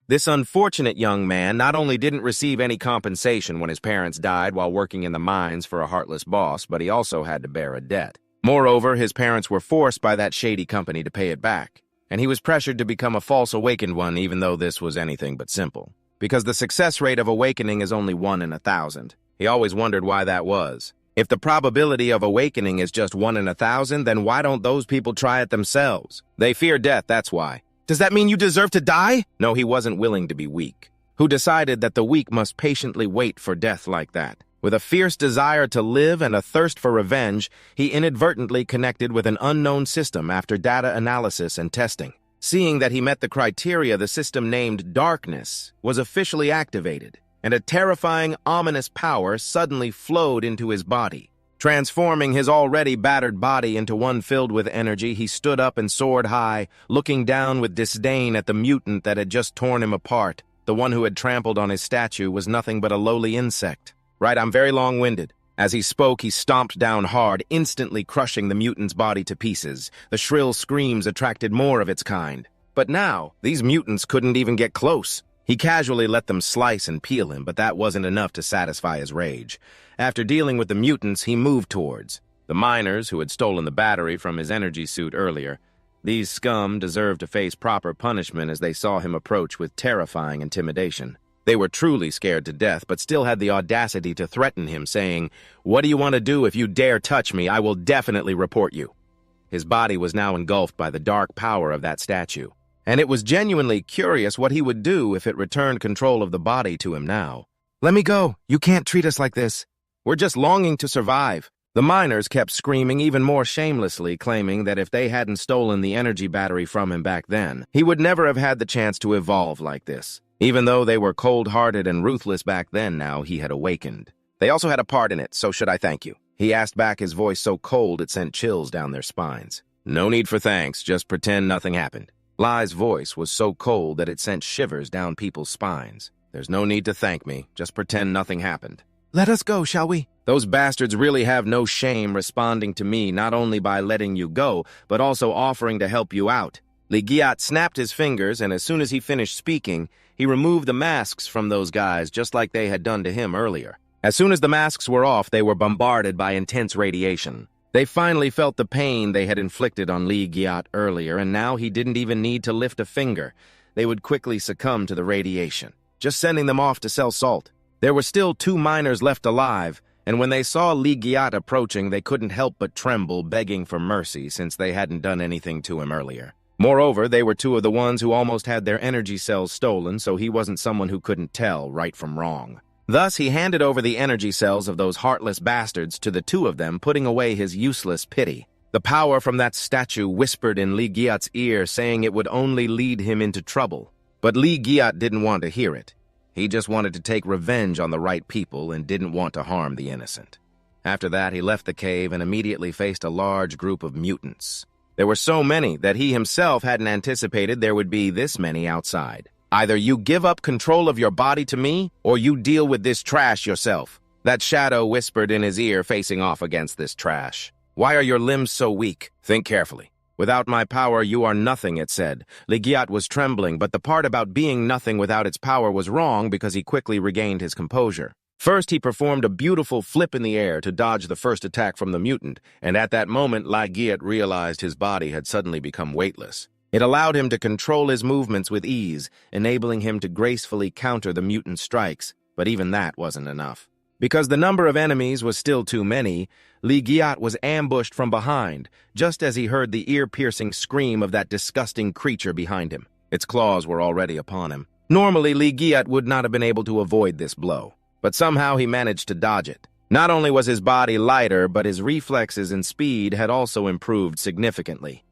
This unfortunate young man not only didn't receive any compensation when his parents died while working in the mines for a heartless boss, but he also had to bear a debt. Moreover, his parents were forced by that shady company to pay it back, and he was pressured to become a false awakened one even though this was anything but simple. Because the success rate of awakening is only 1 in 1,000. He always wondered why that was. If the probability of awakening is just 1 in 1,000, then why don't those people try it themselves? They fear death, that's why. Does that mean you deserve to die? No, he wasn't willing to be weak. Who decided that the weak must patiently wait for death like that? With a fierce desire to live and a thirst for revenge, he inadvertently connected with an unknown system after data analysis and testing. Seeing that he met the criteria, the system named Darkness was officially activated, and a terrifying, ominous power suddenly flowed into his body. Transforming his already battered body into one filled with energy, he stood up and soared high, looking down with disdain at the mutant that had just torn him apart. The one who had trampled on his statue was nothing but a lowly insect. Right, I'm very long-winded. As he spoke, he stomped down hard, instantly crushing the mutant's body to pieces. The shrill screams attracted more of its kind. But now, these mutants couldn't even get close. He casually let them slice and peel him, but that wasn't enough to satisfy his rage. After dealing with the mutants, he moved towards the miners who had stolen the battery from his energy suit earlier. These scum deserved to face proper punishment as they saw him approach with terrifying intimidation. They were truly scared to death, but still had the audacity to threaten him, saying, "What do you want to do? If you dare touch me, I will definitely report you." His body was now engulfed by the dark power of that statue, and it was genuinely curious what he would do if it returned control of the body to him now. "Let me go. You can't treat us like this. We're just longing to survive." The miners kept screaming even more shamelessly, claiming that if they hadn't stolen the energy battery from him back then, he would never have had the chance to evolve like this. Even though they were cold-hearted and ruthless back then, now he had awakened. They also had a part in it, so should I thank you? He asked back, his voice so cold it sent chills down their spines. No need for thanks, just pretend nothing happened. Lai's voice was so cold that it sent shivers down people's spines. There's no need to thank me, just pretend nothing happened. Let us go, shall we? Those bastards really have no shame responding to me not only by letting you go, but also offering to help you out. Li Giat snapped his fingers, and as soon as he finished speaking, he removed the masks from those guys just like they had done to him earlier. As soon as the masks were off, they were bombarded by intense radiation. They finally felt the pain they had inflicted on Li Giat earlier, and now he didn't even need to lift a finger. They would quickly succumb to the radiation, just sending them off to sell salt. There were still 2 miners left alive, and when they saw Li Giat approaching, they couldn't help but tremble, begging for mercy since they hadn't done anything to him earlier. Moreover, they were 2 of the ones who almost had their energy cells stolen, so he wasn't someone who couldn't tell right from wrong. Thus, he handed over the energy cells of those heartless bastards to the 2 of them, putting away his useless pity. The power from that statue whispered in Li Giat's ear, saying it would only lead him into trouble. But Li Giat didn't want to hear it. He just wanted to take revenge on the right people and didn't want to harm the innocent. After that, he left the cave and immediately faced a large group of mutants. There were so many that he himself hadn't anticipated there would be this many outside. Either you give up control of your body to me, or you deal with this trash yourself. That shadow whispered in his ear, facing off against this trash. Why are your limbs so weak? Think carefully. Without my power, you are nothing, it said. Li Giat was trembling, but the part about being nothing without its power was wrong because he quickly regained his composure. First, he performed a beautiful flip in the air to dodge the first attack from the mutant, and at that moment, Li Giat realized his body had suddenly become weightless. It allowed him to control his movements with ease, enabling him to gracefully counter the mutant's strikes, but even that wasn't enough. Because the number of enemies was still too many, Li Giat was ambushed from behind, just as he heard the ear-piercing scream of that disgusting creature behind him. Its claws were already upon him. Normally, Li Giat would not have been able to avoid this blow, but somehow he managed to dodge it. Not only was his body lighter, but his reflexes and speed had also improved significantly.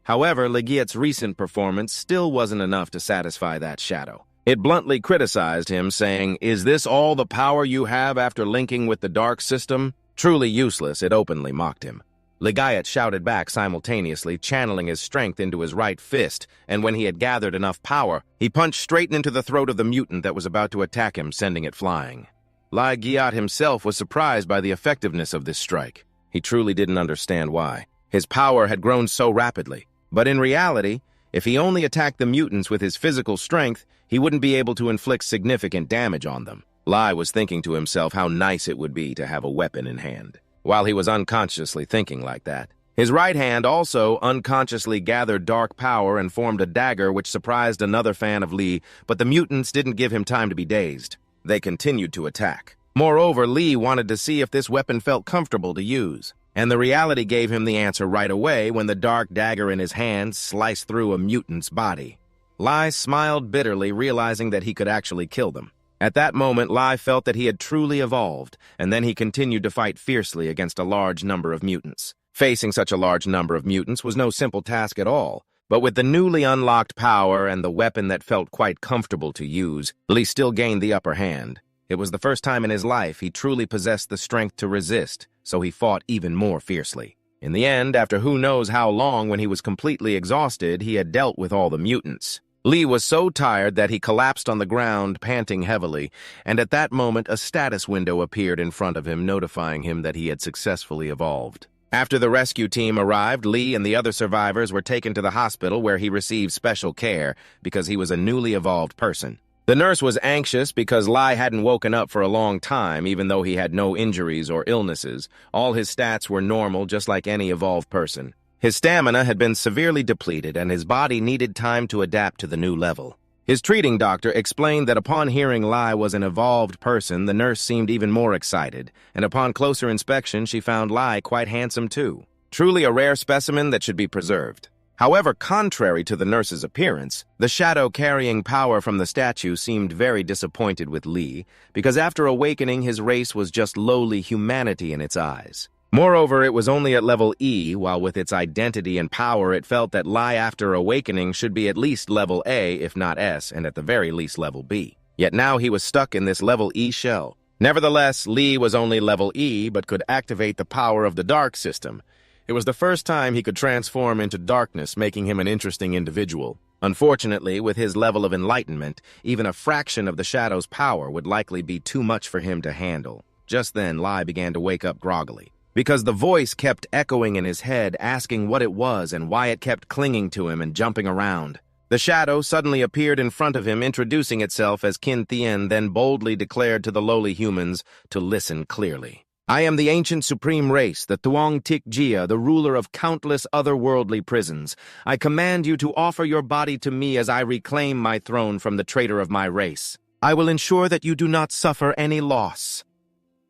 However, Li Giat's recent performance still wasn't enough to satisfy that shadow. It bluntly criticized him, saying, "Is this all the power you have after linking with the dark system?" Truly useless, it openly mocked him. Li Giat shouted back simultaneously, channeling his strength into his right fist, and when he had gathered enough power, he punched straight into the throat of the mutant that was about to attack him, sending it flying. Li Giat himself was surprised by the effectiveness of this strike. He truly didn't understand why. His power had grown so rapidly, but in reality, if he only attacked the mutants with his physical strength, he wouldn't be able to inflict significant damage on them. Lai was thinking to himself how nice it would be to have a weapon in hand. While he was unconsciously thinking like that, his right hand also unconsciously gathered dark power and formed a dagger which surprised another fan of Lee, but the mutants didn't give him time to be dazed. They continued to attack. Moreover, Lee wanted to see if this weapon felt comfortable to use, and the reality gave him the answer right away when the dark dagger in his hand sliced through a mutant's body. Lai smiled bitterly, realizing that he could actually kill them. At that moment, Lai felt that he had truly evolved, and then he continued to fight fiercely against a large number of mutants. Facing such a large number of mutants was no simple task at all, but with the newly unlocked power and the weapon that felt quite comfortable to use, Lee still gained the upper hand. It was the first time in his life he truly possessed the strength to resist, so he fought even more fiercely. In the end, after who knows how long, when he was completely exhausted, he had dealt with all the mutants. Lee was so tired that he collapsed on the ground, panting heavily, and at that moment a status window appeared in front of him, notifying him that he had successfully evolved. After the rescue team arrived, Lee and the other survivors were taken to the hospital where he received special care because he was a newly evolved person. The nurse was anxious because Lai hadn't woken up for a long time, even though he had no injuries or illnesses. All his stats were normal, just like any evolved person. His stamina had been severely depleted, and his body needed time to adapt to the new level. His treating doctor explained that upon hearing Lai was an evolved person, the nurse seemed even more excited, and upon closer inspection, she found Lai quite handsome too. Truly a rare specimen that should be preserved. However, contrary to the nurse's appearance, the shadow carrying power from the statue seemed very disappointed with Lee, because after awakening, his race was just lowly humanity in its eyes. Moreover, it was only at level E, while with its identity and power it felt that Lai after awakening should be at least level A, if not S, and at the very least level B. Yet now he was stuck in this level E shell. Nevertheless, Lee was only level E, but could activate the power of the dark system. It was the first time he could transform into darkness, making him an interesting individual. Unfortunately, with his level of enlightenment, even a fraction of the shadow's power would likely be too much for him to handle. Just then, Lai began to wake up groggily, because the voice kept echoing in his head, asking what it was and why it kept clinging to him and jumping around. The shadow suddenly appeared in front of him, introducing itself as Kin Thien, then boldly declared to the lowly humans to listen clearly. I am the ancient supreme race, the Tuong Tik Jia, the ruler of countless otherworldly prisons. I command you to offer your body to me as I reclaim my throne from the traitor of my race. I will ensure that you do not suffer any loss.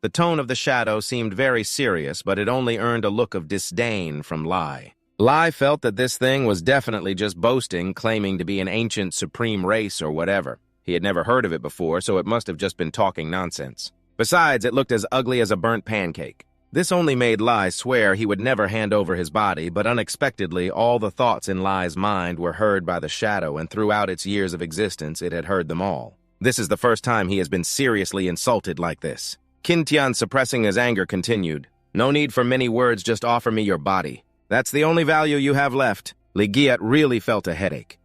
The tone of the shadow seemed very serious, but it only earned a look of disdain from Lai. Lai felt that this thing was definitely just boasting, claiming to be an ancient supreme race or whatever. He had never heard of it before, so it must have just been talking nonsense. Besides, it looked as ugly as a burnt pancake. This only made Lai swear he would never hand over his body, but unexpectedly, all the thoughts in Lai's mind were heard by the shadow, and throughout its years of existence, it had heard them all. This is the first time he has been seriously insulted like this. Kin Tian, suppressing his anger, continued, No need for many words, just offer me your body. That's the only value you have left. Li Giat really felt a headache.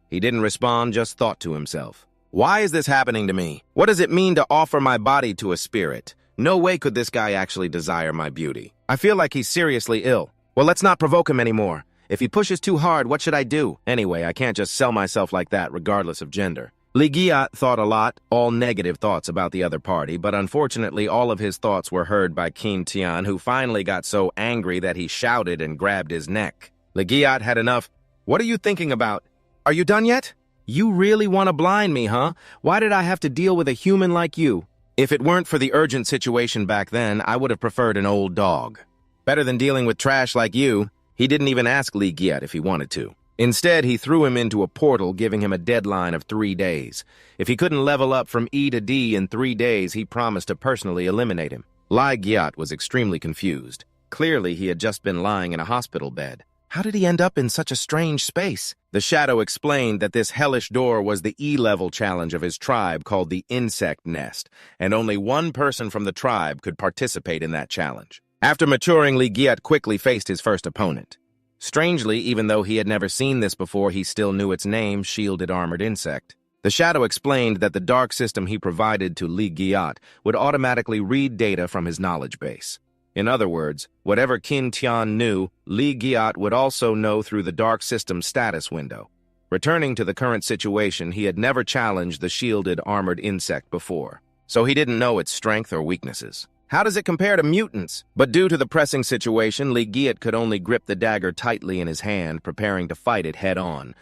He didn't respond, just thought to himself. Why is this happening to me? What does it mean to offer my body to a spirit? No way could this guy actually desire my beauty. I feel like he's seriously ill. Well, let's not provoke him anymore. If he pushes too hard, what should I do? Anyway, I can't just sell myself like that, regardless of gender. Li Giat thought a lot, all negative thoughts about the other party, but unfortunately all of his thoughts were heard by Kin Tian, who finally got so angry that he shouted and grabbed his neck. Li Giat had enough. What are you thinking about? Are you done yet? You really want to blind me, huh? Why did I have to deal with a human like you? If it weren't for the urgent situation back then, I would have preferred an old dog. Better than dealing with trash like you. He didn't even ask Li Giat if he wanted to. Instead, he threw him into a portal, giving him a deadline of 3 days. If he couldn't level up from E to D in 3 days, he promised to personally eliminate him. Li Giat was extremely confused. Clearly, he had just been lying in a hospital bed. How did he end up in such a strange space? The shadow explained that this hellish door was the E-level challenge of his tribe called the Insect Nest, and only one person from the tribe could participate in that challenge. After maturing, Li Giat quickly faced his first opponent. Strangely, even though he had never seen this before, he still knew its name, Shielded Armored Insect. The shadow explained that the dark system he provided to Li Giat would automatically read data from his knowledge base. In other words, whatever Kin Tian knew, Li Giat would also know through the dark system status window. Returning to the current situation, he had never challenged the shielded, armored insect before, so he didn't know its strength or weaknesses. How does it compare to mutants? But due to the pressing situation, Li Giat could only grip the dagger tightly in his hand, preparing to fight it head-on.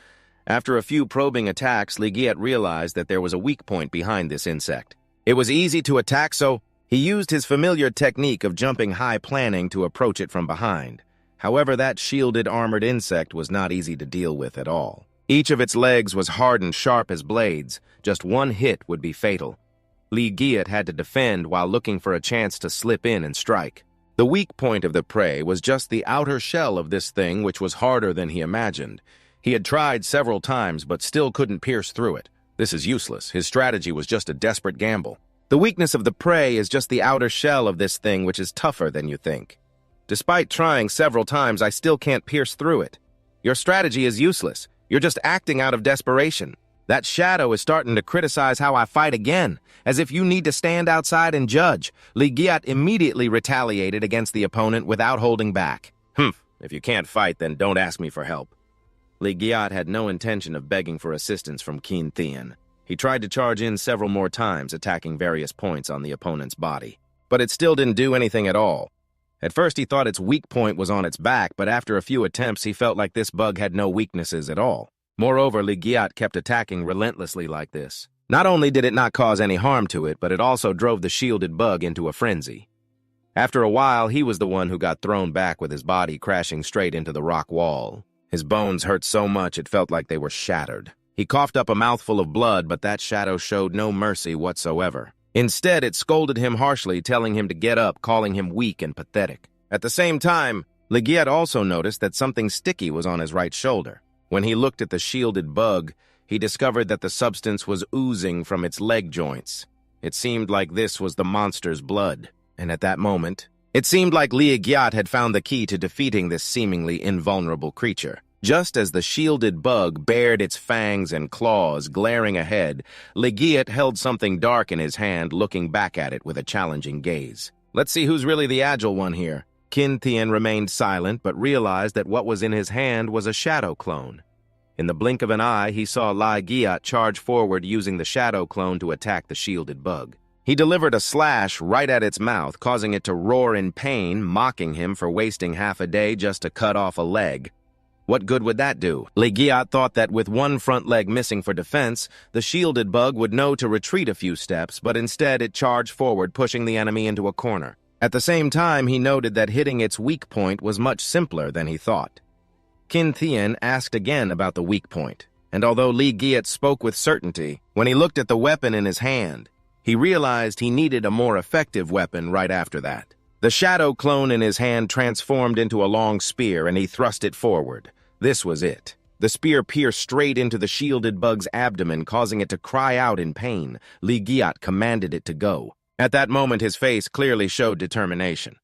After a few probing attacks, Li Giat realized that there was a weak point behind this insect. It was easy to attack, so he used his familiar technique of jumping high planning to approach it from behind. However, that shielded, armored insect was not easy to deal with at all. Each of its legs was hard and sharp as blades. Just one hit would be fatal. Li Giat had to defend while looking for a chance to slip in and strike. The weak point of the prey was just the outer shell of this thing, which was harder than he imagined. He had tried several times, but still couldn't pierce through it. This is useless. His strategy was just a desperate gamble. The weakness of the prey is just the outer shell of this thing, which is tougher than you think. Despite trying several times, I still can't pierce through it. Your strategy is useless. You're just acting out of desperation. That shadow is starting to criticize how I fight again, as if you need to stand outside and judge. Li Giat immediately retaliated against the opponent without holding back. If you can't fight, then don't ask me for help. Li Giat had no intention of begging for assistance from Qin Thian. He tried to charge in several more times, attacking various points on the opponent's body. But it still didn't do anything at all. At first he thought its weak point was on its back, but after a few attempts he felt like this bug had no weaknesses at all. Moreover, Li Giat kept attacking relentlessly like this. Not only did it not cause any harm to it, but it also drove the shielded bug into a frenzy. After a while, he was the one who got thrown back with his body crashing straight into the rock wall. His bones hurt so much it felt like they were shattered. He coughed up a mouthful of blood, but that shadow showed no mercy whatsoever. Instead, it scolded him harshly, telling him to get up, calling him weak and pathetic. At the same time, Li Giat also noticed that something sticky was on his right shoulder. When he looked at the shielded bug, he discovered that the substance was oozing from its leg joints. It seemed like this was the monster's blood, and at that moment, it seemed like Li Giat had found the key to defeating this seemingly invulnerable creature. Just as the shielded bug bared its fangs and claws, glaring ahead, Li Giat held something dark in his hand, looking back at it with a challenging gaze. Let's see who's really the agile one here. Qin Thian remained silent, but realized that what was in his hand was a shadow clone. In the blink of an eye, he saw Li Giat charge forward using the shadow clone to attack the shielded bug. He delivered a slash right at its mouth, causing it to roar in pain, mocking him for wasting half a day just to cut off a leg. What good would that do? Li Giat thought that with one front leg missing for defense, the shielded bug would know to retreat a few steps, but instead it charged forward, pushing the enemy into a corner. At the same time, he noted that hitting its weak point was much simpler than he thought. Qin Thian asked again about the weak point, and although Li Giat spoke with certainty, when he looked at the weapon in his hand, he realized he needed a more effective weapon right after that. The shadow clone in his hand transformed into a long spear, and he thrust it forward. This was it. The spear pierced straight into the shielded bug's abdomen, causing it to cry out in pain. Li Giat commanded it to go. At that moment, his face clearly showed determination.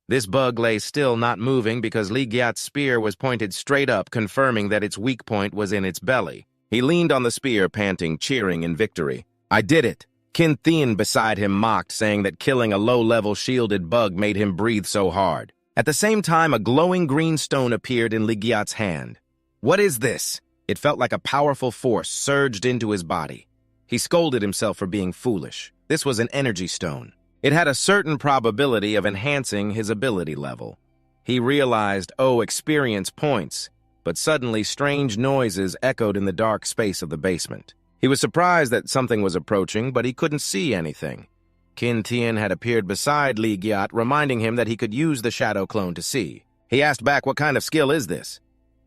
This bug lay still, not moving, because Li Giat's spear was pointed straight up, confirming that its weak point was in its belly. He leaned on the spear, panting, cheering in victory. I did it! Qin Thian beside him mocked, saying that killing a low-level shielded bug made him breathe so hard. At the same time, a glowing green stone appeared in Li Giat's hand. What is this? It felt like a powerful force surged into his body. He scolded himself for being foolish. This was an energy stone. It had a certain probability of enhancing his ability level. He realized, experience points, but suddenly strange noises echoed in the dark space of the basement. He was surprised that something was approaching, but he couldn't see anything. Qin Thian had appeared beside Li Giat, reminding him that he could use the shadow clone to see. He asked back, what kind of skill is this?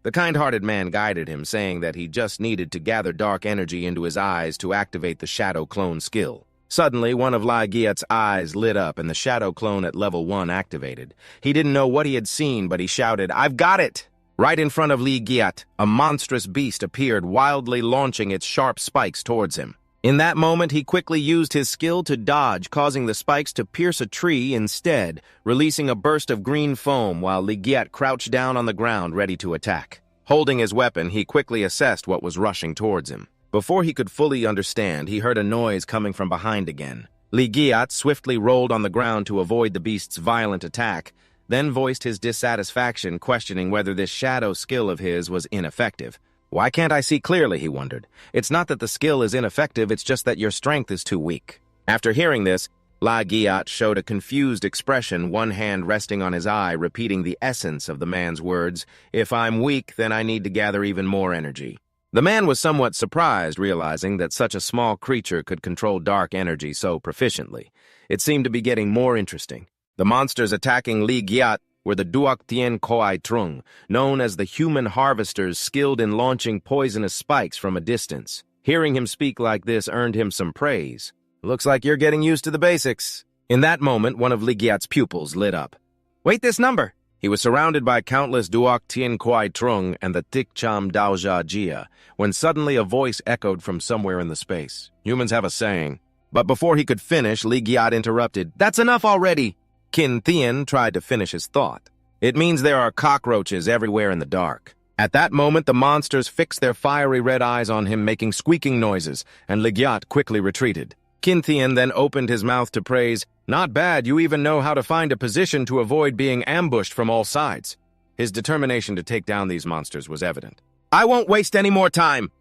The kind-hearted man guided him, saying that he just needed to gather dark energy into his eyes to activate the shadow clone skill. Suddenly, one of Li Giat's eyes lit up and the shadow clone at level 1 activated. He didn't know what he had seen, but he shouted, I've got it! Right in front of Li Giat, a monstrous beast appeared, wildly launching its sharp spikes towards him. In that moment, he quickly used his skill to dodge, causing the spikes to pierce a tree instead, releasing a burst of green foam while Li Giat crouched down on the ground ready to attack. Holding his weapon, he quickly assessed what was rushing towards him. Before he could fully understand, he heard a noise coming from behind again. Li Giat swiftly rolled on the ground to avoid the beast's violent attack, then voiced his dissatisfaction, questioning whether this shadow skill of his was ineffective. Why can't I see clearly, he wondered. It's not that the skill is ineffective, it's just that your strength is too weak. After hearing this, La Giat showed a confused expression, one hand resting on his eye, repeating the essence of the man's words, "If I'm weak, then I need to gather even more energy." The man was somewhat surprised, realizing that such a small creature could control dark energy so proficiently. It seemed to be getting more interesting. The monsters attacking Li Giat were the Duok Tien Koai Trung, known as the human harvesters skilled in launching poisonous spikes from a distance. Hearing him speak like this earned him some praise. "Looks like you're getting used to the basics." In that moment, one of Li Giat's pupils lit up. "Wait this number!" He was surrounded by countless Duok Tien Koai Trung and the Tik Cham Daoja Jia, when suddenly a voice echoed from somewhere in the space. Humans have a saying. But before he could finish, Li Giat interrupted. "That's enough already!" Kin Thien tried to finish his thought. "It means there are cockroaches everywhere in the dark." At that moment, the monsters fixed their fiery red eyes on him, making squeaking noises, and Li Giat quickly retreated. Kin Thien then opened his mouth to praise. "Not bad, you even know how to find a position to avoid being ambushed from all sides." His determination to take down these monsters was evident. "I won't waste any more time!"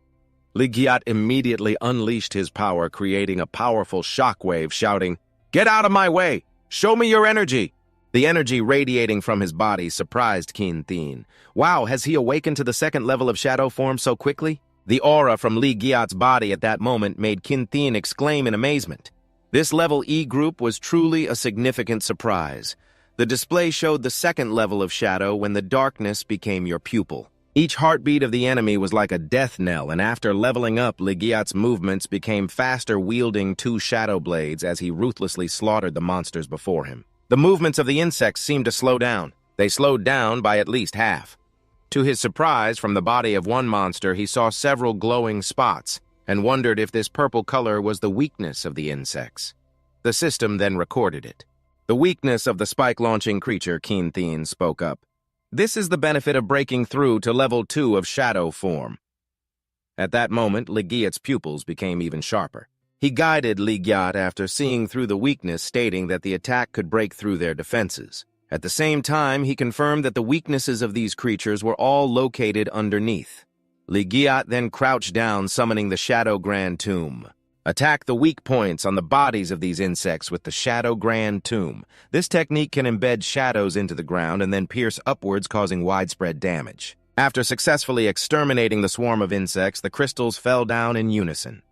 Li Giat immediately unleashed his power, creating a powerful shockwave, shouting, "Get out of my way! Show me your energy!" The energy radiating from his body surprised Kin Thien. Wow, has he awakened to the second level of shadow form so quickly? The aura from Li Giat's body at that moment made Kin Thien exclaim in amazement. This level E group was truly a significant surprise. The display showed the second level of shadow when the darkness became your pupil. Each heartbeat of the enemy was like a death knell, and after leveling up, Li Giat's movements became faster, wielding two shadow blades as he ruthlessly slaughtered the monsters before him. The movements of the insects seemed to slow down. They slowed down by at least half. To his surprise, from the body of one monster, he saw several glowing spots and wondered if this purple color was the weakness of the insects. The system then recorded it. "The weakness of the spike-launching creature," Kin Thien spoke up. "This is the benefit of breaking through to level 2 of shadow form." At that moment, Li Giat's pupils became even sharper. He guided Li Giat after seeing through the weakness, stating that the attack could break through their defenses. At the same time, he confirmed that the weaknesses of these creatures were all located underneath. Li Giat then crouched down, summoning the Shadow Grand Tomb. Attack the weak points on the bodies of these insects with the Shadow Grand Tomb. This technique can embed shadows into the ground and then pierce upwards, causing widespread damage. After successfully exterminating the swarm of insects, the crystals fell down in unison.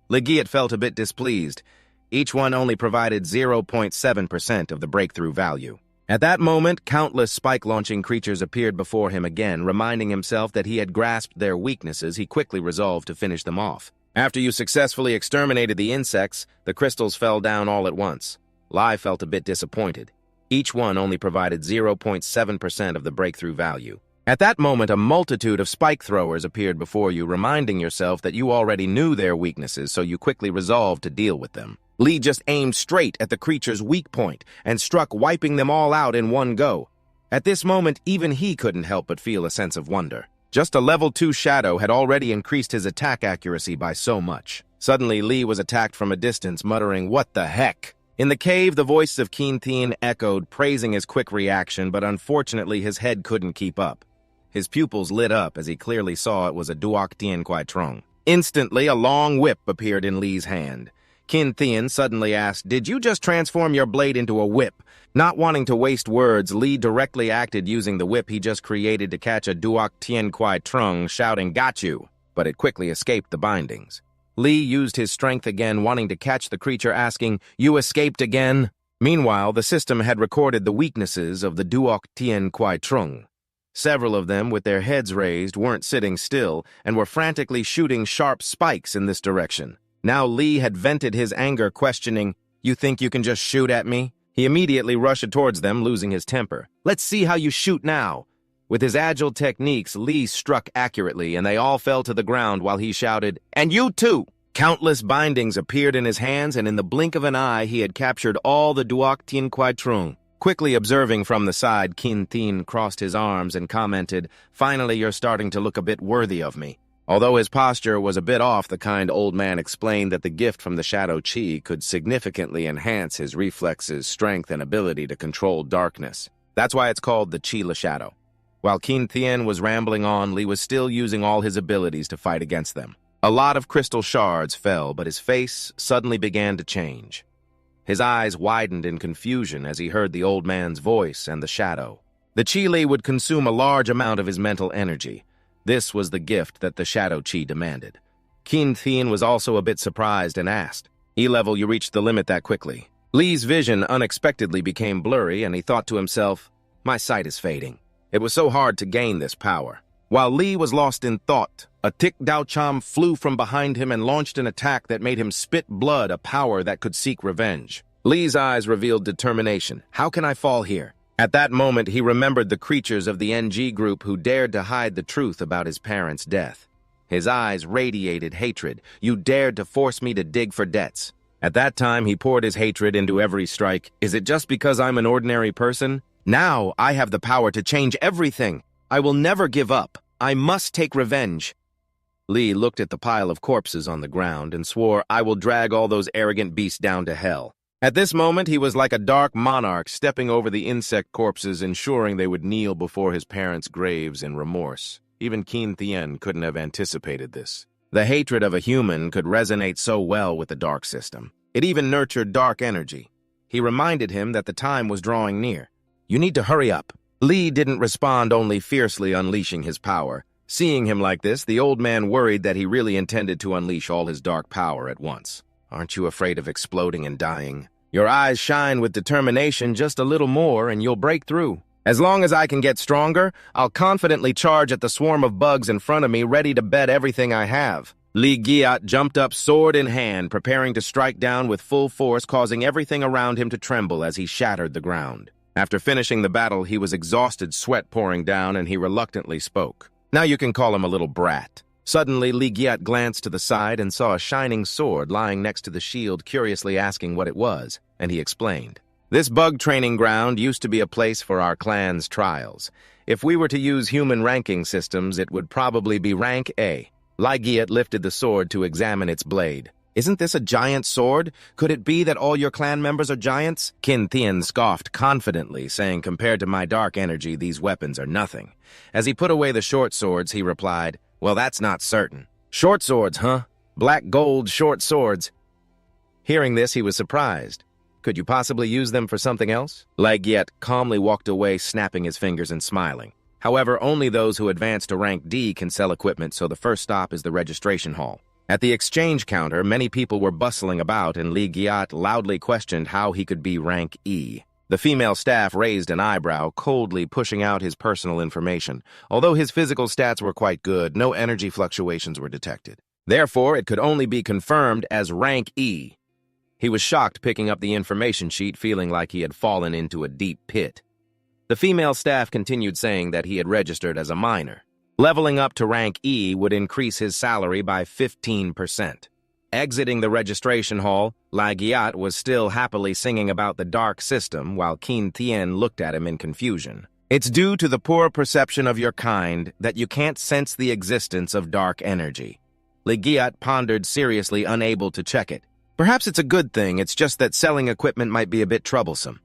Li Giat felt a bit displeased. Each one only provided 0.7% of the breakthrough value. At that moment, countless spike-launching creatures appeared before him again, reminding himself that he had grasped their weaknesses. He quickly resolved to finish them off. After you successfully exterminated the insects, the crystals fell down all at once. Lai felt a bit disappointed. Each one only provided 0.7% of the breakthrough value. At that moment, a multitude of spike throwers appeared before you, reminding yourself that you already knew their weaknesses, so you quickly resolved to deal with them. Li just aimed straight at the creature's weak point and struck, wiping them all out in one go. At this moment, even he couldn't help but feel a sense of wonder. Just a level 2 shadow had already increased his attack accuracy by so much. Suddenly, Li was attacked from a distance, muttering, "What the heck?" In the cave, the voice of Kin Thien echoed, praising his quick reaction, but unfortunately his head couldn't keep up. His pupils lit up as he clearly saw it was a Duok Tien Kwai Trung. Instantly, a long whip appeared in Li's hand. Kin Thien suddenly asked, "Did you just transform your blade into a whip?" Not wanting to waste words, Li directly acted using the whip he just created to catch a Duok Tien Kwai Trung, shouting, "Got you!" But it quickly escaped the bindings. Li used his strength again, wanting to catch the creature, asking, "You escaped again?" Meanwhile, the system had recorded the weaknesses of the Duok Tien Kwai Trung. Several of them, with their heads raised, weren't sitting still and were frantically shooting sharp spikes in this direction. Now Li had vented his anger, questioning, "You think you can just shoot at me?" He immediately rushed towards them, losing his temper. "Let's see how you shoot now." With his agile techniques, Li struck accurately, and they all fell to the ground while he shouted, "And you too!" Countless bindings appeared in his hands, and in the blink of an eye, he had captured all the Duok Tien Kwai Trung. Quickly observing from the side, Kin Thien crossed his arms and commented, "Finally, you're starting to look a bit worthy of me." Although his posture was a bit off, the kind old man explained that the gift from the Shadow Chi could significantly enhance his reflexes, strength, and ability to control darkness. That's why it's called the Chi La Shadow. While Qin Thien was rambling on, Li was still using all his abilities to fight against them. A lot of crystal shards fell, but his face suddenly began to change. His eyes widened in confusion as he heard the old man's voice and the shadow. The Qi Li would consume a large amount of his mental energy. This was the gift that the shadow Qi demanded. Qin Thien was also a bit surprised and asked, "E-level, you reached the limit that quickly." Li's vision unexpectedly became blurry, and he thought to himself, "My sight is fading." It was so hard to gain this power. While Li was lost in thought, a Tik Dao Cham flew from behind him and launched an attack that made him spit blood, a power that could seek revenge. Li's eyes revealed determination. "How can I fall here?" At that moment, he remembered the creatures of the NG group who dared to hide the truth about his parents' death. His eyes radiated hatred. "You dared to force me to dig for debts." At that time, he poured his hatred into every strike. "Is it just because I'm an ordinary person? Now I have the power to change everything. I will never give up. I must take revenge." Li looked at the pile of corpses on the ground and swore, "I will drag all those arrogant beasts down to hell." At this moment, he was like a dark monarch stepping over the insect corpses, ensuring they would kneel before his parents' graves in remorse. Even Qin Thien couldn't have anticipated this. The hatred of a human could resonate so well with the dark system. It even nurtured dark energy. He reminded him that the time was drawing near. "You need to hurry up." Li didn't respond, only fiercely unleashing his power. Seeing him like this, the old man worried that he really intended to unleash all his dark power at once. "Aren't you afraid of exploding and dying? Your eyes shine with determination. Just a little more and you'll break through. As long as I can get stronger, I'll confidently charge at the swarm of bugs in front of me, ready to bet everything I have." Li Giat jumped up, sword in hand, preparing to strike down with full force, causing everything around him to tremble as he shattered the ground. After finishing the battle, he was exhausted, sweat pouring down, and he reluctantly spoke. Now you can call him a little brat. Suddenly, Li Giat glanced to the side and saw a shining sword lying next to the shield, curiously asking what it was, and he explained. "This bug training ground used to be a place for our clan's trials. If we were to use human ranking systems, it would probably be rank A." Li Giat lifted the sword to examine its blade. "Isn't this a giant sword? Could it be that all your clan members are giants?" Qin Thien scoffed confidently, saying, "Compared to my dark energy, these weapons are nothing." As he put away the short swords, he replied, "Well, that's not certain." "Short swords, huh? Black gold short swords." Hearing this, he was surprised. "Could you possibly use them for something else?" Li Giat calmly walked away, snapping his fingers and smiling. However, only those who advance to rank D can sell equipment, so the first stop is the registration hall. At the exchange counter, many people were bustling about, and Li Giat loudly questioned how he could be rank E. The female staff raised an eyebrow, coldly pushing out his personal information. Although his physical stats were quite good, no energy fluctuations were detected. Therefore, it could only be confirmed as rank E. He was shocked picking up the information sheet, feeling like he had fallen into a deep pit. The female staff continued saying that he had registered as a minor. Leveling up to rank E would increase his salary by 15%. Exiting the registration hall, Li Giat was still happily singing about the dark system while Qin Thien looked at him in confusion. "It's due to the poor perception of your kind that you can't sense the existence of dark energy." Li Giat pondered seriously, unable to check it. "Perhaps it's a good thing, it's just that selling equipment might be a bit troublesome."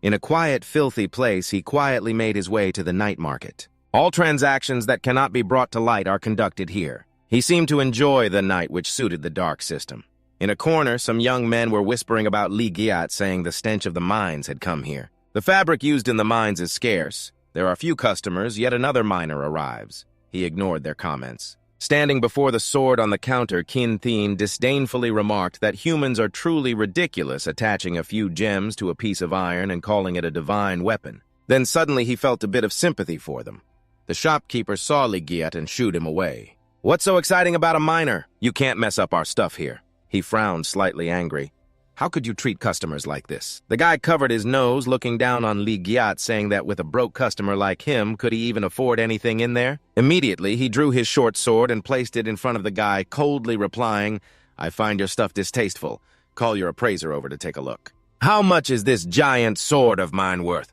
In a quiet, filthy place, he quietly made his way to the night market. All transactions that cannot be brought to light are conducted here. He seemed to enjoy the night, which suited the dark system. In a corner, some young men were whispering about Li Giat, saying the stench of the mines had come here. The fabric used in the mines is scarce. There are few customers, yet another miner arrives. He ignored their comments. Standing before the sword on the counter, Qin Thien disdainfully remarked that humans are truly ridiculous, attaching a few gems to a piece of iron and calling it a divine weapon. Then suddenly he felt a bit of sympathy for them. The shopkeeper saw Li Giat and shooed him away. "What's so exciting about a miner? You can't mess up our stuff here." He frowned, slightly angry. "How could you treat customers like this?" The guy covered his nose, looking down on Li Giat, saying that with a broke customer like him, could he even afford anything in there? Immediately, he drew his short sword and placed it in front of the guy, coldly replying, "I find your stuff distasteful. Call your appraiser over to take a look." "How much is this giant sword of mine worth?"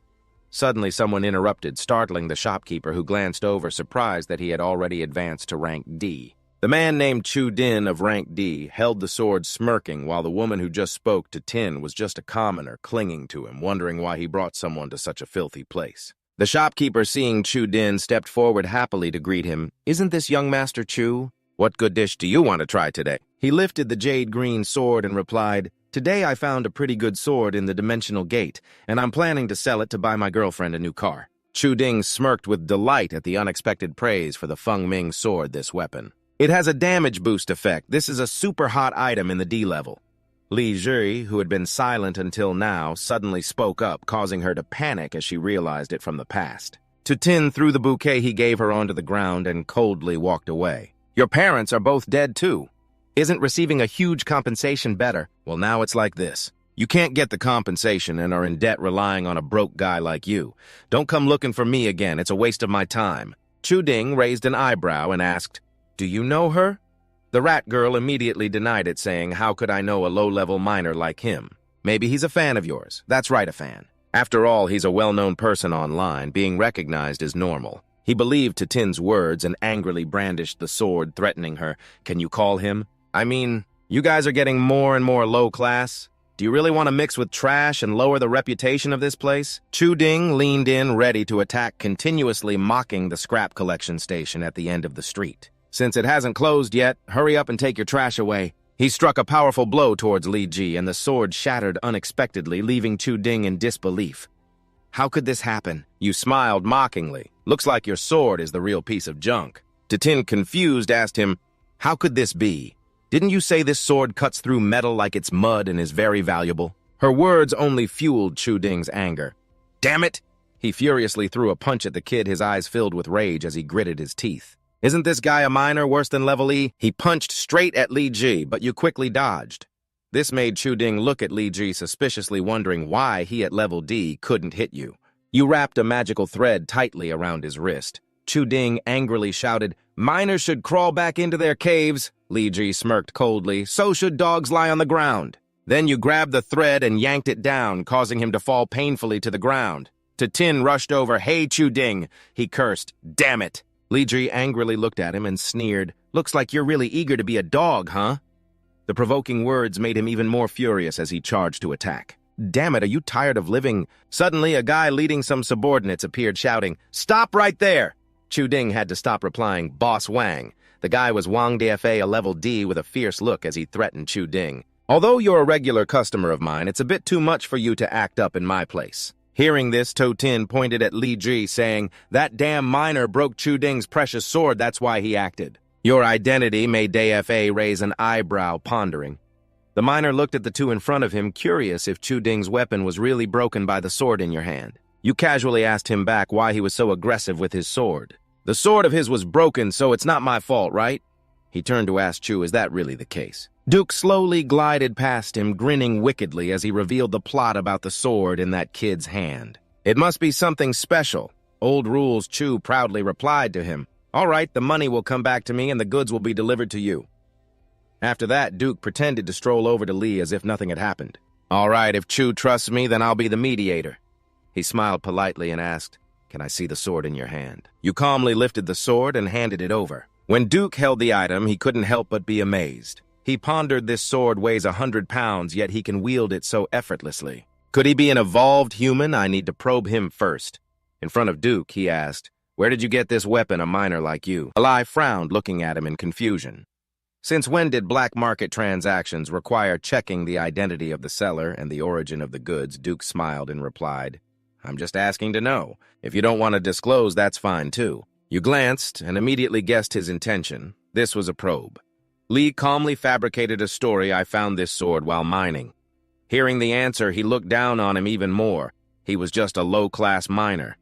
Suddenly, someone interrupted, startling the shopkeeper, who glanced over, surprised that he had already advanced to rank D. The man named Chu Din of rank D held the sword smirking, while the woman who just spoke to Tin was just a commoner clinging to him, wondering why he brought someone to such a filthy place. The shopkeeper, seeing Chu Din, stepped forward happily to greet him. "Isn't this young Master Chu? What good dish do you want to try today?" He lifted the jade-green sword and replied, "Today I found a pretty good sword in the dimensional gate, and I'm planning to sell it to buy my girlfriend a new car." Chu Ding smirked with delight at the unexpected praise for the Feng Ming sword, this weapon. "It has a damage boost effect. This is a super hot item in the D level." Li Zhi, who had been silent until now, suddenly spoke up, causing her to panic as she realized it from the past. Tu Tin threw the bouquet he gave her onto the ground and coldly walked away. "Your parents are both dead too. Isn't receiving a huge compensation better?" "Well, now it's like this. You can't get the compensation and are in debt relying on a broke guy like you. Don't come looking for me again. It's a waste of my time." Chu Ding raised an eyebrow and asked, "Do you know her?" The rat girl immediately denied it, saying, "How could I know a low-level miner like him? Maybe he's a fan of yours." "That's right, a fan. After all, he's a well-known person online. Being recognized is normal." He believed Tu Tin's words and angrily brandished the sword, threatening her. "Can you call him? I mean, you guys are getting more and more low-class. Do you really want to mix with trash and lower the reputation of this place?" Chu Ding leaned in, ready to attack, continuously mocking the scrap collection station at the end of the street. "Since it hasn't closed yet, hurry up and take your trash away." He struck a powerful blow towards Li Ji, and the sword shattered unexpectedly, leaving Chu Ding in disbelief. "How could this happen?" "You smiled mockingly. Looks like your sword is the real piece of junk." Tu Tin, confused, asked him, "How could this be? Didn't you say this sword cuts through metal like it's mud and is very valuable?" Her words only fueled Chu Ding's anger. "Damn it!" He furiously threw a punch at the kid, his eyes filled with rage as he gritted his teeth. "Isn't this guy a miner worse than level E?" He punched straight at Li Ji, but you quickly dodged. This made Chu Ding look at Li Ji suspiciously, wondering why he at level D couldn't hit you. You wrapped a magical thread tightly around his wrist. Chu Ding angrily shouted, "Miners should crawl back into their caves." Li Ji smirked coldly, "So should dogs lie on the ground." Then you grabbed the thread and yanked it down, causing him to fall painfully to the ground. Tu Tin rushed over. "Hey, Chu Ding," he cursed. "Damn it." Li Ji angrily looked at him and sneered, "Looks like you're really eager to be a dog, huh?" The provoking words made him even more furious as he charged to attack. "Damn it, are you tired of living?" Suddenly, a guy leading some subordinates appeared, shouting, "Stop right there!" Chu Ding had to stop replying, "Boss Wang." The guy was Wang DFA, a level D, with a fierce look as he threatened Chu Ding. "Although you're a regular customer of mine, it's a bit too much for you to act up in my place." Hearing this, Tu Tin pointed at Li Ji, saying, "That damn miner broke Chu Ding's precious sword, that's why he acted." "Your identity," made DFA raise an eyebrow, pondering. The miner looked at the two in front of him, curious if Chu Ding's weapon was really broken by the sword in your hand. You casually asked him back why he was so aggressive with his sword. "The sword of his was broken, so it's not my fault, right?" He turned to ask Chu, "Is that really the case?" Duke slowly glided past him, grinning wickedly as he revealed the plot about the sword in that kid's hand. "It must be something special." Old rules, Chu proudly replied to him. "All right, the money will come back to me and the goods will be delivered to you." After that, Duke pretended to stroll over to Li as if nothing had happened. "All right, if Chu trusts me, then I'll be the mediator." He smiled politely and asked, "Can I see the sword in your hand?" You calmly lifted the sword and handed it over. When Duke held the item, he couldn't help but be amazed. He pondered, this sword weighs 100 pounds, yet he can wield it so effortlessly. Could he be an evolved human? I need to probe him first. In front of Duke, he asked, "Where did you get this weapon, a miner like you?" Ali frowned, looking at him in confusion. Since when did black market transactions require checking the identity of the seller and the origin of the goods? Duke smiled and replied, "I'm just asking to know. If you don't want to disclose, that's fine too." You glanced and immediately guessed his intention. This was a probe. Li calmly fabricated a story. "I found this sword while mining." Hearing the answer, he looked down on him even more. He was just a low-class miner.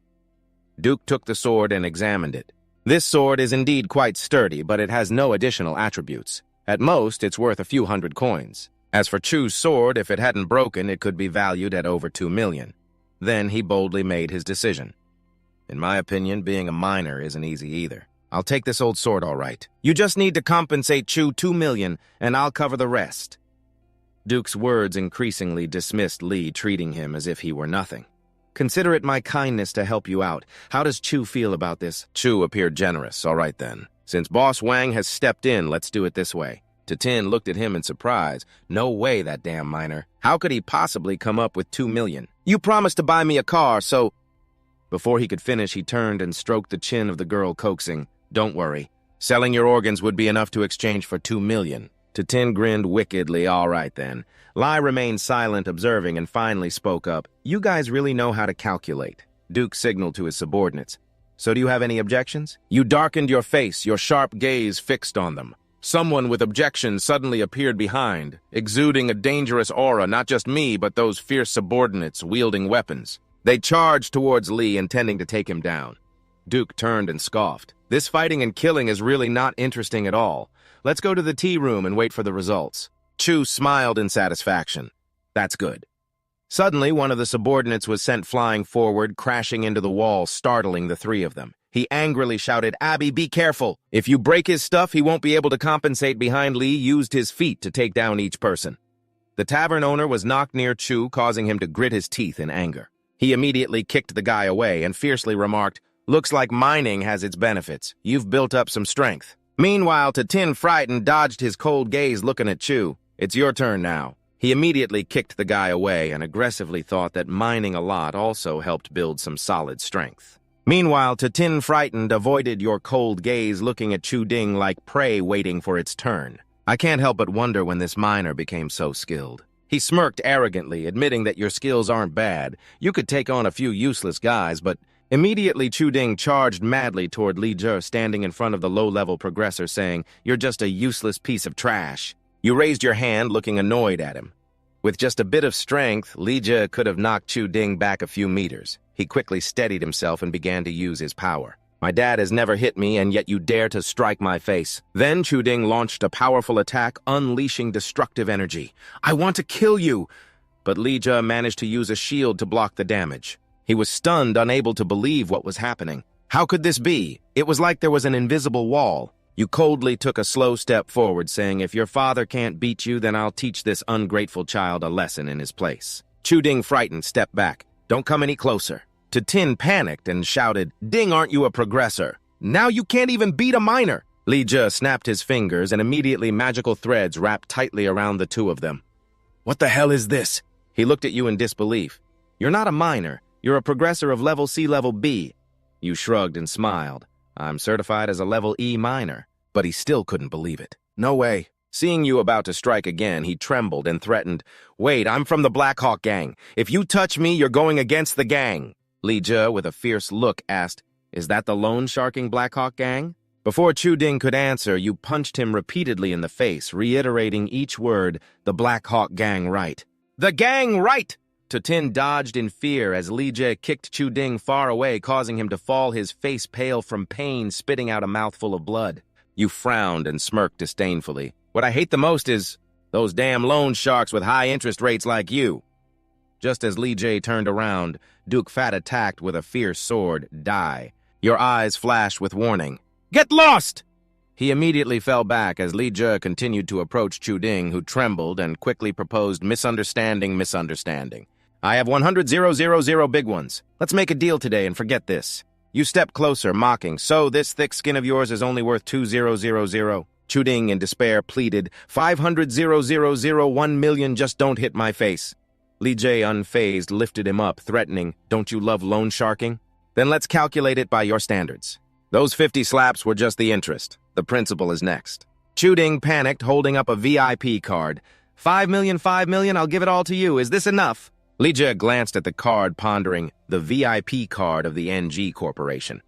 Duke took the sword and examined it. This sword is indeed quite sturdy, but it has no additional attributes. At most, it's worth a few hundred coins. As for Chu's sword, if it hadn't broken, it could be valued at over 2 million. Then he boldly made his decision. "In my opinion, being a miner isn't easy either. I'll take this old sword, all right. You just need to compensate Chu 2 million, and I'll cover the rest." Duke's words increasingly dismissed Li, treating him as if he were nothing. "Consider it my kindness to help you out. How does Chu feel about this?" Chu appeared generous. "All right then. Since Boss Wang has stepped in, let's do it this way." Tu Tin looked at him in surprise. "No way, that damn miner. How could he possibly come up with 2 million? You promised to buy me a car, so..." Before he could finish, he turned and stroked the chin of the girl, coaxing, "Don't worry. Selling your organs would be enough to exchange for 2 million. Tin grinned wickedly. All right, then. Lai remained silent, observing, and finally spoke up. "You guys really know how to calculate." Duke signaled to his subordinates. "So do you have any objections?" You darkened your face, your sharp gaze fixed on them. Someone with objections suddenly appeared behind, exuding a dangerous aura, not just me, but those fierce subordinates wielding weapons. They charged towards Lee, intending to take him down. Duke turned and scoffed. "This fighting and killing is really not interesting at all. Let's go to the tea room and wait for the results." Chu smiled in satisfaction. "That's good." Suddenly, one of the subordinates was sent flying forward, crashing into the wall, startling the three of them. He angrily shouted, "Abby, be careful! If you break his stuff, he won't be able to compensate." Behind Lee used his feet to take down each person. The tavern owner was knocked near Chu, causing him to grit his teeth in anger. He immediately kicked the guy away and fiercely remarked, "Looks like mining has its benefits. You've built up some strength." Meanwhile, Tin, frightened, dodged his cold gaze looking at Chu. "It's your turn now." He immediately kicked the guy away and aggressively thought that mining a lot also helped build some solid strength. Meanwhile, Tin, frightened, avoided your cold gaze looking at Chu Ding like prey waiting for its turn. I can't help but wonder when this miner became so skilled. He smirked arrogantly, admitting that your skills aren't bad. You could take on a few useless guys, but immediately Chu Ding charged madly toward Li Zhe, standing in front of the low-level progressor, saying, "You're just a useless piece of trash." You raised your hand, looking annoyed at him. With just a bit of strength, Li Zhe could have knocked Chu Ding back a few meters. He quickly steadied himself and began to use his power. "My dad has never hit me, and yet you dare to strike my face." Then Chu Ding launched a powerful attack, unleashing destructive energy. "I want to kill you!" But Li Zhe managed to use a shield to block the damage. He was stunned, unable to believe what was happening. How could this be? It was like there was an invisible wall. You coldly took a slow step forward, saying, "If your father can't beat you, then I'll teach this ungrateful child a lesson in his place." Chu Ding, frightened, stepped back. "Don't come any closer." Tin panicked and shouted, "Ding, aren't you a progressor? Now you can't even beat a miner." Li Zhe snapped his fingers, and immediately magical threads wrapped tightly around the two of them. "What the hell is this?" He looked at you in disbelief. "You're not a miner. You're a progressor of level C, level B." You shrugged and smiled. "I'm certified as a level E miner." But he still couldn't believe it. "No way." Seeing you about to strike again, he trembled and threatened, "Wait, I'm from the Black Hawk Gang. If you touch me, you're going against the gang." Li Zhe, with a fierce look, asked, "Is that the loan-sharking Black Hawk Gang?" Before Chu Ding could answer, you punched him repeatedly in the face, reiterating each word, "The Black Hawk Gang right." "The gang right!" Tin dodged in fear as Li Zhe kicked Chu Ding far away, causing him to fall, his face pale from pain, spitting out a mouthful of blood. You frowned and smirked disdainfully. "What I hate the most is those damn loan sharks with high interest rates like you." Just as Li Zhe turned around, Duke Fat attacked with a fierce sword, "Die." Your eyes flashed with warning. "Get lost!" He immediately fell back as Li Zhe continued to approach Chu Ding, who trembled and quickly proposed, misunderstanding. "I have 100,000 big ones. Let's make a deal today and forget this." You stepped closer, mocking, "So this thick skin of yours is only worth 2,000. Chu Ding, in despair, pleaded, 500,000, 1 million, just don't hit my face. Li Zhe, unfazed, lifted him up, threatening, "Don't you love loan sharking? Then let's calculate it by your standards. Those 50 slaps were just the interest. The principal is next." Chu Ding panicked, holding up a VIP card. 5 million, 5 million, I'll give it all to you. Is this enough?" Li Zhe glanced at the card, pondering, the VIP card of the NG Corporation.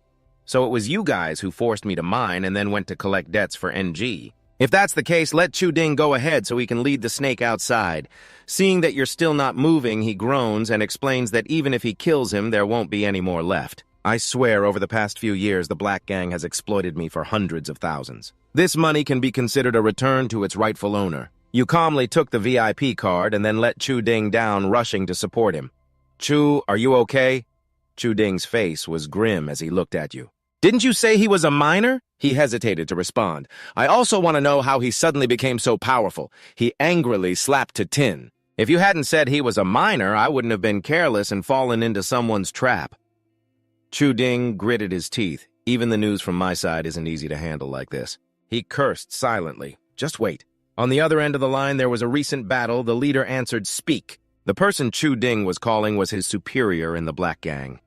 "So it was you guys who forced me to mine and then went to collect debts for NG. If that's the case, let Chu Ding go ahead so he can lead the snake outside. Seeing that you're still not moving, he groans and explains that even if he kills him, there won't be any more left. I swear over the past few years, the Black Gang has exploited me for hundreds of thousands. This money can be considered a return to its rightful owner." You calmly took the VIP card and then let Chu Ding down, rushing to support him. "Chu, are you okay?" Chu Ding's face was grim as he looked at you. "Didn't you say he was a miner?" He hesitated to respond. "I also want to know how he suddenly became so powerful." He angrily slapped Tin. "If you hadn't said he was a miner, I wouldn't have been careless and fallen into someone's trap." Chu Ding gritted his teeth. "Even the news from my side isn't easy to handle like this." He cursed silently. "Just wait." On the other end of the line, there was a recent battle. The leader answered, "Speak." The person Chu Ding was calling was his superior in the Black Gang.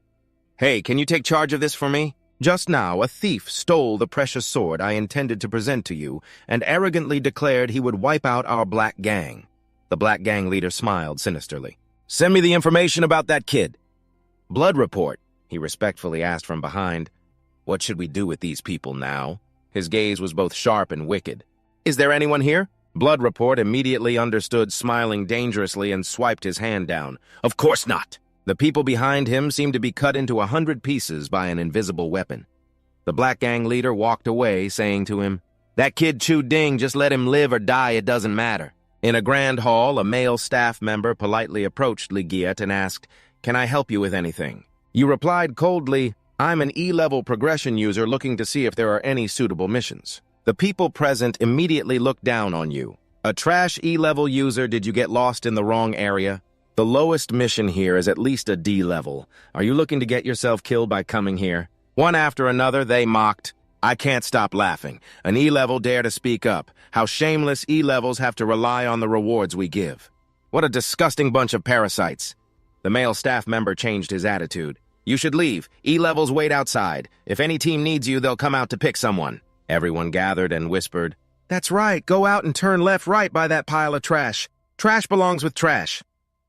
Hey, can you take charge of this for me? Just now, a thief stole the precious sword I intended to present to you and arrogantly declared he would wipe out our black gang. The black gang leader smiled sinisterly. Send me the information about that kid. Blood report, he respectfully asked from behind. What should we do with these people now? His gaze was both sharp and wicked. Is there anyone here? Blood report immediately understood, smiling dangerously, and swiped his hand down. Of course not. The people behind him seemed to be cut into 100 pieces by an invisible weapon. The black gang leader walked away, saying to him, That kid Chu Ding, just let him live or die, it doesn't matter. In a grand hall, a male staff member politely approached Li Giat and asked, Can I help you with anything? You replied coldly, I'm an E-level progression user looking to see if there are any suitable missions. The people present immediately looked down on you. A trash E-level user, did you get lost in the wrong area? The lowest mission here is at least a D level. Are you looking to get yourself killed by coming here? One after another, they mocked. I can't stop laughing. An E-level dare to speak up. How shameless E-levels have to rely on the rewards we give. What a disgusting bunch of parasites. The male staff member changed his attitude. You should leave. E-levels wait outside. If any team needs you, they'll come out to pick someone. Everyone gathered and whispered, That's right, go out and turn left-right by that pile of trash. Trash belongs with trash.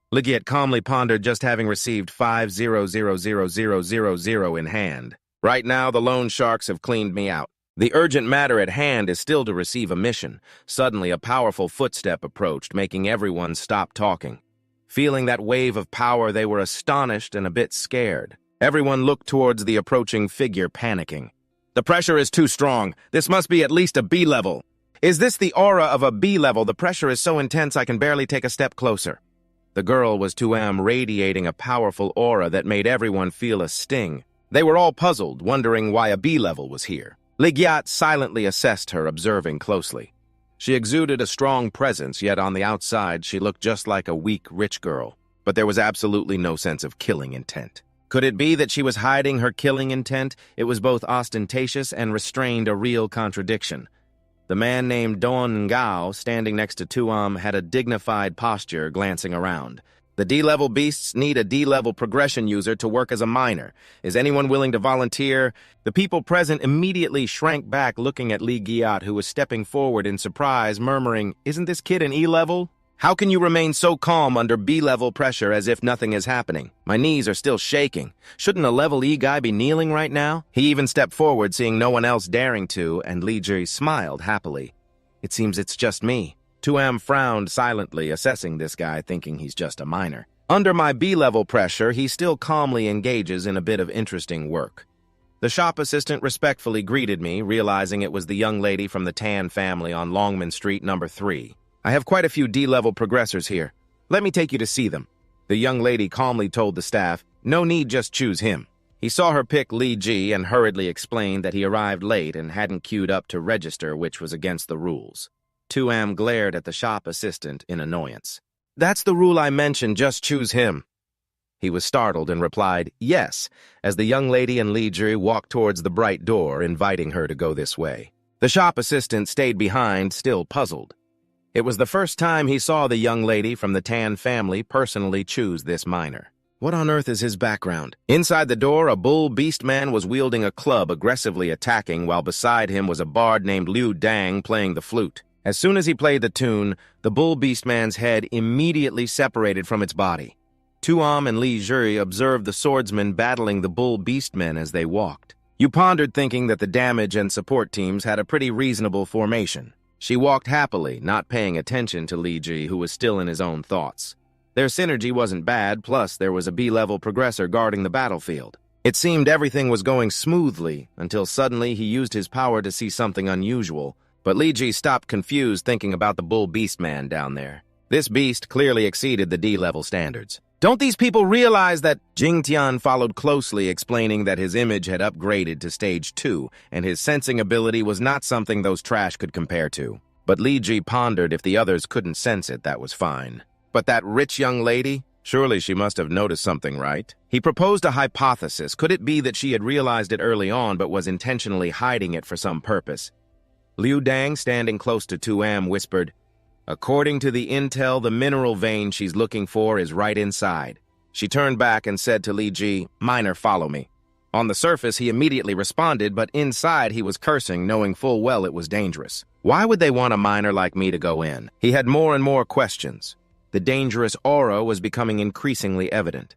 Li Giat calmly pondered, just having received 5,000,000 in hand. Right now, the loan sharks have cleaned me out. The urgent matter at hand is still to receive a mission. Suddenly, a powerful footstep approached, making everyone stop talking. Feeling that wave of power, they were astonished and a bit scared. Everyone looked towards the approaching figure, panicking. The pressure is too strong. This must be at least a B level. Is this the aura of a B level? The pressure is so intense I can barely take a step closer. The girl was Tuam, radiating a powerful aura that made everyone feel a sting. They were all puzzled, wondering why a B level was here. Li Giat silently assessed her, observing closely. She exuded a strong presence, yet on the outside she looked just like a weak, rich girl. But there was absolutely no sense of killing intent. Could it be that she was hiding her killing intent? It was both ostentatious and restrained, a real contradiction. The man named Don Ngao, standing next to Tuam, had a dignified posture, glancing around. The D-level beasts need a D-level progression user to work as a miner. Is anyone willing to volunteer? The people present immediately shrank back, looking at Li Giat, who was stepping forward in surprise, murmuring, Isn't this kid an E-level? How can you remain so calm under B-level pressure as if nothing is happening? My knees are still shaking. Shouldn't a level E guy be kneeling right now? He even stepped forward, seeing no one else daring to, and Li Ji smiled happily. It seems it's just me. Tuam frowned silently, assessing this guy, thinking he's just a miner. Under my B-level pressure, he still calmly engages in a bit of interesting work. The shop assistant respectfully greeted me, realizing it was the young lady from the Tan family on Longman Street, number 3. I have quite a few D-level progressors here. Let me take you to see them. The young lady calmly told the staff, No need, just choose him. He saw her pick Li Ji and hurriedly explained that he arrived late and hadn't queued up to register, which was against the rules. Tuam glared at the shop assistant in annoyance. That's the rule I mentioned, just choose him. He was startled and replied, Yes, as the young lady and Li Ji walked towards the bright door, inviting her to go this way. The shop assistant stayed behind, still puzzled. It was the first time he saw the young lady from the Tan family personally choose this miner. What on earth is his background? Inside the door, a bull beast man was wielding a club, aggressively attacking, while beside him was a bard named Liu Dang playing the flute. As soon as he played the tune, the bull beast man's head immediately separated from its body. Tuam and Li Ji observed the swordsmen battling the bull beast men as they walked. You pondered, thinking that the damage and support teams had a pretty reasonable formation. She walked happily, not paying attention to Li Ji, who was still in his own thoughts. Their synergy wasn't bad, plus there was a B-level progressor guarding the battlefield. It seemed everything was going smoothly, until suddenly he used his power to see something unusual. But Li Ji stopped confused, thinking about the bull beast man down there. This beast clearly exceeded the D-level standards. Don't these people realize that? Jing Tian followed closely, explaining that his image had upgraded to stage 2, and his sensing ability was not something those trash could compare to. But Li Ji pondered, if the others couldn't sense it, that was fine. But that rich young lady? Surely she must have noticed something, right? He proposed a hypothesis. Could it be that she had realized it early on but was intentionally hiding it for some purpose? Liu Dang, standing close to Tuam, whispered, According to the intel, the mineral vein she's looking for is right inside. She turned back and said to Li Ji, Miner, follow me. On the surface, he immediately responded, but inside he was cursing, knowing full well it was dangerous. Why would they want a miner like me to go in? He had more and more questions. The dangerous aura was becoming increasingly evident.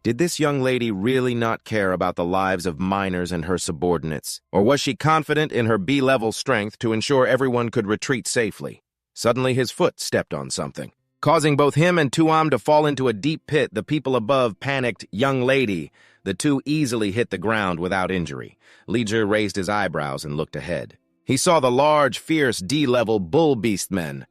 Did this young lady really not care about the lives of miners and her subordinates? Or was she confident in her B-level strength to ensure everyone could retreat safely? Suddenly his foot stepped on something. Causing both him and Tuam to fall into a deep pit, the people above panicked, "Young lady." The two easily hit the ground without injury. Liger raised his eyebrows and looked ahead. He saw the large, fierce D-level bull beast men.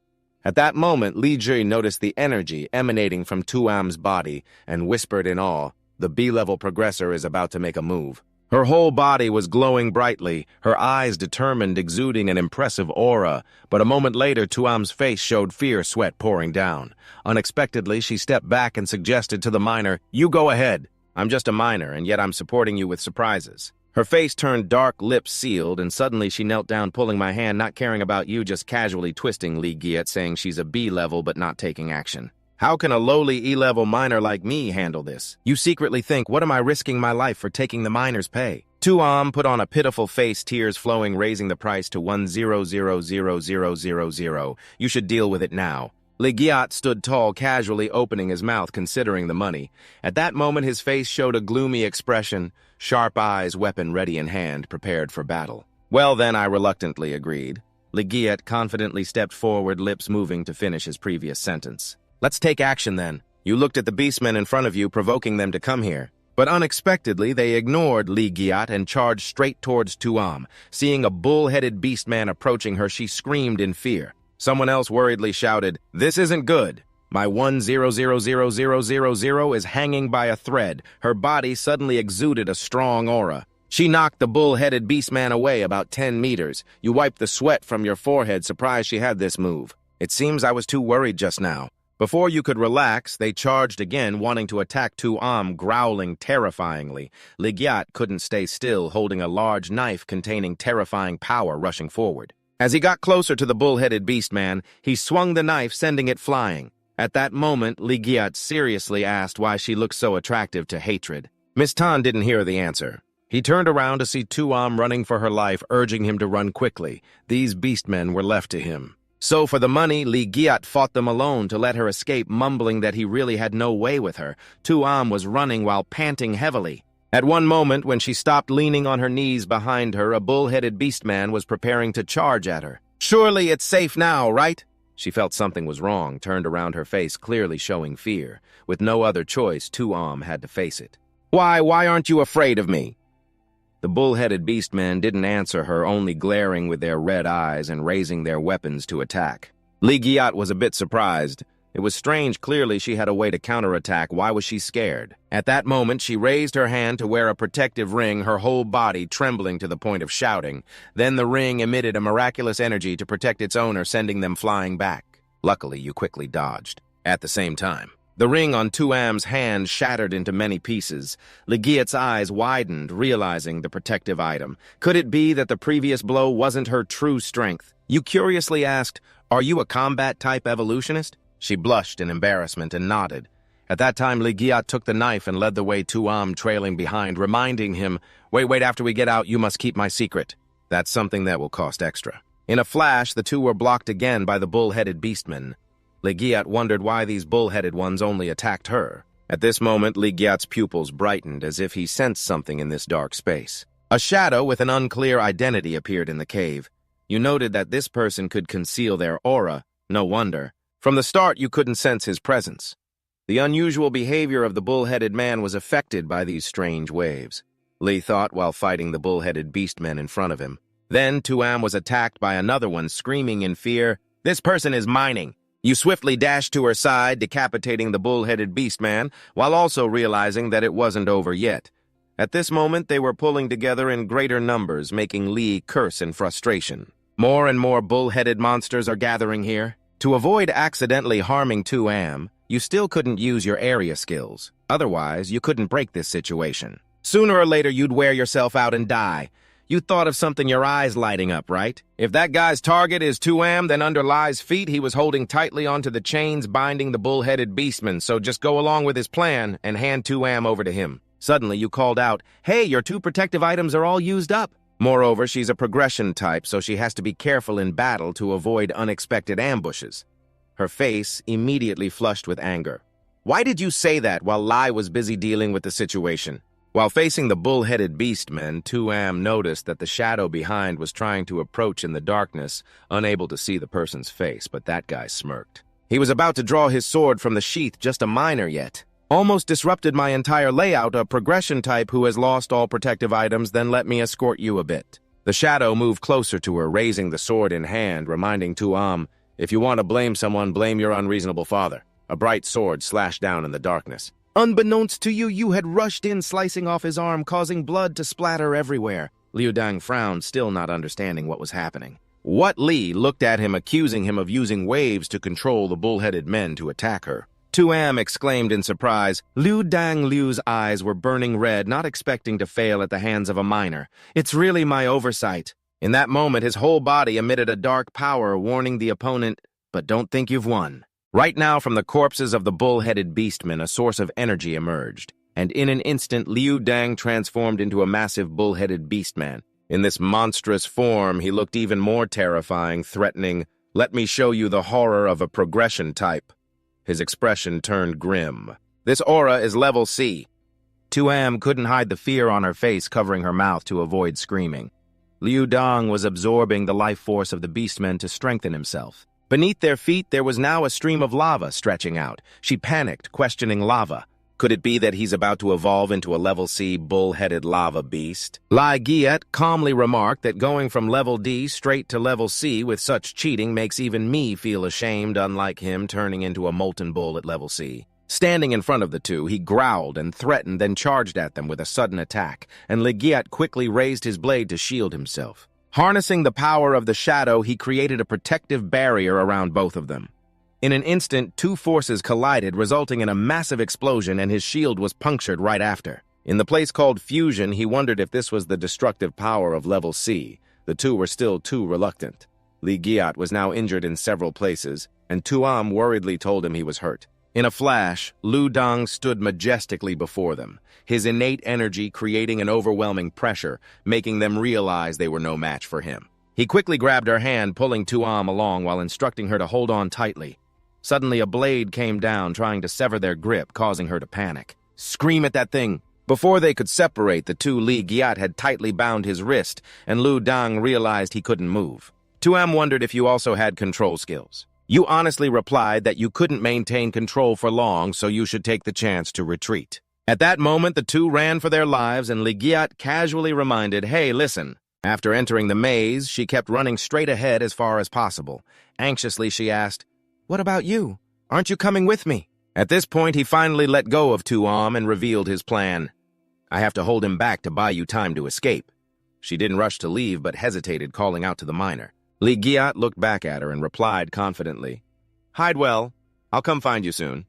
At that moment, Liger noticed the energy emanating from Tuam's body and whispered in awe, "The B-level progressor is about to make a move." Her whole body was glowing brightly, her eyes determined, exuding an impressive aura. But a moment later, Tuam's face showed fear, sweat pouring down. Unexpectedly, she stepped back and suggested to the miner, "You go ahead. I'm just a miner, and yet I'm supporting you with surprises." Her face turned dark, lips sealed, and suddenly she knelt down, pulling my hand, not caring about you, just casually twisting Li Giat, saying she's a B-level but not taking action. How can a lowly E-level miner like me handle this? You secretly think, what am I risking my life for taking the miner's pay? Tuam put on a pitiful face, tears flowing, raising the price to 1,000,000. You should deal with it now. Li Giat stood tall, casually opening his mouth, considering the money. At that moment, his face showed a gloomy expression, sharp eyes, weapon ready in hand, prepared for battle. Well then, I reluctantly agreed. Li Giat confidently stepped forward, lips moving to finish his previous sentence. Let's take action then. You looked at the beastmen in front of you, provoking them to come here. But unexpectedly, they ignored Li Giat and charged straight towards Tuam. Seeing a bull-headed beastman approaching her, she screamed in fear. Someone else worriedly shouted, "This isn't good. My 1,000,000 is hanging by a thread." Her body suddenly exuded a strong aura. She knocked the bull-headed beastman away about 10 meters. You wiped the sweat from your forehead, surprised she had this move. It seems I was too worried just now. Before you could relax, they charged again, wanting to attack Tuam, growling terrifyingly. Li Giat couldn't stay still, holding a large knife containing terrifying power rushing forward. As he got closer to the bull-headed beastman, he swung the knife, sending it flying. At that moment, Li Giat seriously asked why she looked so attractive to hatred. Miss Tan didn't hear the answer. He turned around to see Tuam running for her life, urging him to run quickly. These beastmen were left to him. So for the money, Li Giat fought them alone to let her escape, mumbling that he really had no way with her. Tuam was running while panting heavily. At one moment, when she stopped, leaning on her knees behind her, a bull-headed beastman was preparing to charge at her. "Surely it's safe now, right?" She felt something was wrong, turned around, her face clearly showing fear. With no other choice, Tuam had to face it. Why aren't you afraid of me?" The bull-headed beastmen didn't answer her, only glaring with their red eyes and raising their weapons to attack. Li Giat was a bit surprised. It was strange. Clearly she had a way to counterattack. Why was she scared? At that moment, she raised her hand to wear a protective ring, her whole body trembling to the point of shouting. Then the ring emitted a miraculous energy to protect its owner, sending them flying back. Luckily, you quickly dodged. At the same time, the ring on Tuam's hand shattered into many pieces. Li Giat's eyes widened, realizing the protective item. Could it be that the previous blow wasn't her true strength? You curiously asked, "Are you a combat-type evolutionist?" She blushed in embarrassment and nodded. At that time, Li Giat took the knife and led the way, Tuam trailing behind, reminding him, Wait, after we get out, you must keep my secret. That's something that will cost extra." In a flash, the two were blocked again by the bull-headed beastmen. Li Giat wondered why these bull-headed ones only attacked her. At this moment, Li Giat's pupils brightened as if he sensed something in this dark space. A shadow with an unclear identity appeared in the cave. You noted that this person could conceal their aura. No wonder. From the start, you couldn't sense his presence. The unusual behavior of the bull-headed man was affected by these strange waves. Li thought while fighting the bull-headed beastmen in front of him. Then Tuam was attacked by another one, screaming in fear, "This person is mining." You swiftly dashed to her side, decapitating the bull-headed beastman, while also realizing that it wasn't over yet. At this moment, they were pulling together in greater numbers, making Li curse in frustration. More and more bull-headed monsters are gathering here. To avoid accidentally harming Tuam, you still couldn't use your area skills. Otherwise, you couldn't break this situation. Sooner or later, you'd wear yourself out and die. You thought of something, your eyes lighting up, right? If that guy's target is Tuam, then under Li's feet, he was holding tightly onto the chains binding the bull-headed beastman, so just go along with his plan and hand Tuam over to him. Suddenly, you called out, "Hey, your 2 protective items are all used up." Moreover, she's a progression type, so she has to be careful in battle to avoid unexpected ambushes. Her face immediately flushed with anger. "Why did you say that while Lai was busy dealing with the situation?" While facing the bull-headed beastmen, Tuam noticed that the shadow behind was trying to approach in the darkness, unable to see the person's face, but that guy smirked. He was about to draw his sword from the sheath, just a minor yet. "Almost disrupted my entire layout, a progression type who has lost all protective items, then let me escort you a bit." The shadow moved closer to her, raising the sword in hand, reminding Tuam, "If you want to blame someone, blame your unreasonable father." A bright sword slashed down in the darkness. Unbeknownst to you, you had rushed in, slicing off his arm, causing blood to splatter everywhere. Liu Dang frowned, still not understanding what was happening. What? Li looked at him, accusing him of using waves to control the bull-headed men to attack her. Tuam exclaimed in surprise. Liu Liu's eyes were burning red, not expecting to fail at the hands of a minor. "It's really my oversight." In that moment, his whole body emitted a dark power, warning the opponent, "But don't think you've won." Right now, from the corpses of the bull-headed beastmen, a source of energy emerged, and in an instant, Liu Dang transformed into a massive bull-headed beastman. In this monstrous form, he looked even more terrifying, threatening, "Let me show you the horror of a progression type." His expression turned grim. "This aura is level C." Tuam couldn't hide the fear on her face, covering her mouth to avoid screaming. Liu Dang was absorbing the life force of the beastmen to strengthen himself. Beneath their feet, there was now a stream of lava stretching out. She panicked, questioning lava. Could it be that he's about to evolve into a level C bull-headed lava beast? Lai Giat calmly remarked that going from level D straight to level C with such cheating makes even me feel ashamed, unlike him turning into a molten bull at level C. Standing in front of the two, he growled and threatened, then charged at them with a sudden attack, and Li Giat quickly raised his blade to shield himself. Harnessing the power of the shadow, he created a protective barrier around both of them. In an instant, 2 forces collided, resulting in a massive explosion, and his shield was punctured right after. In the place called Fusion, he wondered if this was the destructive power of level C. The two were still too reluctant. Li Giat was now injured in several places, and Tuam worriedly told him he was hurt. In a flash, Liu Dang stood majestically before them, his innate energy creating an overwhelming pressure, making them realize they were no match for him. He quickly grabbed her hand, pulling Tuam along while instructing her to hold on tightly. Suddenly, a blade came down, trying to sever their grip, causing her to panic. "Scream at that thing!" Before they could separate, the two, Li Giat had tightly bound his wrist, and Liu Dang realized he couldn't move. Tuam wondered if you also had control skills. You honestly replied that you couldn't maintain control for long, so you should take the chance to retreat. At that moment, the two ran for their lives, and Li Giat casually reminded, "Hey, listen." After entering the maze, she kept running straight ahead as far as possible. Anxiously, she asked, "What about you? Aren't you coming with me?" At this point, he finally let go of Tuam and revealed his plan. "I have to hold him back to buy you time to escape." She didn't rush to leave, but hesitated, calling out to the miner. Li Giat looked back at her and replied confidently, "Hide well. I'll come find you soon."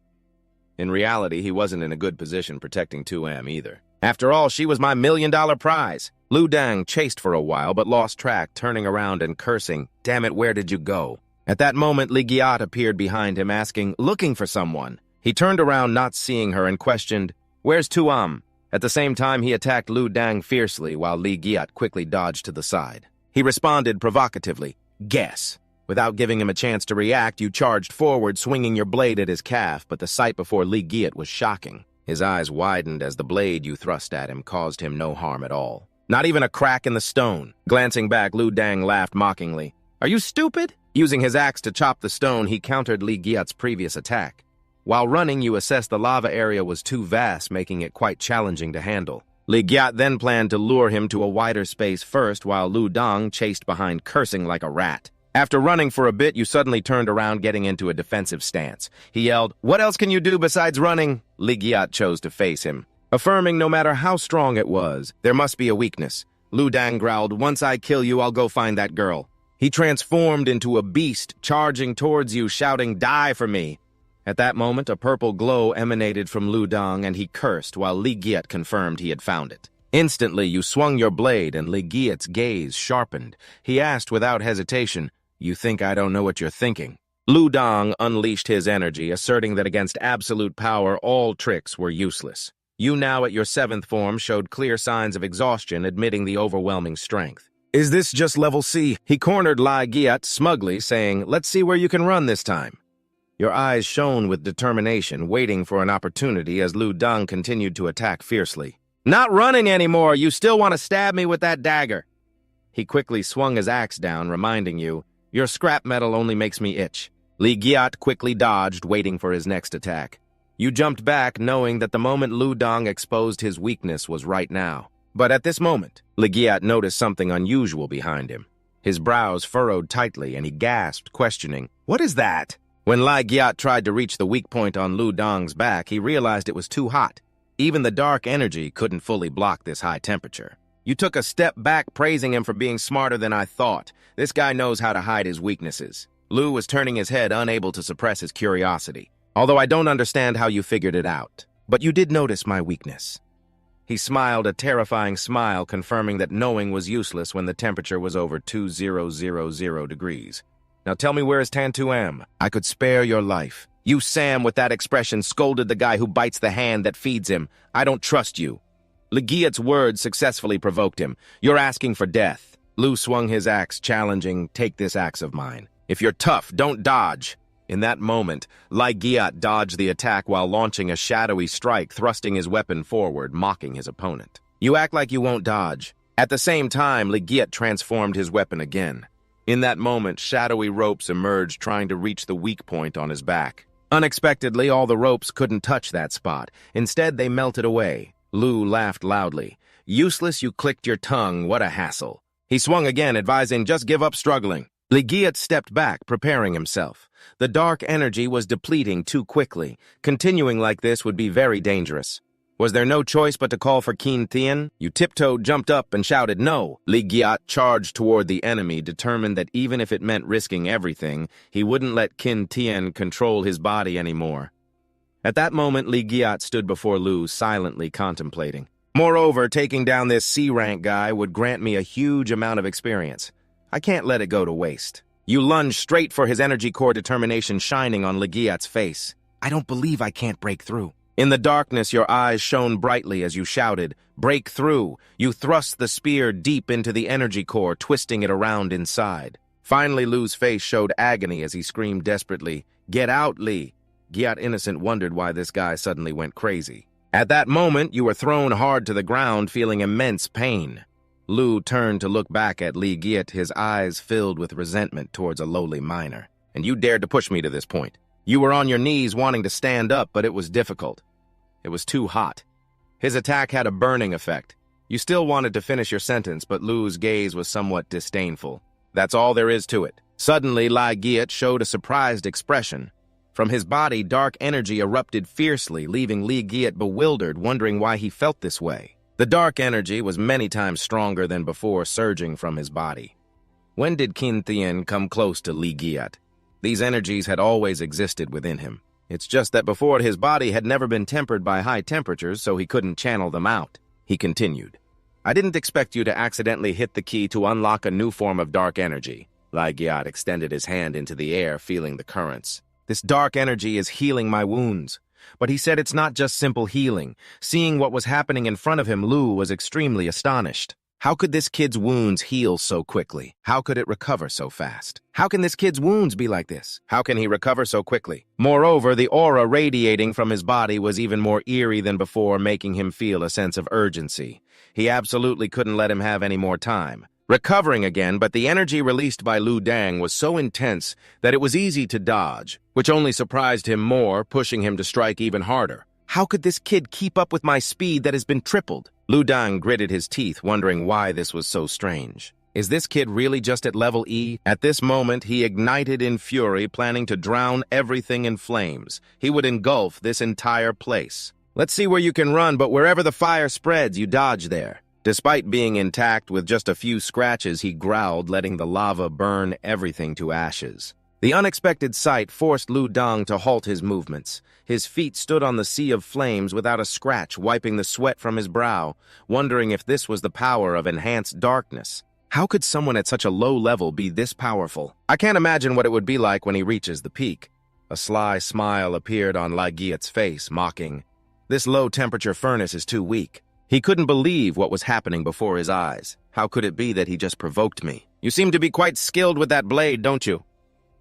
In reality, he wasn't in a good position protecting Tuam either. After all, she was my $1,000,000 prize. Liu Dang chased for a while, but lost track, turning around and cursing, "Damn it, where did you go?" At that moment, Li Giat appeared behind him, asking, "Looking for someone?" He turned around, not seeing her, and questioned, "Where's Tuam?" At the same time, he attacked Liu Dang fiercely, while Li Giat quickly dodged to the side. He responded provocatively, "Guess." Without giving him a chance to react, you charged forward, swinging your blade at his calf, but the sight before Li Giat was shocking. His eyes widened as the blade you thrust at him caused him no harm at all. Not even a crack in the stone. Glancing back, Liu Dang laughed mockingly. "Are you stupid?" Using his axe to chop the stone, he countered Li Giat's previous attack. While running, you assessed the lava area was too vast, making it quite challenging to handle. Li Giat then planned to lure him to a wider space first, while Liu Dang chased behind, cursing like a rat. After running for a bit, you suddenly turned around, getting into a defensive stance. He yelled, "What else can you do besides running?" Li Giat chose to face him, affirming no matter how strong it was, there must be a weakness. Liu Dang growled, "Once I kill you, I'll go find that girl." He transformed into a beast, charging towards you, shouting, "Die for me." At that moment, a purple glow emanated from Liu Dang, and he cursed while Li Giat confirmed he had found it. Instantly, you swung your blade, and Li Giat's gaze sharpened. He asked without hesitation, "You think I don't know what you're thinking?" Liu Dang unleashed his energy, asserting that against absolute power, all tricks were useless. You now at your 7th form showed clear signs of exhaustion, admitting the overwhelming strength. Is this just level C? He cornered Lai Giat smugly, saying, let's see where you can run this time. Your eyes shone with determination, waiting for an opportunity as Lu Deng continued to attack fiercely. Not running anymore, you still want to stab me with that dagger. He quickly swung his axe down, reminding you, your scrap metal only makes me itch. Li Giat quickly dodged, waiting for his next attack. You jumped back, knowing that the moment Lu Deng exposed his weakness was right now. But at this moment, Li Giat noticed something unusual behind him. His brows furrowed tightly, and he gasped, questioning, what is that? When Lai Giat tried to reach the weak point on Lu Deng's back, he realized it was too hot. Even the dark energy couldn't fully block this high temperature. You took a step back, praising him for being smarter than I thought. This guy knows how to hide his weaknesses. Lu was turning his head, unable to suppress his curiosity. Although I don't understand how you figured it out, but you did notice my weakness. He smiled a terrifying smile, confirming that knowing was useless when the temperature was over 2000 degrees. Now tell me, where is Tantuam? I could spare your life. You, Sam, with that expression, scolded the guy who bites the hand that feeds him. I don't trust you. Li Giat's words successfully provoked him. You're asking for death. Lu swung his axe, challenging, take this axe of mine. If you're tough, don't dodge. In that moment, Lai Giat dodged the attack while launching a shadowy strike, thrusting his weapon forward, mocking his opponent. You act like you won't dodge. At the same time, Li Giat transformed his weapon again. In that moment, shadowy ropes emerged, trying to reach the weak point on his back. Unexpectedly, all the ropes couldn't touch that spot. Instead, they melted away. Lu laughed loudly. Useless, you clicked your tongue. What a hassle. He swung again, advising, just give up struggling. Li Giat stepped back, preparing himself. The dark energy was depleting too quickly. Continuing like this would be very dangerous. Was there no choice but to call for Qin Thien? You tiptoed, jumped up, and shouted no. Li Giat charged toward the enemy, determined that even if it meant risking everything, he wouldn't let Qin Thien control his body anymore. At that moment, Li Giat stood before Lu, silently contemplating. Moreover, taking down this C-rank guy would grant me a huge amount of experience. I can't let it go to waste. You lunged straight for his energy core, determination shining on Li Giat's face. I don't believe I can't break through. In the darkness, your eyes shone brightly as you shouted, break through. You thrust the spear deep into the energy core, twisting it around inside. Finally, Lu's face showed agony as he screamed desperately, get out, Li. Giat Innocent wondered why this guy suddenly went crazy. At that moment, you were thrown hard to the ground, feeling immense pain. Lu turned to look back at Li Giat, his eyes filled with resentment towards a lowly miner. And you dared to push me to this point. You were on your knees wanting to stand up, but it was difficult. It was too hot. His attack had a burning effect. You still wanted to finish your sentence, but Lu's gaze was somewhat disdainful. That's all there is to it. Suddenly, Lai Giat showed a surprised expression. From his body, dark energy erupted fiercely, leaving Li Giat bewildered, wondering why he felt this way. The dark energy was many times stronger than before, surging from his body. When did Qin Thien come close to Li Giat? These energies had always existed within him. It's just that before, his body had never been tempered by high temperatures, so he couldn't channel them out. He continued. I didn't expect you to accidentally hit the key to unlock a new form of dark energy. Lai Giat extended his hand into the air, feeling the currents. This dark energy is healing my wounds. But he said it's not just simple healing. Seeing what was happening in front of him, Lu was extremely astonished. How could this kid's wounds heal so quickly? How could it recover so fast? How can this kid's wounds be like this? How can he recover so quickly? Moreover, the aura radiating from his body was even more eerie than before, making him feel a sense of urgency. He absolutely couldn't let him have any more time. Recovering again, but the energy released by Lu Deng was so intense that it was easy to dodge, which only surprised him more, pushing him to strike even harder. How could this kid keep up with my speed that has been tripled? Lu Deng gritted his teeth, wondering why this was so strange. Is this kid really just at level E? At this moment, he ignited in fury, planning to drown everything in flames. He would engulf this entire place. Let's see where you can run, but wherever the fire spreads, you dodge there. Despite being intact with just a few scratches, he growled, letting the lava burn everything to ashes. The unexpected sight forced Lu Deng to halt his movements. His feet stood on the sea of flames without a scratch, wiping the sweat from his brow, wondering if this was the power of enhanced darkness. How could someone at such a low level be this powerful? I can't imagine what it would be like when he reaches the peak. A sly smile appeared on Lai Giat's face, mocking, This low-temperature furnace is too weak. He couldn't believe what was happening before his eyes. How could it be that he just provoked me? You seem to be quite skilled with that blade, don't you?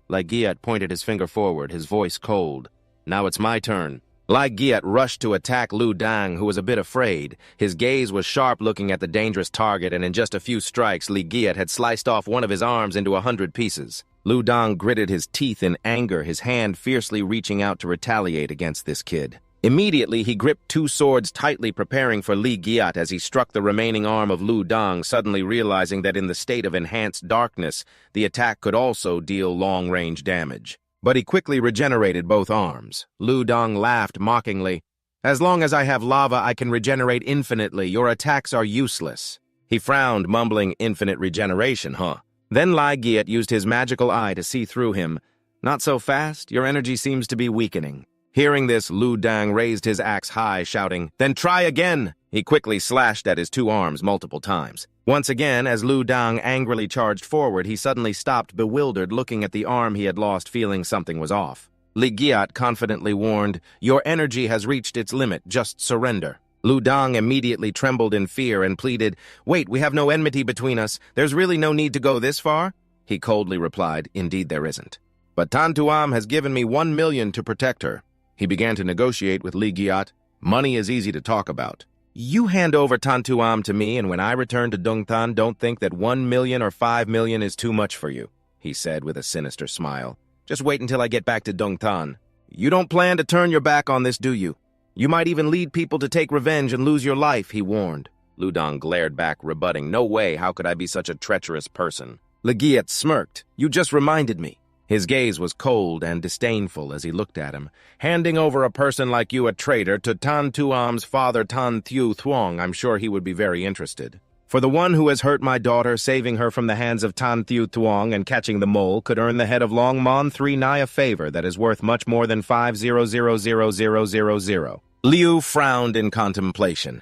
Lai Giat pointed his finger forward, his voice cold. Now it's my turn. Lai Giat rushed to attack Lu Dang, who was a bit afraid. His gaze was sharp, looking at the dangerous target, and in just a few strikes, Lai Giat had sliced off one of his arms into 100 pieces. Lu Dang gritted his teeth in anger, his hand fiercely reaching out to retaliate against this kid. Immediately, he gripped two swords tightly, preparing for Lai Giat as he struck the remaining arm of Lu Dang, suddenly realizing that in the state of enhanced darkness, the attack could also deal long-range damage. But he quickly regenerated both arms. Lu Dang laughed mockingly. As long as I have lava, I can regenerate infinitely. Your attacks are useless. He frowned, mumbling, infinite regeneration, huh? Then Lai Giat used his magical eye to see through him. Not so fast. Your energy seems to be weakening. Hearing this, Lu Dang raised his axe high, shouting, "Then try again!" He quickly slashed at his two arms multiple times. Once again, as Lu Dang angrily charged forward, he suddenly stopped, bewildered, looking at the arm he had lost, feeling something was off. Lai Giat confidently warned, "Your energy has reached its limit, just surrender." Lu Dang immediately trembled in fear and pleaded, "Wait, we have no enmity between us. There's really no need to go this far?" He coldly replied, "Indeed there isn't. But Tan Tuam has given me 1 million to protect her." He began to negotiate with Lai Giat. "Money is easy to talk about. You hand over Tan Tuam to me, and when I return to Dongtan, don't think that 1 million or 5 million is too much for you," he said with a sinister smile. "Just wait until I get back to Dongtan. You don't plan to turn your back on this, do you? You might even lead people to take revenge and lose your life," he warned. Lu Dang glared back, rebutting, "No way, how could I be such a treacherous person?" Lai Giat smirked. "You just reminded me." His gaze was cold and disdainful as he looked at him. "Handing over a person like you, a traitor, to Tan Tuam's father, Tan Thieu Thuong, I'm sure he would be very interested. For the one who has hurt my daughter, saving her from the hands of Tan Thieu Thuong and catching the mole could earn the head of Long Mon 3 Nai a favor that is worth much more than 5,000,000. Liu frowned in contemplation.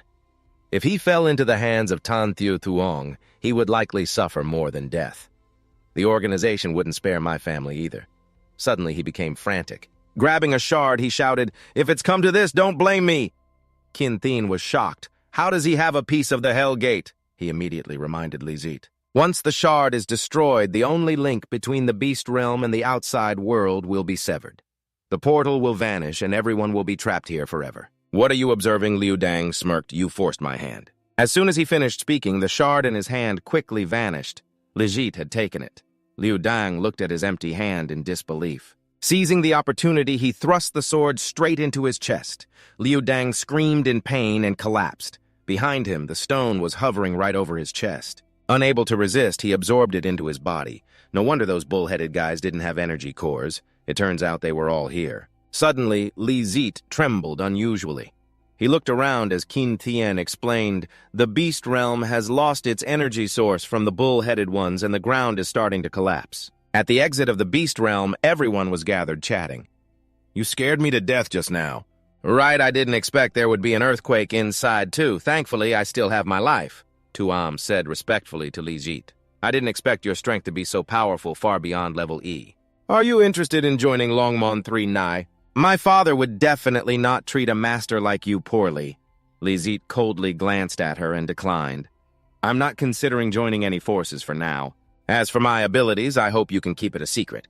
If he fell into the hands of Tan Thieu Thuong, he would likely suffer more than death. The organization wouldn't spare my family either. Suddenly, he became frantic. Grabbing a shard, he shouted, "If it's come to this, don't blame me!" Kin Thien was shocked. "How does he have a piece of the Hell Gate?" he immediately reminded Lizit. "Once the shard is destroyed, the only link between the beast realm and the outside world will be severed. The portal will vanish, and everyone will be trapped here forever." "What are you observing?" Liu Dang smirked. "You forced my hand." As soon as he finished speaking, the shard in his hand quickly vanished. Lizit had taken it. Liu Dang looked at his empty hand in disbelief. Seizing the opportunity, he thrust the sword straight into his chest. Liu Dang screamed in pain and collapsed. Behind him, the stone was hovering right over his chest. Unable to resist, he absorbed it into his body. No wonder those bull-headed guys didn't have energy cores. It turns out they were all here. Suddenly, Lizit trembled unusually. He looked around as Kin Thien explained, "The beast realm has lost its energy source from the bull-headed ones and the ground is starting to collapse." At the exit of the beast realm, everyone was gathered chatting. "You scared me to death just now." "Right, I didn't expect there would be an earthquake inside too. Thankfully, I still have my life," Tuam said respectfully to Lizit. "I didn't expect your strength to be so powerful far beyond level E. Are you interested in joining Longmon 3 Nai? My father would definitely not treat a master like you poorly." Lizit coldly glanced at her and declined. "I'm not considering joining any forces for now. As for my abilities, I hope you can keep it a secret."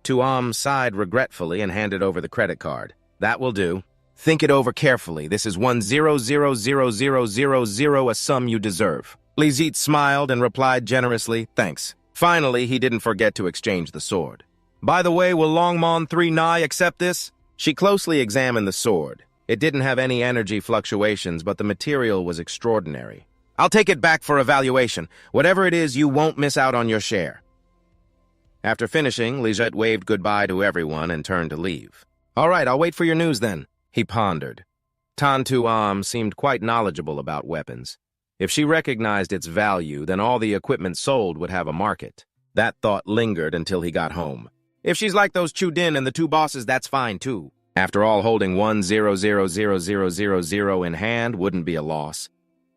Tuam sighed regretfully and handed over the credit card. "That will do. Think it over carefully. This is 1,000,000, a sum you deserve." Lizit smiled and replied generously, "Thanks." Finally, he didn't forget to exchange the sword. "By the way, will Longmon 3 Nai accept this?" She closely examined the sword. It didn't have any energy fluctuations, but the material was extraordinary. "I'll take it back for evaluation. Whatever it is, you won't miss out on your share." After finishing, Lizet waved goodbye to everyone and turned to leave. "All right, I'll wait for your news then," he pondered. Tan Tuam seemed quite knowledgeable about weapons. If she recognized its value, then all the equipment sold would have a market. That thought lingered until he got home. If she's like those Chu Din and the two bosses, that's fine too. After all, holding 1,000,000 in hand wouldn't be a loss.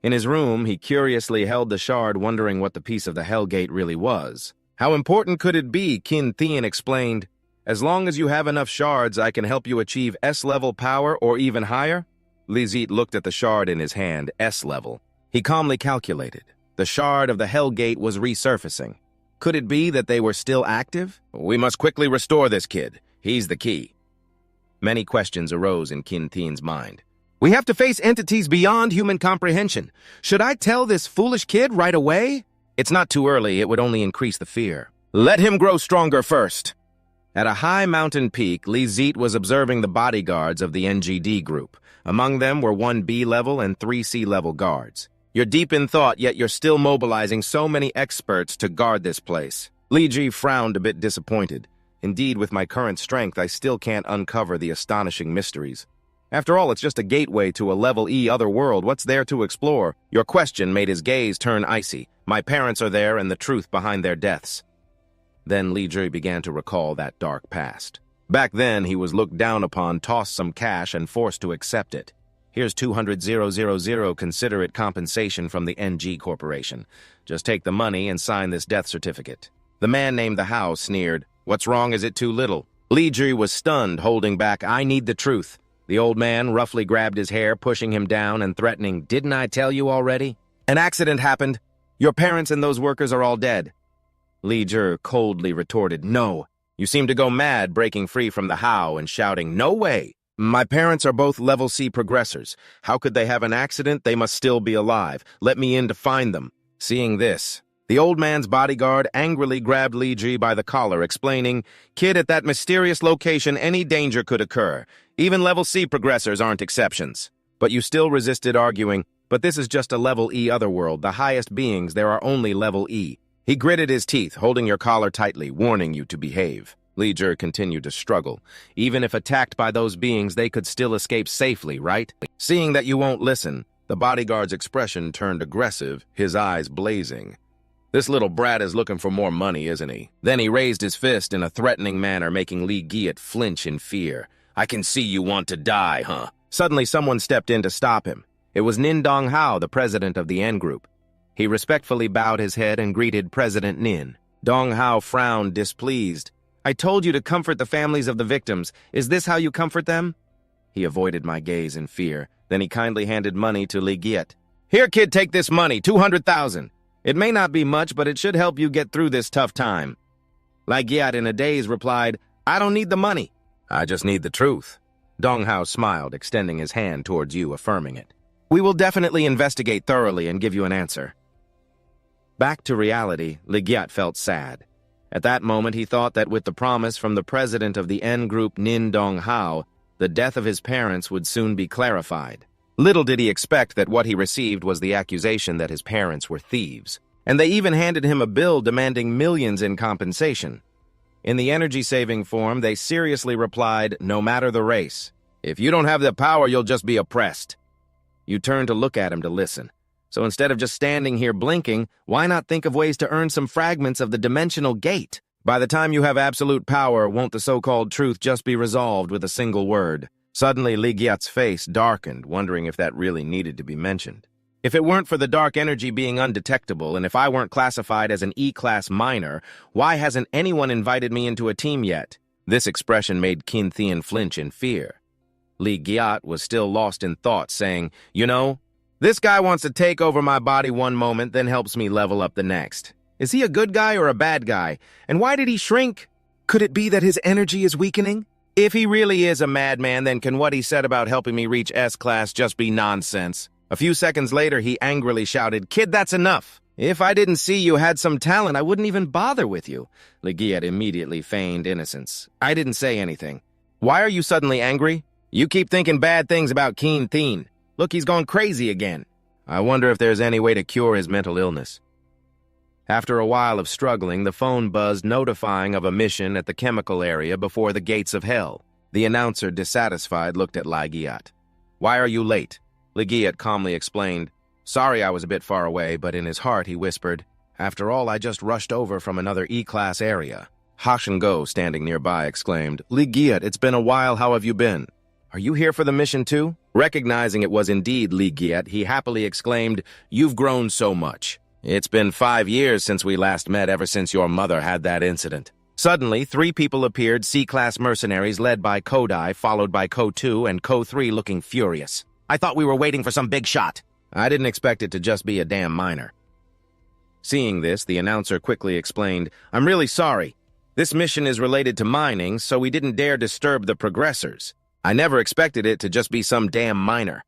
In his room, he curiously held the shard, wondering what the piece of the Hellgate really was. "How important could it be?" Kin Thien explained. "As long as you have enough shards, I can help you achieve S-level power or even higher." Li Ziet looked at the shard in his hand, S level. He calmly calculated. The shard of the Hell Gate was resurfacing. Could it be that they were still active? We must quickly restore this kid. He's the key. Many questions arose in Qin Thien's mind. We have to face entities beyond human comprehension. Should I tell this foolish kid right away? It's not too early. It would only increase the fear. Let him grow stronger first. At a high mountain peak, Li Ziet was observing the bodyguards of the NGD group. Among them were 1 B-level and 3 C-level guards. You're deep in thought, yet you're still mobilizing so many experts to guard this place. Li Ji frowned a bit disappointed. Indeed, with my current strength, I still can't uncover the astonishing mysteries. After all, it's just a gateway to a level E other world. What's there to explore? Your question made his gaze turn icy. My parents are there and the truth behind their deaths. Then Li Ji began to recall that dark past. Back then, he was looked down upon, tossed some cash, and forced to accept it. Here's 200,000 considerate compensation from the NG Corporation. Just take the money and sign this death certificate. The man named the How sneered. What's wrong? Is it too little? Li Ji was stunned, holding back. I need the truth. The old man roughly grabbed his hair, pushing him down and threatening, Didn't I tell you already? An accident happened. Your parents and those workers are all dead. Li Ji coldly retorted, No. You seem to go mad, breaking free from the How and shouting, No way! My parents are both level C progressors. How could they have an accident? They must still be alive. Let me in to find them. Seeing this, the old man's bodyguard angrily grabbed Li Ji by the collar, explaining, Kid, at that mysterious location, any danger could occur. Even level C progressors aren't exceptions. But you still resisted, arguing, But this is just a level E otherworld. The highest beings, there are only level E. He gritted his teeth, holding your collar tightly, warning you to behave. Li Ji continued to struggle. Even if attacked by those beings, they could still escape safely, right? Seeing that you won't listen, the bodyguard's expression turned aggressive, his eyes blazing. This little brat is looking for more money, isn't he? Then he raised his fist in a threatening manner, making Li Giat flinch in fear. I can see you want to die, huh? Suddenly, someone stepped in to stop him. It was Nin Dong Hao, the president of the N Group. He respectfully bowed his head and greeted President Nin. Dong Hao frowned, displeased. I told you to comfort the families of the victims. Is this how you comfort them? He avoided my gaze in fear. Then he kindly handed money to Li Giat. Here, kid, take this money, 200,000. It may not be much, but it should help you get through this tough time. Li Giat, in a daze, replied, I don't need the money. I just need the truth. Dong Hao smiled, extending his hand towards you, affirming it. We will definitely investigate thoroughly and give you an answer. Back to reality, Li Giat felt sad. At that moment, he thought that with the promise from the president of the N Group, Nin Dong Hao, the death of his parents would soon be clarified. Little did he expect that what he received was the accusation that his parents were thieves. And they even handed him a bill demanding millions in compensation. In the energy-saving form, they seriously replied, no matter the race. If you don't have the power, you'll just be oppressed. You turned to look at him to listen. So instead of just standing here blinking, why not think of ways to earn some fragments of the dimensional gate? By the time you have absolute power, won't the so-called truth just be resolved with a single word? Suddenly, Li Giat's face darkened, wondering if that really needed to be mentioned. If it weren't for the dark energy being undetectable, and if I weren't classified as an E-class minor, why hasn't anyone invited me into a team yet? This expression made Qin Thien flinch in fear. Li Giat was still lost in thought, saying, You know, this guy wants to take over my body one moment, then helps me level up the next. Is he a good guy or a bad guy? And why did he shrink? Could it be that his energy is weakening? If he really is a madman, then can what he said about helping me reach S-class just be nonsense? A few seconds later, he angrily shouted, Kid, that's enough! If I didn't see you had some talent, I wouldn't even bother with you. Li Giat immediately feigned innocence. I didn't say anything. Why are you suddenly angry? You keep thinking bad things about Qin Thien. Look, he's gone crazy again. I wonder if there's any way to cure his mental illness. After a while of struggling, the phone buzzed notifying of a mission at the chemical area before the gates of hell. The announcer, dissatisfied, looked at Li Giat. Why are you late? Li Giat calmly explained. Sorry I was a bit far away, but in his heart he whispered, After all, I just rushed over from another E-class area. Ha Shen-go, standing nearby, exclaimed, Li Giat, it's been a while, how have you been? Are you here for the mission too? Recognizing it was indeed Li Giat, he happily exclaimed, You've grown so much. It's been 5 years since we last met, ever since your mother had that incident. Suddenly, 3 people appeared, C-class mercenaries led by Kodai, followed by Ko 2 and Ko 3 looking furious. I thought we were waiting for some big shot. I didn't expect it to just be a damn miner. Seeing this, the announcer quickly explained, I'm really sorry. This mission is related to mining, so we didn't dare disturb the progressors. I never expected it to just be some damn miner.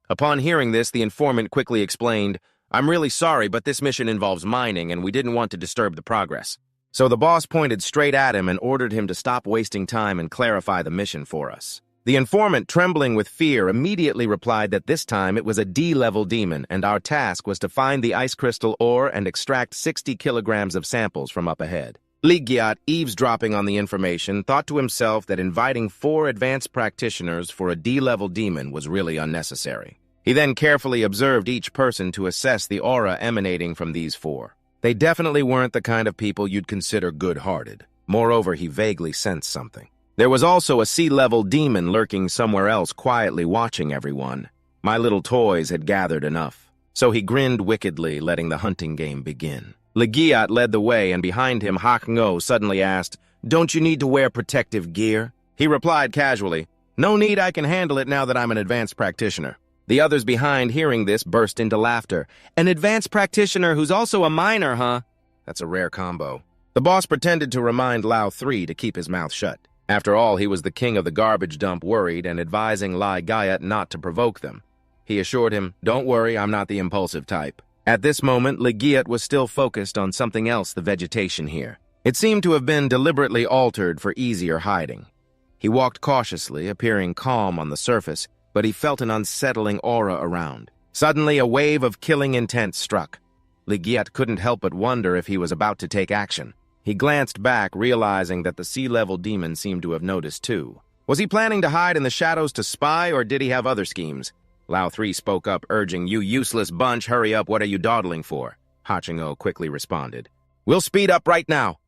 Upon hearing this, the informant quickly explained, I'm really sorry, but this mission involves mining, and we didn't want to disturb the progress. So the boss pointed straight at him and ordered him to stop wasting time and clarify the mission for us. The informant, trembling with fear, immediately replied that this time it was a D-level demon, and our task was to find the ice crystal ore and extract 60 kilograms of samples from up ahead. Ligiat, eavesdropping on the information, thought to himself that inviting 4 advanced practitioners for a D-level demon was really unnecessary. He then carefully observed each person to assess the aura emanating from these 4. They definitely weren't the kind of people you'd consider good-hearted. Moreover, he vaguely sensed something. There was also a C-level demon lurking somewhere else, quietly watching everyone. My little toys had gathered enough. So he grinned wickedly, letting the hunting game begin. Ligiat led the way, and behind him, Hak-ngo suddenly asked, Don't you need to wear protective gear? He replied casually, No need, I can handle it now that I'm an advanced practitioner. The others behind, hearing this, burst into laughter. An advanced practitioner who's also a miner, huh? That's a rare combo. The boss pretended to remind Lao 3 to keep his mouth shut. After all, he was the king of the garbage dump, worried and advising Lai Gayat not to provoke them. He assured him, Don't worry, I'm not the impulsive type. At this moment, Ligiat was still focused on something else, the vegetation here. It seemed to have been deliberately altered for easier hiding. He walked cautiously, appearing calm on the surface, but he felt an unsettling aura around. Suddenly, a wave of killing intent struck. Ligiat couldn't help but wonder if he was about to take action. He glanced back, realizing that the sea-level demon seemed to have noticed too. Was he planning to hide in the shadows to spy, or did he have other schemes? Lao 3 spoke up, urging, You useless bunch, hurry up, what are you dawdling for? Haching-o quickly responded, We'll speed up right now.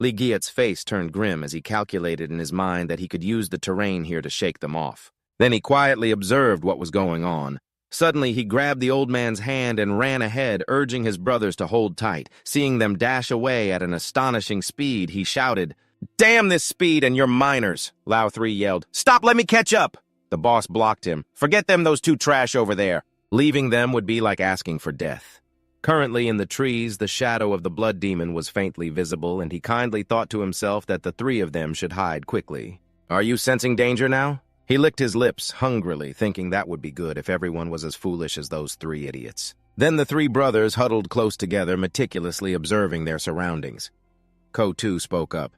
Ligiat's face turned grim as he calculated in his mind that he could use the terrain here to shake them off. Then he quietly observed what was going on. Suddenly, he grabbed the old man's hand and ran ahead, urging his brothers to hold tight. Seeing them dash away at an astonishing speed, he shouted, Damn this speed and your miners! Lao 3 yelled, Stop, let me catch up! The boss blocked him. Forget them, those 2 trash over there. Leaving them would be like asking for death. Currently in the trees, the shadow of the blood demon was faintly visible, and he kindly thought to himself that the 3 of them should hide quickly. Are you sensing danger now? He licked his lips hungrily, thinking that would be good if everyone was as foolish as those 3 idiots. Then the 3 brothers huddled close together, meticulously observing their surroundings. Ko too spoke up.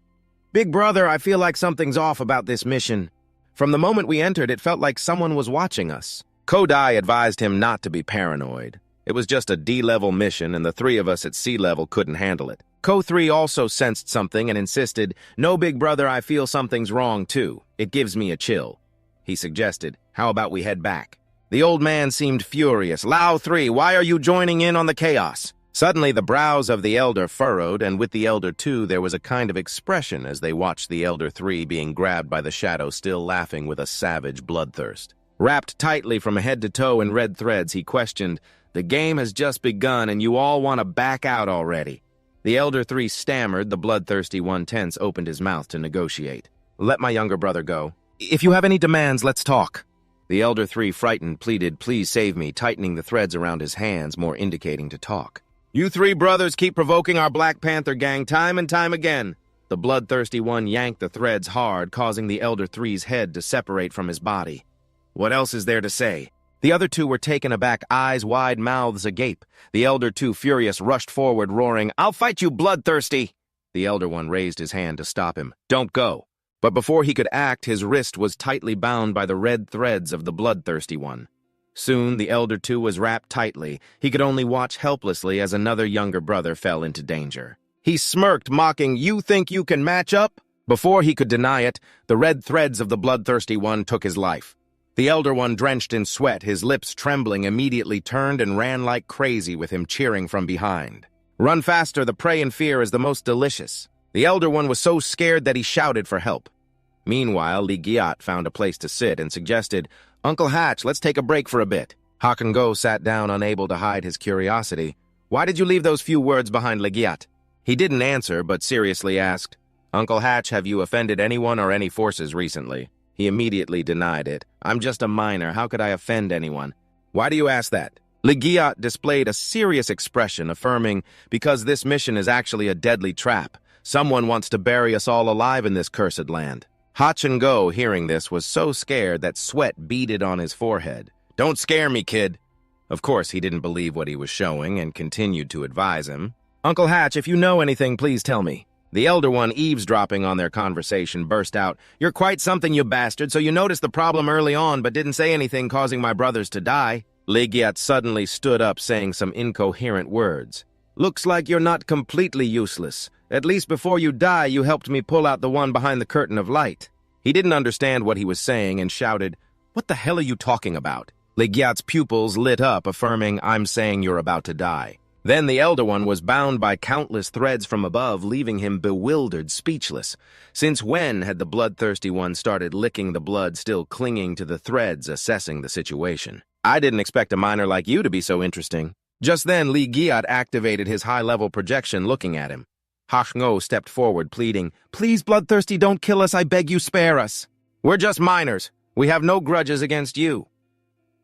Big brother, I feel like something's off about this mission. From the moment we entered, it felt like someone was watching us. Kodai advised him not to be paranoid. It was just a D-level mission, and the 3 of us at C-level couldn't handle it. Ko 3 also sensed something and insisted, No, big brother, I feel something's wrong too. It gives me a chill. He suggested, How about we head back? The old man seemed furious. Lao 3, why are you joining in on the chaos? Suddenly, the brows of the elder furrowed, and with the elder 2, there was a kind of expression as they watched the elder 3 being grabbed by the shadow, still laughing with a savage bloodthirst. Wrapped tightly from head to toe in red threads, he questioned, The game has just begun, and you all want to back out already. The elder 3 stammered. The bloodthirsty one tense opened his mouth to negotiate. Let my younger brother go. If you have any demands, let's talk. The elder 3, frightened, pleaded, Please save me, tightening the threads around his hands, more indicating to talk. You 3 brothers keep provoking our Black Panther gang time and time again. The bloodthirsty one yanked the threads hard, causing the elder 3's head to separate from his body. What else is there to say? The other 2 were taken aback, eyes wide, mouths agape. The elder 2, furious, rushed forward, roaring, I'll fight you, bloodthirsty! The elder one raised his hand to stop him. Don't go. But before he could act, his wrist was tightly bound by the red threads of the bloodthirsty one. Soon, the elder 2 was wrapped tightly. He could only watch helplessly as another younger brother fell into danger. He smirked, mocking, You think you can match up? Before he could deny it, the red threads of the bloodthirsty one took his life. The elder one, drenched in sweat, his lips trembling, immediately turned and ran like crazy with him cheering from behind. Run faster, the prey in fear is the most delicious. The elder one was so scared that he shouted for help. Meanwhile, Ligiat found a place to sit and suggested, Uncle Hatch, let's take a break for a bit. Hakan-go sat down, unable to hide his curiosity. Why did you leave those few words behind, Ligiat? He didn't answer, but seriously asked, Uncle Hatch, have you offended anyone or any forces recently? He immediately denied it. I'm just a miner. How could I offend anyone? Why do you ask that? Ligiat displayed a serious expression, affirming, because this mission is actually a deadly trap. Someone wants to bury us all alive in this cursed land. Hachengo, hearing this, was so scared that sweat beaded on his forehead. Don't scare me, kid. Of course, he didn't believe what he was showing and continued to advise him. Uncle Hatch, if you know anything, please tell me. The elder one, eavesdropping on their conversation, burst out, You're quite something, you bastard, so you noticed the problem early on but didn't say anything causing my brothers to die. Ligiat suddenly stood up, saying some incoherent words. Looks like you're not completely useless. At least before you die, you helped me pull out the one behind the curtain of light. He didn't understand what he was saying and shouted, What the hell are you talking about? Ligiat's pupils lit up, affirming, I'm saying you're about to die. Then the elder one was bound by countless threads from above, leaving him bewildered, speechless. Since when had the bloodthirsty one started licking the blood still clinging to the threads, assessing the situation? I didn't expect a miner like you to be so interesting. Just then, Ligiat activated his high-level projection, looking at him. Hachengo stepped forward, pleading, Please, bloodthirsty, don't kill us. I beg you, spare us. We're just miners. We have no grudges against you.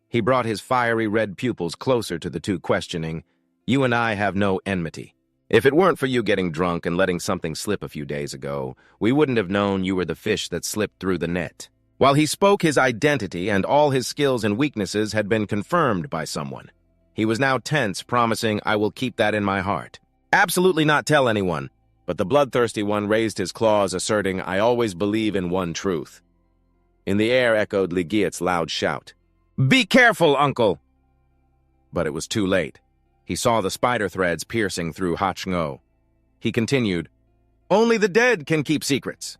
He brought his fiery red pupils closer to the two, questioning, You and I have no enmity. If it weren't for you getting drunk and letting something slip a few days ago, we wouldn't have known you were the fish that slipped through the net. While he spoke, his identity and all his skills and weaknesses had been confirmed by someone. He was now tense, promising, I will keep that in my heart. Absolutely not tell anyone. But the bloodthirsty one raised his claws, asserting, I always believe in one truth. In the air echoed Ligiat's loud shout. Be careful, uncle! But it was too late. He saw the spider threads piercing through Hachengo. He continued, Only the dead can keep secrets.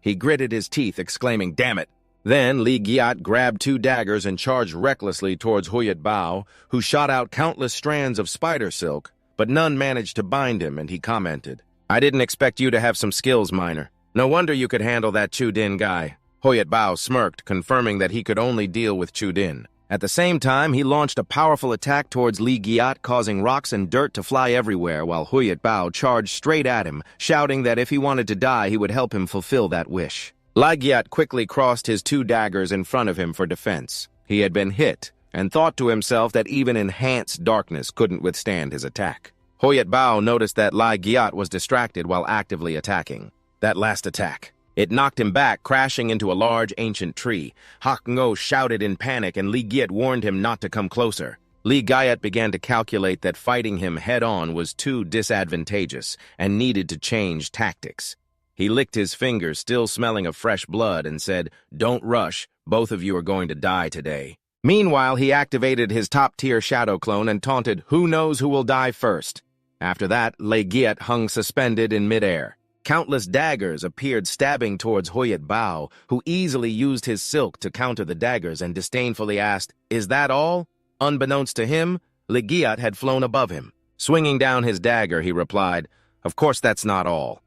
He gritted his teeth, exclaiming, Damn it! Then Ligiat grabbed two daggers and charged recklessly towards Huyet Bao, who shot out countless strands of spider silk, but none managed to bind him, and he commented, I didn't expect you to have some skills, miner. No wonder you could handle that Chu-Din guy. Huyet Bao smirked, confirming that he could only deal with Chu-Din. At the same time, he launched a powerful attack towards Ligiat, causing rocks and dirt to fly everywhere, while Huyet Bao charged straight at him, shouting that if he wanted to die, he would help him fulfill that wish. Ligiat quickly crossed his two daggers in front of him for defense. He had been hit, and thought to himself that even enhanced darkness couldn't withstand his attack. Huyet Bao noticed that Ligiat was distracted while actively attacking. That last attack. It knocked him back, crashing into a large ancient tree. Hachengo shouted in panic, and Ligiat warned him not to come closer. Ligiat began to calculate that fighting him head-on was too disadvantageous and needed to change tactics. He licked his fingers, still smelling of fresh blood, and said, Don't rush. Both of you are going to die today. Meanwhile, he activated his top-tier shadow clone and taunted, Who knows who will die first? After that, Ligiat hung suspended in midair. Countless daggers appeared, stabbing towards Huyet Bao, who easily used his silk to counter the daggers and disdainfully asked, Is that all? Unbeknownst to him, Ligiat had flown above him. Swinging down his dagger, he replied, Of course that's not all.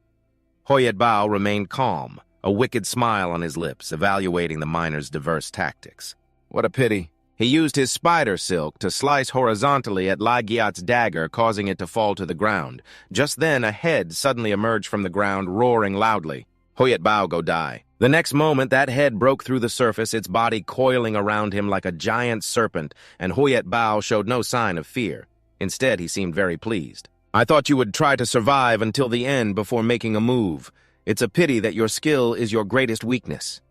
Huyet Bao remained calm, a wicked smile on his lips, evaluating the miner's diverse tactics. What a pity. He used his spider silk to slice horizontally at Ligiat's dagger, causing it to fall to the ground. Just then, a head suddenly emerged from the ground, roaring loudly. Huyet Bao go die. The next moment, that head broke through the surface, its body coiling around him like a giant serpent, and Huyet Bao showed no sign of fear. Instead, he seemed very pleased. I thought you would try to survive until the end before making a move. It's a pity that your skill is your greatest weakness.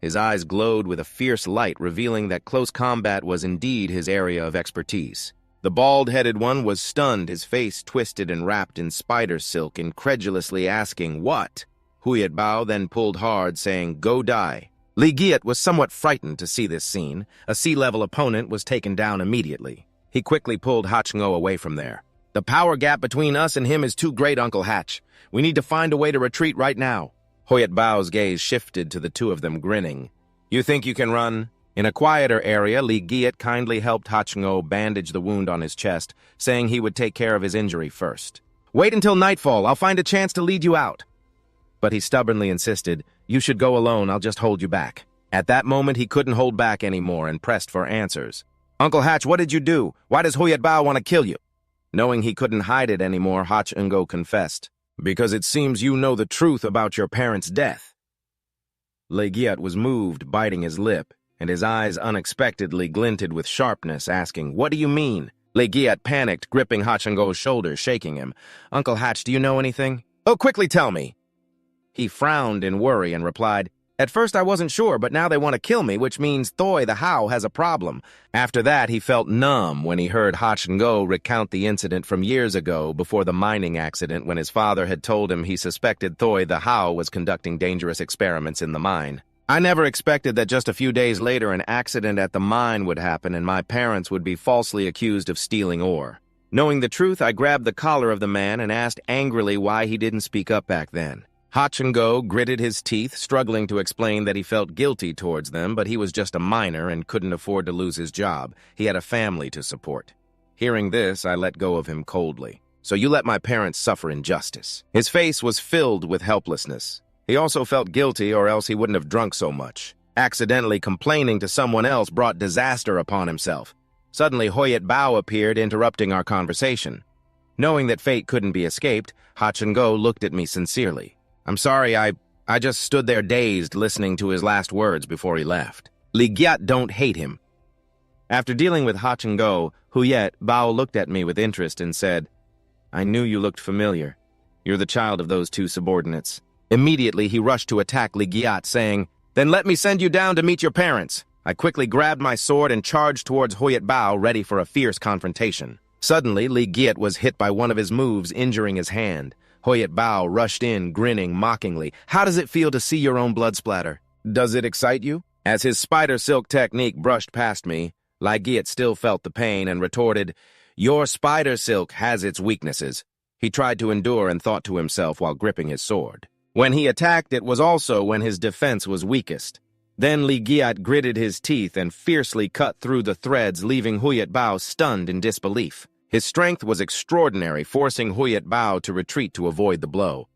His eyes glowed with a fierce light, revealing that close combat was indeed his area of expertise. The bald-headed one was stunned, his face twisted and wrapped in spider silk, incredulously asking, What? Huyet Bao then pulled hard, saying, Go die. Ligiat was somewhat frightened to see this scene. A sea-level opponent was taken down immediately. He quickly pulled Hachengo away from there. The power gap between us and him is too great, Uncle Hatch. We need to find a way to retreat right now. Huyet Bao's gaze shifted to the two of them, grinning. You think you can run? In a quieter area, Ligiat kindly helped Hachengo bandage the wound on his chest, saying he would take care of his injury first. Wait until nightfall. I'll find a chance to lead you out. But he stubbornly insisted, You should go alone. I'll just hold you back. At that moment, he couldn't hold back anymore and pressed for answers. Uncle Hatch, what did you do? Why does Huyet Bao want to kill you? Knowing he couldn't hide it anymore, Hachengo confessed. Because it seems you know the truth about your parents' death. Legiat was moved, biting his lip, and his eyes unexpectedly glinted with sharpness, asking, "What do you mean?" Legiat panicked, gripping Hachango's shoulders, shaking him. "Uncle Hatch, do you know anything?" "Oh, quickly tell me!" He frowned in worry and replied, "At first I wasn't sure, but now they want to kill me, which means Thoy the How has a problem." After that, he felt numb when he heard Hachango recount the incident from years ago before the mining accident when his father had told him he suspected Thoy the How was conducting dangerous experiments in the mine. I never expected that just a few days later an accident at the mine would happen and my parents would be falsely accused of stealing ore. Knowing the truth, I grabbed the collar of the man and asked angrily why he didn't speak up back then. Hachango gritted his teeth, struggling to explain that he felt guilty towards them, but he was just a miner and couldn't afford to lose his job. He had a family to support. Hearing this, I let go of him coldly. "So you let my parents suffer injustice." His face was filled with helplessness. He also felt guilty, or else he wouldn't have drunk so much. Accidentally complaining to someone else brought disaster upon himself. Suddenly, Hoyt Bao appeared, interrupting our conversation. Knowing that fate couldn't be escaped, Hachango looked at me sincerely. "I'm sorry, I just stood there dazed, listening to his last words before he left. Legiat don't hate him." After dealing with Hachango, Hoyt Bao looked at me with interest and said, "I knew you looked familiar. You're the child of those two subordinates." Immediately, he rushed to attack Legiat, saying, "Then let me send you down to meet your parents." I quickly grabbed my sword and charged towards Hoyt Bao, ready for a fierce confrontation. Suddenly, Legiat was hit by one of his moves, injuring his hand. Hoyt Bao rushed in, grinning mockingly. "How does it feel to see your own blood splatter? Does it excite you?" As his spider silk technique brushed past me, Legiat still felt the pain and retorted, "Your spider silk has its weaknesses." He tried to endure and thought to himself while gripping his sword. When he attacked, it was also when his defense was weakest. Then Legiat gritted his teeth and fiercely cut through the threads, leaving Hoyt Bao stunned in disbelief. His strength was extraordinary, forcing Hoyt Bao to retreat to avoid the blow.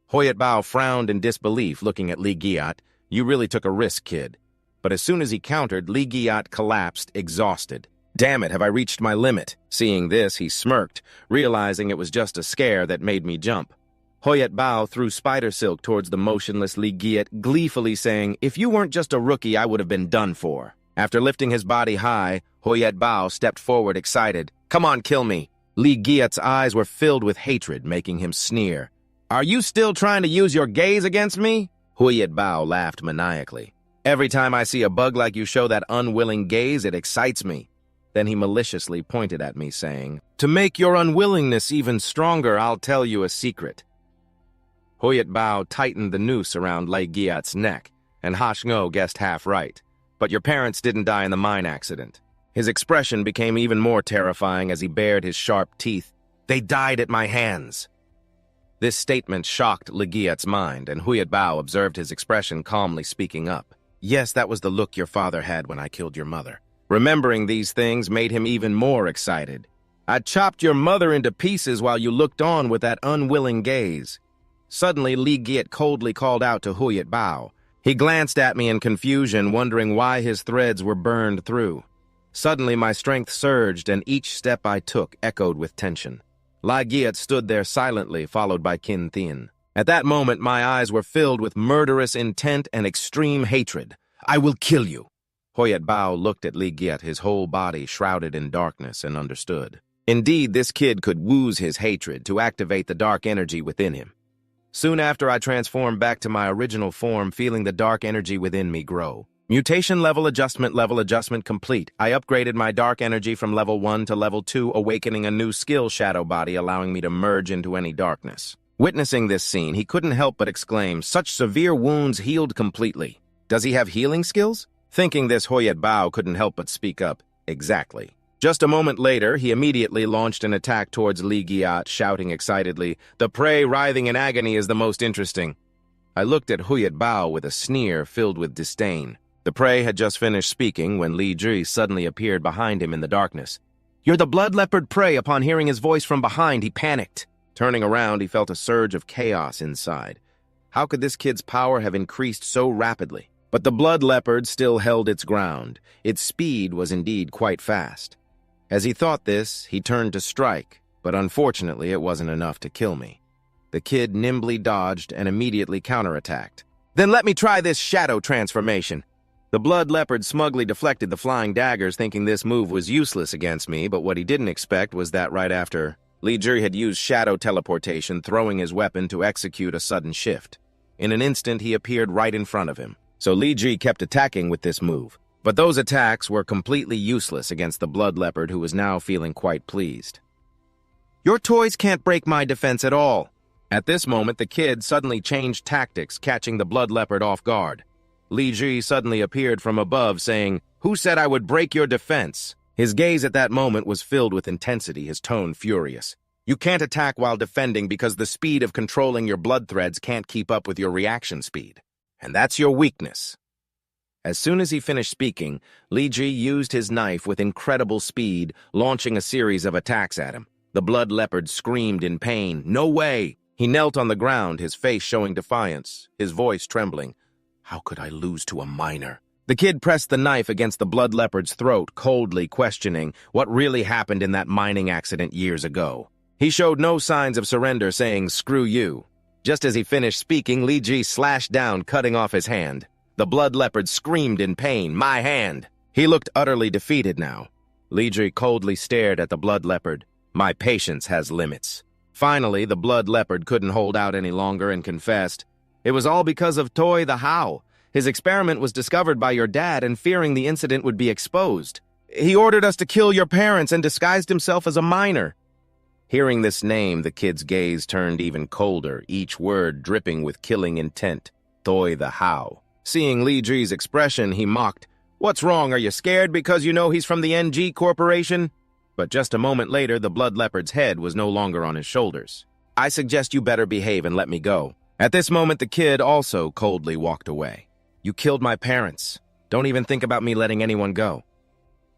Hoyt Bao frowned in disbelief, looking at Legiat. "You really took a risk, kid." But as soon as he countered, Legiat collapsed, exhausted. "Damn it, have I reached my limit?" Seeing this, he smirked, realizing it was just a scare that made me jump. Hoyt Bao threw spider silk towards the motionless Legiat, gleefully saying, "If you weren't just a rookie, I would have been done for." After lifting his body high, Hoyt Bao stepped forward, excited. "Come on, kill me." Legiat's eyes were filled with hatred, making him sneer. "Are you still trying to use your gaze against me?" Hoyt Bao laughed maniacally. "Every time I see a bug like you show that unwilling gaze, it excites me." Then he maliciously pointed at me, saying, "To make your unwillingness even stronger, I'll tell you a secret." Hoyt Bao tightened the noose around Legiat's neck, and Hachango guessed half right. "But your parents didn't die in the mine accident." His expression became even more terrifying as he bared his sharp teeth. "They died at my hands." This statement shocked Legiat's mind, and Hoyt Bao observed his expression, calmly speaking up. "Yes, that was the look your father had when I killed your mother." Remembering these things made him even more excited. "I chopped your mother into pieces while you looked on with that unwilling gaze." Suddenly, Legiat coldly called out to Hoyt Bao. He glanced at me in confusion, wondering why his threads were burned through. Suddenly, my strength surged, and each step I took echoed with tension. Legiat stood there silently, followed by Kin Thien. At that moment, my eyes were filled with murderous intent and extreme hatred. "I will kill you." Hoyt Bao looked at Legiat, his whole body shrouded in darkness, and understood. Indeed, this kid could wooze his hatred to activate the dark energy within him. Soon after, I transformed back to my original form, feeling the dark energy within me grow. Mutation level adjustment complete. I upgraded my dark energy from level 1 to level 2, awakening a new skill shadow body, allowing me to merge into any darkness. Witnessing this scene, he couldn't help but exclaim, "Such severe wounds healed completely. Does he have healing skills?" Thinking this, Hoyt Bao couldn't help but speak up, "Exactly." Just a moment later, he immediately launched an attack towards Legiat, shouting excitedly, "The prey writhing in agony is the most interesting." I looked at Hoyt Bao with a sneer filled with disdain. The prey had just finished speaking when Li Jui suddenly appeared behind him in the darkness. "You're the blood leopard prey." Upon hearing his voice from behind, he panicked. Turning around, he felt a surge of chaos inside. How could this kid's power have increased so rapidly? But the blood leopard still held its ground. Its speed was indeed quite fast. As he thought this, he turned to strike, but unfortunately it wasn't enough to kill me. The kid nimbly dodged and immediately counterattacked. Then let me try this shadow transformation. The blood leopard smugly deflected the flying daggers, thinking this move was useless against me, but what he didn't expect was that right after, Li Jiri had used shadow teleportation, throwing his weapon to execute a sudden shift. In an instant, he appeared right in front of him. So Li Jiri kept attacking with this move. But those attacks were completely useless against the blood leopard, who was now feeling quite pleased. Your toys can't break my defense at all. At this moment, the kid suddenly changed tactics, catching the blood leopard off guard. Li Jiri suddenly appeared from above, saying, "Who said I would break your defense?" His gaze at that moment was filled with intensity, his tone furious. You can't attack while defending because the speed of controlling your blood threads can't keep up with your reaction speed. And that's your weakness. As soon as he finished speaking, Li Jiri used his knife with incredible speed, launching a series of attacks at him. The blood leopard screamed in pain. No way! He knelt on the ground, his face showing defiance, his voice trembling. How could I lose to a minor? The kid pressed the knife against the blood leopard's throat, coldly questioning what really happened in that mining accident years ago. He showed no signs of surrender, saying, "Screw you." Just as he finished speaking, Li Jiri slashed down, cutting off his hand. The blood leopard screamed in pain, "My hand!" He looked utterly defeated now. Li Jiri coldly stared at the blood leopard. My patience has limits. Finally, the blood leopard couldn't hold out any longer and confessed, "It was all because of Toy the How. His experiment was discovered by your dad, and fearing the incident would be exposed. He ordered us to kill your parents and disguised himself as a miner." Hearing this name, the kid's gaze turned even colder, each word dripping with killing intent. Toy the How. Seeing Li Jiri's expression, he mocked, "What's wrong? Are you scared because you know he's from the NG Corporation?" But just a moment later, the blood leopard's head was no longer on his shoulders. "I suggest you better behave and let me go." At this moment, the kid also coldly walked away. "You killed my parents. Don't even think about me letting anyone go."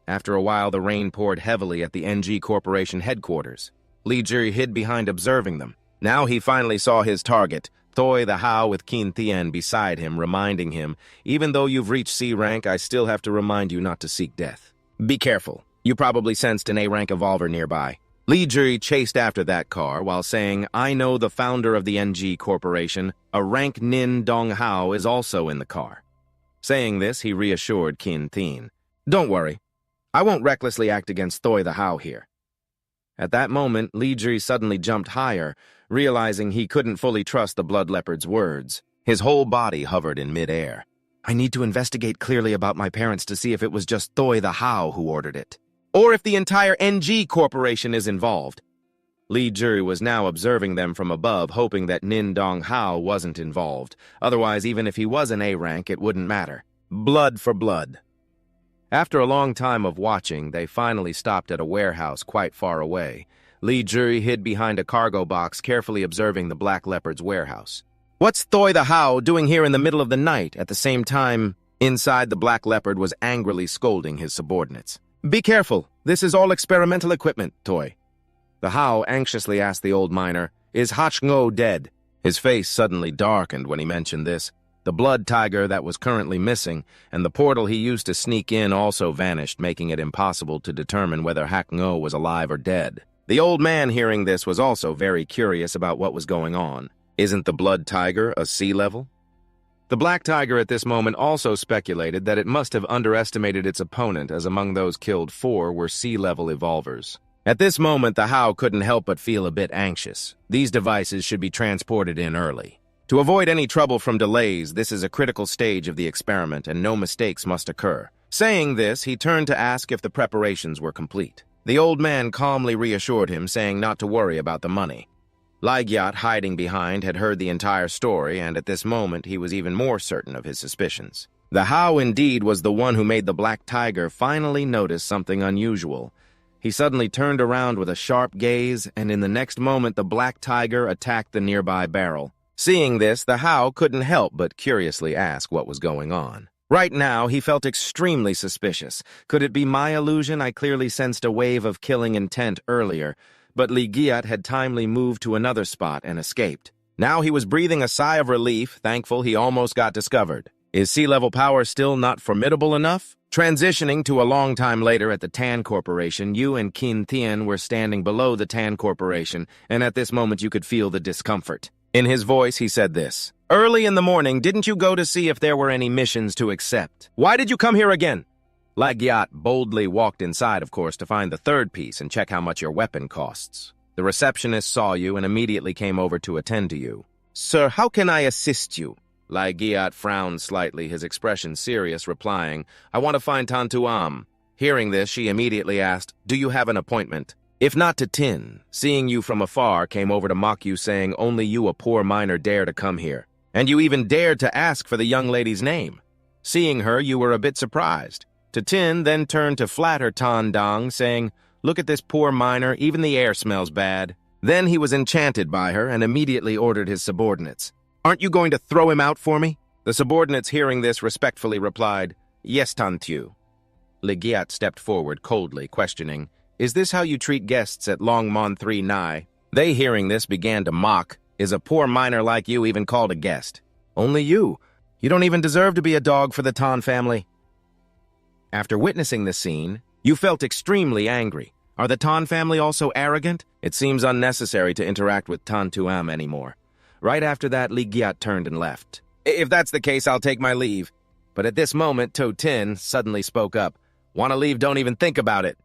After a while, the rain poured heavily at the NG Corporation headquarters. Li Jiri hid behind, observing them. Now he finally saw his target, Toy the How, with Qin Tian beside him, reminding him, "Even though you've reached C rank, I still have to remind you not to seek death. Be careful. You probably sensed an A-rank evolver nearby." Li Jiri chased after that car while saying, "I know the founder of the NG Corporation, a rank Nin Dong Hao, is also in the car." Saying this, he reassured Qin Tian, "Don't worry. I won't recklessly act against Toy the How here." At that moment, Li Jiri suddenly jumped higher, realizing he couldn't fully trust the blood leopard's words. His whole body hovered in midair. "I need to investigate clearly about my parents to see if it was just Toy the How who ordered it, or if the entire NG Corporation is involved." Li Jiri was now observing them from above, hoping that Nin Dong Hao wasn't involved. Otherwise, even if he was an A-rank, it wouldn't matter. Blood for blood. After a long time of watching, they finally stopped at a warehouse quite far away. Li Jiri hid behind a cargo box, carefully observing the Black Leopard's warehouse. "What's Toy the How doing here in the middle of the night?" At the same time, inside, the Black Leopard was angrily scolding his subordinates. "Be careful. This is all experimental equipment, Toy." The How anxiously asked the old miner, "Is Hachngo dead?" His face suddenly darkened when he mentioned this. The blood tiger that was currently missing, and the portal he used to sneak in also vanished, making it impossible to determine whether Hachngo was alive or dead. The old man, hearing this, was also very curious about what was going on. Isn't the blood tiger a sea level? The black tiger at this moment also speculated that it must have underestimated its opponent, as among those killed 4 were sea-level evolvers. At this moment, the How couldn't help but feel a bit anxious. These devices should be transported in early. To avoid any trouble from delays, this is a critical stage of the experiment and no mistakes must occur. Saying this, he turned to ask if the preparations were complete. The old man calmly reassured him, saying not to worry about the money. Ligyat, hiding behind, had heard the entire story, and at this moment he was even more certain of his suspicions. The How indeed was the one who made the black tiger finally notice something unusual. He suddenly turned around with a sharp gaze, and in the next moment the black tiger attacked the nearby barrel. Seeing this, the How couldn't help but curiously ask what was going on. Right now, he felt extremely suspicious. Could it be my illusion? I clearly sensed a wave of killing intent earlier, but Ligyat had timely moved to another spot and escaped. Now he was breathing a sigh of relief, thankful he almost got discovered. Is sea-level power still not formidable enough? Transitioning to a long time later at the Tan Corporation, you and Qin Tian were standing below the Tan Corporation, and at this moment you could feel the discomfort. In his voice, he said this, Early in the morning, didn't you go to see if there were any missions to accept? Why did you come here again? Lagyat boldly walked inside, of course, to find the third piece and check how much your weapon costs. The receptionist saw you and immediately came over to attend to you. Sir, how can I assist you? Lagyat frowned slightly, his expression serious, replying, I want to find Tantuam. Hearing this, she immediately asked, do you have an appointment? If not to Tin, seeing you from afar, came over to mock you, saying only you, a poor miner, dare to come here. And you even dared to ask for the young lady's name. Seeing her, you were a bit surprised. Tin then turned to flatter Tan Dong, saying, look at this poor miner, even the air smells bad. Then he was enchanted by her and immediately ordered his subordinates. Aren't you going to throw him out for me? The subordinates, hearing this, respectfully replied, yes, Tan Thieu. Lagyat stepped forward coldly, questioning, is this how you treat guests at Long Mon 3 Nai? They, hearing this, began to mock. Is a poor miner like you even called a guest? Only you. You don't even deserve to be a dog for the Tan family. After witnessing the scene, you felt extremely angry. Are the Tan family also arrogant? It seems unnecessary to interact with Tan Tuam anymore. Right after that, Lagyat turned and left. If that's the case, I'll take my leave. But at this moment, To Tin suddenly spoke up. Want to leave, don't even think about it.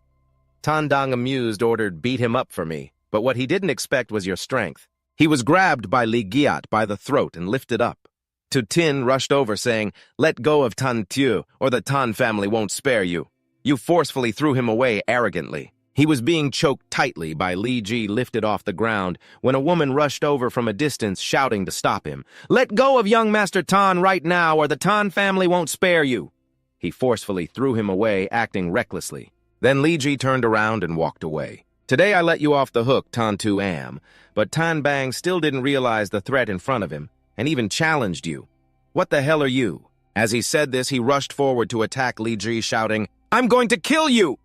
Tan Dong, amused, ordered, beat him up for me. But what he didn't expect was your strength. He was grabbed by Lagyat by the throat and lifted up. To Tin rushed over, saying, let go of Tan Thieu, or the Tan family won't spare you. You forcefully threw him away arrogantly. He was being choked tightly by Li Ji, lifted off the ground, when a woman rushed over from a distance, shouting to stop him. Let go of young Master Tan right now, or the Tan family won't spare you. He forcefully threw him away, acting recklessly. Then Li Ji turned around and walked away. Today I let you off the hook, Tan Tu Am, but Tan Bang still didn't realize the threat in front of him, and even challenged you. What the hell are you? As he said this, he rushed forward to attack Li Ji, shouting, I'm going to kill you!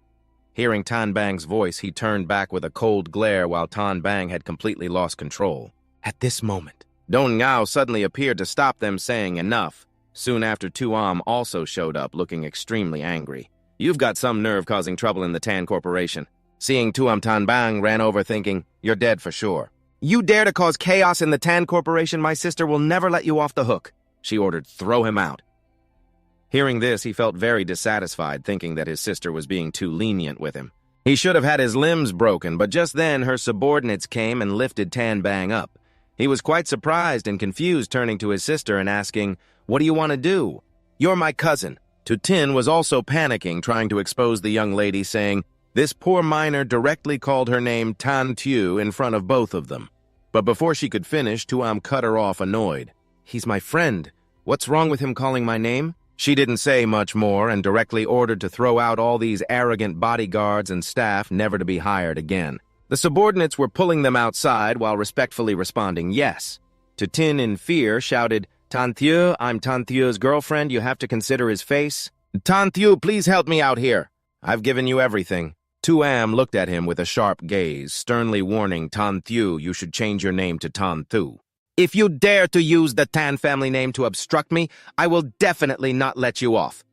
Hearing Tan Bang's voice, he turned back with a cold glare while Tan Bang had completely lost control. At this moment, Dong Ngao suddenly appeared to stop them, saying enough. Soon after, Tuam also showed up, looking extremely angry. You've got some nerve causing trouble in the Tan Corporation. Seeing Tuam, Tan Bang ran over thinking, you're dead for sure. You dare to cause chaos in the Tan Corporation, my sister will never let you off the hook. She ordered, throw him out. Hearing this, he felt very dissatisfied, thinking that his sister was being too lenient with him. He should have had his limbs broken, but just then her subordinates came and lifted Tan Bang up. He was quite surprised and confused, turning to his sister and asking, what do you want to do? You're my cousin. Tu Tin was also panicking, trying to expose the young lady, saying, this poor miner directly called her name Tan Thieu in front of both of them. But before she could finish, Tuam cut her off, annoyed. He's my friend. What's wrong with him calling my name? She didn't say much more and directly ordered to throw out all these arrogant bodyguards and staff, never to be hired again. The subordinates were pulling them outside while respectfully responding yes. Tu Tin, in fear, shouted, Tan Thieu, I'm Tan Thieu's girlfriend. You have to consider his face. Tan Thieu, please help me out here. I've given you everything. Tu Am looked at him with a sharp gaze, sternly warning Tan Thieu you should change your name to Tan Thu. If you dare to use the Tan family name to obstruct me, I will definitely not let you off.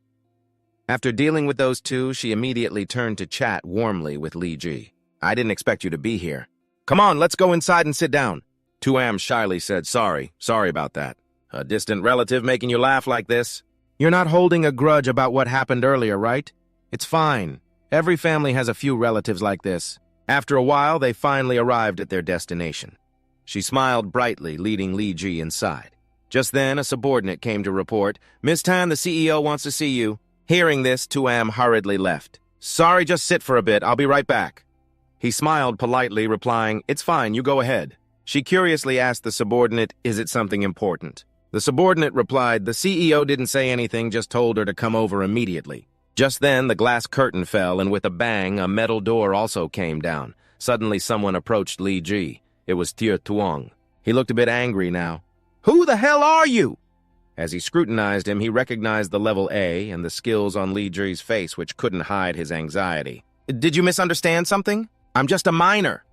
After dealing with those two, she immediately turned to chat warmly with Li Ji. I didn't expect you to be here. Come on, let's go inside and sit down. Tu Am shyly said, sorry about that. A distant relative making you laugh like this? You're not holding a grudge about what happened earlier, right? It's fine. Every family has a few relatives like this. After a while, they finally arrived at their destination. She smiled brightly, leading Li Ji inside. Just then, a subordinate came to report, Miss Tan, the CEO wants to see you. Hearing this, Tuam hurriedly left. Sorry, just sit for a bit. I'll be right back. He smiled politely, replying, it's fine, you go ahead. She curiously asked the subordinate, is it something important? The subordinate replied, the CEO didn't say anything, just told her to come over immediately. Just then, the glass curtain fell, and with a bang, a metal door also came down. Suddenly, someone approached Li Ji. It was Thieu Tuong. He looked a bit angry now. Who the hell are you? As he scrutinized him, he recognized the level A and the skills on Li Ji's face, which couldn't hide his anxiety. Did you misunderstand something? I'm just a miner.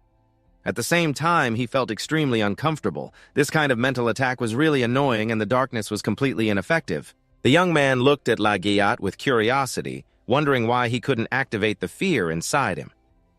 At the same time, he felt extremely uncomfortable. This kind of mental attack was really annoying, and the darkness was completely ineffective. The young man looked at Lagyat with curiosity, wondering why he couldn't activate the fear inside him.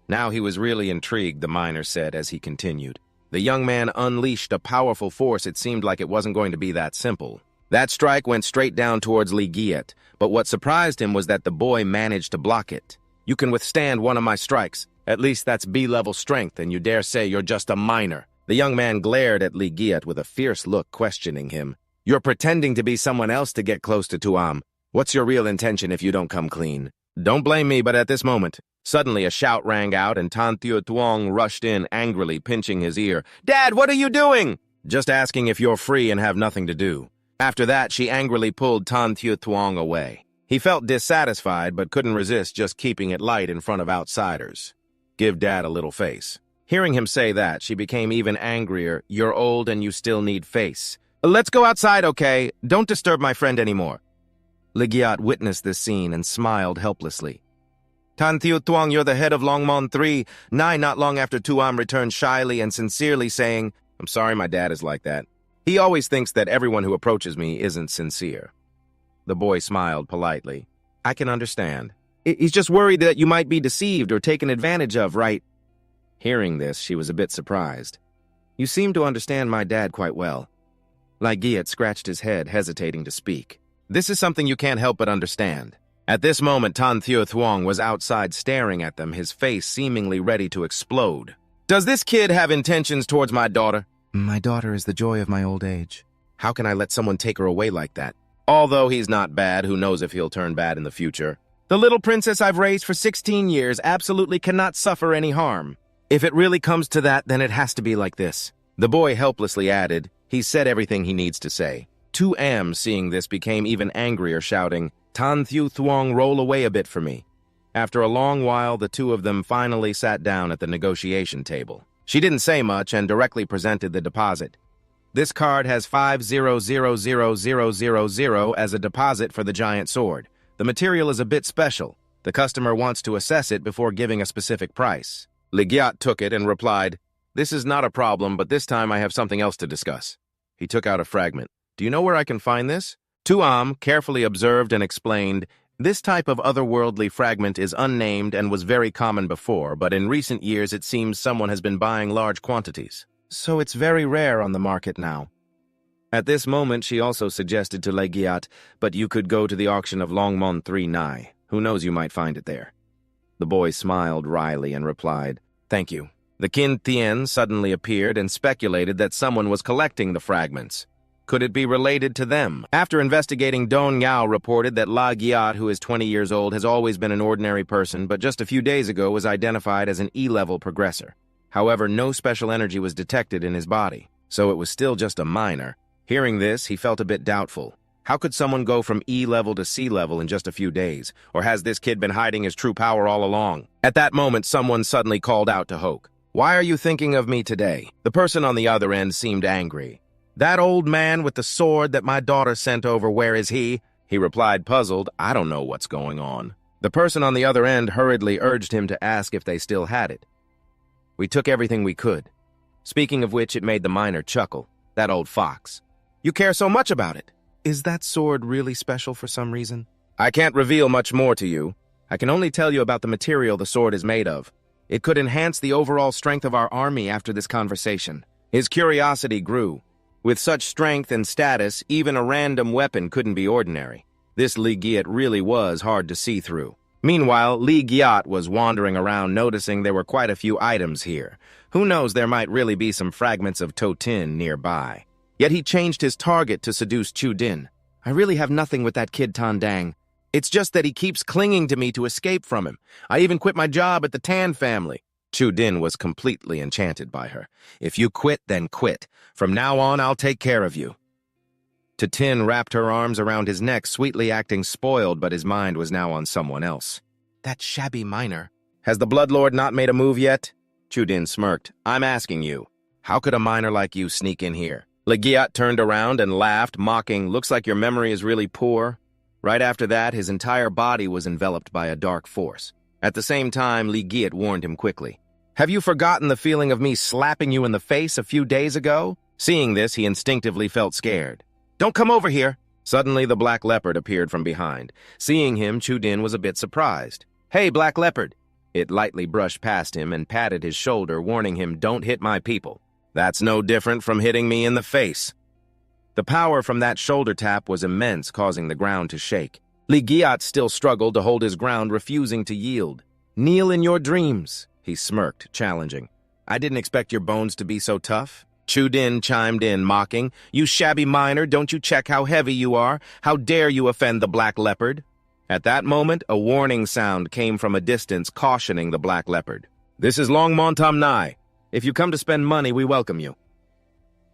Now he was really intrigued, the miner said as he continued. The young man unleashed a powerful force. It seemed like it wasn't going to be that simple. That strike went straight down towards Lee Giat, but what surprised him was that the boy managed to block it. "You can withstand one of my strikes. At least that's B-level strength, and you dare say you're just a minor." The young man glared at Lee Giat with a fierce look, questioning him. "You're pretending to be someone else to get close to Tuam. What's your real intention if you don't come clean?" "Don't blame me, but at this moment..." Suddenly, a shout rang out, and Tan Thieu Tuong rushed in, angrily pinching his ear. "Dad, what are you doing?" "Just asking if you're free and have nothing to do." After that, she angrily pulled Tan Thieu Tuong away. He felt dissatisfied, but couldn't resist just keeping it light in front of outsiders. Give Dad a little face. Hearing him say that, she became even angrier. "You're old and you still need face. Let's go outside, okay? Don't disturb my friend anymore." Lee Giat witnessed this scene and smiled helplessly. "Tan Thieu Tuong, you're the head of Longmon 3. Nai not long after Tuam returned shyly and sincerely saying, 'I'm sorry my dad is like that. He always thinks that everyone who approaches me isn't sincere.'" The boy smiled politely. "I can understand. He's just worried that you might be deceived or taken advantage of, right?" Hearing this, she was a bit surprised. "You seem to understand my dad quite well." Lee Giat scratched his head, hesitating to speak. "This is something you can't help but understand." At this moment, Tan Thieu Thuong was outside staring at them, his face seemingly ready to explode. "Does this kid have intentions towards my daughter?" "My daughter is the joy of my old age. How can I let someone take her away like that? Although he's not bad, who knows if he'll turn bad in the future. The little princess I've raised for 16 years absolutely cannot suffer any harm. If it really comes to that, then it has to be like this." The boy helplessly added, "He's said everything he needs to say." Tu Am, seeing this, became even angrier, shouting, "Tan Thieu Thuong, roll away a bit for me." After a long while, the two of them finally sat down at the negotiation table. She didn't say much and directly presented the deposit. "This card has 50,000,000 as a deposit for the giant sword. The material is a bit special. The customer wants to assess it before giving a specific price." Lee Giat took it and replied, "This is not a problem, but this time I have something else to discuss." He took out a fragment. "Do you know where I can find this?" Tuam carefully observed and explained, "This type of otherworldly fragment is unnamed and was very common before, but in recent years it seems someone has been buying large quantities. So it's very rare on the market now." At this moment, she also suggested to Lee Giat, "But you could go to the auction of Longmon 3 Nai. Who knows, you might find it there." The boy smiled wryly and replied, "Thank you." The Kin Tien suddenly appeared and speculated that someone was collecting the fragments. Could it be related to them? After investigating, Don Yao reported that La Giat, who is 20 years old, has always been an ordinary person, but just a few days ago was identified as an E-level progressor. However, no special energy was detected in his body, so it was still just a minor. Hearing this, he felt a bit doubtful. How could someone go from E-level to C-level in just a few days? Or has this kid been hiding his true power all along? At that moment, someone suddenly called out to Hoke, "Why are you thinking of me today?" The person on the other end seemed angry. "That old man with the sword that my daughter sent over, where is he?" He replied, puzzled, "I don't know what's going on." The person on the other end hurriedly urged him to ask if they still had it. "We took everything we could." Speaking of which, it made the miner chuckle. That old fox. "You care so much about it. Is that sword really special for some reason?" "I can't reveal much more to you. I can only tell you about the material the sword is made of. It could enhance the overall strength of our army after this conversation." His curiosity grew. With such strength and status, even a random weapon couldn't be ordinary. This Lee Giat really was hard to see through. Meanwhile, Lee Giat was wandering around, noticing there were quite a few items here. Who knows, there might really be some fragments of Totin nearby. Yet he changed his target to seduce Chu Din. "I really have nothing with that kid Tan Dang. It's just that he keeps clinging to me to escape from him. I even quit my job at the Tan family." Chu Din was completely enchanted by her. "If you quit, then quit. From now on, I'll take care of you." Tin wrapped her arms around his neck, sweetly acting spoiled, but his mind was now on someone else. "That shabby miner. Has the Bloodlord not made a move yet?" Chu Din smirked. "I'm asking you. How could a miner like you sneak in here?" Lee Giat turned around and laughed, mocking, "Looks like your memory is really poor." Right after that, his entire body was enveloped by a dark force. At the same time, Lee Giat warned him quickly. "Have you forgotten the feeling of me slapping you in the face a few days ago?" Seeing this, he instinctively felt scared. "Don't come over here!" Suddenly, the Black Leopard appeared from behind. Seeing him, Chu Din was a bit surprised. "Hey, Black Leopard!" It lightly brushed past him and patted his shoulder, warning him, "Don't hit my people." That's no different from hitting me in the face. The power from that shoulder tap was immense, causing the ground to shake. Li Giat still struggled to hold his ground, refusing to yield. "Kneel in your dreams," he smirked, challenging. "I didn't expect your bones to be so tough." Chu Din chimed in, mocking. "You shabby miner, don't you check how heavy you are? How dare you offend the Black Leopard?" At that moment, a warning sound came from a distance, cautioning the Black Leopard. "This is Long Montam Nai. If you come to spend money, we welcome you."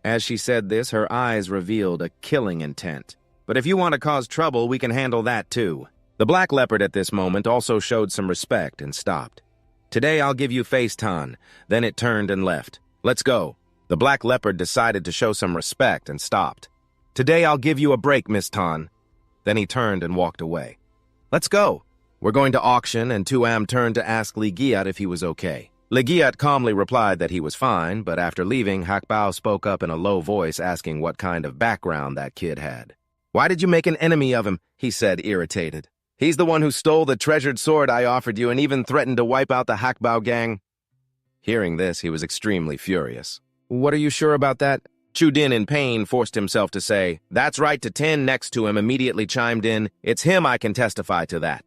As she said this, her eyes revealed a killing intent. "But if you want to cause trouble, we can handle that too." The Black Leopard at this moment also showed some respect and stopped. "Today I'll give you face, Tan." Then it turned and left. "Let's go." The Black Leopard decided to show some respect and stopped. "Today I'll give you a break, Miss Tan." Then he turned and walked away. "Let's go. We're going to auction," and Tuam turned to ask Li Giat if he was okay. Li Giat calmly replied that he was fine, but after leaving, Hakbao spoke up in a low voice asking what kind of background that kid had. "Why did you make an enemy of him?" he said, irritated. "He's the one who stole the treasured sword I offered you and even threatened to wipe out the Hakbao gang." Hearing this, he was extremely furious. "What are you sure about that?" Chu Din, in pain, forced himself to say. "That's right," to Tin next to him immediately chimed in. "It's him, I can testify to that."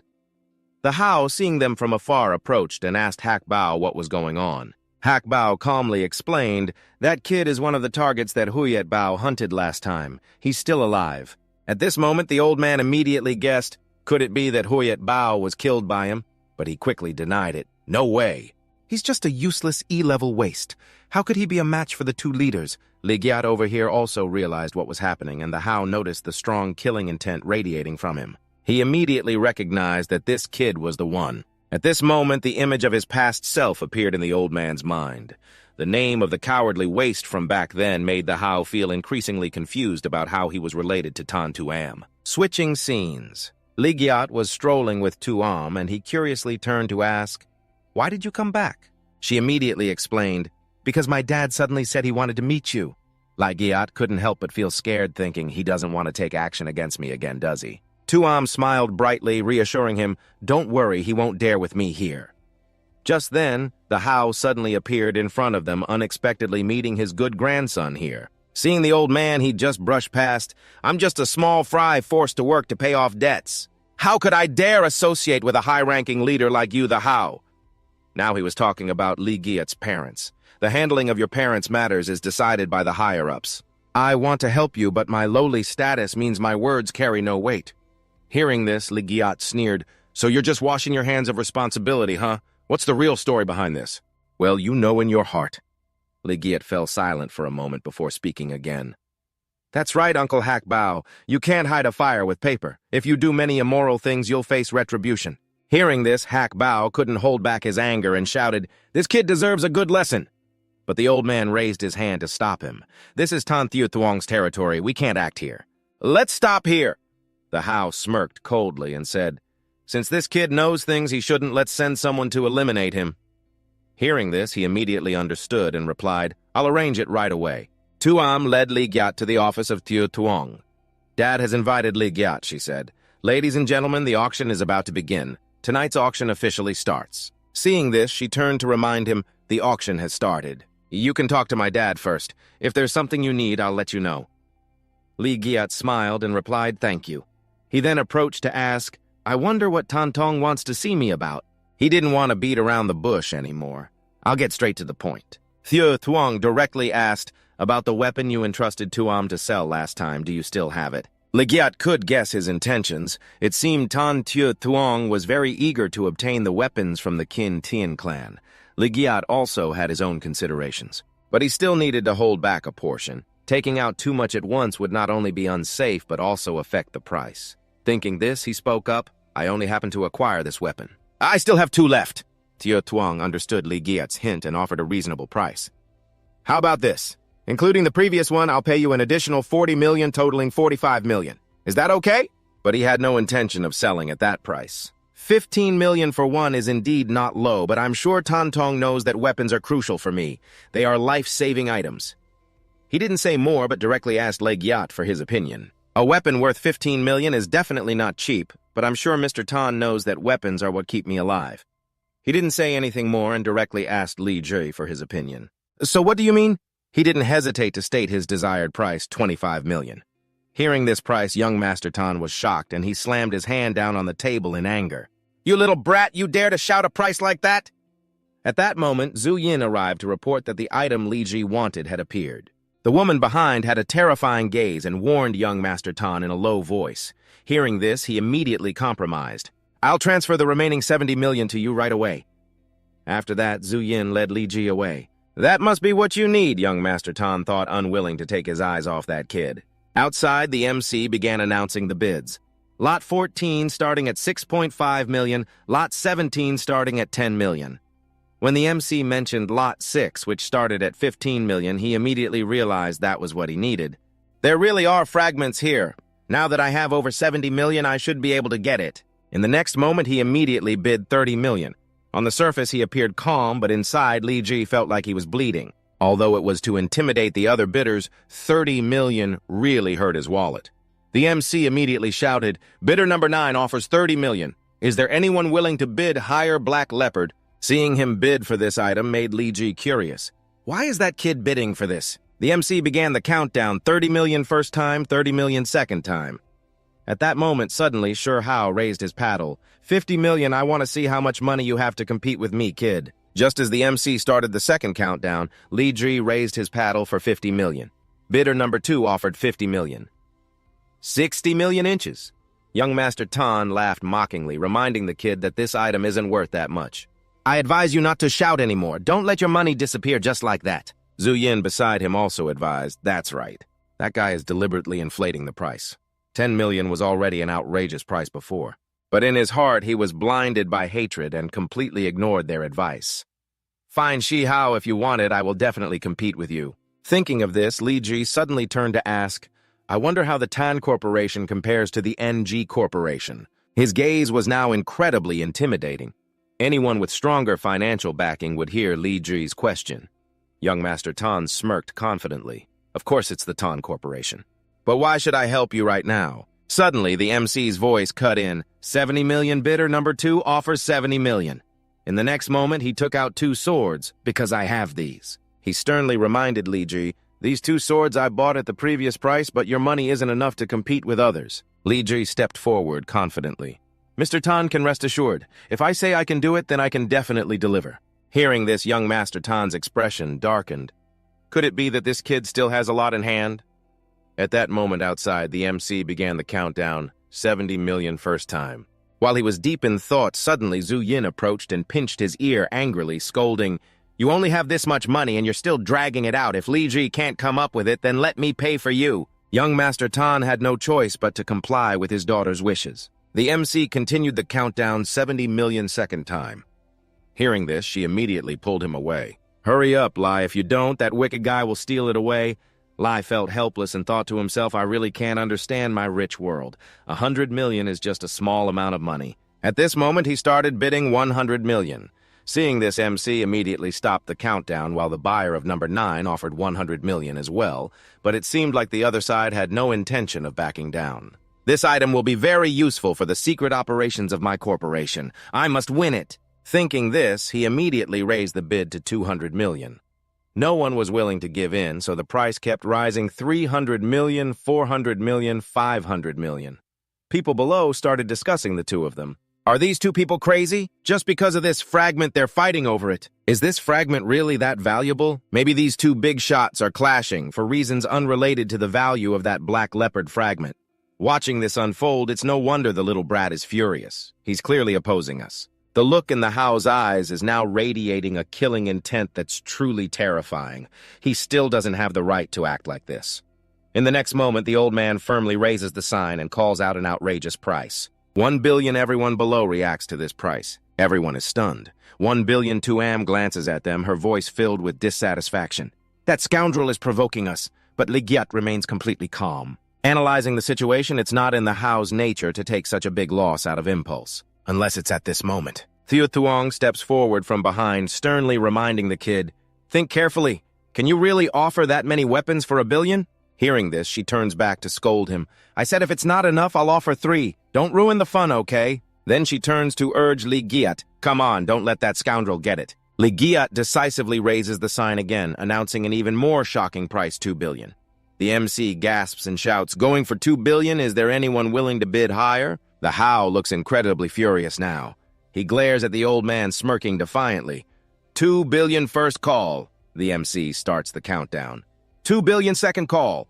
The Hao, seeing them from afar, approached and asked Hakbao what was going on. Hakbao calmly explained, "That kid is one of the targets that Huyet Bao hunted last time. He's still alive." At this moment, the old man immediately guessed, could it be that Huyet Bao was killed by him? But he quickly denied it. "No way. He's just a useless E-level waste. How could he be a match for the two leaders?" Li Giat over here also realized what was happening, and the Hao noticed the strong killing intent radiating from him. He immediately recognized that this kid was the one. At this moment, the image of his past self appeared in the old man's mind. The name of the cowardly waste from back then made the Hao feel increasingly confused about how he was related to Tan Tuam. Switching scenes. Li Giat was strolling with Tuam, and he curiously turned to ask, "Why did you come back?" She immediately explained, "Because my dad suddenly said he wanted to meet you." Li Giat couldn't help but feel scared, thinking he doesn't want to take action against me again, does he? Tuam smiled brightly, reassuring him, "Don't worry, he won't dare with me here." Just then, the Hao suddenly appeared in front of them, unexpectedly meeting his good grandson here. Seeing the old man he'd just brushed past, "I'm just a small fry forced to work to pay off debts. How could I dare associate with a high-ranking leader like you, the Hao?" Now he was talking about Li Giat's parents. "The handling of your parents' matters is decided by the higher-ups. I want to help you, but my lowly status means my words carry no weight." Hearing this, Li Giat sneered, "So you're just washing your hands of responsibility, huh? What's the real story behind this?" "Well, you know in your heart." Li Giat fell silent for a moment before speaking again. "That's right, Uncle Hakbao. You can't hide a fire with paper. If you do many immoral things, you'll face retribution." Hearing this, Hakbao couldn't hold back his anger and shouted, "This kid deserves a good lesson." But the old man raised his hand to stop him. "This is Tan Thieu Thuong's territory. We can't act here." "Let's stop here." The Hao smirked coldly and said, "Since this kid knows things he shouldn't, let's send someone to eliminate him." Hearing this, he immediately understood and replied, "I'll arrange it right away." Tuam led Li Giat to the office of Thieu Thuong. "Dad has invited Li Giat," she said. "Ladies and gentlemen, the auction is about to begin. Tonight's auction officially starts." Seeing this, she turned to remind him, "The auction has started. You can talk to my dad first. If there's something you need, I'll let you know." Li Giat smiled and replied, "Thank you." He then approached to ask, "I wonder what Tantong wants to see me about." He didn't want to beat around the bush anymore. "I'll get straight to the point." Thieu Thuong directly asked, "About the weapon you entrusted Tuam to sell last time, do you still have it?" Li Giat could guess his intentions. It seemed Tan Thieu Thuong was very eager to obtain the weapons from the Kin Tien clan. Li Giat also had his own considerations. But he still needed to hold back a portion. Taking out too much at once would not only be unsafe, but also affect the price. Thinking this, he spoke up, "I only happen to acquire this weapon." "I still have 2 left." Thieu Thuong understood Li Giat's hint and offered a reasonable price. "How about this? Including the previous one, I'll pay you an additional 40 million, totaling 45 million. Is that okay?" But he had no intention of selling at that price. 15 million for one is indeed not low, but I'm sure Tantong knows that weapons are crucial for me. They are life-saving items. He didn't say more, but directly asked Li Giat for his opinion. "A weapon worth 15 million is definitely not cheap, but I'm sure Mr. Tan knows that weapons are what keep me alive." He didn't say anything more and directly asked Li Jui for his opinion. "So what do you mean?" He didn't hesitate to state his desired price, 25 million. Hearing this price, young Master Tan was shocked, and he slammed his hand down on the table in anger. "You little brat, you dare to shout a price like that?" At that moment, Zhu Yin arrived to report that the item Li Ji wanted had appeared. The woman behind had a terrifying gaze and warned young Master Tan in a low voice. Hearing this, he immediately compromised. "I'll transfer the remaining 70 million to you right away." After that, Zhu Yin led Li Ji away. "That must be what you need," young Master Tan thought, unwilling to take his eyes off that kid. Outside, the MC began announcing the bids. Lot 14 starting at 6.5 million, Lot 17 starting at 10 million. When the MC mentioned Lot 6, which started at 15 million, he immediately realized that was what he needed. "There really are fragments here. Now that I have over 70 million, I should be able to get it." In the next moment, he immediately bid 30 million. On the surface, he appeared calm, but inside, Li Ji felt like he was bleeding. Although it was to intimidate the other bidders, 30 million really hurt his wallet. The MC immediately shouted, "Bidder number 9 offers 30 million. Is there anyone willing to bid higher, Black Leopard?" Seeing him bid for this item made Li Ji curious. Why is that kid bidding for this? The MC began the countdown, 30 million first time, 30 million second time. At that moment, suddenly, Sure Hao raised his paddle. 50 million, I want to see how much money you have to compete with me, kid. Just as the MC started the second countdown, Li Ji raised his paddle for 50 million. Bidder number 2 offered 50 million. 60 million inches. Young Master Tan laughed mockingly, reminding the kid that this item isn't worth that much. "I advise you not to shout anymore. Don't let your money disappear just like that." Zhu Yin beside him also advised, "That's right. That guy is deliberately inflating the price. 10 million was already an outrageous price before." But in his heart, he was blinded by hatred and completely ignored their advice. "Fine, Shi Hao, if you want it, I will definitely compete with you." Thinking of this, Li Ji suddenly turned to ask, "I wonder how the Tan Corporation compares to the NG Corporation." His gaze was now incredibly intimidating. Anyone with stronger financial backing would hear Li Ji's question. Young Master Tan smirked confidently. "Of course it's the Tan Corporation. But why should I help you right now?" Suddenly, the MC's voice cut in. 70 million bidder number 2 offers 70 million. In the next moment, he took out 2 swords, "Because I have these." He sternly reminded Li Ji, "These 2 swords I bought at the previous price, but your money isn't enough to compete with others." Li Ji stepped forward confidently. "Mr. Tan can rest assured. If I say I can do it, then I can definitely deliver." Hearing this, young Master Tan's expression darkened. Could it be that this kid still has a lot in hand? At that moment outside, the MC began the countdown, 70 million first time. While he was deep in thought, suddenly Zhu Yin approached and pinched his ear angrily, scolding, "You only have this much money and you're still dragging it out. If Li Ji can't come up with it, then let me pay for you." Young Master Tan had no choice but to comply with his daughter's wishes. The MC continued the countdown, 70 million second time. Hearing this, she immediately pulled him away. "Hurry up, Lai. If you don't, that wicked guy will steal it away." Lai felt helpless and thought to himself, "I really can't understand my rich world. 100 million is just a small amount of money." At this moment, he started bidding 100 million. Seeing this, MC immediately stopped the countdown while the buyer of number 9 offered 100 million as well, but it seemed like the other side had no intention of backing down. "This item will be very useful for the secret operations of my corporation. I must win it." Thinking this, he immediately raised the bid to 200 million. No one was willing to give in, so the price kept rising, 300 million, 400 million, 500 million. People below started discussing the two of them. "Are these two people crazy? Just because of this fragment, they're fighting over it. Is this fragment really that valuable? Maybe these two big shots are clashing for reasons unrelated to the value of that Black Leopard fragment." Watching this unfold, it's no wonder the little brat is furious. He's clearly opposing us. The look in the Hao's eyes is now radiating a killing intent that's truly terrifying. He still doesn't have the right to act like this. In the next moment, the old man firmly raises the sign and calls out an outrageous price. 1 billion. Everyone below reacts to this price. Everyone is stunned. 1 billion. Tuam glances at them, her voice filled with dissatisfaction. "That scoundrel is provoking us," but Ligyat remains completely calm. Analyzing the situation, it's not in the Hao's nature to take such a big loss out of impulse. Unless it's at this moment. Thieu Thuong steps forward from behind, sternly reminding the kid, "Think carefully. Can you really offer that many weapons for 1 billion? Hearing this, she turns back to scold him. "I said if it's not enough, I'll offer 3. Don't ruin the fun, okay?" Then she turns to urge Li Giat, "Come on, don't let that scoundrel get it." Li Giat decisively raises the sign again, announcing an even more shocking price, 2 billion. The MC gasps and shouts, "Going for 2 billion? Is there anyone willing to bid higher?" The How looks incredibly furious now. He glares at the old man, smirking defiantly. 2 billion first call. The MC starts the countdown. 2 billion second call.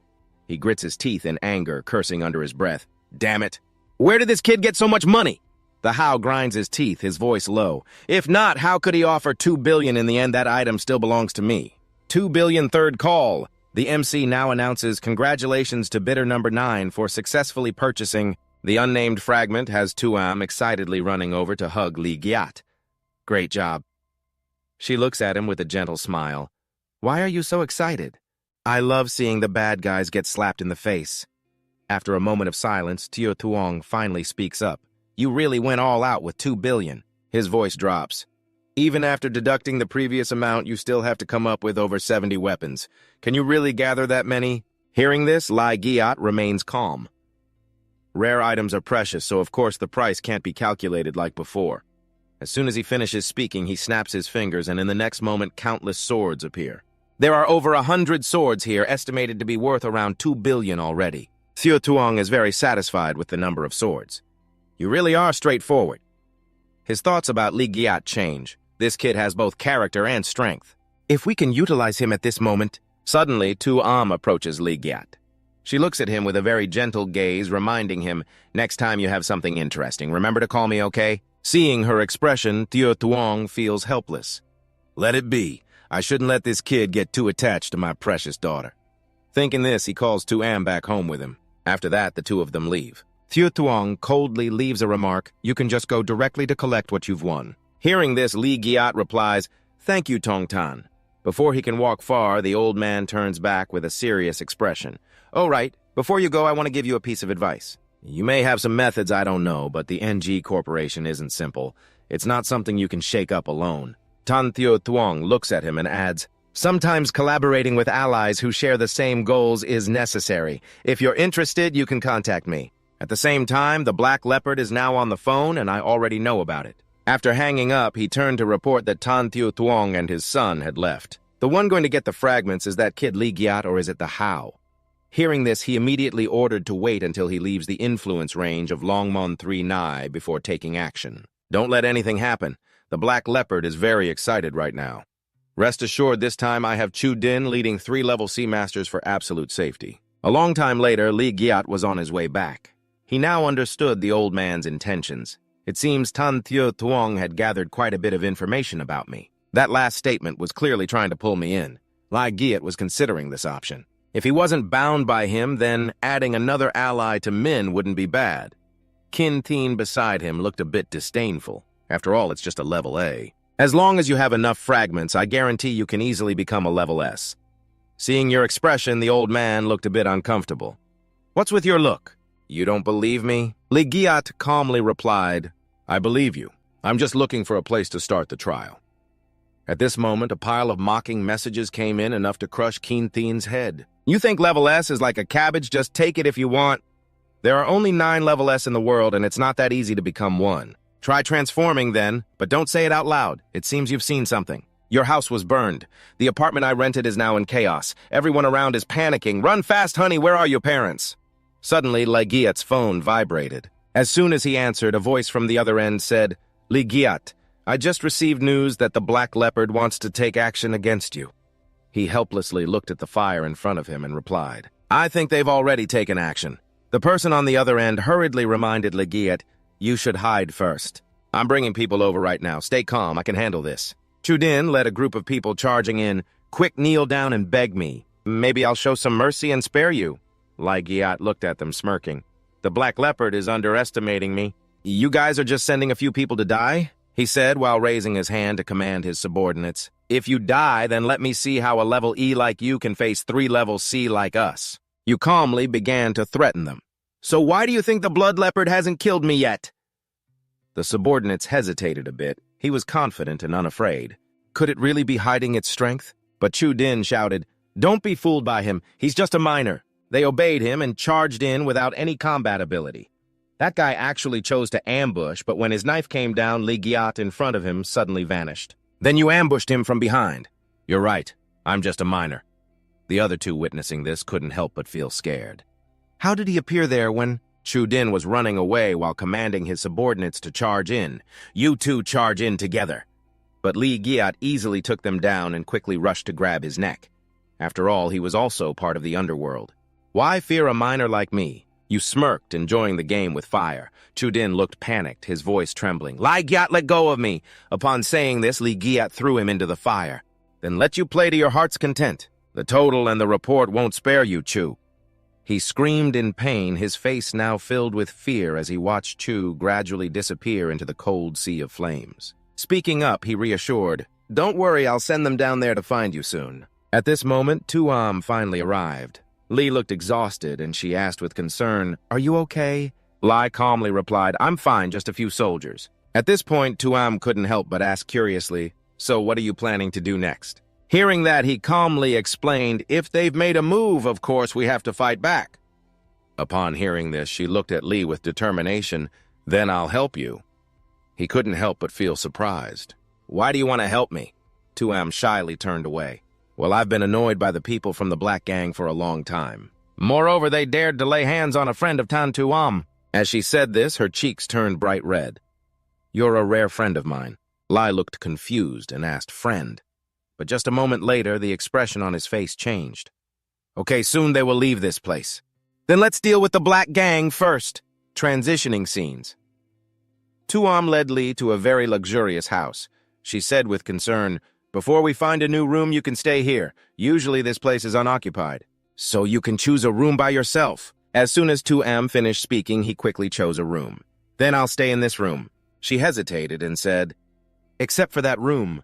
He grits his teeth in anger, cursing under his breath. Damn it. Where did this kid get so much money? The How grinds his teeth, his voice low. If not, how could he offer 2 billion in the end? That item still belongs to me. 2 billion third call. The MC now announces congratulations to bidder number 9 for successfully purchasing. The unnamed fragment has Tuam excitedly running over to hug Li Giat. Great job. She looks at him with a gentle smile. Why are you so excited? I love seeing the bad guys get slapped in the face. After a moment of silence, Tio Tuong finally speaks up. You really went all out with 2 billion. His voice drops. Even after deducting the previous amount, you still have to come up with over 70 weapons. Can you really gather that many? Hearing this, Li Giat remains calm. Rare items are precious, so of course the price can't be calculated like before. As soon as he finishes speaking, he snaps his fingers, and in the next moment, countless swords appear. There are over 100 swords here, estimated to be worth around 2 billion already. Tio Tuong is very satisfied with the number of swords. You really are straightforward. His thoughts about Li Giat change. This kid has both character and strength. If we can utilize him at this moment... Suddenly, Tuam approaches Li Giat. She looks at him with a very gentle gaze, reminding him, next time you have something interesting, remember to call me, okay? Seeing her expression, Tio Tuong feels helpless. Let it be. I shouldn't let this kid get too attached to my precious daughter. Thinking this, he calls Tuam back home with him. After that, the two of them leave. Tio Tuong coldly leaves a remark, you can just go directly to collect what you've won. Hearing this, Li Giat replies, thank you, Tong Tan. Before he can walk far, the old man turns back with a serious expression. Oh, right. Before you go, I want to give you a piece of advice. You may have some methods I don't know, but the NG Corporation isn't simple. It's not something you can shake up alone. Tan Tio Tuong looks at him and adds, sometimes collaborating with allies who share the same goals is necessary. If you're interested, you can contact me. At the same time, the Black Leopard is now on the phone, and I already know about it. After hanging up, he turned to report that Tan Tio Tuong and his son had left. The one going to get the fragments is that kid Li Giat, or is it the How? Hearing this, he immediately ordered to wait until he leaves the influence range of Longmon 3 Nai before taking action. Don't let anything happen. The Black Leopard is very excited right now. Rest assured, this time I have Chu Din leading 3 level Sea Masters for absolute safety. A long time later, Li Giat was on his way back. He now understood the old man's intentions. It seems Tan Tio Tuong had gathered quite a bit of information about me. That last statement was clearly trying to pull me in. Li Giat was considering this option. If he wasn't bound by him, then adding another ally to Min wouldn't be bad. Kin Thien beside him looked a bit disdainful. After all, it's just a level A. As long as you have enough fragments, I guarantee you can easily become a level S. Seeing your expression, the old man looked a bit uncomfortable. What's with your look? You don't believe me? Li Giat calmly replied, I believe you. I'm just looking for a place to start the trial. At this moment, a pile of mocking messages came in enough to crush Kin Thien's head. You think level S is like a cabbage? Just take it if you want. There are only 9 level S in the world, and it's not that easy to become one. Try transforming then, but don't say it out loud. It seems you've seen something. Your house was burned. The apartment I rented is now in chaos. Everyone around is panicking. Run fast, honey, where are your parents? Suddenly, Li Giat's phone vibrated. As soon as he answered, a voice from the other end said, Li Giat, I just received news that the Black Leopard wants to take action against you. He helplessly looked at the fire in front of him and replied, I think they've already taken action. The person on the other end hurriedly reminded Li Giat, you should hide first. I'm bringing people over right now. Stay calm, I can handle this. Chu Din led a group of people charging in. Quick, kneel down and beg me. Maybe I'll show some mercy and spare you. Li Giat looked at them, smirking. The Black Leopard is underestimating me. You guys are just sending a few people to die? He said while raising his hand to command his subordinates. If you die, then let me see how a level E like you can face 3 levels C like us. You calmly began to threaten them. So why do you think the Blood Leopard hasn't killed me yet? The subordinates hesitated a bit. He was confident and unafraid. Could it really be hiding its strength? But Chu Din shouted, Don't be fooled by him. He's just a minor. They obeyed him and charged in without any combat ability. That guy actually chose to ambush, but when his knife came down, Li Giat in front of him suddenly vanished. Then you ambushed him from behind. You're right. I'm just a miner. The other two witnessing this couldn't help but feel scared. How did he appear there when Chu Din was running away while commanding his subordinates to charge in? You two charge in together. But Li Giat easily took them down and quickly rushed to grab his neck. After all, he was also part of the underworld. Why fear a miner like me? You smirked, enjoying the game with fire. Chu Din looked panicked, his voice trembling. Li Giat, let go of me! Upon saying this, Li Giat threw him into the fire. Then let you play to your heart's content. The total and the report won't spare you, Chu. He screamed in pain, his face now filled with fear as he watched Chu gradually disappear into the cold sea of flames. Speaking up, he reassured, Don't worry, I'll send them down there to find you soon. At this moment, Tuam finally arrived. Li looked exhausted, and she asked with concern, Are you okay? Li calmly replied, I'm fine, just a few soldiers. At this point, Tuam couldn't help but ask curiously, So what are you planning to do next? Hearing that, he calmly explained, If they've made a move, of course we have to fight back. Upon hearing this, she looked at Li with determination, Then I'll help you. He couldn't help but feel surprised. Why do you want to help me? Tuam shyly turned away. Well, I've been annoyed by the people from the Black Gang for a long time. Moreover, they dared to lay hands on a friend of Tan Tuam. As she said this, her cheeks turned bright red. You're a rare friend of mine. Lai looked confused and asked, Friend? But just a moment later, the expression on his face changed. Okay, soon they will leave this place. Then let's deal with the Black Gang first. Transitioning scenes. Tuam led Li to a very luxurious house. She said with concern, Before we find a new room, you can stay here. Usually this place is unoccupied. So you can choose a room by yourself. As soon as Tuam finished speaking, he quickly chose a room. Then I'll stay in this room. She hesitated and said, Except for that room.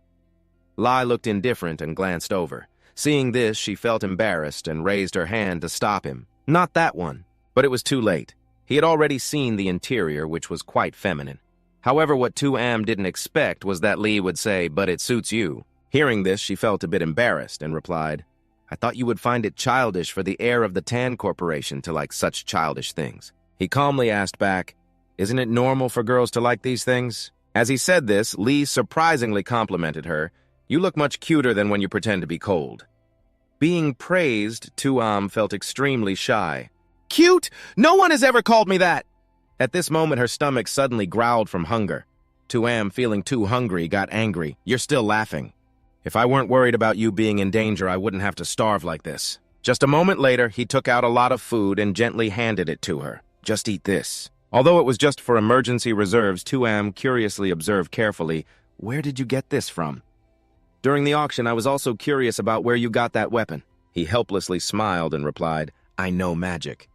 Lai looked indifferent and glanced over. Seeing this, she felt embarrassed and raised her hand to stop him. Not that one. But it was too late. He had already seen the interior, which was quite feminine. However, what Tuam didn't expect was that Li would say, But it suits you. Hearing this, she felt a bit embarrassed and replied, I thought you would find it childish for the heir of the Tan Corporation to like such childish things. He calmly asked back, Isn't it normal for girls to like these things? As he said this, Li surprisingly complimented her, You look much cuter than when you pretend to be cold. Being praised, Tuam felt extremely shy. Cute? No one has ever called me that! At this moment, her stomach suddenly growled from hunger. Tuam, feeling too hungry, got angry. You're still laughing. If I weren't worried about you being in danger, I wouldn't have to starve like this. Just a moment later, he took out a lot of food and gently handed it to her. Just eat this. Although it was just for emergency reserves, Tuam curiously observed carefully, Where did you get this from? During the auction, I was also curious about where you got that weapon. He helplessly smiled and replied, I know magic.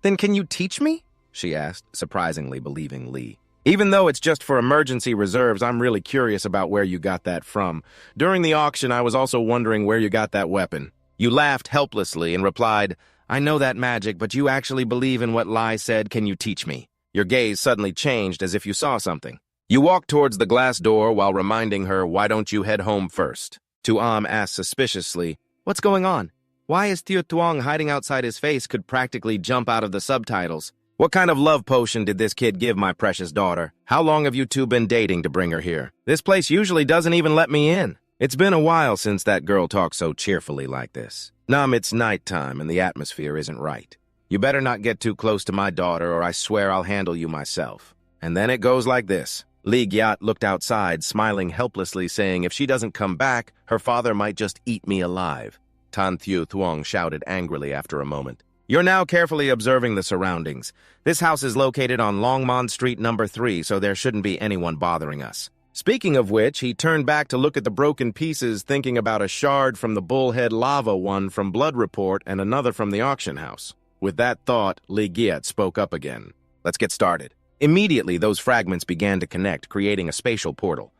Then can you teach me? She asked, surprisingly believing Li. Even though it's just for emergency reserves, I'm really curious about where you got that from. During the auction, I was also wondering where you got that weapon. You laughed helplessly and replied, I know that magic, but you actually believe in what Lai said. Can you teach me? Your gaze suddenly changed as if you saw something. You walked towards the glass door while reminding her, Why don't you head home first? Tuam asked suspiciously, What's going on? Why is Tiu Tuong hiding outside his face could practically jump out of the subtitles? What kind of love potion did this kid give my precious daughter? How long have you two been dating to bring her here? This place usually doesn't even let me in. It's been a while since that girl talked so cheerfully like this. It's nighttime and the atmosphere isn't right. You better not get too close to my daughter or I swear I'll handle you myself. And then it goes like this. Li Giat looked outside, smiling helplessly, saying if she doesn't come back, her father might just eat me alive. Tan Thieu Thuong shouted angrily after a moment. You're now carefully observing the surroundings. This house is located on Longmont Street number 3, so there shouldn't be anyone bothering us. Speaking of which, he turned back to look at the broken pieces, thinking about a shard from the Bullhead Lava, one from Blood Report, and another from the auction house. With that thought, Li Giat spoke up again. Let's get started. Immediately, those fragments began to connect, creating a spatial portal.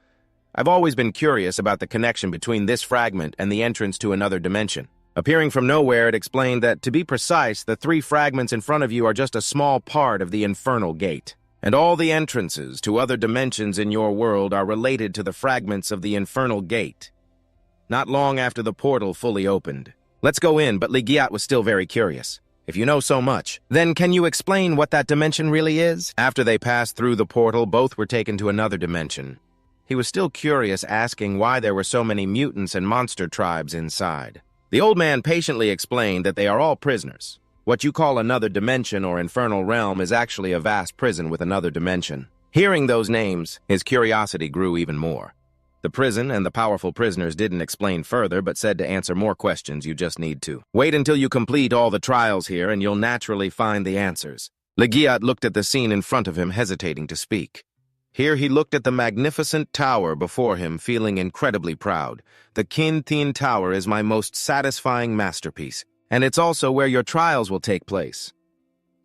I've always been curious about the connection between this fragment and the entrance to another dimension. Appearing from nowhere, it explained that, to be precise, the 3 fragments in front of you are just a small part of the infernal gate. And all the entrances to other dimensions in your world are related to the fragments of the infernal gate. Not long after the portal fully opened. Let's go in, but Li Giat was still very curious. If you know so much, then can you explain what that dimension really is? After they passed through the portal, both were taken to another dimension. he was still curious, asking why there were so many mutants and monster tribes inside. The old man patiently explained that they are all prisoners. What you call another dimension or infernal realm is actually a vast prison with another dimension. Hearing those names, his curiosity grew even more. The prison and the powerful prisoners didn't explain further, but said to answer more questions you just need to. Wait until you complete all the trials here and you'll naturally find the answers. Legiat looked at the scene in front of him, hesitating to speak. Here he looked at the magnificent tower before him, feeling incredibly proud. The Kin Thien Tower is my most satisfying masterpiece, and it's also where your trials will take place.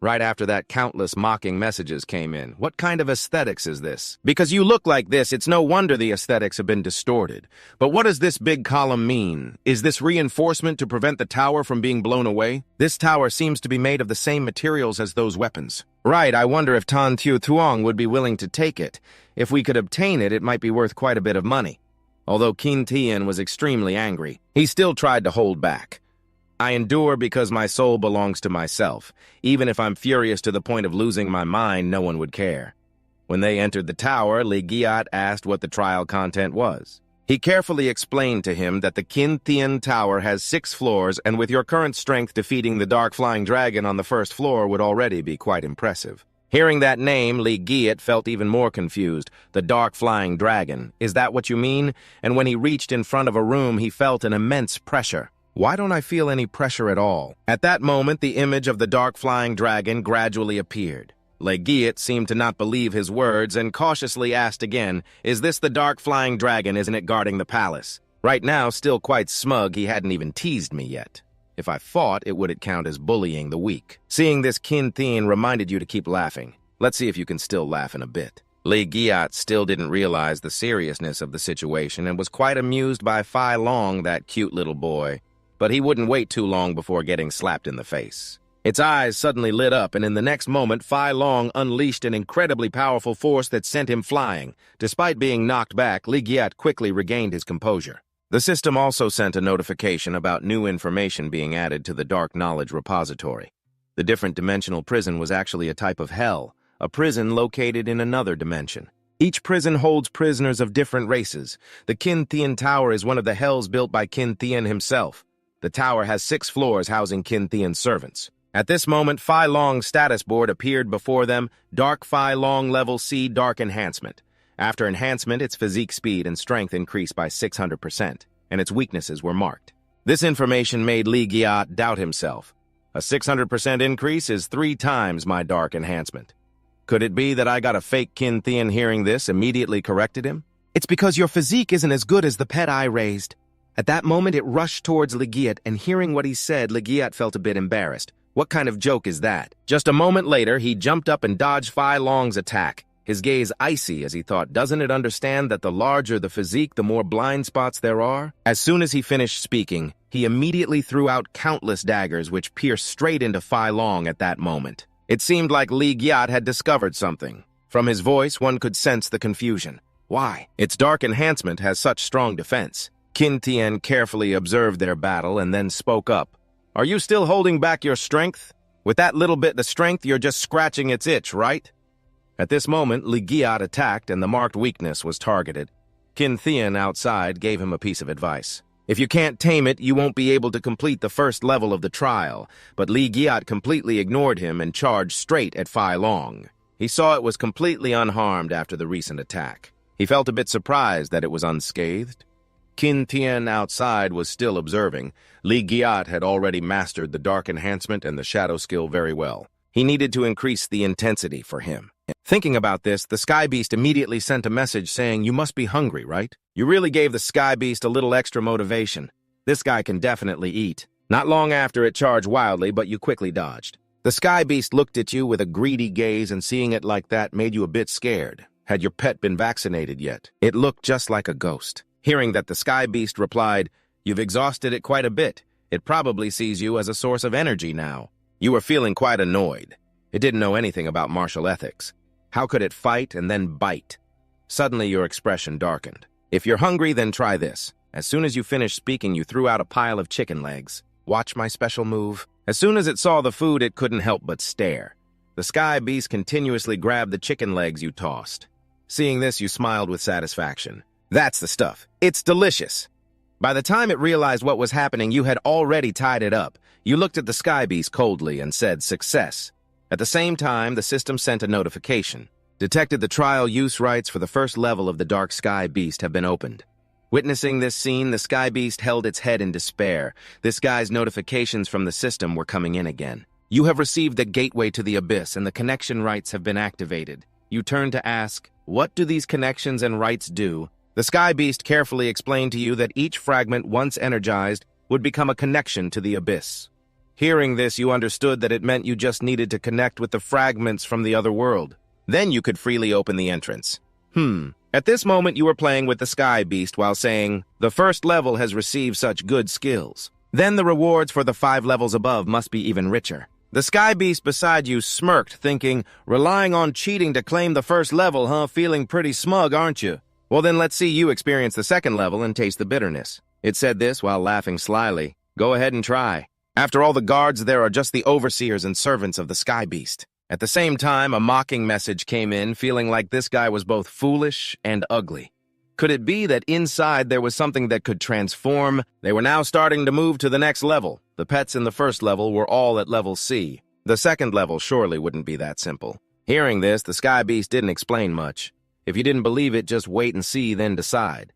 Right after that, countless mocking messages came in. What kind of aesthetics is this? Because you look like this, it's no wonder the aesthetics have been distorted. But what does this big column mean? Is this reinforcement to prevent the tower from being blown away? This tower seems to be made of the same materials as those weapons. Right, I wonder if Tan Thieu Thuong would be willing to take it. If we could obtain it, it might be worth quite a bit of money. Although Qin Tian was extremely angry, he still tried to hold back. I endure because my soul belongs to myself. Even if I'm furious to the point of losing my mind, no one would care. When they entered the tower, Li Giat asked what the trial content was. He carefully explained to him that the Kin Thien Tower has 6 floors, and with your current strength, defeating the Dark Flying Dragon on the first floor would already be quite impressive. Hearing that name, Li Giat felt even more confused. The Dark Flying Dragon. Is that what you mean? And when he reached in front of a room, he felt an immense pressure. Why don't I feel any pressure at all? At that moment, the image of the Dark Flying Dragon gradually appeared. Le Giat seemed to not believe his words and cautiously asked again, "Is this the Dark Flying Dragon, isn't it, guarding the palace?" Right now, still quite smug, he hadn't even teased me yet. If I fought, it wouldn't count as bullying the weak. Seeing this Kin Thien reminded you to keep laughing. Let's see if you can still laugh in a bit. Li Giat still didn't realize the seriousness of the situation and was quite amused by Fai Long, that cute little boy. But he wouldn't wait too long before getting slapped in the face. Its eyes suddenly lit up, and in the next moment, Fai Long unleashed an incredibly powerful force that sent him flying. Despite being knocked back, Li Giat quickly regained his composure. The system also sent a notification about new information being added to the Dark Knowledge Repository. The different dimensional prison was actually a type of hell, a prison located in another dimension. Each prison holds prisoners of different races. The Kin Thien Tower is one of the hells built by Kin Thien himself. The tower has 6 floors housing Kin Thien's servants. At this moment, Fai Long's status board appeared before them, Dark Fai Long Level C Dark Enhancement. After enhancement, its physique speed and strength increased by 600%, and its weaknesses were marked. This information made Li Giat doubt himself. A 600% increase is 3 times my Dark Enhancement. Could it be that I got a fake Kin Thien? Hearing this immediately corrected him? It's because your physique isn't as good as the pet I raised. At that moment, it rushed towards Le Giat, and hearing what he said, Le Giat felt a bit embarrassed. What kind of joke is that? Just a moment later, he jumped up and dodged Fai Long's attack, his gaze icy as he thought, doesn't it understand that the larger the physique, the more blind spots there are? As soon as he finished speaking, he immediately threw out countless daggers which pierced straight into Fai Long at that moment. It seemed like Li Giat had discovered something. From his voice, one could sense the confusion. Why? Its Dark Enhancement has such strong defense. Kin Thien carefully observed their battle and then spoke up. Are you still holding back your strength? With that little bit of strength, you're just scratching its itch, right? At this moment, Li Giat attacked and the marked weakness was targeted. Kin Thien outside gave him a piece of advice. If you can't tame it, you won't be able to complete the first level of the trial. But Li Giat completely ignored him and charged straight at Fai Long. He saw it was completely unharmed after the recent attack. He felt a bit surprised that it was unscathed. Kin Thien outside was still observing. Li Giat had already mastered the Dark Enhancement and the Shadow skill very well. He needed to increase the intensity for him. Thinking about this, the Sky Beast immediately sent a message saying, "You must be hungry, right?" You really gave the Sky Beast a little extra motivation. This guy can definitely eat. Not long after, it charged wildly, but you quickly dodged. The Sky Beast looked at you with a greedy gaze, and seeing it like that made you a bit scared. Had your pet been vaccinated yet? It looked just like a ghost. Hearing that, the Sky Beast replied, "You've exhausted it quite a bit. It probably sees you as a source of energy now." You were feeling quite annoyed. It didn't know anything about martial ethics. How could it fight and then bite? Suddenly, your expression darkened. If you're hungry, then try this. As soon as you finished speaking, you threw out a pile of chicken legs. Watch my special move. As soon as it saw the food, it couldn't help but stare. The Sky Beast continuously grabbed the chicken legs you tossed. Seeing this, you smiled with satisfaction. That's the stuff. It's delicious. By the time it realized what was happening, you had already tied it up. You looked at the sky beast coldly and said, "Success." At the same time, the system sent a notification. Detected the trial use rights for the first level of the Dark Sky Beast have been opened. Witnessing this scene, the Sky Beast held its head in despair. This guy's notifications from the system were coming in again. You have received the gateway to the abyss, and the connection rights have been activated. You turn to ask, what do these connections and rights do? The Sky Beast carefully explained to you that each fragment, once energized, would become a connection to the abyss. Hearing this, you understood that it meant you just needed to connect with the fragments from the other world. Then you could freely open the entrance. At this moment, you were playing with the Sky Beast while saying, "The first level has received such good skills. Then the rewards for the 5 levels above must be even richer." The Sky Beast beside you smirked, thinking, "Relying on cheating to claim the first level, huh? Feeling pretty smug, aren't you? Well, then let's see you experience the second level and taste the bitterness." It said this while laughing slyly. "Go ahead and try. After all, the guards there are just the overseers and servants of the Sky Beast." At the same time, a mocking message came in, feeling like this guy was both foolish and ugly. Could it be that inside there was something that could transform? They were now starting to move to the next level. The pets in the first level were all at level C. The second level surely wouldn't be that simple. Hearing this, the Sky Beast didn't explain much. If you didn't believe it, just wait and see, then decide.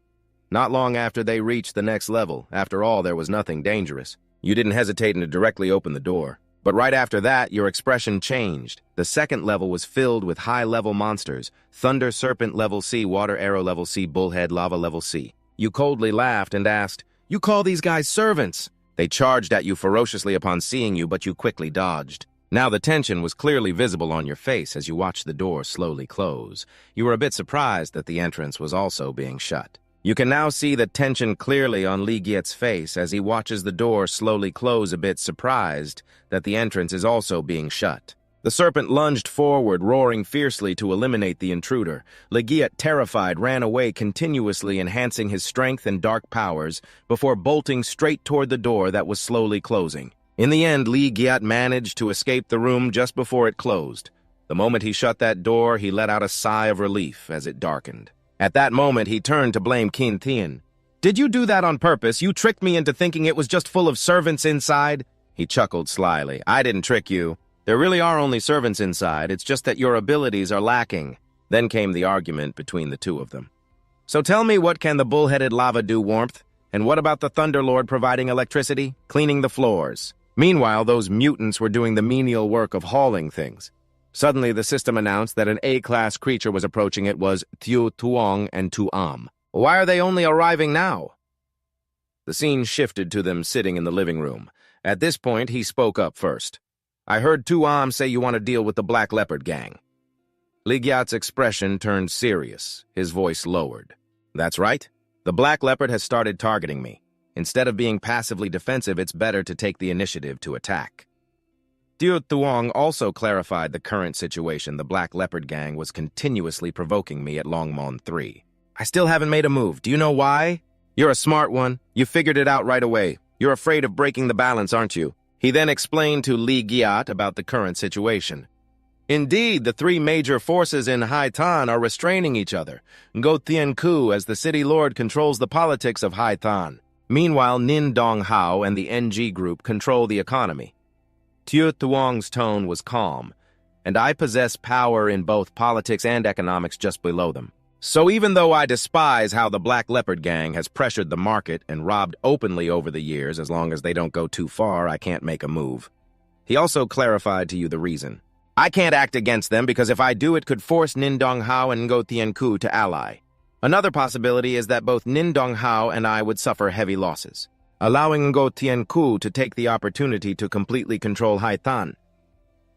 Not long after they reached the next level, after all, there was nothing dangerous. You didn't hesitate to directly open the door. But right after that, your expression changed. The second level was filled with high-level monsters. Thunder Serpent level C, Water Arrow level C, Bullhead Lava level C. You coldly laughed and asked, "You call these guys servants?" They charged at you ferociously upon seeing you, but you quickly dodged. Now the tension was clearly visible on your face as you watched the door slowly close. You were a bit surprised that the entrance was also being shut. You can now see the tension clearly on Li Giet's face as he watches the door slowly close, a bit surprised that the entrance is also being shut. The serpent lunged forward, roaring fiercely to eliminate the intruder. Li Giet, terrified, ran away, continuously enhancing his strength and dark powers before bolting straight toward the door that was slowly closing. In the end, Li Giet managed to escape the room just before it closed. The moment he shut that door, he let out a sigh of relief as it darkened. At that moment, he turned to blame Qin Tian. "Did you do that on purpose? You tricked me into thinking it was just full of servants inside?" He chuckled slyly. "I didn't trick you. There really are only servants inside. It's just that your abilities are lacking." Then came the argument between the two of them. "So tell me, what can the bull-headed lava do, Warmth? And what about the Thunderlord providing electricity, cleaning the floors?" Meanwhile, those mutants were doing the menial work of hauling things. Suddenly, the system announced that an A-class creature was approaching. It was Thieu Tuong and Tu-Am. Why are they only arriving now? The scene shifted to them sitting in the living room. At this point, he spoke up first. "I heard Tu-Am say you want to deal with the Black Leopard gang." Li Giat's expression turned serious. His voice lowered. "That's right. The Black Leopard has started targeting me. Instead of being passively defensive, it's better to take the initiative to attack." Thieu Tuong also clarified the current situation. "The Black Leopard gang was continuously provoking me at Longmon 3. I still haven't made a move. Do you know why?" "You're a smart one. You figured it out right away. You're afraid of breaking the balance, aren't you?" He then explained to Li Giat about the current situation. "Indeed, the 3 major forces in Haitan are restraining each other. Ngo Thien Ku, as the city lord, controls the politics of Haitan. Meanwhile, Nin Dong Hao and the NG group control the economy." Thieu Tuong's tone was calm, "And I possess power in both politics and economics just below them. So even though I despise how the Black Leopard gang has pressured the market and robbed openly over the years, as long as they don't go too far, I can't make a move." He also clarified to you the reason. "I can't act against them because if I do, it could force Nin Dong Hao and Ngo Thien Ku to ally. Another possibility is that both Nin Dong Hao and I would suffer heavy losses, allowing Ngo Thien Ku to take the opportunity to completely control Haitan."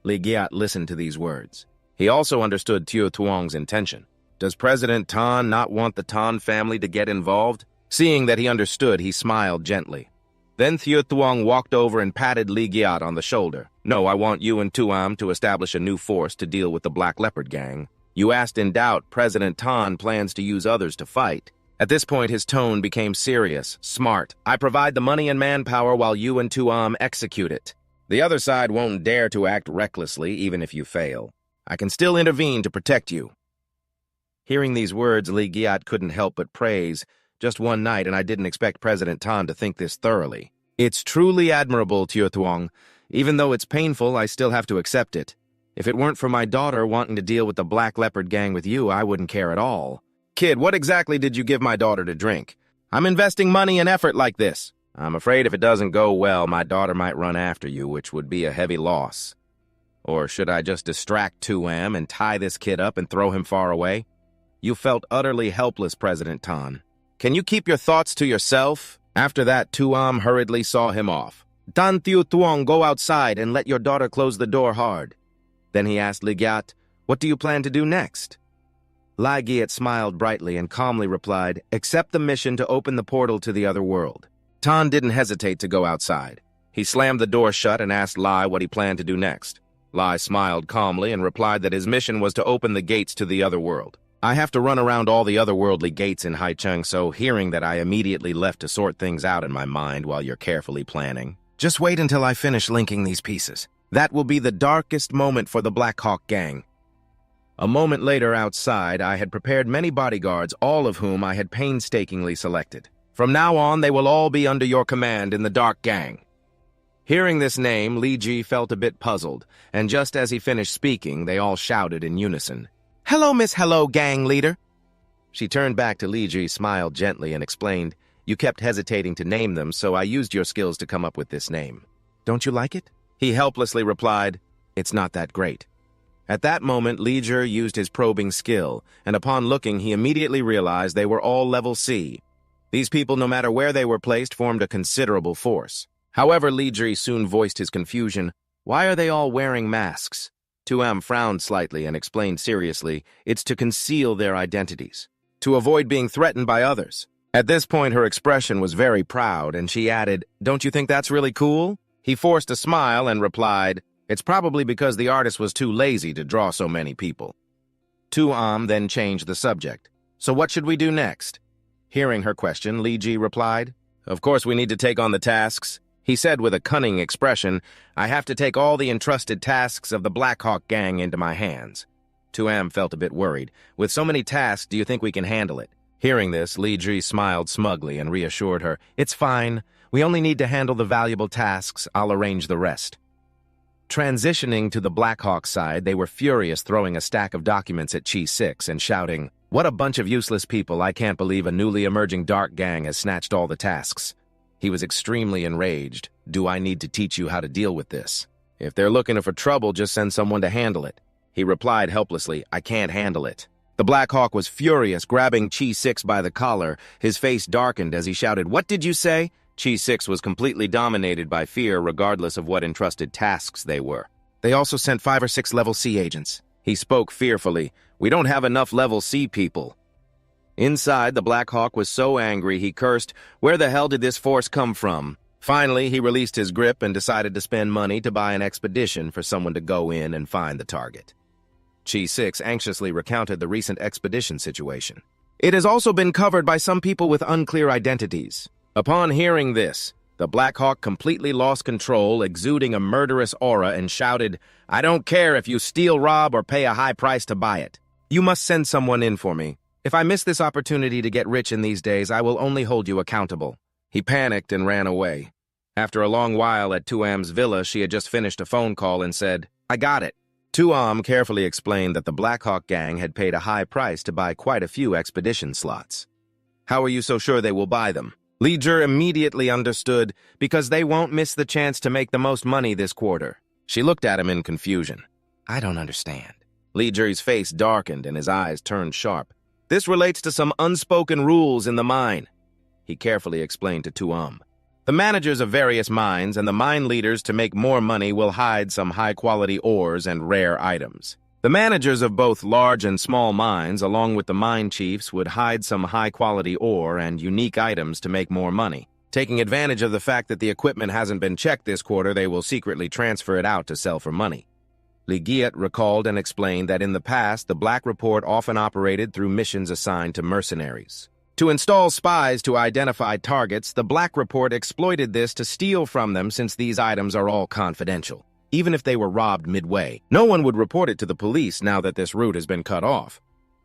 Li Giat listened to these words. He also understood Thieu Tuong's intention. Does President Tan not want the Tan family to get involved? Seeing that he understood, he smiled gently. Then Thieu Tuong walked over and patted Li Giat on the shoulder. "No, I want you and Tu-Am to establish a new force to deal with the Black Leopard gang. You asked in doubt, President Tan plans to use others to fight." At this point, his tone became serious, smart. "I provide the money and manpower while you and Tu-Am execute it. The other side won't dare to act recklessly, even if you fail. I can still intervene to protect you." Hearing these words, Li Giat couldn't help but praise. Just one night, and I didn't expect President Tan to think this thoroughly. It's truly admirable, Tio Tuong. Even though it's painful, I still have to accept it. If it weren't for my daughter wanting to deal with the Black Leopard gang with you, I wouldn't care at all. Kid, what exactly did you give my daughter to drink? I'm investing money and effort like this. I'm afraid if it doesn't go well, my daughter might run after you, which would be a heavy loss. Or should I just distract Tuam and tie this kid up and throw him far away? You felt utterly helpless, President Tan. Can you keep your thoughts to yourself? After that, Tuam hurriedly saw him off. Tan Thiu Tuong, go outside and let your daughter close the door hard. Then he asked Li Giat, what do you plan to do next? Li Giat smiled brightly and calmly replied, accept the mission to open the portal to the other world. Tan didn't hesitate to go outside. He slammed the door shut and asked Lai what he planned to do next. Lai smiled calmly and replied that his mission was to open the gates to the other world. I have to run around all the otherworldly gates in Haicheng, so hearing that I immediately left to sort things out in my mind while you're carefully planning. Just wait until I finish linking these pieces. That will be the darkest moment for the Black Hawk gang. A moment later outside, I had prepared many bodyguards, all of whom I had painstakingly selected. From now on, they will all be under your command in the Dark Gang. Hearing this name, Li Ji felt a bit puzzled, and just as he finished speaking, they all shouted in unison, Hello, Miss Hello, Gang Leader. She turned back to Li Ji, smiled gently, and explained, You kept hesitating to name them, so I used your skills to come up with this name. Don't you like it? He helplessly replied, It's not that great. At that moment, Li Ji used his probing skill, and upon looking, he immediately realized they were all level C. These people, no matter where they were placed, formed a considerable force. However, Li Ji soon voiced his confusion. Why are they all wearing masks? Tuam frowned slightly and explained seriously, it's to conceal their identities, to avoid being threatened by others. At this point, her expression was very proud, and she added, Don't you think that's really cool? He forced a smile and replied, It's probably because the artist was too lazy to draw so many people. Tuam then changed the subject. So what should we do next? Hearing her question, Li Ji replied, Of course we need to take on the tasks. He said with a cunning expression, I have to take all the entrusted tasks of the Black Hawk gang into my hands. Tuam felt a bit worried. With so many tasks, do you think we can handle it? Hearing this, Li Ji smiled smugly and reassured her, It's fine. We only need to handle the valuable tasks. I'll arrange the rest. Transitioning to the Black Hawk side, they were furious, throwing a stack of documents at Chi 6 and shouting, What a bunch of useless people. I can't believe a newly emerging dark gang has snatched all the tasks. He was extremely enraged. Do I need to teach you how to deal with this? If they're looking for trouble, just send someone to handle it. He replied helplessly, I can't handle it. The Black Hawk was furious, grabbing Chi 6 by the collar. His face darkened as he shouted, What did you say? Chi 6 was completely dominated by fear regardless of what entrusted tasks they were. They also sent 5 or 6 level C agents. He spoke fearfully, We don't have enough level C people. Inside, the Black Hawk was so angry he cursed, Where the hell did this force come from? Finally, he released his grip and decided to spend money to buy an expedition for someone to go in and find the target. Chi 6 anxiously recounted the recent expedition situation. It has also been covered by some people with unclear identities. Upon hearing this, the Black Hawk completely lost control, exuding a murderous aura, and shouted, I don't care if you steal, rob, or pay a high price to buy it. You must send someone in for me. If I miss this opportunity to get rich in these days, I will only hold you accountable. He panicked and ran away. After a long while at Tuam's villa, she had just finished a phone call and said, I got it. Tuam carefully explained that the Black Hawk gang had paid a high price to buy quite a few expedition slots. How are you so sure they will buy them? Li Ji immediately understood, because they won't miss the chance to make the most money this quarter. She looked at him in confusion. I don't understand. Li Ji's face darkened and his eyes turned sharp. This relates to some unspoken rules in the mine, he carefully explained to Tuam. The managers of various mines and the mine leaders, to make more money, will hide some high-quality ores and rare items. The managers of both large and small mines, along with the mine chiefs, would hide some high-quality ore and unique items to make more money. Taking advantage of the fact that the equipment hasn't been checked this quarter, they will secretly transfer it out to sell for money. Li Giat recalled and explained that in the past, the Black Report often operated through missions assigned to mercenaries. To install spies to identify targets, the Black Report exploited this to steal from them, since these items are all confidential. Even if they were robbed midway, no one would report it to the police now that this route has been cut off.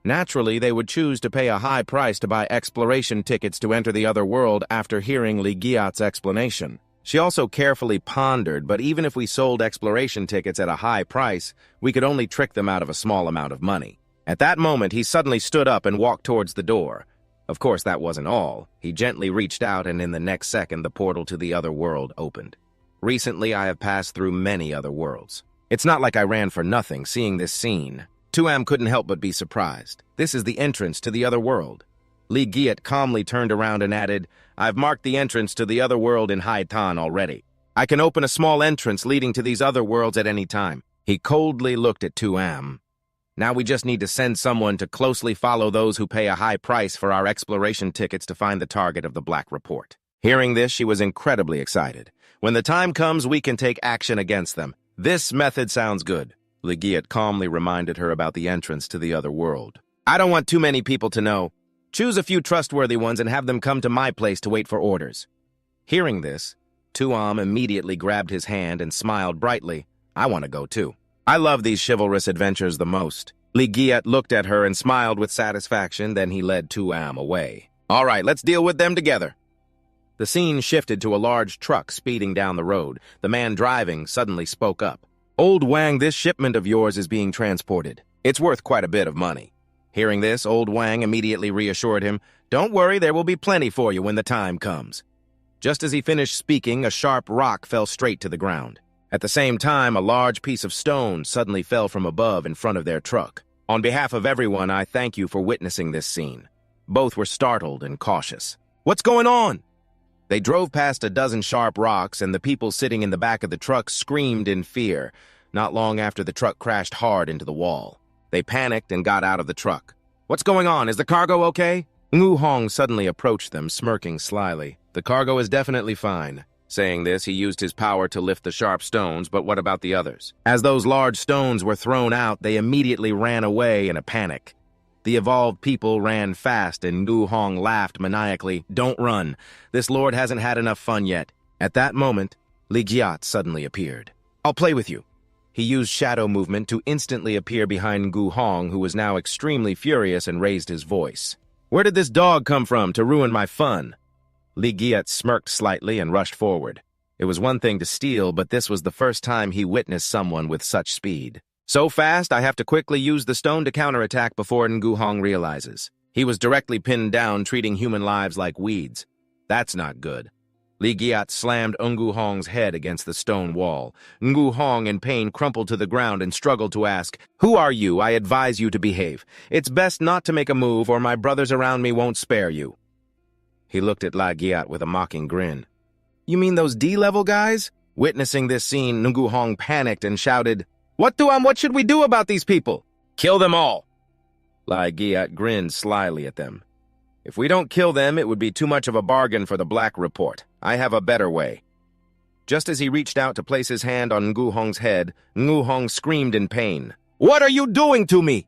Naturally, they would choose to pay a high price to buy exploration tickets to enter the other world after hearing Li Giat's explanation. She also carefully pondered, but even if we sold exploration tickets at a high price, we could only trick them out of a small amount of money. At that moment, he suddenly stood up and walked towards the door. Of course, that wasn't all. He gently reached out, and in the next second, the portal to the other world opened. Recently, I have passed through many other worlds. It's not like I ran for nothing seeing this scene. Tuam couldn't help but be surprised. This is the entrance to the other world. Li Giat calmly turned around and added, "I've marked the entrance to the other world in Haitan already. I can open a small entrance leading to these other worlds at any time." He coldly looked at Tuam. "Now we just need to send someone to closely follow those who pay a high price for our exploration tickets to find the target of the Black Report." Hearing this, she was incredibly excited. "When the time comes, we can take action against them. This method sounds good." Li Giat calmly reminded her about the entrance to the other world. "I don't want too many people to know. Choose a few trustworthy ones and have them come to my place to wait for orders." Hearing this, Tuam immediately grabbed his hand and smiled brightly. "I want to go too. I love these chivalrous adventures the most." Li Giat looked at her and smiled with satisfaction, then he led Tuam away. "All right, let's deal with them together." The scene shifted to a large truck speeding down the road. The man driving suddenly spoke up. "Old Wang, this shipment of yours is being transported. It's worth quite a bit of money." Hearing this, Old Wang immediately reassured him, "Don't worry, there will be plenty for you when the time comes." Just as he finished speaking, a sharp rock fell straight to the ground. At the same time, a large piece of stone suddenly fell from above in front of their truck. "On behalf of everyone, I thank you for witnessing this scene." Both were startled and cautious. "What's going on?" They drove past a dozen sharp rocks, and the people sitting in the back of the truck screamed in fear. Not long after, the truck crashed hard into the wall. They panicked and got out of the truck. "What's going on? Is the cargo okay?" Ngu Hong suddenly approached them, smirking slyly. "The cargo is definitely fine." Saying this, he used his power to lift the sharp stones, but what about the others? As those large stones were thrown out, they immediately ran away in a panic. The evolved people ran fast, and Ngu Hong laughed maniacally. "Don't run. This lord hasn't had enough fun yet." At that moment, Li Giat suddenly appeared. "I'll play with you." He used shadow movement to instantly appear behind Ngu Hong, who was now extremely furious, and raised his voice. "Where did this dog come from to ruin my fun?" Li Giat smirked slightly and rushed forward. It was one thing to steal, but this was the first time he witnessed someone with such speed. "So fast, I have to quickly use the stone to counterattack before Ngu Hong realizes." He was directly pinned down, treating human lives like weeds. That's not good. Li Giat slammed Ngu Hong's head against the stone wall. Ngu Hong, in pain, crumpled to the ground and struggled to ask, "Who are you? I advise you to behave. It's best not to make a move, or my brothers around me won't spare you." He looked at Li Giat with a mocking grin. "You mean those D-level guys?" Witnessing this scene, Ngu Hong panicked and shouted, What should we do about these people?" "Kill them all." Li Giat grinned slyly at them. "If we don't kill them, it would be too much of a bargain for the Black Report. I have a better way." Just as he reached out to place his hand on Ngu Hong's head, Ngu Hong screamed in pain. "What are you doing to me?"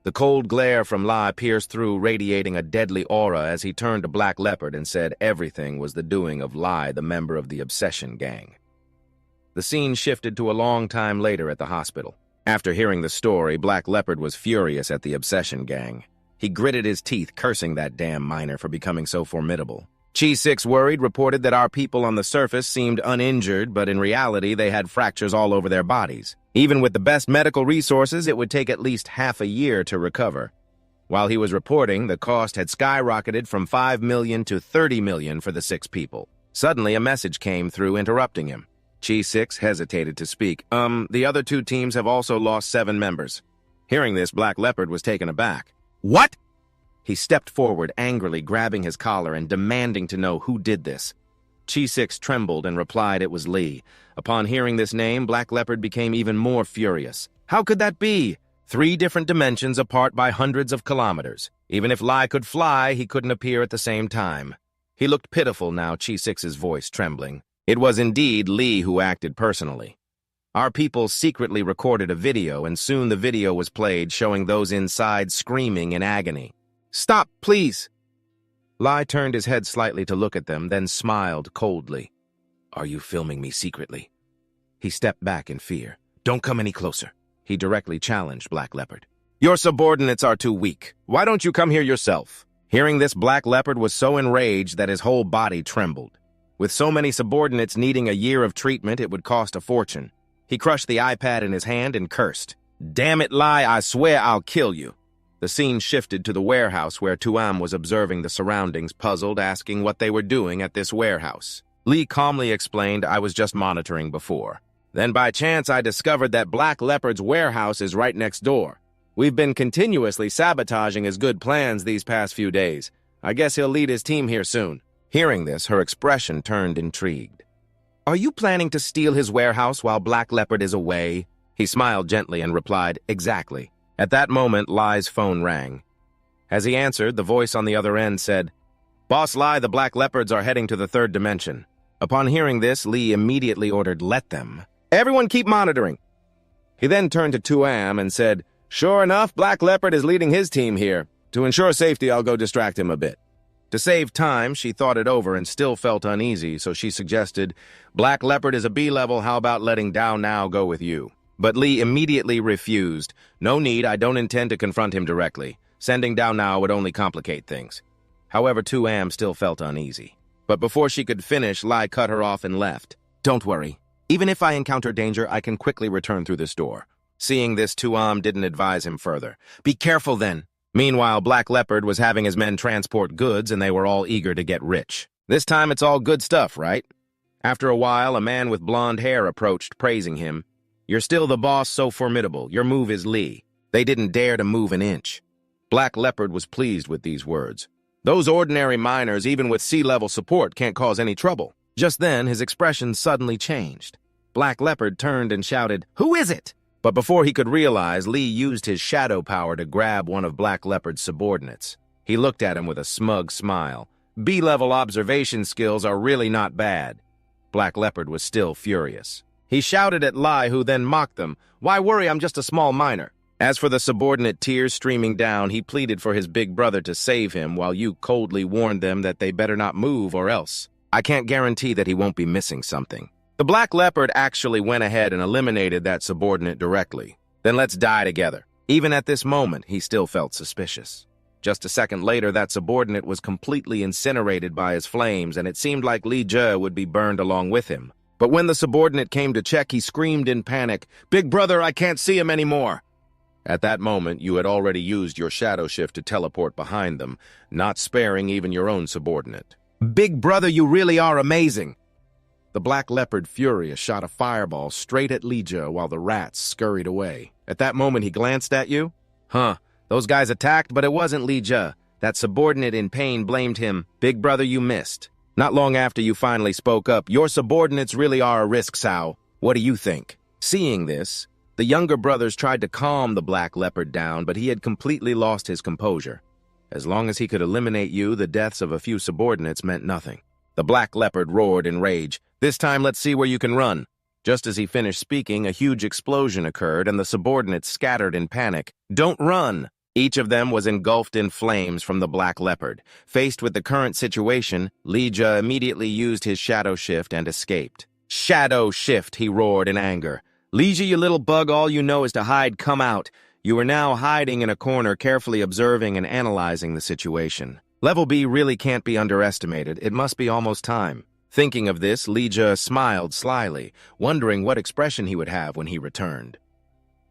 The cold glare from La pierced through, radiating a deadly aura as he turned to Black Leopard and said everything was the doing of Lai, the member of the Obsession Gang. The scene shifted to a long time later at the hospital. After hearing the story, Black Leopard was furious at the Obsession Gang. He gritted his teeth, cursing that damn miner for becoming so formidable. Chi 6, worried, reported that our people on the surface seemed uninjured, but in reality they had fractures all over their bodies. Even with the best medical resources, it would take at least half a year to recover. While he was reporting, the cost had skyrocketed from 5 million to 30 million for the 6 people. Suddenly, a message came through, interrupting him. Chi 6 hesitated to speak. The other 2 teams have also lost 7 members." Hearing this, Black Leopard was taken aback. "What?" He stepped forward, angrily grabbing his collar and demanding to know who did this. Chi 6 trembled and replied it was Li. Upon hearing this name, Black Leopard became even more furious. How could that be? 3 different dimensions apart by hundreds of kilometers. Even if Li could fly, he couldn't appear at the same time. He looked pitiful now, Chi 6's voice trembling. It was indeed Li who acted personally. Our people secretly recorded a video, and soon the video was played, showing those inside screaming in agony. "Stop, please!" Li turned his head slightly to look at them, then smiled coldly. "Are you filming me secretly?" He stepped back in fear. "Don't come any closer." He directly challenged Black Leopard. Your subordinates are too weak. Why don't you come here yourself? Hearing this, Black Leopard was so enraged that his whole body trembled. With so many subordinates needing a year of treatment, it would cost a fortune. He crushed the iPad in his hand and cursed. Damn it, Lai, I swear I'll kill you. The scene shifted to the warehouse where Tuam was observing the surroundings, puzzled, asking what they were doing at this warehouse. Lee calmly explained, I was just monitoring before. Then by chance I discovered that Black Leopard's warehouse is right next door. We've been continuously sabotaging his good plans these past few days. I guess he'll lead his team here soon. Hearing this, her expression turned intrigued. Are you planning to steal his warehouse while Black Leopard is away? He smiled gently and replied, exactly. At that moment, Lai's phone rang. As he answered, the voice on the other end said, Boss Lai, the Black Leopards are heading to the third dimension. Upon hearing this, Lee immediately ordered, let them. Everyone keep monitoring. He then turned to Tuam and said, sure enough, Black Leopard is leading his team here. To ensure safety, I'll go distract him a bit. To save time, she thought it over and still felt uneasy, so she suggested, Black Leopard is a B-level, how about letting Dao Now go with you? But Lee immediately refused. No need, I don't intend to confront him directly. Sending Dao Now would only complicate things. However, Tuam still felt uneasy. But before she could finish, Lai cut her off and left. Don't worry. Even if I encounter danger, I can quickly return through this door. Seeing this, Tuam didn't advise him further. Be careful then. Meanwhile, Black Leopard was having his men transport goods and they were all eager to get rich. This time it's all good stuff, right? After a while, a man with blonde hair approached, praising him. You're still the boss, so formidable. Your move is Lee. They didn't dare to move an inch. Black Leopard was pleased with these words. Those ordinary miners, even with sea-level support, can't cause any trouble. Just then, his expression suddenly changed. Black Leopard turned and shouted, Who is it? But before he could realize, Lee used his shadow power to grab one of Black Leopard's subordinates. He looked at him with a smug smile. B-level observation skills are really not bad. Black Leopard was still furious. He shouted at Lai, who then mocked them. Why worry, I'm just a small miner. As for the subordinate, tears streaming down, he pleaded for his big brother to save him while you coldly warned them that they better not move or else. I can't guarantee that he won't be missing something. The Black Leopard actually went ahead and eliminated that subordinate directly. Then let's die together. Even at this moment, he still felt suspicious. Just a second later, that subordinate was completely incinerated by his flames, and it seemed like Li Jie would be burned along with him. But when the subordinate came to check, he screamed in panic, Big brother, I can't see him anymore. At that moment, you had already used your shadow shift to teleport behind them, not sparing even your own subordinate. Big brother, you really are amazing. The Black Leopard, furious, shot a fireball straight at Li Jie while the rats scurried away. At that moment, he glanced at you. Those guys attacked, but it wasn't Li Jie. That subordinate in pain blamed him. Big brother, you missed. Not long after you finally spoke up, your subordinates really are a risk, Sao. What do you think? Seeing this, the younger brothers tried to calm the Black Leopard down, but he had completely lost his composure. As long as he could eliminate you, the deaths of a few subordinates meant nothing. The Black Leopard roared in rage. This time, let's see where you can run. Just as he finished speaking, a huge explosion occurred, and the subordinates scattered in panic. Don't run! Each of them was engulfed in flames from the Black Leopard. Faced with the current situation, Li Jie immediately used his shadow shift and escaped. Shadow shift, he roared in anger. Li Jie, you little bug, all you know is to hide, come out. You are now hiding in a corner, carefully observing and analyzing the situation. Level B really can't be underestimated. It must be almost time. Thinking of this, Li Jie smiled slyly, wondering what expression he would have when he returned.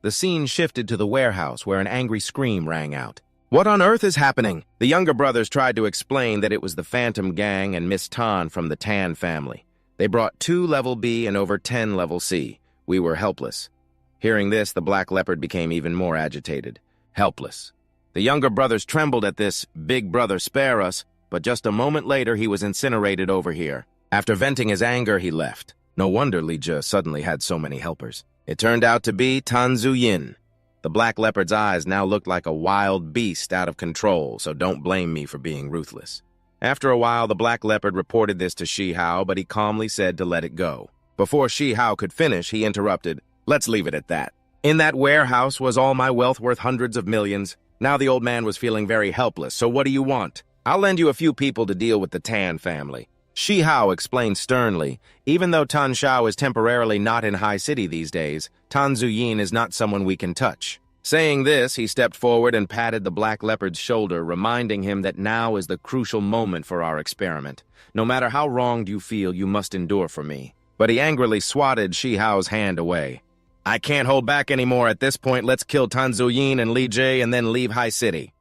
The scene shifted to the warehouse where an angry scream rang out. What on earth is happening? The younger brothers tried to explain that it was the Phantom Gang and Miss Tan from the Tan family. They brought 2 level B and over 10 level C. We were helpless. Hearing this, the Black Leopard became even more agitated. Helpless. The younger brothers trembled at this, Big brother, spare us, but just a moment later he was incinerated over here. After venting his anger, he left. No wonder Li Jie suddenly had so many helpers. It turned out to be Tan Zuyin. The Black Leopard's eyes now looked like a wild beast out of control, so don't blame me for being ruthless. After a while, the Black Leopard reported this to Shi Hao, but he calmly said to let it go. Before Shi Hao could finish, he interrupted. Let's leave it at that. In that warehouse was all my wealth worth hundreds of millions. Now the old man was feeling very helpless, so what do you want? I'll lend you a few people to deal with the Tan family. Shi Hao explained sternly, even though Tan Shao is temporarily not in High City these days, Tan Zuyin is not someone we can touch. Saying this, he stepped forward and patted the black leopard's shoulder, reminding him that now is the crucial moment for our experiment. No matter how wronged you feel, you must endure for me. But he angrily swatted Shi Hao's hand away. I can't hold back anymore at this point. Let's kill Tan Zuyin and Li Jie and then leave High City.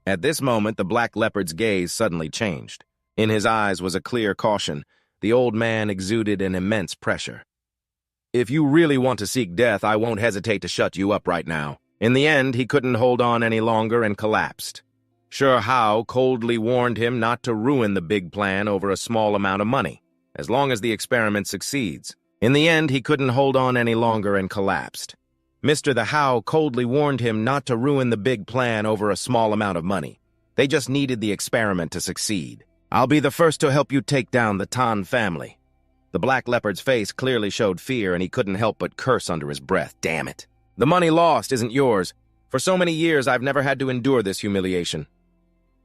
At this moment, the black leopard's gaze suddenly changed. In his eyes was a clear caution. The old man exuded an immense pressure. If you really want to seek death, I won't hesitate to shut you up right now. In the end, he couldn't hold on any longer and collapsed. Shi Hao coldly warned him not to ruin the big plan over a small amount of money, as long as the experiment succeeds. In the end, he couldn't hold on any longer and collapsed. Mr. the Hao coldly warned him not to ruin the big plan over a small amount of money. They just needed the experiment to succeed. I'll be the first to help you take down the Tan family. The black leopard's face clearly showed fear, and he couldn't help but curse under his breath. Damn it. The money lost isn't yours. For so many years, I've never had to endure this humiliation.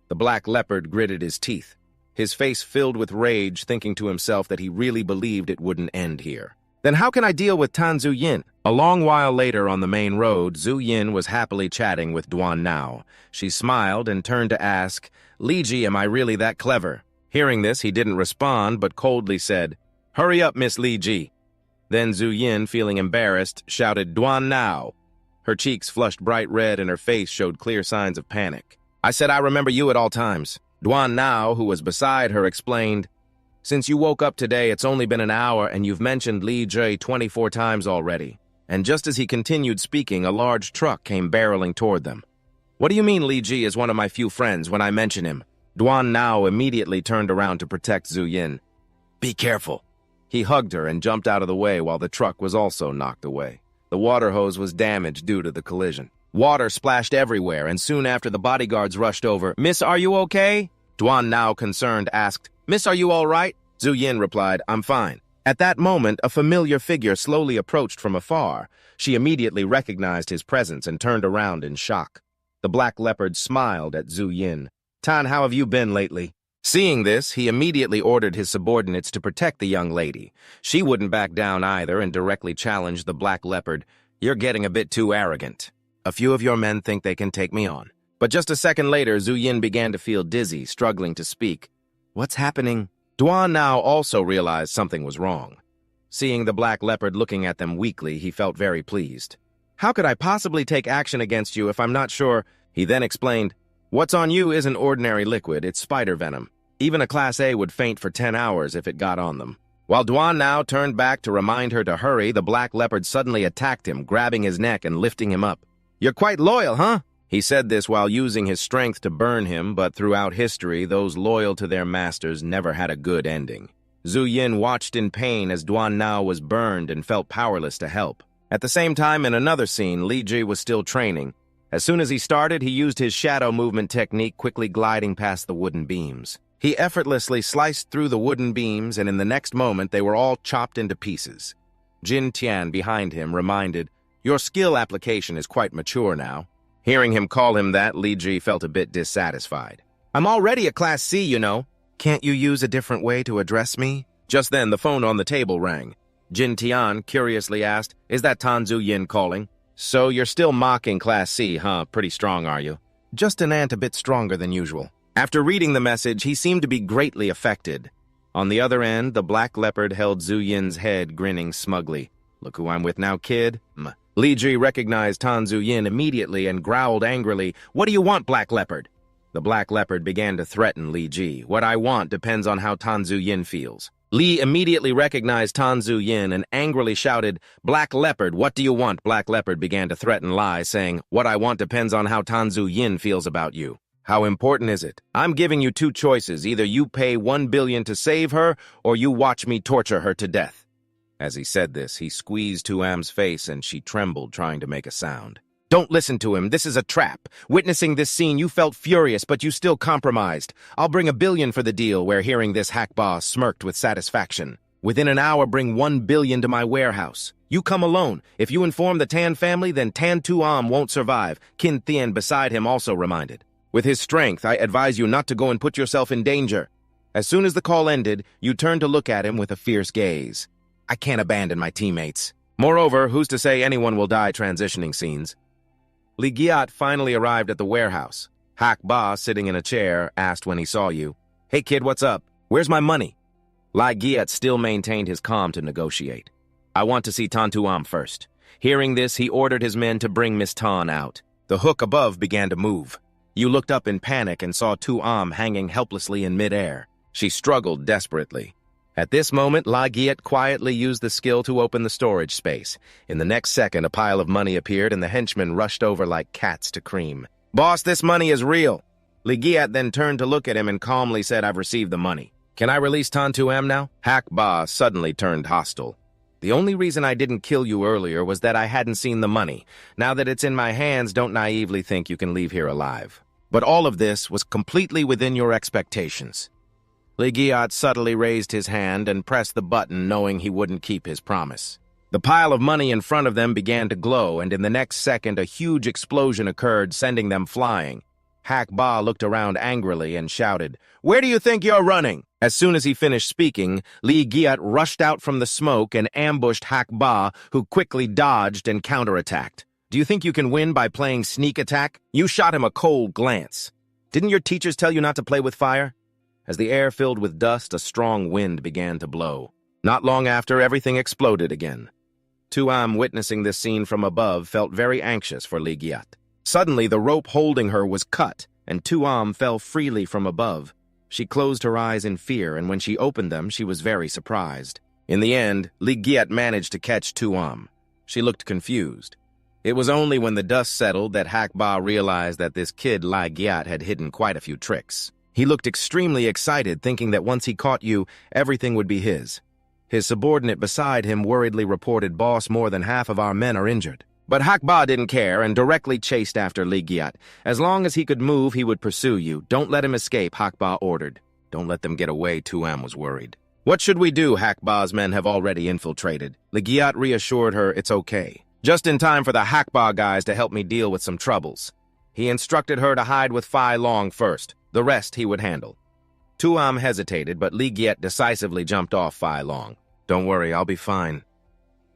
The black leopard gritted his teeth, his face filled with rage, thinking to himself that he really believed it wouldn't end here. Then how can I deal with Tan Zuyin? A long while later on the main road, Zuyin was happily chatting with Duan Nao. She smiled and turned to ask, Li Jie, am I really that clever? Hearing this, he didn't respond, but coldly said, Hurry up, Miss Li Jie. Then Zuyin, feeling embarrassed, shouted, Duan Nao. Her cheeks flushed bright red and her face showed clear signs of panic. I said I remember you at all times. Duan Nao, who was beside her, explained, Since you woke up today, it's only been an hour and you've mentioned Li Jie 24 times already. And just as he continued speaking, a large truck came barreling toward them. What do you mean Li Jie is one of my few friends when I mention him? Duan Nao immediately turned around to protect Zuyin. Be careful. He hugged her and jumped out of the way while the truck was also knocked away. The water hose was damaged due to the collision. Water splashed everywhere, and soon after the bodyguards rushed over. Miss, are you okay? Duan Nao, concerned, asked, Miss, are you all right? Zuyin replied, I'm fine. At that moment, a familiar figure slowly approached from afar. She immediately recognized his presence and turned around in shock. The black leopard smiled at Zuyin. Tan, how have you been lately? Seeing this, he immediately ordered his subordinates to protect the young lady. She wouldn't back down either and directly challenged the black leopard. You're getting a bit too arrogant. A few of your men think they can take me on. But just a second later, Zuyin began to feel dizzy, struggling to speak. What's happening? Duan Nao also realized something was wrong. Seeing the black leopard looking at them weakly, he felt very pleased. How could I possibly take action against you if I'm not sure? He then explained, What's on you isn't ordinary liquid, it's spider venom. Even a Class A would faint for 10 hours if it got on them. While Duan Nao turned back to remind her to hurry, the black leopard suddenly attacked him, grabbing his neck and lifting him up. You're quite loyal, huh? He said this while using his strength to burn him, but throughout history, those loyal to their masters never had a good ending. Zuyin watched in pain as Duan Nao was burned and felt powerless to help. At the same time, in another scene, Li Jie was still training. As soon as he started, he used his shadow movement technique, quickly gliding past the wooden beams. He effortlessly sliced through the wooden beams, and in the next moment, they were all chopped into pieces. Jin Tian, behind him, reminded, Your skill application is quite mature now. Hearing him call him that, Li Jie felt a bit dissatisfied. I'm already a Class C, you know. Can't you use a different way to address me? Just then, the phone on the table rang. Jin Tian curiously asked, Is that Tan Zuyin calling? So you're still mocking Class C, huh? Pretty strong, are you? Just an ant a bit stronger than usual. After reading the message, he seemed to be greatly affected. On the other end, the black leopard held Zuyin's head, grinning smugly. Look who I'm with now, kid. Li Jie recognized Tan Zuyin immediately and growled angrily, What do you want, black leopard? The black leopard began to threaten Li Jie. What I want depends on how Tan Zuyin feels. Li immediately recognized Tan Zuyin and angrily shouted, Black leopard, what do you want? Black leopard began to threaten Li, saying, What I want depends on how Tan Zuyin feels about you. How important is it? I'm giving you two choices. Either you pay 1 billion to save her, or you watch me torture her to death. As he said this, he squeezed Tuam's face and she trembled, trying to make a sound. Don't listen to him. This is a trap. Witnessing this scene, you felt furious, but you still compromised. I'll bring 1 billion for the deal, where hearing this, hack boss smirked with satisfaction. Within an hour, bring 1 billion to my warehouse. You come alone. If you inform the Tan family, then Tan Tuam won't survive. Qin Thien beside him also reminded. With his strength, I advise you not to go and put yourself in danger. As soon as the call ended, you turned to look at him with a fierce gaze. I can't abandon my teammates. Moreover, who's to say anyone will die transitioning scenes? Li Giat finally arrived at the warehouse. Hak Ba, sitting in a chair, asked when he saw you, "Hey kid, what's up? Where's my money?" Li Giat still maintained his calm to negotiate. "I want to see Tan Tuam first." Hearing this, he ordered his men to bring Miss Tan out. The hook above began to move. You looked up in panic and saw Tuam hanging helplessly in midair. She struggled desperately. At this moment, Li Giat quietly used the skill to open the storage space. In the next second, a pile of money appeared and the henchmen rushed over like cats to cream. "Boss, this money is real." Li Giat then turned to look at him and calmly said, "I've received the money. Can I release Tan Tuam now?" Hak Ba suddenly turned hostile. "The only reason I didn't kill you earlier was that I hadn't seen the money. Now that it's in my hands, don't naively think you can leave here alive. But all of this was completely within your expectations." Li Giat subtly raised his hand and pressed the button, knowing he wouldn't keep his promise. The pile of money in front of them began to glow, and in the next second a huge explosion occurred, sending them flying. Hak Ba looked around angrily and shouted, "Where do you think you're running?" As soon as he finished speaking, Li Giat rushed out from the smoke and ambushed Hak Ba, who quickly dodged and counterattacked. "Do you think you can win by playing sneak attack?" You shot him a cold glance. "Didn't your teachers tell you not to play with fire?" As the air filled with dust, a strong wind began to blow. Not long after, everything exploded again. Tuam, witnessing this scene from above, felt very anxious for Li Giat. Suddenly, the rope holding her was cut, and Tuam fell freely from above. She closed her eyes in fear, and when she opened them, she was very surprised. In the end, Li Giat managed to catch Tuam. She looked confused. It was only when the dust settled that Hak Ba realized that this kid Li Giat had hidden quite a few tricks. He looked extremely excited, thinking that once he caught you, everything would be his. His subordinate beside him worriedly reported, "Boss, more than half of our men are injured." But Hak Ba didn't care and directly chased after Li Giat. As long as he could move, he would pursue you. "Don't let him escape," Hak Ba ordered. "Don't let them get away," Tuam was worried. "What should we do? Hak Ba's men have already infiltrated." Li Giat reassured her it's okay. "Just in time for the Hak Ba guys to help me deal with some troubles." He instructed her to hide with Phi Long first. The rest he would handle. Tuam hesitated, but Li Giat decisively jumped off Phi Long. "Don't worry, I'll be fine."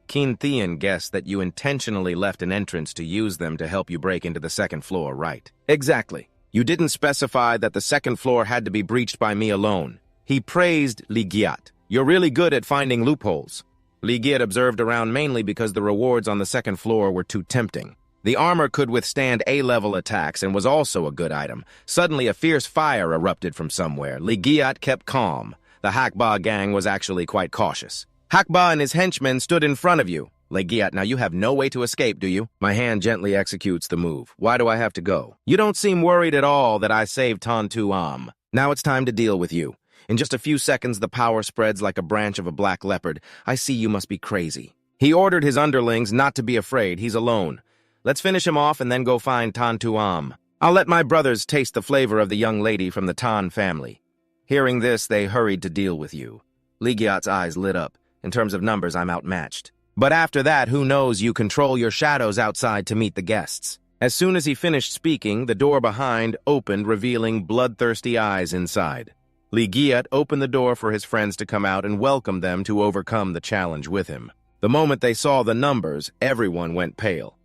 Keen Thean guessed that you intentionally left an entrance to use them to help you break into the second floor, right? Exactly. You didn't specify that the second floor had to be breached by me alone. He praised Li Giat. "You're really good at finding loopholes." Li Giat observed around mainly because the rewards on the second floor were too tempting. The armor could withstand A-level attacks and was also a good item. Suddenly, a fierce fire erupted from somewhere. Li Giat kept calm. The Hak Ba gang was actually quite cautious. Hak Ba and his henchmen stood in front of you. Li Giat, now you have no way to escape, do you? My hand gently executes the move. Why do I have to go? You don't seem worried at all that I saved Tan Tuam. Now it's time to deal with you. In just a few seconds, the power spreads like a branch of a black leopard. I see you must be crazy. He ordered his underlings not to be afraid. He's alone. Let's finish him off and then go find Tan Tuam. I'll let my brothers taste the flavor of the young lady from the Tan family. Hearing this, they hurried to deal with you. Li Giat's eyes lit up. In terms of numbers, I'm outmatched. But after that, who knows, you control your shadows outside to meet the guests. As soon as he finished speaking, the door behind opened, revealing bloodthirsty eyes inside. Li Giat opened the door for his friends to come out and welcomed them to overcome the challenge with him. The moment they saw the numbers, everyone went pale.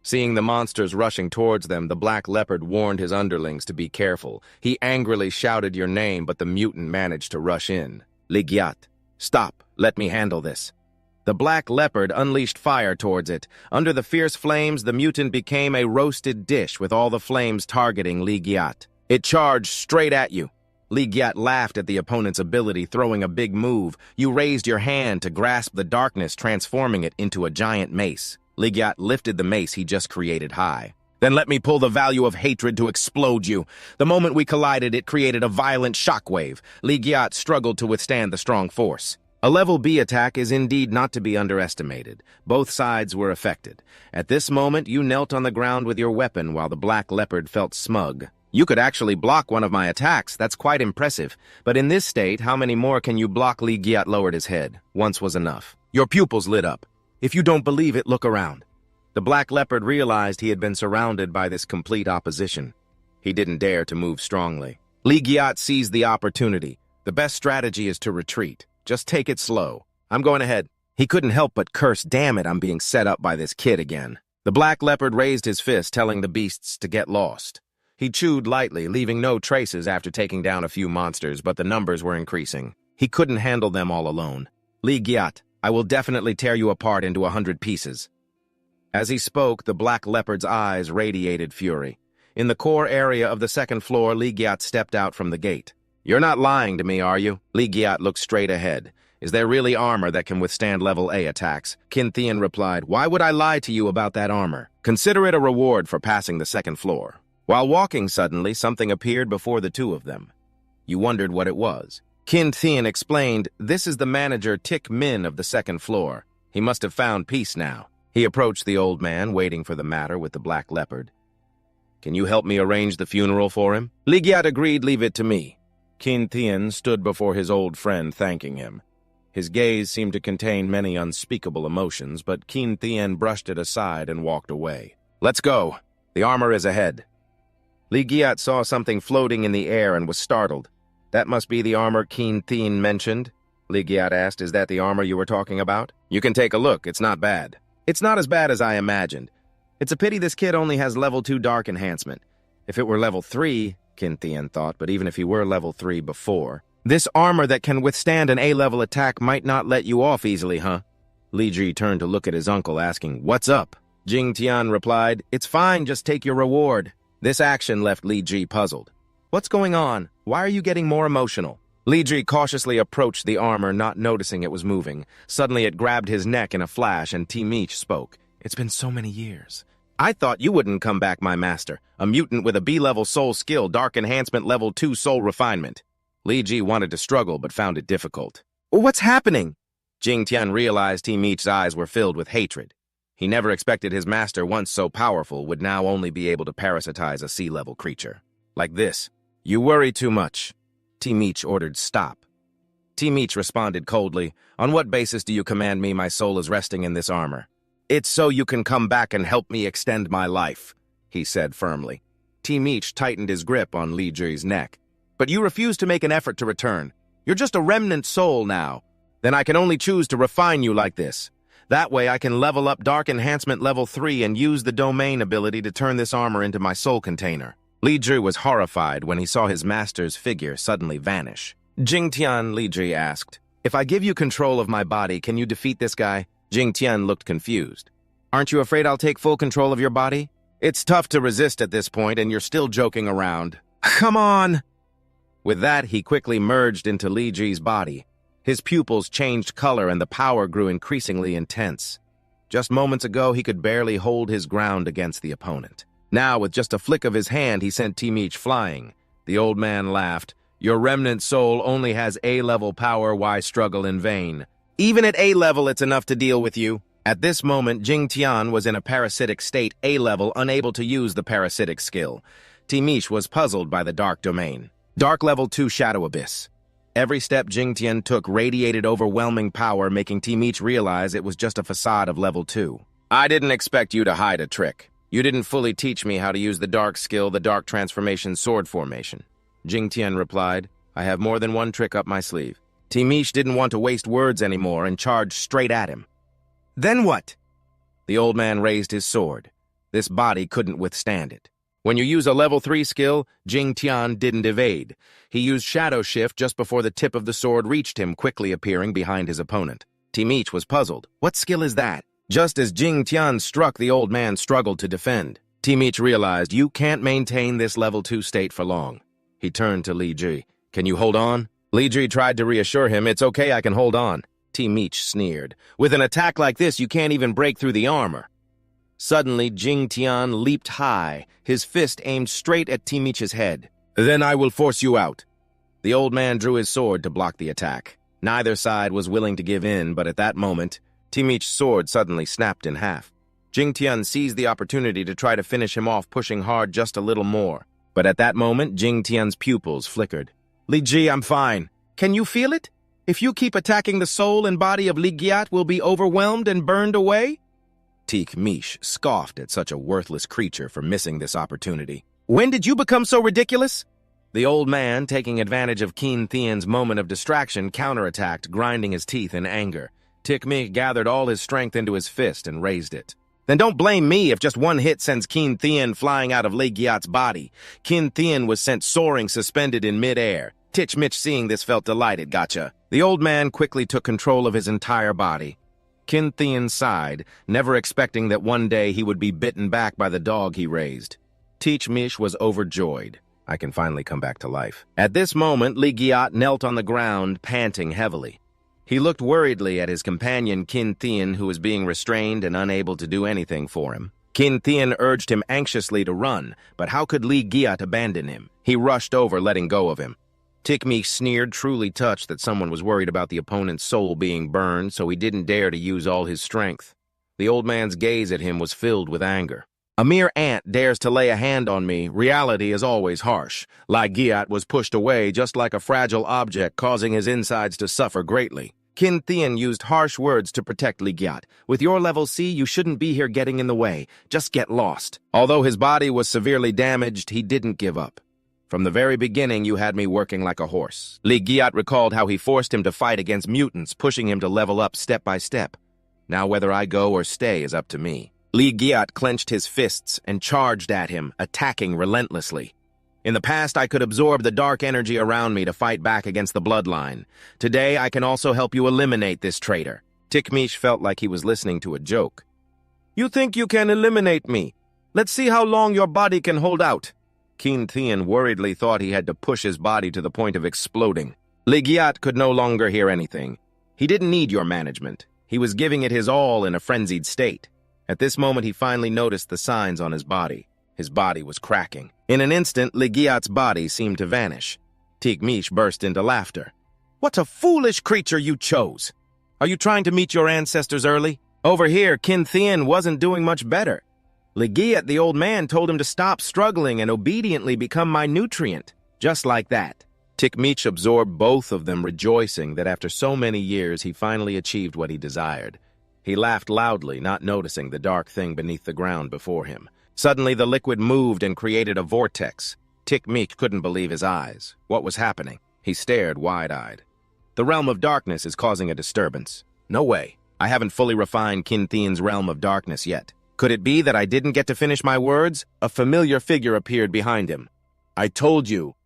Seeing the monsters rushing towards them, the black leopard warned his underlings to be careful. He angrily shouted your name, but the mutant managed to rush in. Li Giat, stop. Let me handle this. The black leopard unleashed fire towards it. Under the fierce flames, the mutant became a roasted dish with all the flames targeting Li Giat. It charged straight at you. Li Giat laughed at the opponent's ability, throwing a big move. You raised your hand to grasp the darkness, transforming it into a giant mace. Li Giat lifted the mace he just created high. Then let me pull the value of hatred to explode you. The moment we collided, it created a violent shockwave. Li Giat struggled to withstand the strong force. A level B attack is indeed not to be underestimated. Both sides were affected. At this moment, you knelt on the ground with your weapon while the black leopard felt smug. You could actually block one of my attacks. That's quite impressive. But in this state, how many more can you block? Li Giat lowered his head. Once was enough. Your pupils lit up. If you don't believe it, look around. The black leopard realized he had been surrounded by this complete opposition. He didn't dare to move strongly. Li Giat seized the opportunity. The best strategy is to retreat. Just take it slow. I'm going ahead. He couldn't help but curse, damn it, I'm being set up by this kid again. The black leopard raised his fist, telling the beasts to get lost. He chewed lightly, leaving no traces after taking down a few monsters, but the numbers were increasing. He couldn't handle them all alone. Li Giat, I will definitely tear you apart into 100 pieces. As he spoke, the black leopard's eyes radiated fury. In the core area of the second floor, Li Giat stepped out from the gate. You're not lying to me, are you? Li Giat looked straight ahead. Is there really armor that can withstand level A attacks? Qin Thian replied, why would I lie to you about that armor? Consider it a reward for passing the second floor. While walking suddenly, something appeared before the two of them. You wondered what it was. Qin Thian explained, this is the manager Tik Min of the second floor. He must have found peace now. He approached the old man, waiting for the matter with the black leopard. Can you help me arrange the funeral for him? Li Giat agreed, leave it to me. Qin Thian stood before his old friend, thanking him. His gaze seemed to contain many unspeakable emotions, but Qin Thian brushed it aside and walked away. Let's go. The armor is ahead. Li Giat saw something floating in the air and was startled. That must be the armor Qin Thian mentioned. Li Giat asked, is that the armor you were talking about? You can take a look, it's not bad. It's not as bad as I imagined. It's a pity this kid only has level 2 dark enhancement. If it were level 3, Qin Thian thought, but even if he were level 3 before, this armor that can withstand an A-level attack might not let you off easily, huh? Li Ji turned to look at his uncle, asking, what's up? Jing Tian replied, it's fine, just take your reward. This action left Li Ji puzzled. What's going on? Why are you getting more emotional? Li Ji cautiously approached the armor, not noticing it was moving. Suddenly it grabbed his neck in a flash, and T-Meech spoke. It's been so many years. I thought you wouldn't come back, my master. A mutant with a B-level soul skill, dark enhancement level 2 soul refinement. Li Ji wanted to struggle, but found it difficult. What's happening? Jing Tian realized T-Meech's eyes were filled with hatred. He never expected his master, once so powerful, would now only be able to parasitize a sea-level creature. Like this. You worry too much. T-Meech ordered stop. T-Meech responded coldly, on what basis do you command me my soul is resting in this armor? It's so you can come back and help me extend my life, he said firmly. T-Meech tightened his grip on Li Ji's neck. But you refuse to make an effort to return. You're just a remnant soul now. Then I can only choose to refine you like this. That way I can level up Dark Enhancement level 3 and use the domain ability to turn this armor into my soul container. Li Ji was horrified when he saw his master's figure suddenly vanish. Jing Tian, Li Ji asked, if I give you control of my body, can you defeat this guy? Jing Tian looked confused. Aren't you afraid I'll take full control of your body? It's tough to resist at this point, and you're still joking around. Come on! With that, he quickly merged into Li Ji's body. His pupils changed color and the power grew increasingly intense. Just moments ago, he could barely hold his ground against the opponent. Now, with just a flick of his hand, he sent T-Meech flying. The old man laughed. Your remnant soul only has A-level power, why struggle in vain? Even at A-level, it's enough to deal with you. At this moment, Jing Tian was in a parasitic state, A-level, unable to use the parasitic skill. T-Meech was puzzled by the dark domain. Dark level 2 Shadow Abyss. Every step Jing Tian took radiated overwhelming power, making T-Meech realize it was just a facade of level 2. I didn't expect you to hide a trick. You didn't fully teach me how to use the dark skill, the dark transformation sword formation. Jing Tian replied, I have more than one trick up my sleeve. T-Meech didn't want to waste words anymore and charged straight at him. Then what? The old man raised his sword. This body couldn't withstand it. When you use a level 3 skill, Jing Tian didn't evade. He used Shadow Shift just before the tip of the sword reached him, quickly appearing behind his opponent. T-Meech was puzzled. What skill is that? Just as Jing Tian struck, the old man struggled to defend. T-Meech realized, you can't maintain this level 2 state for long. He turned to Li Ji. Can you hold on? Li Ji tried to reassure him, it's okay, I can hold on. T-Meech sneered. With an attack like this, you can't even break through the armor. Suddenly, Jing Tian leaped high, his fist aimed straight at T-Meech's head. Then I will force you out. The old man drew his sword to block the attack. Neither side was willing to give in, but at that moment, T-Meech's sword suddenly snapped in half. Jing Tian seized the opportunity to try to finish him off, pushing hard just a little more. But at that moment, Jing Tian's pupils flickered. Li Ji, I'm fine. Can you feel it? If you keep attacking, the soul and body of Li Giat will be overwhelmed and burned away? T-Meech scoffed at such a worthless creature for missing this opportunity. When did you become so ridiculous? The old man, taking advantage of Qin Thian's moment of distraction, counterattacked, grinding his teeth in anger. T-Meech gathered all his strength into his fist and raised it. Then don't blame me if just one hit sends Kin Thien flying out of Lee Giat's body. Kin Thien was sent soaring suspended in midair. Tich Mitch seeing this felt delighted, gotcha. The old man quickly took control of his entire body. Kin Thien sighed, never expecting that one day he would be bitten back by the dog he raised. Tich Mitch was overjoyed. I can finally come back to life. At this moment, Lee Giat knelt on the ground, panting heavily. He looked worriedly at his companion Kin Thien, who was being restrained and unable to do anything for him. Kin Thien urged him anxiously to run, but how could Lee Giat abandon him? He rushed over, letting go of him. Tikmi sneered, truly touched that someone was worried about the opponent's soul being burned, so he didn't dare to use all his strength. The old man's gaze at him was filled with anger. A mere ant dares to lay a hand on me. Reality is always harsh. Lee Giat was pushed away just like a fragile object, causing his insides to suffer greatly. Kin Thien used harsh words to protect Lee Giat. With your level C, you shouldn't be here getting in the way. Just get lost. Although his body was severely damaged, he didn't give up. From the very beginning, you had me working like a horse. Lee Giat recalled how he forced him to fight against mutants, pushing him to level up step by step. Now whether I go or stay is up to me. Lee Giat clenched his fists and charged at him, attacking relentlessly. In the past, I could absorb the dark energy around me to fight back against the bloodline. Today, I can also help you eliminate this traitor. Tikmish felt like he was listening to a joke. You think you can eliminate me? Let's see how long your body can hold out. Kin Thien worriedly thought he had to push his body to the point of exploding. Lee Giat could no longer hear anything. He didn't need your management. He was giving it his all in a frenzied state. At this moment, he finally noticed the signs on his body. His body was cracking. In an instant, Lee Giat's body seemed to vanish. Tikmish burst into laughter. What a foolish creature you chose! Are you trying to meet your ancestors early? Over here, Kin Thien wasn't doing much better. Lee Giat, the old man, told him to stop struggling and obediently become my nutrient. Just like that. Tikmish absorbed both of them, rejoicing that after so many years he finally achieved what he desired. He laughed loudly, not noticing the dark thing beneath the ground before him. Suddenly, the liquid moved and created a vortex. Tikmish couldn't believe his eyes. What was happening? He stared wide-eyed. The realm of darkness is causing a disturbance. No way. I haven't fully refined Kin Thien's realm of darkness yet. Could it be that I didn't get to finish my words? A familiar figure appeared behind him. I told you.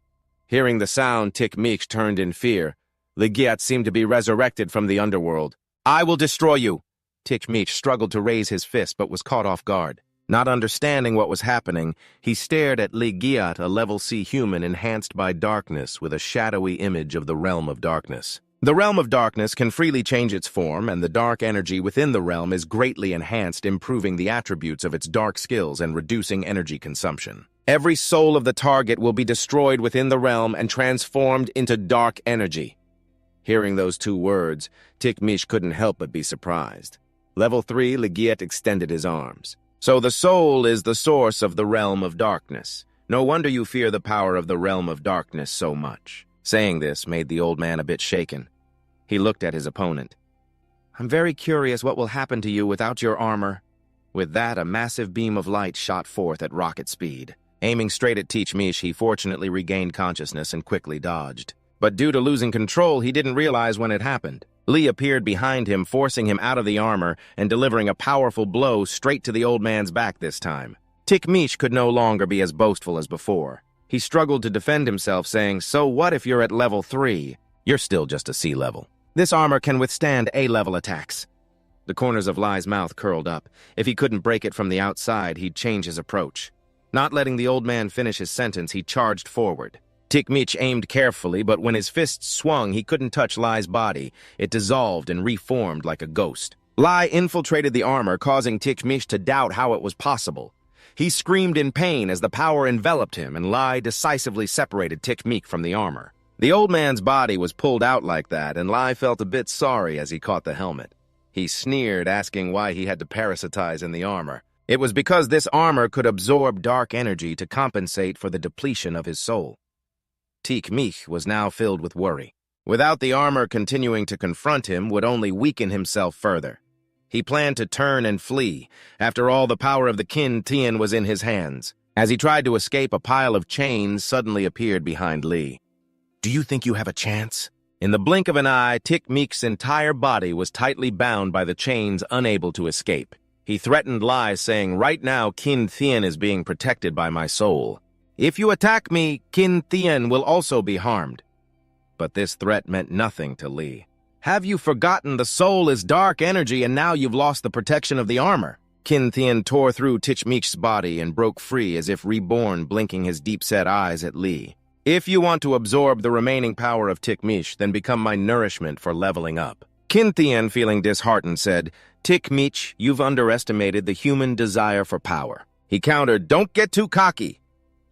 Hearing the sound, Tikmish turned in fear. Lee Giat seemed to be resurrected from the underworld. I will destroy you. Tikmish struggled to raise his fist but was caught off guard. Not understanding what was happening, he stared at Lee Giat, a level C human enhanced by darkness with a shadowy image of the realm of darkness. The realm of darkness can freely change its form, and the dark energy within the realm is greatly enhanced, improving the attributes of its dark skills and reducing energy consumption. Every soul of the target will be destroyed within the realm and transformed into dark energy. Hearing those two words, Tikmish couldn't help but be surprised. Level 3, Lee Giat extended his arms. So the soul is the source of the realm of darkness. No wonder you fear the power of the realm of darkness so much. Saying this made the old man a bit shaken. He looked at his opponent. I'm very curious what will happen to you without your armor. With that, a massive beam of light shot forth at rocket speed. Aiming straight at Tikmish, he fortunately regained consciousness and quickly dodged. But due to losing control, he didn't realize when it happened. Lee appeared behind him, forcing him out of the armor and delivering a powerful blow straight to the old man's back this time. Tikmish could no longer be as boastful as before. He struggled to defend himself, saying, so what if you're at level 3? You're still just a C level. This armor can withstand A-level attacks. The corners of Lee's mouth curled up. If he couldn't break it from the outside, he'd change his approach. Not letting the old man finish his sentence, he charged forward. Tikmish aimed carefully, but when his fists swung, he couldn't touch Lee's body. It dissolved and reformed like a ghost. Lee infiltrated the armor, causing Tikmish to doubt how it was possible. He screamed in pain as the power enveloped him, and Lee decisively separated Tikmish from the armor. The old man's body was pulled out like that, and Lee felt a bit sorry as he caught the helmet. He sneered, asking why he had to parasitize in the armor. It was because this armor could absorb dark energy to compensate for the depletion of his soul. Tikmish was now filled with worry. Without the armor continuing to confront him would only weaken himself further. He planned to turn and flee. After all, the power of the Kin Thien was in his hands. As he tried to escape, a pile of chains suddenly appeared behind Lee. Do you think you have a chance? In the blink of an eye, Tikmish's entire body was tightly bound by the chains, unable to escape. He threatened Lai, saying, "Right now, Qin Thien is being protected by my soul. If you attack me, Qin Thien will also be harmed." But this threat meant nothing to Li. "Have you forgotten the soul is dark energy and now you've lost the protection of the armor?" Qin Thien tore through Tichmich's body and broke free as if reborn, blinking his deep-set eyes at Li. "If you want to absorb the remaining power of Tichmich, then become my nourishment for leveling up." Qin Thien, feeling disheartened, said, "Tichmich, you've underestimated the human desire for power." He countered, "Don't get too cocky."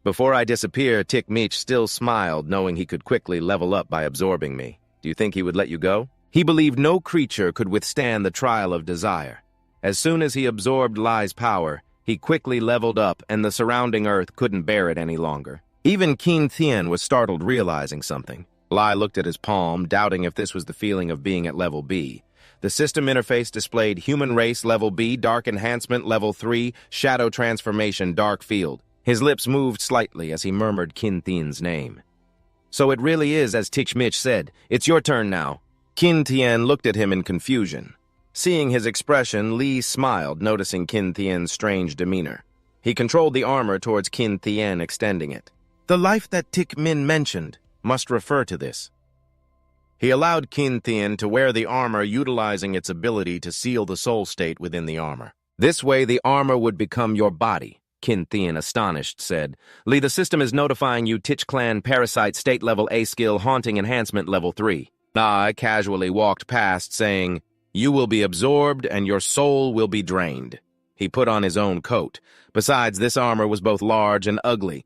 Before I disappear, Tichmich still smiled, knowing he could quickly level up by absorbing me. Do you think he would let you go? He believed no creature could withstand the trial of desire. As soon as he absorbed Lai's power, he quickly leveled up and the surrounding earth couldn't bear it any longer. Even Qin Thien was startled, realizing something. Lai looked at his palm, doubting if this was the feeling of being at level B. The system interface displayed Human Race Level B, Dark Enhancement Level 3, Shadow Transformation Dark Field. His lips moved slightly as he murmured Qin Thien's name. "So it really is as Tichmich said. It's your turn now." Qin Thien looked at him in confusion. Seeing his expression, Li smiled, noticing Qin Thien's strange demeanor. He controlled the armor towards Qin Thien, extending it. "The life that Tichmin mentioned must refer to this." He allowed Qin Thien to wear the armor, utilizing its ability to seal the soul state within the armor. "This way, the armor would become your body," Qin Thien, astonished, said. "Li, the system is notifying you Tich Clan Parasite State Level A Skill Haunting Enhancement Level 3. I casually walked past, saying, "You will be absorbed and your soul will be drained." He put on his own coat. Besides, this armor was both large and ugly.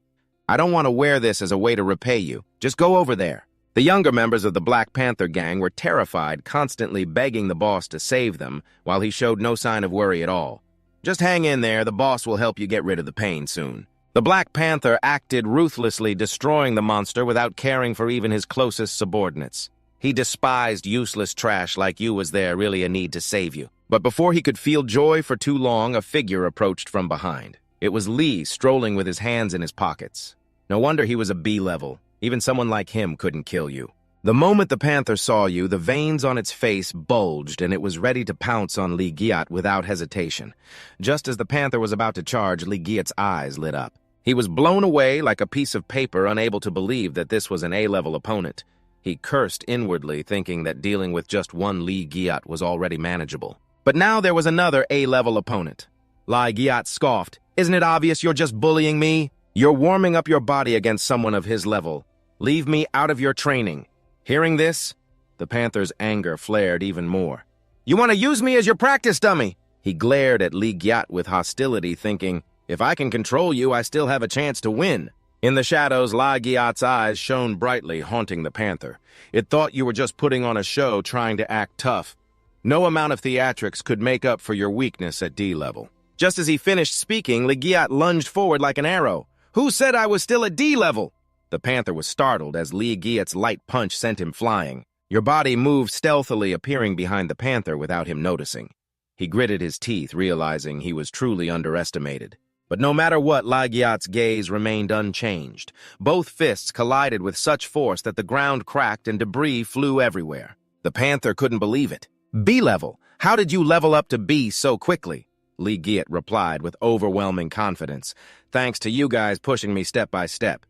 "I don't want to wear this as a way to repay you. Just go over there." The younger members of the Black Panther gang were terrified, constantly begging the boss to save them, while he showed no sign of worry at all. "Just hang in there, the boss will help you get rid of the pain soon." The Black Panther acted ruthlessly, destroying the monster without caring for even his closest subordinates. He despised useless trash like you. Was there really a need to save you? But before he could feel joy for too long, a figure approached from behind. It was Li, strolling with his hands in his pockets. No wonder he was a B-level. Even someone like him couldn't kill you. The moment the panther saw you, the veins on its face bulged and it was ready to pounce on Li Giat without hesitation. Just as the panther was about to charge, Li Giat's eyes lit up. He was blown away like a piece of paper, unable to believe that this was an A-level opponent. He cursed inwardly, thinking that dealing with just one Li Giat was already manageable. But now there was another A-level opponent. Li Giat scoffed. "Isn't it obvious you're just bullying me? You're warming up your body against someone of his level. Leave me out of your training." Hearing this, the panther's anger flared even more. "You want to use me as your practice dummy?" He glared at Li Giat with hostility, thinking, "If I can control you, I still have a chance to win." In the shadows, Li Giat's eyes shone brightly, haunting the panther. It thought you were just putting on a show, trying to act tough. No amount of theatrics could make up for your weakness at D-level. Just as he finished speaking, Li Giat lunged forward like an arrow. "Who said I was still at D-level?" The panther was startled as Li Giat's light punch sent him flying. Your body moved stealthily, appearing behind the panther without him noticing. He gritted his teeth, realizing he was truly underestimated. But no matter what, Li Giat's gaze remained unchanged. Both fists collided with such force that the ground cracked and debris flew everywhere. The panther couldn't believe it. "B-level? How did you level up to B so quickly?" Li Giat replied with overwhelming confidence. "Thanks to you guys pushing me step by step."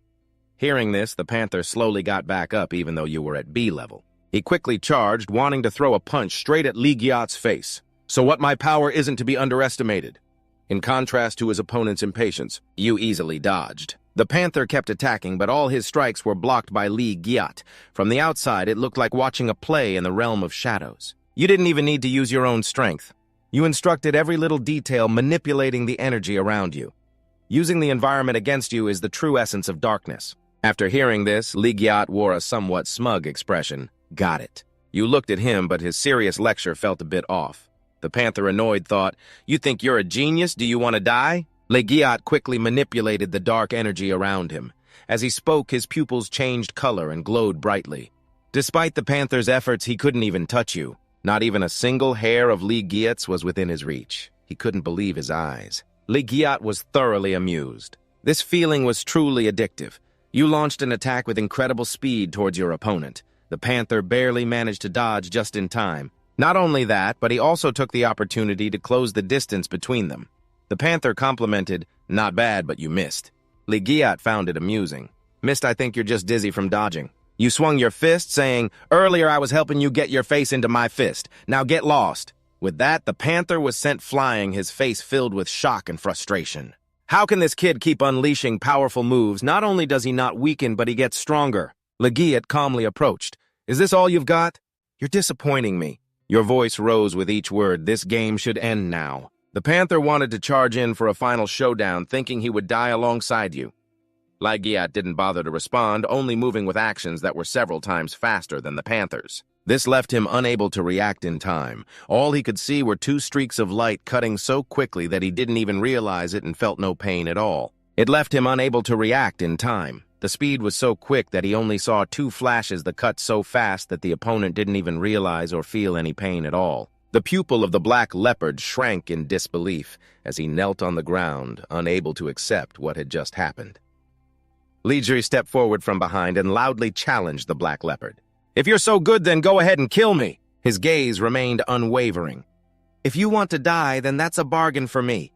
Hearing this, the panther slowly got back up even though you were at B-level. He quickly charged, wanting to throw a punch straight at Li Giat's face. "So what, my power isn't to be underestimated?" In contrast to his opponent's impatience, you easily dodged. The panther kept attacking, but all his strikes were blocked by Li Giat. From the outside, it looked like watching a play in the realm of shadows. You didn't even need to use your own strength. You instructed every little detail, manipulating the energy around you. Using the environment against you is the true essence of darkness. After hearing this, Li Giat wore a somewhat smug expression. "Got it." You looked at him, but his serious lecture felt a bit off. The panther, annoyed, thought, "You think you're a genius? Do you want to die?" Li Giat quickly manipulated the dark energy around him. As he spoke, his pupils changed color and glowed brightly. Despite the panther's efforts, he couldn't even touch you. Not even a single hair of Li Giat's was within his reach. He couldn't believe his eyes. Li Giat was thoroughly amused. This feeling was truly addictive. You launched an attack with incredible speed towards your opponent. The panther barely managed to dodge just in time. Not only that, but he also took the opportunity to close the distance between them. The panther complimented, "Not bad, but you missed." Ligiat found it amusing. "Missed, I think you're just dizzy from dodging. You swung your fist, saying, 'Earlier I was helping you get your face into my fist. Now get lost.'" With that, the panther was sent flying, his face filled with shock and frustration. How can this kid keep unleashing powerful moves? Not only does he not weaken, but he gets stronger. Ligiat calmly approached. "Is this all you've got? You're disappointing me." Your voice rose with each word. "This game should end now." The panther wanted to charge in for a final showdown, thinking he would die alongside you. Ligiat didn't bother to respond, only moving with actions that were several times faster than the panther's. This left him unable to react in time. All he could see were two streaks of light cutting so quickly that he didn't even realize it and felt no pain at all. It left him unable to react in time. The speed was so quick that he only saw two flashes that cut so fast that the opponent didn't even realize or feel any pain at all. The pupil of the black leopard shrank in disbelief as he knelt on the ground, unable to accept what had just happened. Ligiat stepped forward from behind and loudly challenged the black leopard. "If you're so good, then go ahead and kill me." His gaze remained unwavering. "If you want to die, then that's a bargain for me."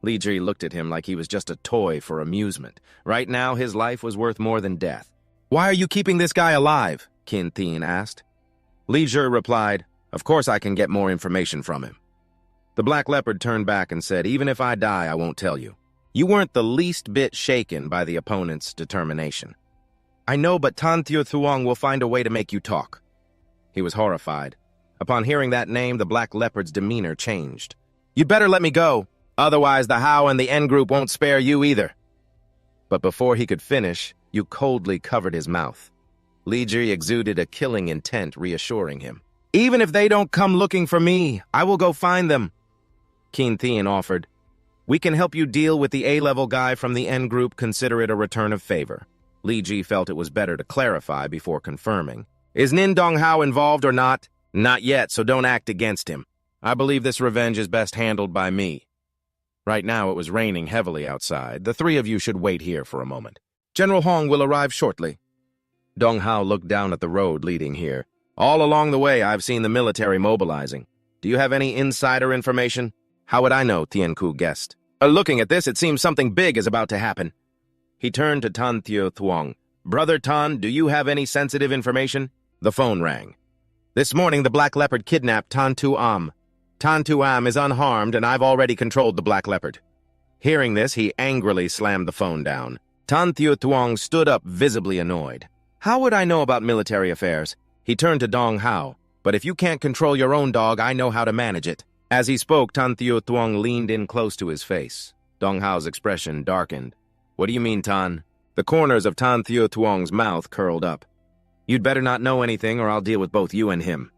Ligiat looked at him like he was just a toy for amusement. Right now, his life was worth more than death. "Why are you keeping this guy alive?" Qin Thien asked. Ligiat replied, "Of course I can get more information from him." The black leopard turned back and said, "Even if I die, I won't tell you." You weren't the least bit shaken by the opponent's determination. "I know, but Tan Thieu Thuong will find a way to make you talk." He was horrified. Upon hearing that name, the black leopard's demeanor changed. "You'd better let me go. Otherwise, the Hao and the N group won't spare you either." But before he could finish, you coldly covered his mouth. Ligiat exuded a killing intent, reassuring him. "Even if they don't come looking for me, I will go find them." Qin Thien offered, "We can help you deal with the A-level guy from the N group. Consider it a return of favor." Ligiat felt it was better to clarify before confirming. "Is Nin Dong Hao involved or not?" "Not yet, so don't act against him. I believe this revenge is best handled by me." Right now it was raining heavily outside. "The three of you should wait here for a moment. General Hong will arrive shortly." Dong Hao looked down at the road leading here. "All along the way, I've seen the military mobilizing. Do you have any insider information?" "How would I know?" Tien Ku guessed. Looking at this, it seems something big is about to happen." He turned to Tan Thieu Thuong. "Brother Tan, do you have any sensitive information?" The phone rang. "This morning, the Black Leopard kidnapped Tan Tu Am. Tan Tu Am is unharmed, and I've already controlled the Black Leopard." Hearing this, he angrily slammed the phone down. Tan Thieu Thuong stood up, visibly annoyed. "How would I know about military affairs?" He turned to Dong Hao. "But if you can't control your own dog, I know how to manage it." As he spoke, Tan Thieu Thuong leaned in close to his face. Dong Hao's expression darkened. "What do you mean, Tan?" The corners of Tan Thieu Thuong's mouth curled up. "You'd better not know anything, or I'll deal with both you and him."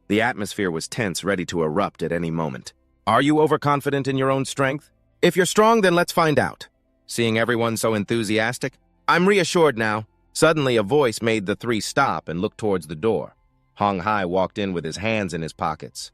The atmosphere was tense, ready to erupt at any moment. "Are you overconfident in your own strength?" "If you're strong, then let's find out." Seeing everyone so enthusiastic, "I'm reassured now." Suddenly, a voice made the three stop and look towards the door. Hong Hai walked in with his hands in his pockets.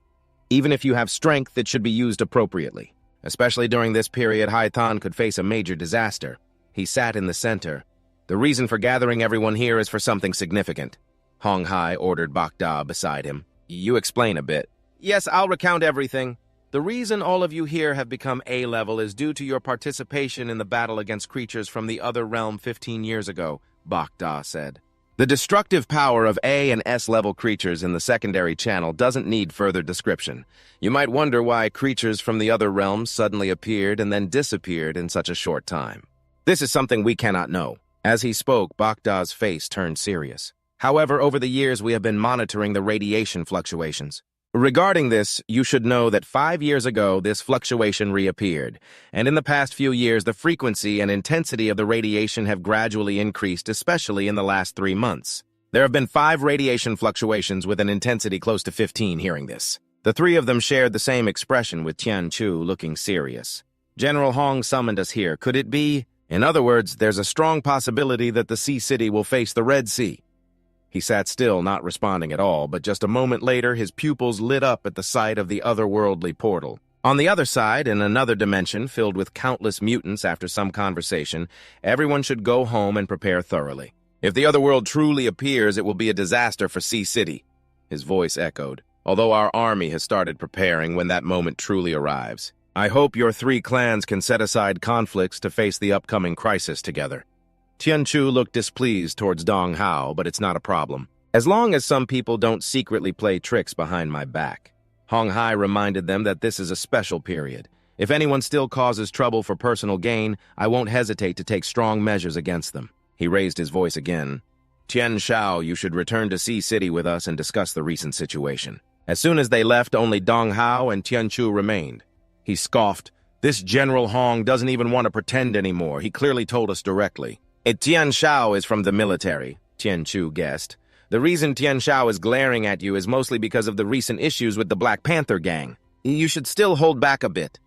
"Even if you have strength, it should be used appropriately. Especially during this period, Hai Tan could face a major disaster." He sat in the center. "The reason for gathering everyone here is for something significant." Hong Hai ordered Bak Da beside him. "You explain a bit." "Yes, I'll recount everything. The reason all of you here have become A-level is due to your participation in the battle against creatures from the other realm 15 years ago," Bak Da said. "The destructive power of A and S-level creatures in the secondary channel doesn't need further description. You might wonder why creatures from the other realms suddenly appeared and then disappeared in such a short time. This is something we cannot know." As he spoke, Bak Da's face turned serious. "However, over the years we have been monitoring the radiation fluctuations. Regarding this, you should know that 5 years ago this fluctuation reappeared, and in the past few years the frequency and intensity of the radiation have gradually increased, especially in the last 3 months. There have been 5 radiation fluctuations with an intensity close to 15 hearing this." The three of them shared the same expression, with Tian Chu looking serious. "General Hong summoned us here. Could it be? In other words, there's a strong possibility that the Sea City will face the Red Sea." He sat still, not responding at all, but just a moment later his pupils lit up at the sight of the otherworldly portal. On the other side, in another dimension filled with countless mutants after some conversation, everyone should go home and prepare thoroughly. "If the otherworld truly appears, it will be a disaster for Sea City." His voice echoed. although our army has started preparing when that moment truly arrives. I hope your three clans can set aside conflicts to face the upcoming crisis together. Tianchu looked displeased towards Dong Hao, but it's not a problem. As long as some people don't secretly play tricks behind my back. Hong Hai reminded them that this is a special period. If anyone still causes trouble for personal gain, I won't hesitate to take strong measures against them. He raised his voice again. Tian Shao, you should return to Sea City with us and discuss the recent situation. As soon as they left, only Dong Hao and Tianchu remained. He scoffed. This General Hong doesn't even want to pretend anymore. He clearly told us directly. Tian Shao is from the military, Tianchu guessed. The reason Tian Shao is glaring at you is mostly because of the recent issues with the Black Panther gang. You should still hold back a bit,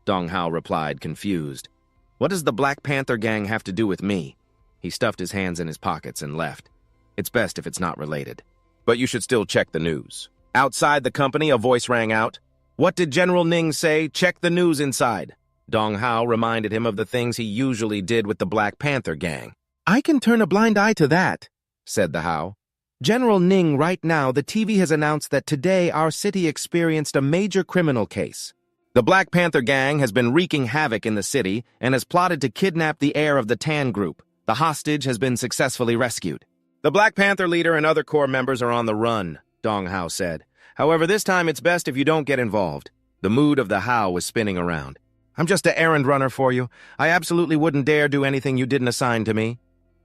Dong Hao replied, confused. What does the Black Panther gang have to do with me? He stuffed his hands in his pockets and left. It's best if it's not related. But you should still check the news. Outside the company, a voice rang out. What did General Ning say? Check the news inside. Dong Hao reminded him of the things he usually did with the Black Panther gang. I can turn a blind eye to that, said the Hao. General Ning, right now, the TV has announced that today our city experienced a major criminal case. The Black Panther gang has been wreaking havoc in the city and has plotted to kidnap the heir of the Tan group. The hostage has been successfully rescued. The Black Panther leader and other core members are on the run, Dong Hao said. However, this time it's best if you don't get involved. The mood of the Hao was spinning around. I'm just an errand runner for you. I absolutely wouldn't dare do anything you didn't assign to me.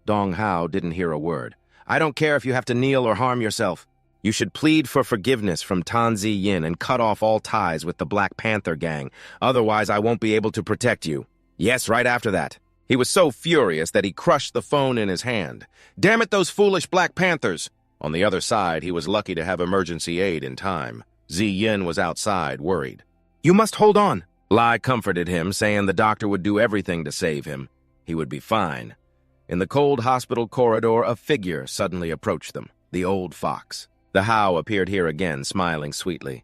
Dong Hao didn't hear a word. I don't care if you have to kneel or harm yourself. You should plead for forgiveness from Tan Ziyin and cut off all ties with the Black Panther gang. Otherwise, I won't be able to protect you. Yes, right after that. He was so furious that he crushed the phone in his hand. Damn it, those foolish Black Panthers! On the other side, he was lucky to have emergency aid in time. Ziyin was outside, worried. You must hold on. Lai comforted him, saying the doctor would do everything to save him. He would be fine. In the cold hospital corridor, a figure suddenly approached them, the old fox. The Hao appeared here again, smiling sweetly.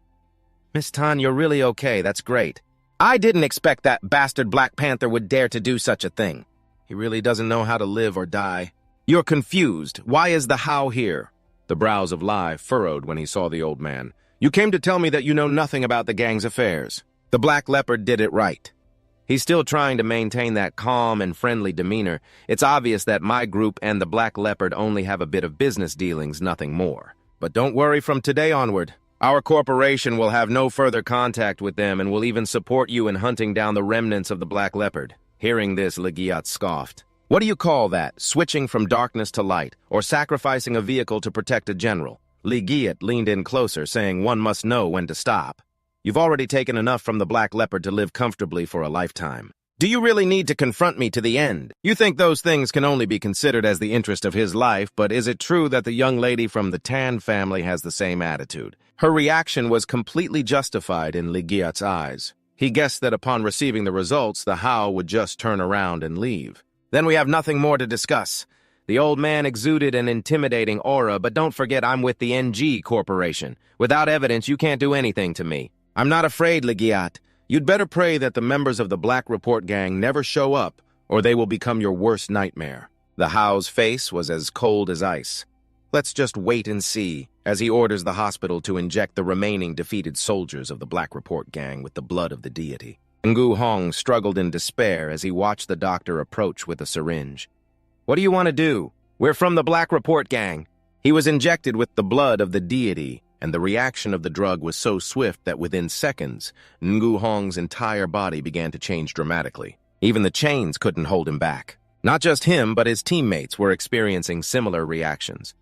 Miss Tan, you're really okay, that's great. I didn't expect that bastard Black Panther would dare to do such a thing. He really doesn't know how to live or die. You're confused. Why is the Hao here? The brows of Lai furrowed when he saw the old man. You came to tell me that you know nothing about the gang's affairs. The Black Leopard did it right. He's still trying to maintain that calm and friendly demeanor. It's obvious that my group and the Black Leopard only have a bit of business dealings, nothing more. But don't worry, from today onward, our corporation will have no further contact with them and will even support you in hunting down the remnants of the Black Leopard. Hearing this, Ligiat scoffed. What do you call that? Switching from darkness to light, or sacrificing a vehicle to protect a general? Ligiat leaned in closer, saying one must know when to stop. You've already taken enough from the Black Leopard to live comfortably for a lifetime. Do you really need to confront me to the end? You think those things can only be considered as the interest of his life, but is it true that the young lady from the Tan family has the same attitude? Her reaction was completely justified in Ligiat's eyes. He guessed that upon receiving the results, the Hao would just turn around and leave. Then we have nothing more to discuss. The old man exuded an intimidating aura, but don't forget I'm with the NG Corporation. Without evidence, you can't do anything to me. I'm not afraid, Ligiat. You'd better pray that the members of the Black Report gang never show up, or they will become your worst nightmare. The Hao's face was as cold as ice. Let's just wait and see, as he orders the hospital to inject the remaining defeated soldiers of the Black Report gang with the blood of the deity. Ngu Hong struggled in despair as he watched the doctor approach with a syringe. What do you want to do? We're from the Black Report gang. He was injected with the blood of the deity, and the reaction of the drug was so swift that within seconds, Ngu Hong's entire body began to change dramatically. Even the chains couldn't hold him back. Not just him, but his teammates were experiencing similar reactions.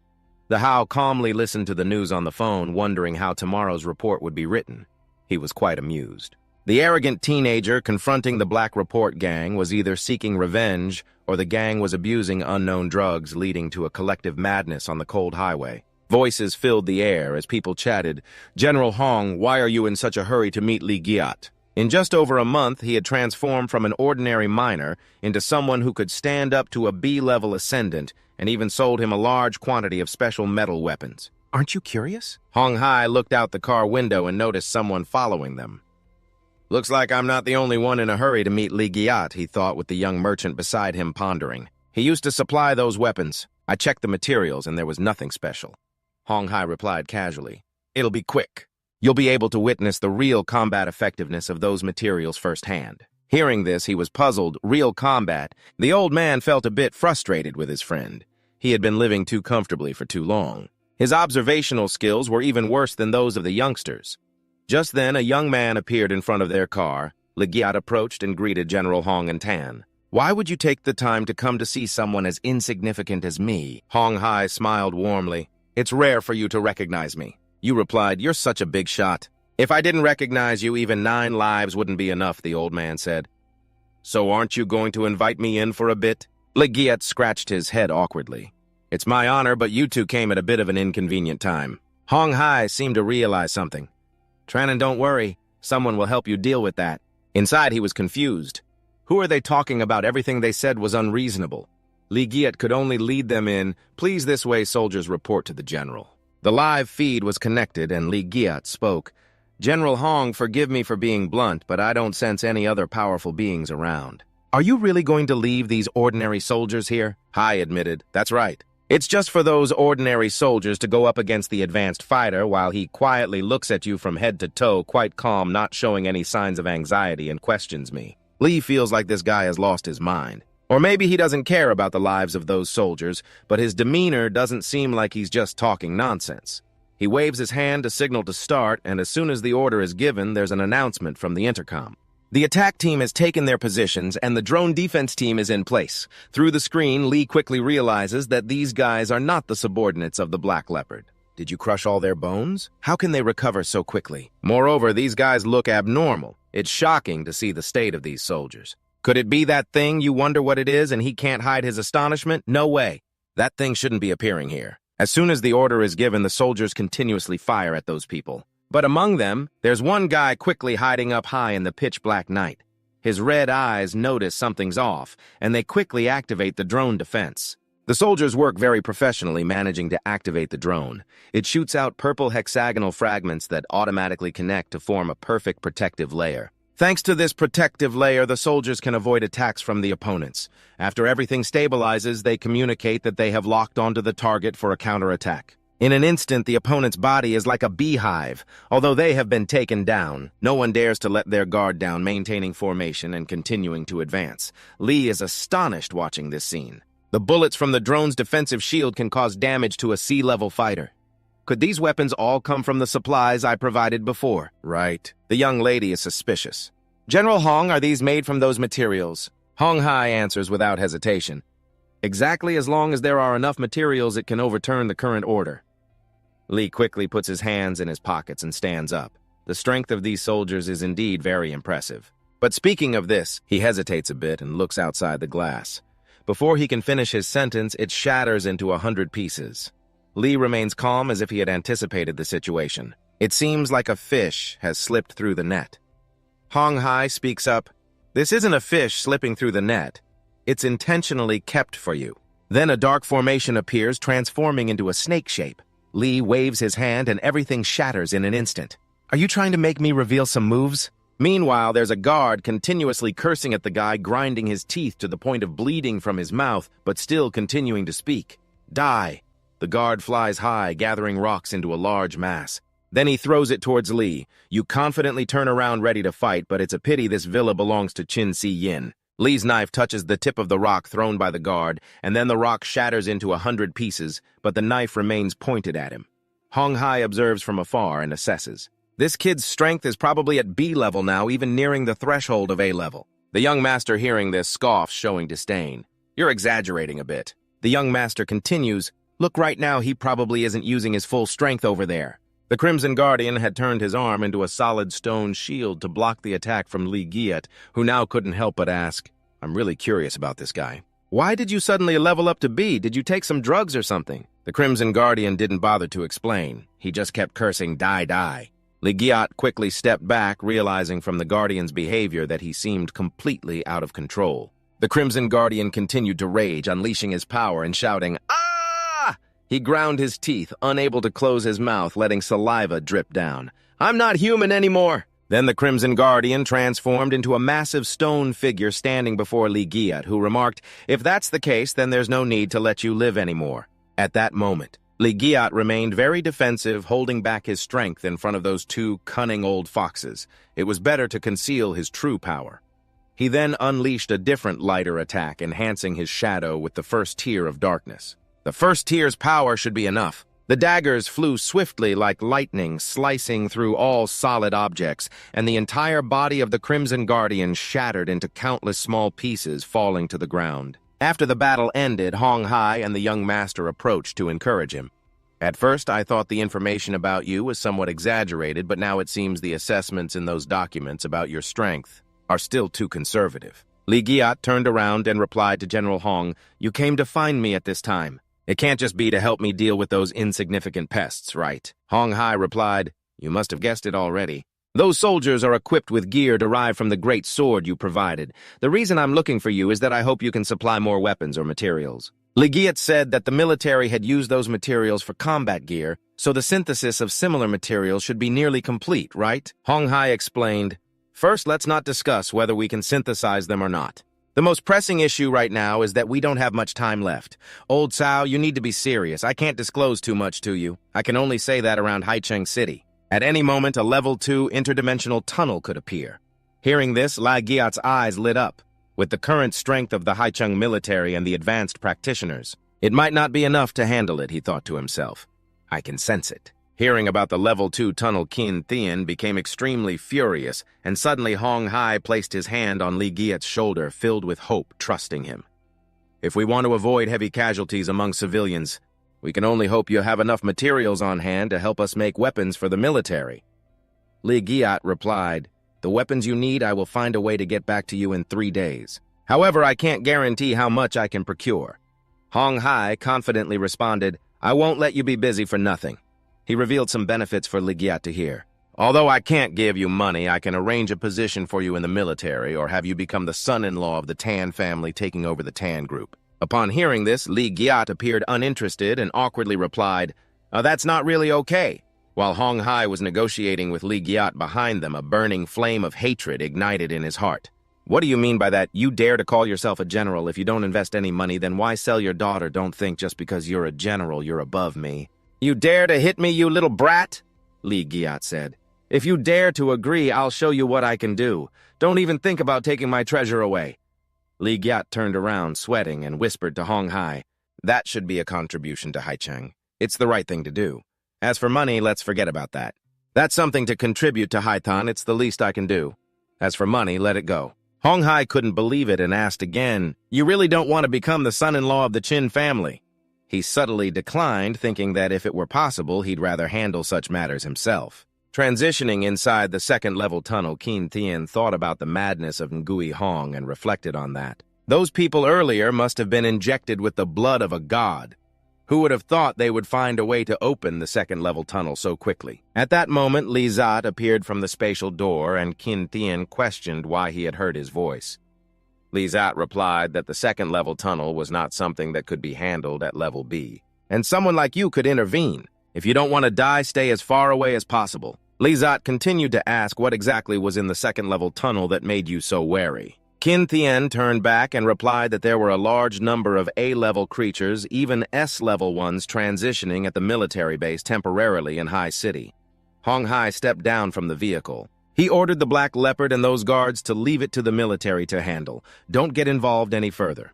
The Hao calmly listened to the news on the phone, wondering how tomorrow's report would be written. He was quite amused. The arrogant teenager confronting the Black Report gang was either seeking revenge or the gang was abusing unknown drugs, leading to a collective madness on the cold highway. Voices filled the air as people chatted. General Hong, why are you in such a hurry to meet Ligiat? In just over a month, he had transformed from an ordinary miner into someone who could stand up to a B-level ascendant and even sold him a large quantity of special metal weapons. Aren't you curious? Hong Hai looked out the car window and noticed someone following them. Looks like I'm not the only one in a hurry to meet Ligiat, he thought with the young merchant beside him pondering. He used to supply those weapons. I checked the materials and there was nothing special. Hong Hai replied casually. It'll be quick. You'll be able to witness the real combat effectiveness of those materials firsthand. Hearing this, he was puzzled. Real combat. The old man felt a bit frustrated with his friend. He had been living too comfortably for too long. His observational skills were even worse than those of the youngsters. Just then, a young man appeared in front of their car. Ligiat approached and greeted General Hong and Tan. "Why would you take the time to come to see someone as insignificant as me?" Hong Hai smiled warmly. "It's rare for you to recognize me." You replied, "You're such a big shot." "If I didn't recognize you, even 9 lives wouldn't be enough," the old man said. "So aren't you going to invite me in for a bit?" Ligiat scratched his head awkwardly. "It's my honor, but you two came at a bit of an inconvenient time." Hong Hai seemed to realize something. "Tranan, don't worry. Someone will help you deal with that." Inside, he was confused. Who are they talking about? Everything they said was unreasonable. Ligiat could only lead them in, "Please this way, soldiers, report to the general." The live feed was connected, and Ligiat spoke. "General Hong, forgive me for being blunt, but I don't sense any other powerful beings around." "Are you really going to leave these ordinary soldiers here?" Hai admitted. "That's right. It's just for those ordinary soldiers to go up against the advanced fighter while he quietly looks at you from head to toe, quite calm, not showing any signs of anxiety, and questions me. Lee feels like this guy has lost his mind. Or maybe he doesn't care about the lives of those soldiers, but his demeanor doesn't seem like he's just talking nonsense. He waves his hand to signal to start, and as soon as the order is given, there's an announcement from the intercom. The attack team has taken their positions, and the drone defense team is in place. Through the screen, Lee quickly realizes that these guys are not the subordinates of the Black Leopard. Did you crush all their bones? How can they recover so quickly? Moreover, these guys look abnormal. It's shocking to see the state of these soldiers. Could it be that thing? You wonder what it is, and he can't hide his astonishment? No way. That thing shouldn't be appearing here. As soon as the order is given, the soldiers continuously fire at those people. But among them, there's one guy quickly hiding up high in the pitch-black night. His red eyes notice something's off, and they quickly activate the drone defense. The soldiers work very professionally, managing to activate the drone. It shoots out purple hexagonal fragments that automatically connect to form a perfect protective layer. Thanks to this protective layer, the soldiers can avoid attacks from the opponents. After everything stabilizes, they communicate that they have locked onto the target for a counterattack. In an instant, the opponent's body is like a beehive. Although they have been taken down, no one dares to let their guard down, maintaining formation and continuing to advance. Lee is astonished watching this scene. The bullets from the drone's defensive shield can cause damage to a sea-level fighter. Could these weapons all come from the supplies I provided before? Right. The young lady is suspicious. General Hong, are these made from those materials? Hong Hai answers without hesitation. Exactly, as long as there are enough materials, it can overturn the current order. Lee quickly puts his hands in his pockets and stands up. The strength of these soldiers is indeed very impressive. But speaking of this, he hesitates a bit and looks outside the glass. Before he can finish his sentence, it shatters into 100 pieces. Lee remains calm as if he had anticipated the situation. It seems like a fish has slipped through the net. Hong Hai speaks up. "This isn't a fish slipping through the net. It's intentionally kept for you." Then a dark formation appears, transforming into a snake shape. Lee waves his hand and everything shatters in an instant. "Are you trying to make me reveal some moves?" Meanwhile, there's a guard continuously cursing at the guy, grinding his teeth to the point of bleeding from his mouth, but still continuing to speak. "Die." The guard flies high, gathering rocks into a large mass. Then he throws it towards Lee. You confidently turn around ready to fight, but it's a pity this villa belongs to Qin Si Yin. Lee's knife touches the tip of the rock thrown by the guard, and then the rock shatters into 100 pieces, but the knife remains pointed at him. Hong Hai observes from afar and assesses. This kid's strength is probably at B level now, even nearing the threshold of A level. The young master, hearing this, scoffs, showing disdain. "You're exaggerating a bit." The young master continues, "Look, right now he probably isn't using his full strength over there." The Crimson Guardian had turned his arm into a solid stone shield to block the attack from Ligiat, who now couldn't help but ask, "I'm really curious about this guy. Why did you suddenly level up to B? Did you take some drugs or something?" The Crimson Guardian didn't bother to explain. He just kept cursing, "Die, die." Ligiat quickly stepped back, realizing from the Guardian's behavior that he seemed completely out of control. The Crimson Guardian continued to rage, unleashing his power and shouting, "Ah!" He ground his teeth, unable to close his mouth, letting saliva drip down. "I'm not human anymore." Then the Crimson Guardian transformed into a massive stone figure standing before Ligiat, who remarked, "If that's the case, then there's no need to let you live anymore." At that moment, Li Giat remained very defensive, holding back his strength in front of those two cunning old foxes. It was better to conceal his true power. He then unleashed a different lighter attack, enhancing his shadow with the first tier of darkness. The first tier's power should be enough. The daggers flew swiftly like lightning, slicing through all solid objects, and the entire body of the Crimson Guardian shattered into countless small pieces, falling to the ground. After the battle ended, Hong Hai and the young master approached to encourage him. At first, I thought the information about you was somewhat exaggerated, but now it seems the assessments in those documents about your strength are still too conservative. Li Giat turned around and replied to General Hong, "You came to find me at this time. It can't just be to help me deal with those insignificant pests, right?" Hong Hai replied, "You must have guessed it already. Those soldiers are equipped with gear derived from the great sword you provided. The reason I'm looking for you is that I hope you can supply more weapons or materials." Li Giat said that the military had used those materials for combat gear, so the synthesis of similar materials should be nearly complete, right? Hong Hai explained, "First, let's not discuss whether we can synthesize them or not. The most pressing issue right now is that we don't have much time left. Old Cao, you need to be serious. I can't disclose too much to you. I can only say that around Haicheng City. At any moment, a level 2 interdimensional tunnel could appear." Hearing this, Li Giat's eyes lit up. With the current strength of the Haicheng military and the advanced practitioners, it might not be enough to handle it, he thought to himself. I can sense it. Hearing about the level 2 tunnel, Qin Thian became extremely furious, and suddenly Hong Hai placed his hand on Li Giat's shoulder, filled with hope, trusting him. "If we want to avoid heavy casualties among civilians, we can only hope you have enough materials on hand to help us make weapons for the military." Li Giat replied, "The weapons you need, I will find a way to get back to you in 3 days. However, I can't guarantee how much I can procure." Hong Hai confidently responded, "I won't let you be busy for nothing." He revealed some benefits for Li Giat to hear. "Although I can't give you money, I can arrange a position for you in the military or have you become the son-in-law of the Tan family taking over the Tan group." Upon hearing this, Li Giat appeared uninterested and awkwardly replied, "That's not really okay." While Hong Hai was negotiating with Li Giat behind them, a burning flame of hatred ignited in his heart. "What do you mean by that? You dare to call yourself a general? If you don't invest any money, then why sell your daughter? Don't think just because you're a general, you're above me." "You dare to hit me, you little brat?" Li Giat said. "If you dare to agree, I'll show you what I can do. Don't even think about taking my treasure away." Li Giat turned around, sweating, and whispered to Hong Hai, "That should be a contribution to Haicheng. It's the right thing to do. As for money, let's forget about that. That's something to contribute to Haithan. It's the least I can do. As for money, let it go." Hong Hai couldn't believe it and asked again, "You really don't want to become the son-in-law of the Qin family?" He subtly declined, thinking that if it were possible, he'd rather handle such matters himself. Transitioning inside the second-level tunnel, Qin Thian thought about the madness of Ngui Hong and reflected on that. Those people earlier must have been injected with the blood of a god. Who would have thought they would find a way to open the second-level tunnel so quickly? At that moment, Li Zat appeared from the spatial door, and Qin Thian questioned why he had heard his voice. Li Zat replied that the second-level tunnel was not something that could be handled at level B, and someone like you could intervene. If you don't want to die, stay as far away as possible. Li Zat continued to ask what exactly was in the second-level tunnel that made you so wary. Qin Thian turned back and replied that there were a large number of A-level creatures, even S-level ones, transitioning at the military base temporarily in High City. Hong Hai stepped down from the vehicle. He ordered the Black Leopard and those guards to leave it to the military to handle. Don't get involved any further.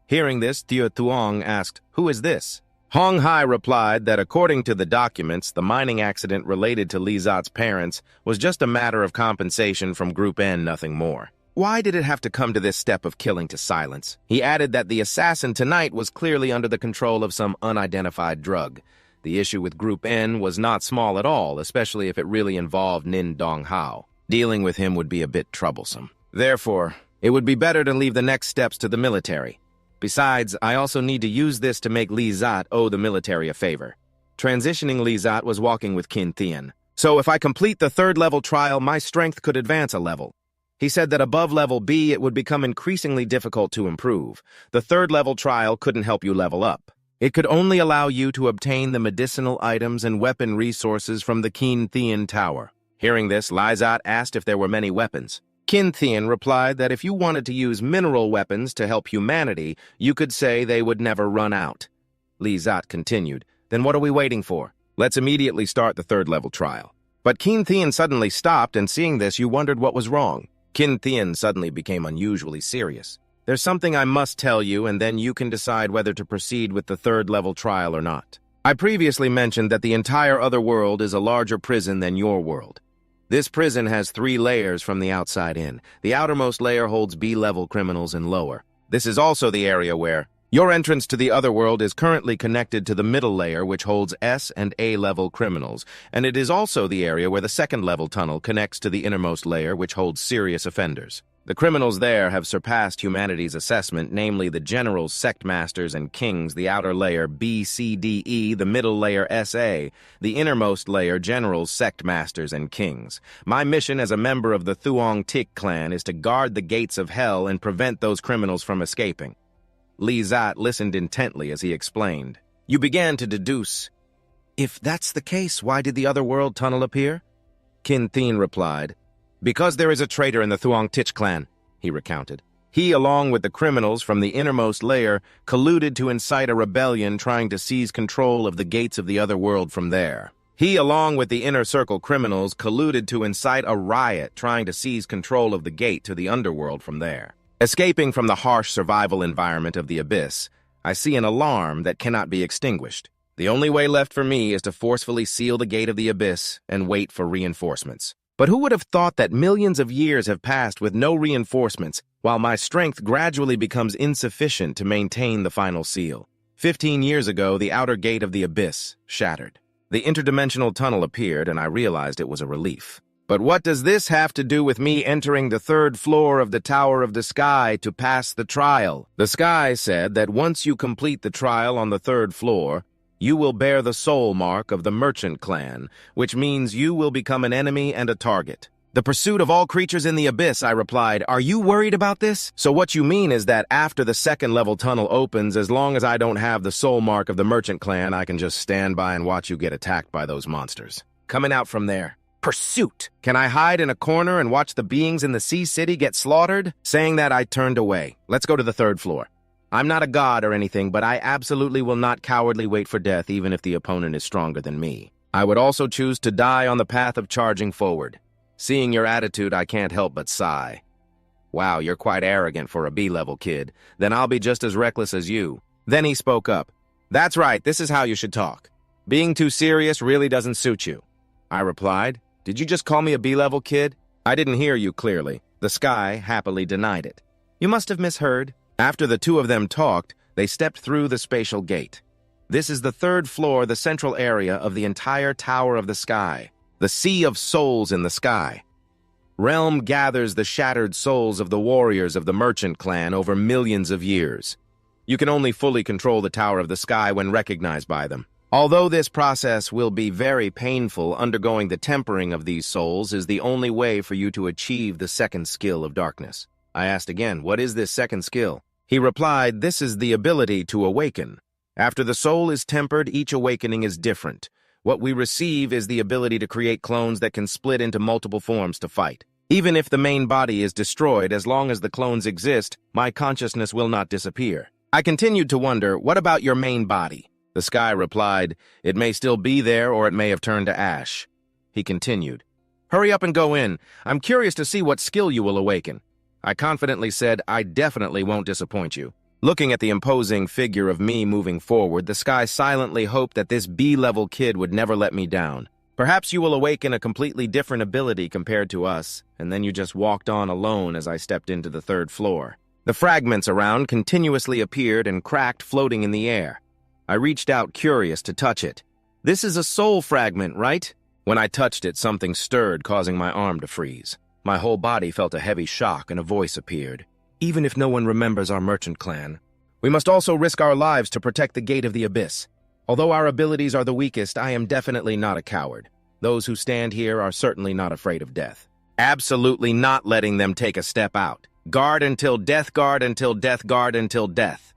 Hearing this, Tiu Tuong asked, "Who is this?" Hong Hai replied that according to the documents, the mining accident related to Li Zat's parents was just a matter of compensation from Group N, nothing more. Why did it have to come to this step of killing to silence? He added that the assassin tonight was clearly under the control of some unidentified drug. The issue with Group N was not small at all, especially if it really involved Nin Donghao. Dealing with him would be a bit troublesome. Therefore, it would be better to leave the next steps to the military. Besides, I also need to use this to make Li Zat owe the military a favor. Transitioning, Li Zat was walking with Qin Thian. So if I complete the third-level trial, my strength could advance a level. He said that above level B, it would become increasingly difficult to improve. The third-level trial couldn't help you level up. It could only allow you to obtain the medicinal items and weapon resources from the Qin Thian Tower. Hearing this, Li Zat asked if there were many weapons. Qin Thian replied that if you wanted to use mineral weapons to help humanity, you could say they would never run out. Li Zat continued, Then what are we waiting for? Let's immediately start the third-level trial. But Kin Thien suddenly stopped, and seeing this, you wondered what was wrong. Kin Thien suddenly became unusually serious. There's something I must tell you, and then you can decide whether to proceed with the third-level trial or not. I previously mentioned that the entire other world is a larger prison than your world. This prison has 3 layers from the outside in. The outermost layer holds B-level criminals and lower. This is also the area where your entrance to the other world is currently connected to the middle layer, which holds S and A-level criminals, and it is also the area where the second-level tunnel connects to the innermost layer, which holds serious offenders. The criminals there have surpassed humanity's assessment, namely the generals, sect masters, and kings, the outer layer B, C, D, E, the middle layer SA, the innermost layer generals, sect masters, and kings. My mission as a member of the Thuong Tik clan is to guard the gates of hell and prevent those criminals from escaping. Li Zat listened intently as he explained. You began to deduce. If that's the case, why did the other world tunnel appear? Kin Thien replied. Because there is a traitor in the Thuong Tik clan, he recounted. He, along with the criminals from the innermost layer, colluded to incite a rebellion trying to seize control of the gates of the other world from there. He, along with the inner circle criminals, colluded to incite a riot trying to seize control of the gate to the underworld from there. Escaping from the harsh survival environment of the abyss, I see an alarm that cannot be extinguished. The only way left for me is to forcefully seal the gate of the abyss and wait for reinforcements. But who would have thought that millions of years have passed with no reinforcements, while my strength gradually becomes insufficient to maintain the final seal? 15 years ago, the outer gate of the abyss shattered. The interdimensional tunnel appeared, and I realized it was a relief. But what does this have to do with me entering the 3rd floor of the Tower of the Sky to pass the trial? The Sky said that once you complete the trial on the 3rd floor, you will bear the soul mark of the Merchant clan, which means you will become an enemy and a target. The pursuit of all creatures in the abyss, I replied. Are you worried about this? So what you mean is that after the 2nd-level tunnel opens, as long as I don't have the soul mark of the Merchant clan, I can just stand by and watch you get attacked by those monsters. Coming out from there. Pursuit! Can I hide in a corner and watch the beings in the Sea City get slaughtered? Saying that, I turned away. Let's go to the 3rd floor. I'm not a god or anything, but I absolutely will not cowardly wait for death even if the opponent is stronger than me. I would also choose to die on the path of charging forward. Seeing your attitude, I can't help but sigh. Wow, you're quite arrogant for a B-level kid. Then I'll be just as reckless as you. Then he spoke up. That's right, this is how you should talk. Being too serious really doesn't suit you. I replied. Did you just call me a B-level kid? I didn't hear you clearly. The Sky happily denied it. You must have misheard. After the two of them talked, they stepped through the spatial gate. This is the 3rd floor, the central area of the entire Tower of the Sky, the Sea of Souls in the sky. Realm gathers the shattered souls of the warriors of the Merchant clan over millions of years. You can only fully control the Tower of the Sky when recognized by them. Although this process will be very painful, undergoing the tempering of these souls is the only way for you to achieve the 2nd skill of darkness. I asked again, what is this 2nd skill? He replied, this is the ability to awaken. After the soul is tempered, each awakening is different. What we receive is the ability to create clones that can split into multiple forms to fight. Even if the main body is destroyed, as long as the clones exist, my consciousness will not disappear. I continued to wonder, what about your main body? The Sky replied, it may still be there or it may have turned to ash. He continued, hurry up and go in. I'm curious to see what skill you will awaken. I confidently said, I definitely won't disappoint you. Looking at the imposing figure of me moving forward, the Sky silently hoped that this B-level kid would never let me down. Perhaps you will awaken a completely different ability compared to us, and then you just walked on alone as I stepped into the 3rd floor. The fragments around continuously appeared and cracked, floating in the air. I reached out, curious, to touch it. This is a soul fragment, right? When I touched it, something stirred, causing my arm to freeze. My whole body felt a heavy shock, and a voice appeared. Even if no one remembers our Merchant clan, we must also risk our lives to protect the Gate of the Abyss. Although our abilities are the weakest, I am definitely not a coward. Those who stand here are certainly not afraid of death. Absolutely not letting them take a step out. Guard until death, guard until death, guard until death.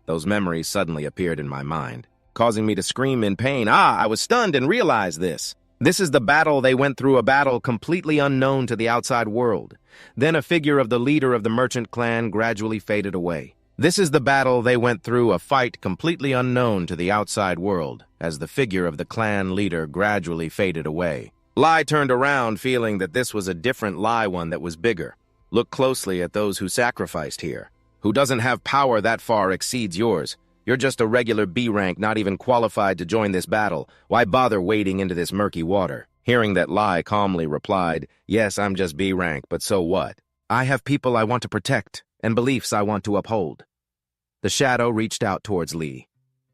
Those memories suddenly appeared in my mind, causing me to scream in pain. I was stunned and realized this. This is the battle they went through, a battle completely unknown to the outside world. Then a figure of the leader of the Merchant clan gradually faded away. This is the battle they went through, a fight completely unknown to the outside world, as the figure of the clan leader gradually faded away. Lai turned around, feeling that this was a different Lai, one that was bigger. Look closely at those who sacrificed here. Who doesn't have power that far exceeds yours. You're just a regular B rank, not even qualified to join this battle. Why bother wading into this murky water? Hearing that, Lai calmly replied, yes, I'm just B rank, but so what? I have people I want to protect, and beliefs I want to uphold. The shadow reached out towards Lee.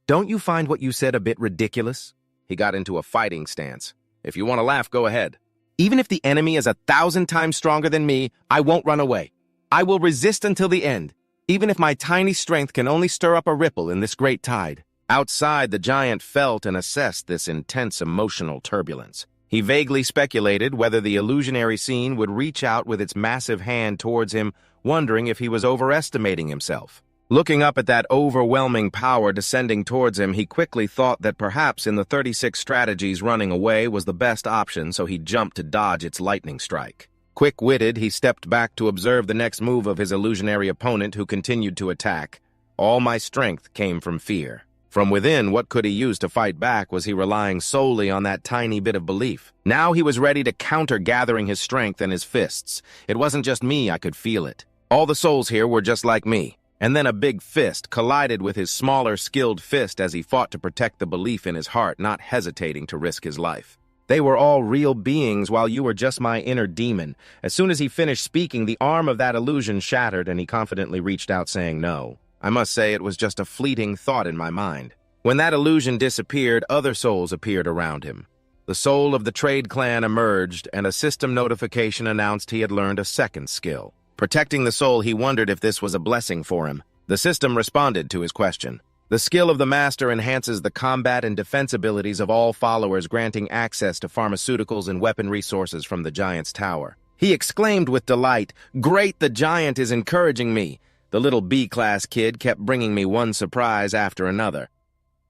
Don't you find what you said a bit ridiculous? He got into a fighting stance. If you want to laugh, go ahead. Even if the enemy is 1,000 times stronger than me, I won't run away. I will resist until the end, even if my tiny strength can only stir up a ripple in this great tide. Outside, the giant felt and assessed this intense emotional turbulence. He vaguely speculated whether the illusionary scene would reach out with its massive hand towards him, wondering if he was overestimating himself. Looking up at that overwhelming power descending towards him, he quickly thought that perhaps in the 36 strategies running away was the best option, so he jumped to dodge its lightning strike. Quick-witted, he stepped back to observe the next move of his illusionary opponent, who continued to attack. All my strength came from fear. From within, what could he use to fight back? Was he relying solely on that tiny bit of belief? Now he was ready to counter, gathering his strength and his fists. It wasn't just me, I could feel it. All the souls here were just like me. And then a big fist collided with his smaller, skilled fist as he fought to protect the belief in his heart, not hesitating to risk his life. They were all real beings, while you were just my inner demon. As soon as he finished speaking, the arm of that illusion shattered, and he confidently reached out, saying no. I must say it was just a fleeting thought in my mind. When that illusion disappeared, other souls appeared around him. The soul of the trade clan emerged, and a system notification announced he had learned a second skill. Protecting the soul, he wondered if this was a blessing for him. The system responded to his question. The skill of the master enhances the combat and defense abilities of all followers, granting access to pharmaceuticals and weapon resources from the giant's tower. He exclaimed with delight, "Great, the giant is encouraging me." The little B-class kid kept bringing me one surprise after another.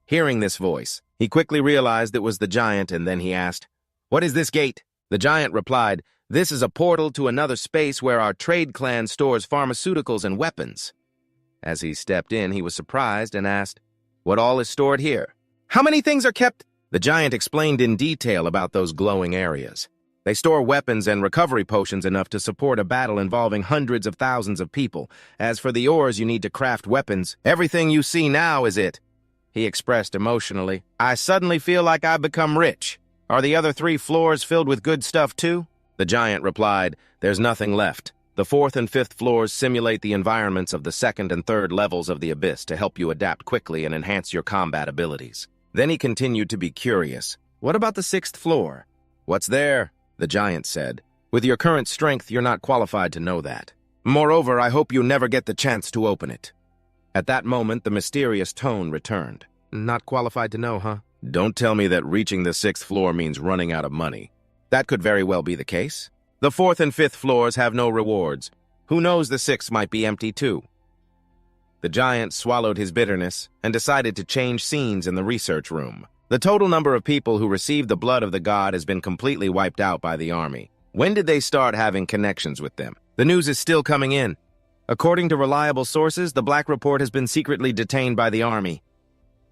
Hearing this voice, he quickly realized it was the giant, and then he asked, "What is this gate?" The giant replied, "This is a portal to another space where our trade clan stores pharmaceuticals and weapons." As he stepped in, he was surprised and asked, "What all is stored here?" "How many things are kept?" The giant explained in detail about those glowing areas. They store weapons and recovery potions enough to support a battle involving hundreds of thousands of people. As for the ores you need to craft weapons, everything you see now is it. He expressed emotionally, "I suddenly feel like I've become rich. Are the other 3 floors filled with good stuff too?" The giant replied, "There's nothing left. The 4th and 5th floors simulate the environments of the 2nd and 3rd levels of the abyss to help you adapt quickly and enhance your combat abilities." Then he continued to be curious. "What about the 6th floor?" "What's there?" the giant said. "With your current strength, you're not qualified to know that. Moreover, I hope you never get the chance to open it." At that moment, the mysterious tone returned. "Not qualified to know, huh? Don't tell me that reaching the 6th floor means running out of money. That could very well be the case. The 4th and 5th floors have no rewards. Who knows, the 6th might be empty too." The giant swallowed his bitterness and decided to change scenes in the research room. The total number of people who received the blood of the god has been completely wiped out by the army. When did they start having connections with them? The news is still coming in. According to reliable sources, the Black Report has been secretly detained by the army.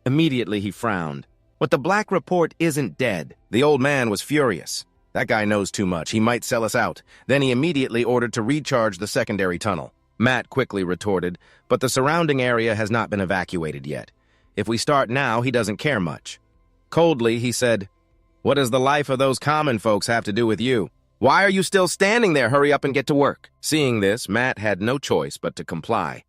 Immediately he frowned. What, the Black Report isn't dead? The old man was furious. That guy knows too much. He might sell us out. Then he immediately ordered to recharge the secondary tunnel. Matt quickly retorted, but the surrounding area has not been evacuated yet. If we start now, he doesn't care much. Coldly, he said, "What does the life of those common folks have to do with you? Why are you still standing there? Hurry up and get to work." Seeing this, Matt had no choice but to comply.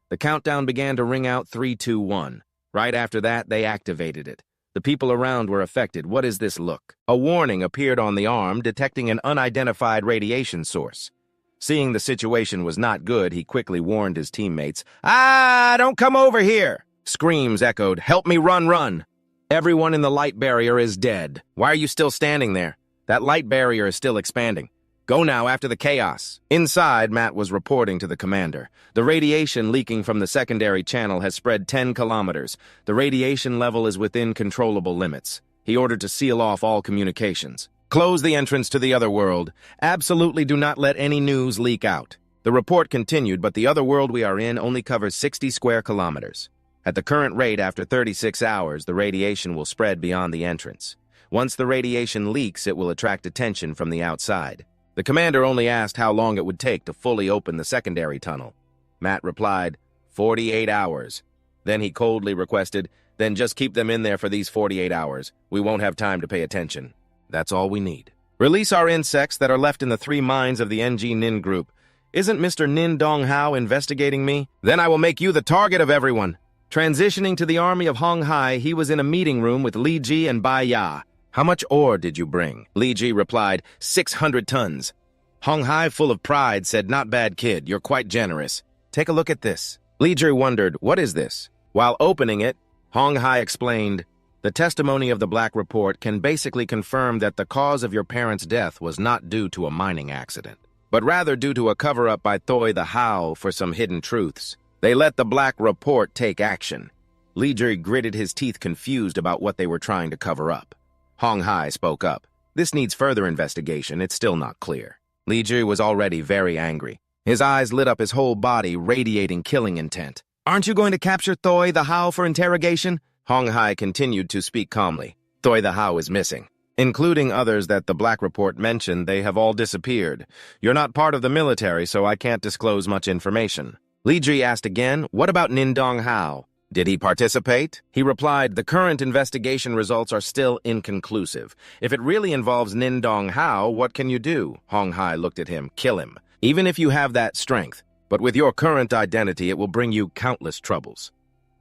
The countdown began to ring out 3, 2, 1. Right after that, they activated it. The people around were affected. What is this look? A warning appeared on the arm, detecting an unidentified radiation source. Seeing the situation was not good, he quickly warned his teammates. "Ah, don't come over here!" Screams echoed. "Help me run, run!" "Everyone in the light barrier is dead. Why are you still standing there? That light barrier is still expanding. Go now after the chaos." Inside, Matt was reporting to the commander. "The radiation leaking from the secondary channel has spread 10 kilometers. The radiation level is within controllable limits." He ordered to seal off all communications. "Close the entrance to the other world. Absolutely do not let any news leak out." The report continued, but the other world we are in only covers 60 square kilometers. At the current rate, after 36 hours, the radiation will spread beyond the entrance. Once the radiation leaks, it will attract attention from the outside. The commander only asked how long it would take to fully open the secondary tunnel. Matt replied, 48 hours. Then he coldly requested, then just keep them in there for these 48 hours. We won't have time to pay attention. That's all we need. Release our insects that are left in the 3 mines of the NG Nin group. Isn't Mr. Nin Dong Hao investigating me? Then I will make you the target of everyone. Transitioning to the army of Hong Hai, he was in a meeting room with Li Ji and Bai Ya. How much ore did you bring? Li Ji replied, 600 tons. Hong Hai, full of pride, said, not bad, kid. You're quite generous. Take a look at this. Li Ji wondered, what is this? While opening it, Hong Hai explained, the testimony of the Black Report can basically confirm that the cause of your parents' death was not due to a mining accident, but rather due to a cover-up by Thoi the Hao for some hidden truths. They let the Black Report take action. Li Ji gritted his teeth, confused about what they were trying to cover up. Hong Hai spoke up. This needs further investigation. It's still not clear. Li Ji was already very angry. His eyes lit up, his whole body radiating killing intent. Aren't you going to capture Thoi the Hao for interrogation? Hong Hai continued to speak calmly. Thoi the Hao is missing. Including others that the Black Report mentioned, they have all disappeared. You're not part of the military, so I can't disclose much information. Li Ji asked again, what about Nin Dong Hao? Did he participate? He replied, the current investigation results are still inconclusive. If it really involves Nin Dong Hao, what can you do? Hong Hai looked at him. Kill him. Even if you have that strength. But with your current identity, it will bring you countless troubles.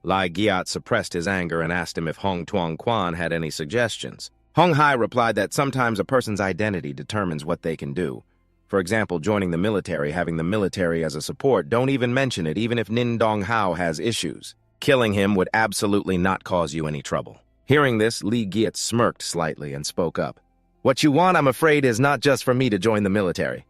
Lai Giat suppressed his anger and asked him if Hong Tuong Quan had any suggestions. Hong Hai replied that sometimes a person's identity determines what they can do. For example, joining the military, having the military as a support, don't even mention it, even if Nin Dong Hao has issues. Killing him would absolutely not cause you any trouble. Hearing this, Li Giat smirked slightly and spoke up. What you want, I'm afraid, is not just for me to join the military.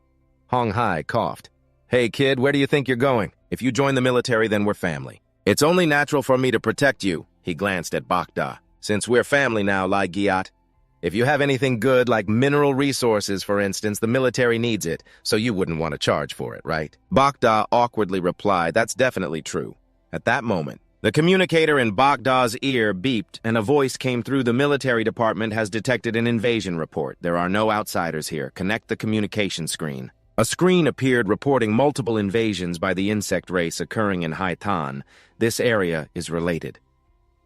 Hong Hai coughed. Hey, kid, where do you think you're going? If you join the military, then we're family. It's only natural for me to protect you, he glanced at Bakda. Since we're family now, Lai Giat. If you have anything good, like mineral resources, for instance, the military needs it, so you wouldn't want to charge for it, right? Bakda awkwardly replied, that's definitely true. At that moment, the communicator in Bakda's ear beeped, and a voice came through. The military department has detected an invasion report. There are no outsiders here. Connect the communication screen. A screen appeared reporting multiple invasions by the insect race occurring in Haitan. This area is related.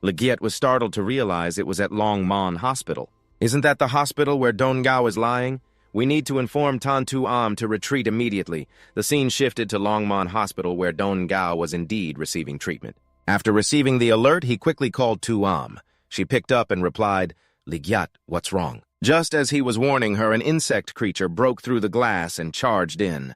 Legiat was startled to realize it was at Longmon Hospital. Isn't that the hospital where Don Gao is lying? We need to inform Tan Tu Am to retreat immediately. The scene shifted to Longmon Hospital where Don Gao was indeed receiving treatment. After receiving the alert, he quickly called Tu Am. She picked up and replied, Legiat, what's wrong? Just as he was warning her, an insect creature broke through the glass and charged in.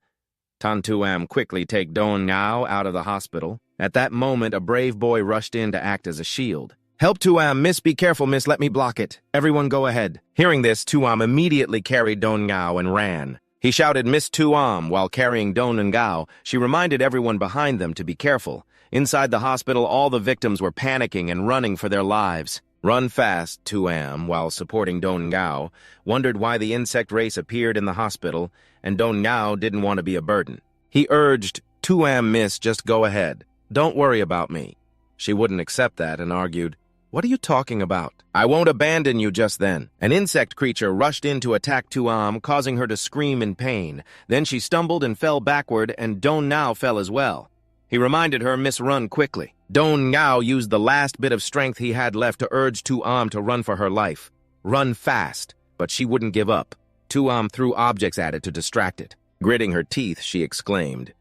Tan Tu Am quickly take Don Gao out of the hospital. At that moment, a brave boy rushed in to act as a shield. Help Tu Am, miss, be careful, miss, let me block it. Everyone go ahead. Hearing this, Tu Am immediately carried Don Gao and ran. He shouted, Miss Tu Am, while carrying Don Gao. She reminded everyone behind them to be careful. Inside the hospital, all the victims were panicking and running for their lives. Run fast, Tu Am, while supporting Don Gao, wondered why the insect race appeared in the hospital, and Don Gao didn't want to be a burden. He urged, Tu Am, miss, just go ahead. Don't worry about me. She wouldn't accept that and argued, what are you talking about? I won't abandon you just then. An insect creature rushed in to attack Tu Am, causing her to scream in pain. Then she stumbled and fell backward, and Don Gao fell as well. He reminded her, miss, run quickly. Don Gao used the last bit of strength he had left to urge Tu Am to run for her life. Run fast, but she wouldn't give up. Tu Am threw objects at it to distract it. Gritting her teeth, she exclaimed,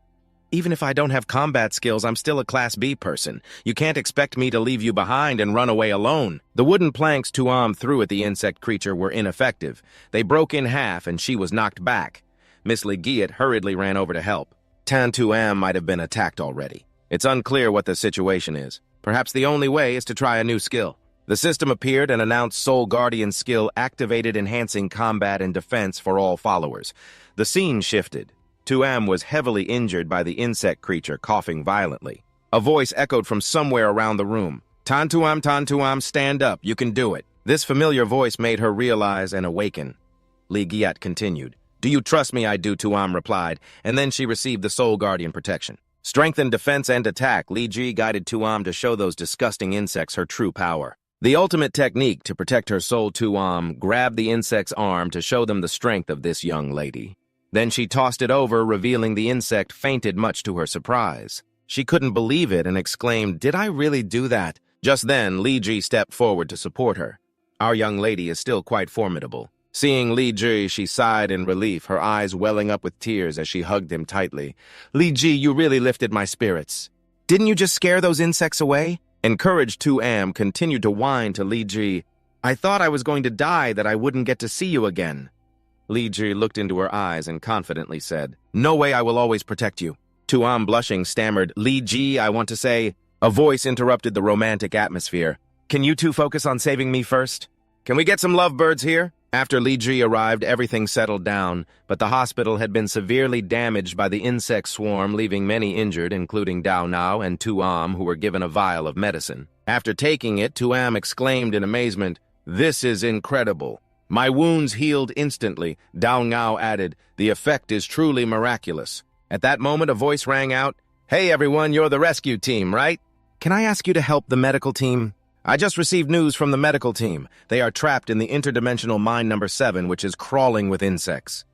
even if I don't have combat skills, I'm still a Class B person. You can't expect me to leave you behind and run away alone. The wooden planks Tu Am threw at the insect creature were ineffective. They broke in half and she was knocked back. Miss Legiat hurriedly ran over to help. Tan Tu Am might have been attacked already. It's unclear what the situation is. Perhaps the only way is to try a new skill. The system appeared and announced Soul Guardian skill activated, enhancing combat and defense for all followers. The scene shifted. Tu Am was heavily injured by the insect creature, coughing violently. A voice echoed from somewhere around the room. Tan Tu Am, stand up. You can do it. This familiar voice made her realize and awaken. Li Giat continued. Do you trust me? I do, Tuam replied, and then she received the Soul Guardian protection. Strengthened defense and attack, Li Ji guided Tuam to show those disgusting insects her true power. The ultimate technique to protect her soul, Tuam grabbed the insect's arm to show them the strength of this young lady. Then she tossed it over, revealing the insect fainted much to her surprise. She couldn't believe it and exclaimed, "Did I really do that?" Just then, Li Ji stepped forward to support her. Our young lady is still quite formidable. Seeing Li Ji, she sighed in relief, her eyes welling up with tears as she hugged him tightly. "Li Ji, you really lifted my spirits. Didn't you just scare those insects away?" Encouraged, Tuam continued to whine to Li Ji, "I thought I was going to die, that I wouldn't get to see you again." Li Ji looked into her eyes and confidently said, "No way, I will always protect you." Tuam, blushing, stammered, "Li Ji, I want to say..." A voice interrupted the romantic atmosphere. "Can you two focus on saving me first? Can we get some lovebirds here?" After Li Ji arrived, everything settled down, but the hospital had been severely damaged by the insect swarm, leaving many injured, including Dao Nao and Tuam, who were given a vial of medicine. After taking it, Tuam exclaimed in amazement, "This is incredible. My wounds healed instantly." Dao Nao added, "The effect is truly miraculous." At that moment, a voice rang out, "Hey everyone, you're the rescue team, right? Can I ask you to help the medical team? I just received news from the medical team. They are trapped in the interdimensional mine number 7, which is crawling with insects."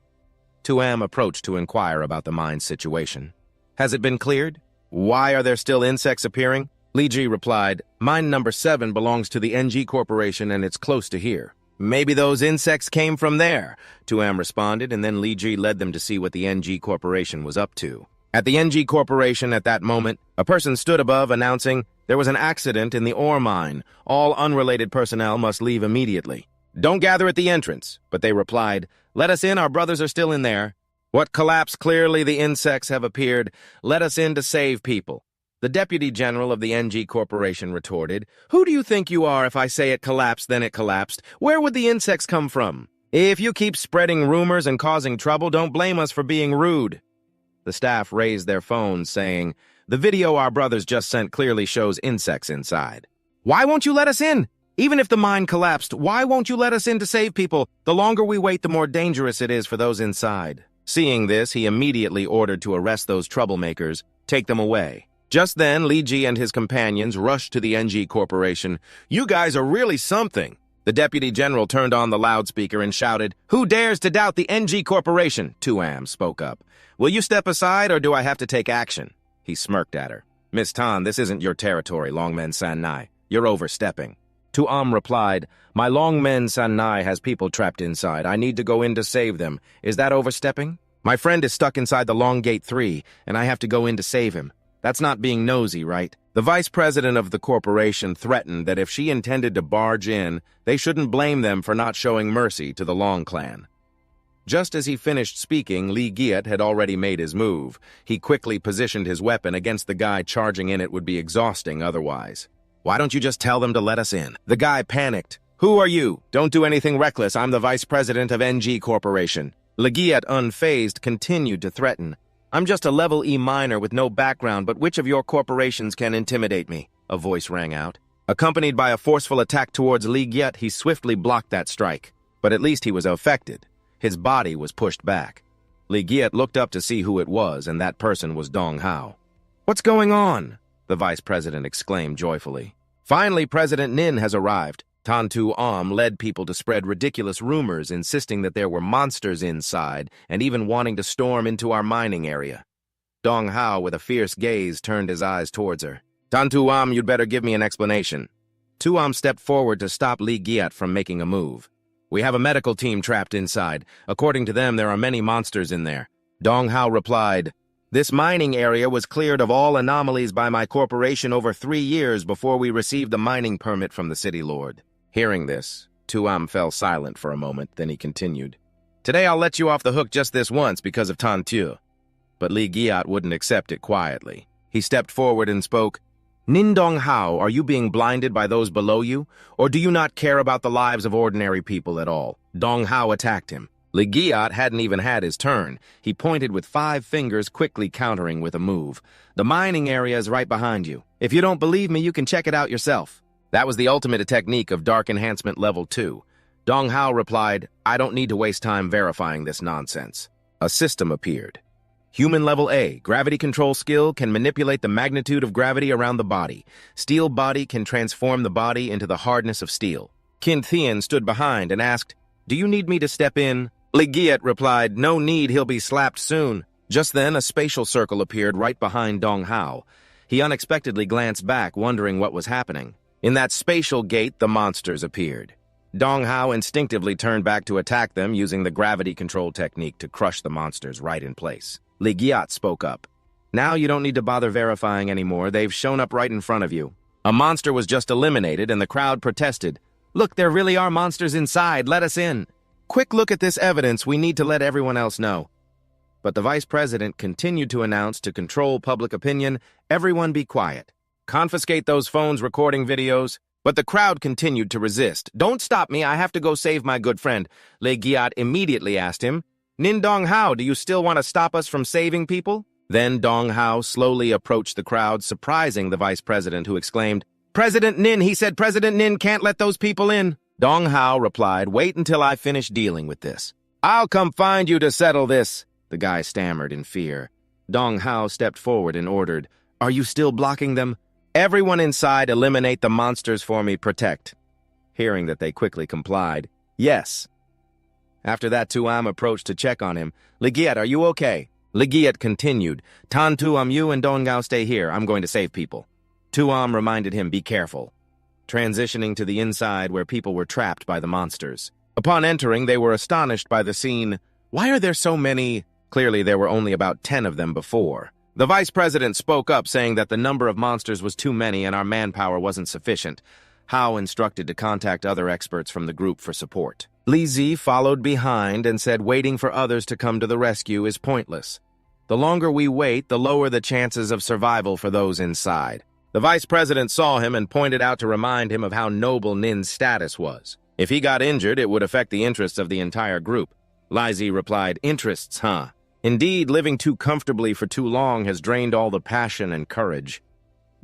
Tuam approached to inquire about the mine's situation. "Has it been cleared? Why are there still insects appearing?" Li Ji replied, "Mine number 7 belongs to the NG Corporation and it's close to here. Maybe those insects came from there," Tuam responded, and then Li Ji led them to see what the NG Corporation was up to. At the NG Corporation at that moment, a person stood above announcing, "There was an accident in the ore mine. All unrelated personnel must leave immediately. Don't gather at the entrance." But they replied, "Let us in, our brothers are still in there." "What collapse? Clearly the insects have appeared. Let us in to save people." The Deputy General of the NG Corporation retorted, "Who do you think you are? If I say it collapsed, then it collapsed. Where would the insects come from? If you keep spreading rumors and causing trouble, don't blame us for being rude." The staff raised their phones, saying, "The video our brothers just sent clearly shows insects inside." "Why won't you let us in? Even if the mine collapsed, why won't you let us in to save people? The longer we wait, the more dangerous it is for those inside." Seeing this, he immediately ordered to arrest those troublemakers, take them away. Just then, Li Ji and his companions rushed to the NG Corporation. "You guys are really something." The Deputy General turned on the loudspeaker and shouted, "Who dares to doubt the NG Corporation?" Tuam spoke up. "Will you step aside, or do I have to take action?" He smirked at her. "Miss Tan, this isn't your territory, Longmen Sanai. You're overstepping." Tuam replied, "My Longmen Sanai has people trapped inside. I need to go in to save them. Is that overstepping? My friend is stuck inside the Long Gate 3, and I have to go in to save him. That's not being nosy, right?" The vice president of the corporation threatened that if she intended to barge in, they shouldn't blame them for not showing mercy to the Long clan. Just as he finished speaking, Li Giat had already made his move. He quickly positioned his weapon against the guy. Charging in it would be exhausting otherwise. "Why don't you just tell them to let us in?" The guy panicked. "Who are you? Don't do anything reckless. I'm the vice president of NG Corporation." Li Giat, unfazed, continued to threaten. "I'm just a level E miner with no background, but which of your corporations can intimidate me?" A voice rang out. Accompanied by a forceful attack towards Li Giat, he swiftly blocked that strike. But at least he was affected. His body was pushed back. Li Giat looked up to see who it was, and that person was Dong Hao. "What's going on?" the vice president exclaimed joyfully. "Finally, President Nin has arrived." Tantu Am led people to spread ridiculous rumors, insisting that there were monsters inside and even wanting to storm into our mining area. Dong Hao, with a fierce gaze, turned his eyes towards her. "Tantu Am, you'd better give me an explanation." Tuam stepped forward to stop Li Giat from making a move. "We have a medical team trapped inside. According to them, there are many monsters in there." Dong Hao replied, "This mining area was cleared of all anomalies by my corporation over 3 years before we received the mining permit from the city lord." Hearing this, Tuam fell silent for a moment, then he continued. "Today I'll let you off the hook just this once because of Tantu." But Li Giat wouldn't accept it quietly. He stepped forward and spoke, "Nin Dong Hao, are you being blinded by those below you? Or do you not care about the lives of ordinary people at all?" Dong Hao attacked him. Li Giat hadn't even had his turn. He pointed with 5 fingers, quickly countering with a move. "The mining area is right behind you. If you don't believe me, you can check it out yourself." That was the ultimate technique of Dark Enhancement Level 2. Dong Hao replied, "I don't need to waste time verifying this nonsense." A system appeared. Human level A, gravity control skill can manipulate the magnitude of gravity around the body. Steel body can transform the body into the hardness of steel. Qin Thian stood behind and asked, "Do you need me to step in?" Li Giat replied, "No need, he'll be slapped soon." Just then, a spatial circle appeared right behind Dong Hao. He unexpectedly glanced back, wondering what was happening. In that spatial gate, the monsters appeared. Dong Hao instinctively turned back to attack them using the gravity control technique to crush the monsters right in place. Li Giat spoke up. "Now you don't need to bother verifying anymore. They've shown up right in front of you." A monster was just eliminated and the crowd protested. "Look, there really are monsters inside. Let us in." "Quick look at this evidence. We need to let everyone else know." But the vice president continued to announce to control public opinion, "Everyone be quiet. Confiscate those phones recording videos." But the crowd continued to resist. "Don't stop me. I have to go save my good friend." Li Giat immediately asked him, "Nin Dong Hao, do you still want to stop us from saving people?" Then Dong Hao slowly approached the crowd, surprising the vice president, who exclaimed, "President Nin, he said President Nin can't let those people in." Dong Hao replied, "Wait until I finish dealing with this." "I'll come find you to settle this," the guy stammered in fear. Dong Hao stepped forward and ordered, "Are you still blocking them? Everyone inside, eliminate the monsters for me, protect." Hearing that they quickly complied, "Yes." After that, Tuam approached to check on him. "Li Giat, are you okay?" Li Giat continued, "Tan Tuam, you and Dong Gao stay here. I'm going to save people." Tuam reminded him, "Be careful," transitioning to the inside where people were trapped by the monsters. Upon entering, they were astonished by the scene. Why are there so many? Clearly, there were only about 10 of them before. The vice president spoke up, saying that the number of monsters was too many and our manpower wasn't sufficient. Hao instructed to contact other experts from the group for support. Li Zi followed behind and said waiting for others to come to the rescue is pointless. The longer we wait, the lower the chances of survival for those inside. The vice president saw him and pointed out to remind him of how noble Nin's status was. If he got injured, it would affect the interests of the entire group. Li Zi replied, "Interests, huh? Indeed, living too comfortably for too long has drained all the passion and courage."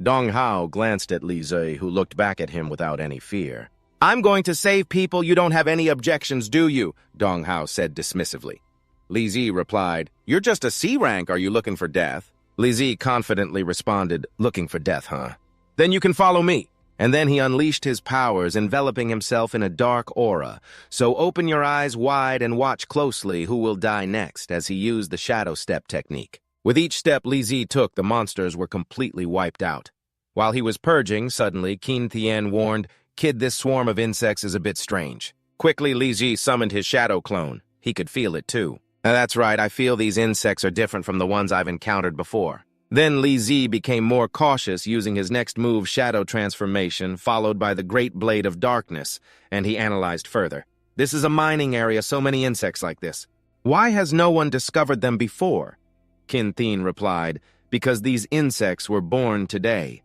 Dong Hao glanced at Li Zi, who looked back at him without any fear. "I'm going to save people. You don't have any objections, do you?" Dong Hao said dismissively. Li Zi replied, "You're just a C rank. Are you looking for death?" Li Zi confidently responded, "Looking for death, huh? Then you can follow me." And then he unleashed his powers, enveloping himself in a dark aura. So open your eyes wide and watch closely who will die next, as he used the shadow step technique. With each step Li Zi took, the monsters were completely wiped out. While he was purging, suddenly Qin Thian warned, "Kid, this swarm of insects is a bit strange." Quickly, Li Zi summoned his shadow clone. He could feel it too. "That's right, I feel these insects are different from the ones I've encountered before." Then Li Zi became more cautious, using his next move, Shadow Transformation, followed by the Great Blade of Darkness, and he analyzed further. "This is a mining area, so many insects like this. Why has no one discovered them before?" Qin Thian replied, "Because these insects were born today."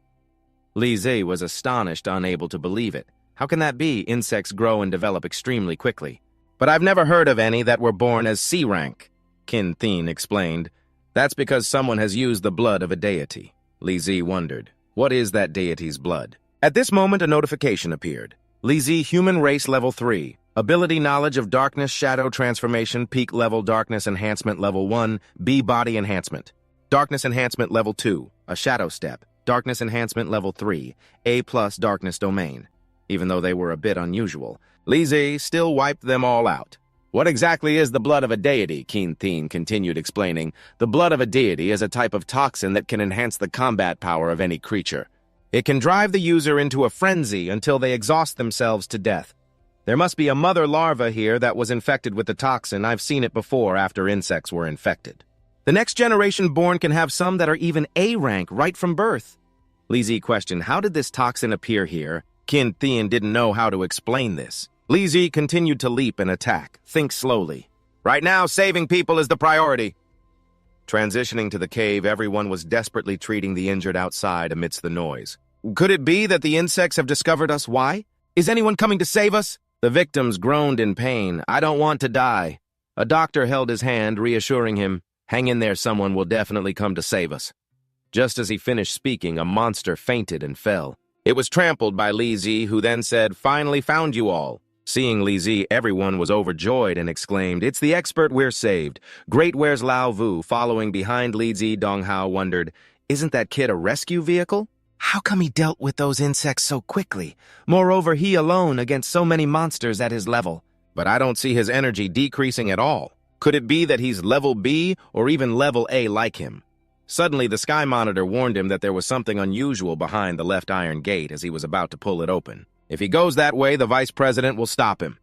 Li Zi was astonished, unable to believe it. How can that be? Insects grow and develop extremely quickly. "But I've never heard of any that were born as C rank," Qin Thian explained. "That's because someone has used the blood of a deity." Li Zi wondered, what is that deity's blood? At this moment, a notification appeared. Li Zi, Human Race Level 3. Ability Knowledge of Darkness Shadow Transformation Peak Level Darkness Enhancement Level 1 B Body Enhancement. Darkness Enhancement Level 2. A Shadow Step. Darkness Enhancement Level 3. A+ Darkness Domain. Even though they were a bit unusual, Li Zi still wiped them all out. "What exactly is the blood of a deity?" Qin Thian continued explaining. "The blood of a deity is a type of toxin that can enhance the combat power of any creature. It can drive the user into a frenzy until they exhaust themselves to death. There must be a mother larva here that was infected with the toxin. I've seen it before after insects were infected. The next generation born can have some that are even A rank right from birth." Li Zi questioned, "How did this toxin appear here?" Qin Thian didn't know how to explain this. Li Zi continued to leap and attack. "Think slowly. Right now, saving people is the priority." Transitioning to the cave, everyone was desperately treating the injured outside amidst the noise. "Could it be that the insects have discovered us? Why? Is anyone coming to save us?" The victims groaned in pain. "I don't want to die." A doctor held his hand, reassuring him, "Hang in there, someone will definitely come to save us." Just as he finished speaking, a monster fainted and fell. It was trampled by Li Zi, who then said, "Finally found you all. Seeing Li Zi, everyone was overjoyed and exclaimed, "It's the expert, we're saved." Great Where's Lao Vu, following behind Li Zi, Dong Hao wondered, "Isn't that kid a rescue vehicle? How come he dealt with those insects so quickly? Moreover, he alone against so many monsters at his level. But I don't see his energy decreasing at all. Could it be that he's level B or even level A like him?" Suddenly, the sky monitor warned him that there was something unusual behind the left iron gate as he was about to pull it open. If he goes that way, the vice president will stop him.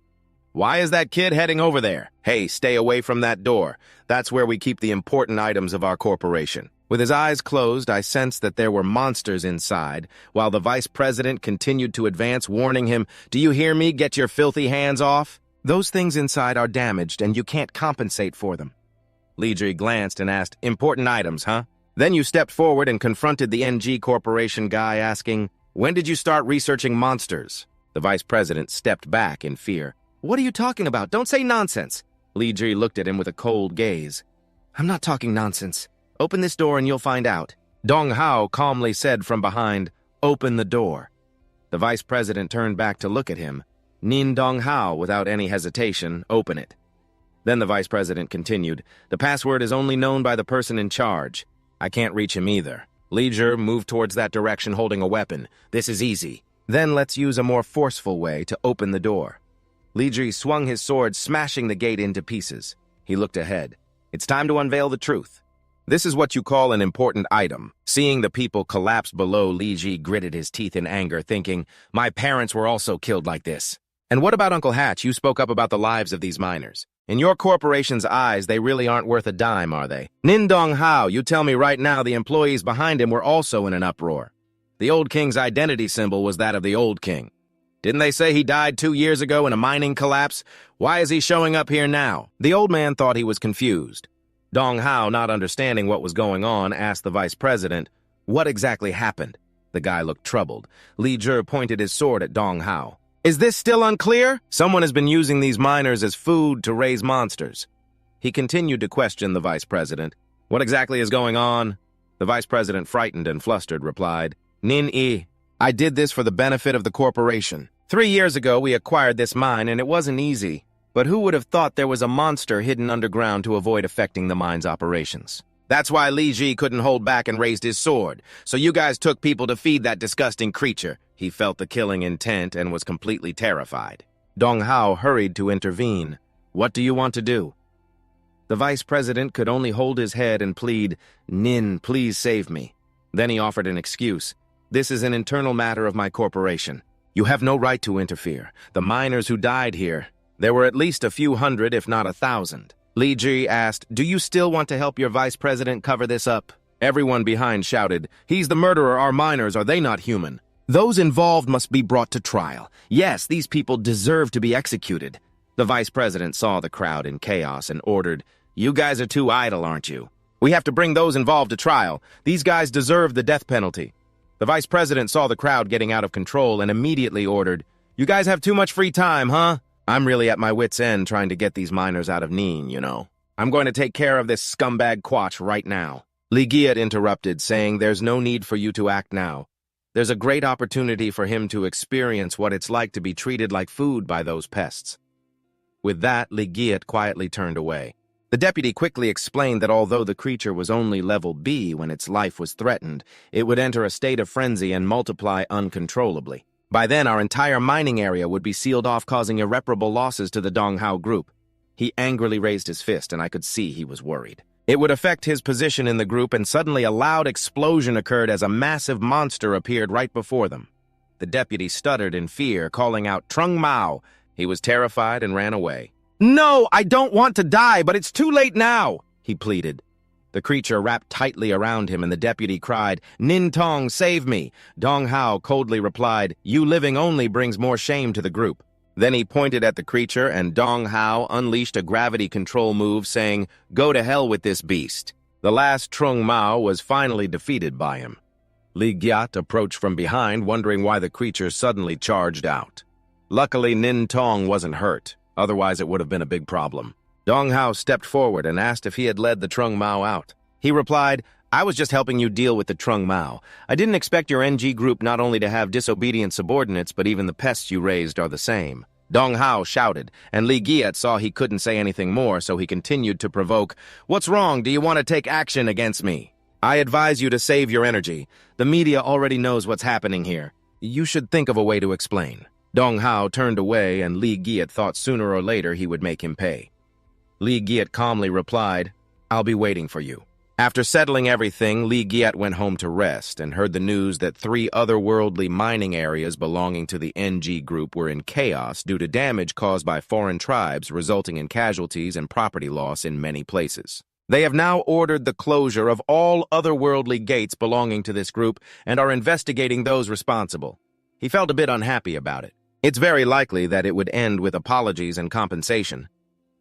"Why is that kid heading over there? Hey, stay away from that door. That's where we keep the important items of our corporation." With his eyes closed, I sensed that there were monsters inside, while the vice president continued to advance, warning him, "Do you hear me? Get your filthy hands off. Those things inside are damaged, and you can't compensate for them." Li Zi glanced and asked, "Important items, huh?" Then you stepped forward and confronted the NG Corporation guy, asking, "When did you start researching monsters?" The vice president stepped back in fear. "What are you talking about? Don't say nonsense." Li Zi looked at him with a cold gaze. "I'm not talking nonsense. Open this door and you'll find out." Dong Hao calmly said from behind, "Open the door." The vice president turned back to look at him. Nin Dong Hao, without any hesitation, "Open it." Then the vice president continued, "The password is only known by the person in charge. I can't reach him either." Li Zi moved towards that direction holding a weapon. "This is easy. Then let's use a more forceful way to open the door." Li Zi swung his sword, smashing the gate into pieces. He looked ahead. "It's time to unveil the truth. This is what you call an important item." Seeing the people collapse below, Li Zi gritted his teeth in anger, thinking, "My parents were also killed like this." "And what about Uncle Hatch? You spoke up about the lives of these miners. In your corporation's eyes, they really aren't worth a dime, are they?" "Nin Dong Hao, you tell me right now the employees behind him were also in an uproar. The old king's identity symbol was that of the old king. Didn't they say he died 2 years ago in a mining collapse? Why is he showing up here now?" The old man thought he was confused. Dong Hao, not understanding what was going on, asked the vice president, "What exactly happened?" The guy looked troubled. Li Zi pointed his sword at Dong Hao. "Is this still unclear? Someone has been using these miners as food to raise monsters." He continued to question the vice president. "What exactly is going on?" The vice president, frightened and flustered, replied, I did this for the benefit of the corporation. 3 years ago, we acquired this mine, and it wasn't easy. But who would have thought there was a monster hidden underground to avoid affecting the mine's operations? That's why Li Zi couldn't hold back and raised his sword. So you guys took people to feed that disgusting creature." He felt the killing intent and was completely terrified. Dong Hao hurried to intervene. "What do you want to do?" The vice president could only hold his head and plead, "Nin, please save me." Then he offered an excuse. "This is an internal matter of my corporation. You have no right to interfere. The miners who died here, there were at least a few hundred, if not 1,000. Li Zi asked, "Do you still want to help your vice president cover this up?" Everyone behind shouted, "He's the murderer, our miners, are they not human? Those involved must be brought to trial. Yes, these people deserve to be executed." The vice president saw the crowd in chaos and ordered, "You guys are too idle, aren't you? We have to bring those involved to trial. These guys deserve the death penalty." The vice president saw the crowd getting out of control and immediately ordered, "You guys have too much free time, huh? I'm really at my wit's end trying to get these miners out of Neen, you know. I'm going to take care of this scumbag Quach right now." Li Giat interrupted, saying, "There's no need for you to act now. There's a great opportunity for him to experience what it's like to be treated like food by those pests." With that, Li Giat quietly turned away. The deputy quickly explained that although the creature was only level B when its life was threatened, it would enter a state of frenzy and multiply uncontrollably. By then, our entire mining area would be sealed off, causing irreparable losses to the Dong Hao group. He angrily raised his fist, and I could see he was worried. It would affect his position in the group, and suddenly a loud explosion occurred as a massive monster appeared right before them. The deputy stuttered in fear, calling out, "Trung Mao!" He was terrified and ran away. "No, I don't want to die, but it's too late now," he pleaded. The creature wrapped tightly around him, and the deputy cried, "Nin Tong, save me!" Dong Hao coldly replied, "You living only brings more shame to the group." Then he pointed at the creature, and Dong Hao unleashed a gravity control move, saying, "Go to hell with this beast." The last Trung Mao was finally defeated by him. Li Giat approached from behind, wondering why the creature suddenly charged out. Luckily, Nin Tong wasn't hurt. Otherwise, it would have been a big problem. Dong Hao stepped forward and asked if he had led the Trung Mao out. He replied, "I was just helping you deal with the Trung Mao. I didn't expect your NG group not only to have disobedient subordinates, but even the pests you raised are the same." Dong Hao shouted, and Li Giat saw he couldn't say anything more, so he continued to provoke, "What's wrong? Do you want to take action against me? I advise you to save your energy. The media already knows what's happening here. You should think of a way to explain." Dong Hao turned away, and Li Giat thought sooner or later he would make him pay. Li Giat calmly replied, "I'll be waiting for you." After settling everything, Li Giat went home to rest and heard the news that 3 otherworldly mining areas belonging to the NG group were in chaos due to damage caused by foreign tribes, resulting in casualties and property loss in many places. They have now ordered the closure of all otherworldly gates belonging to this group and are investigating those responsible. He felt a bit unhappy about it. It's very likely that it would end with apologies and compensation.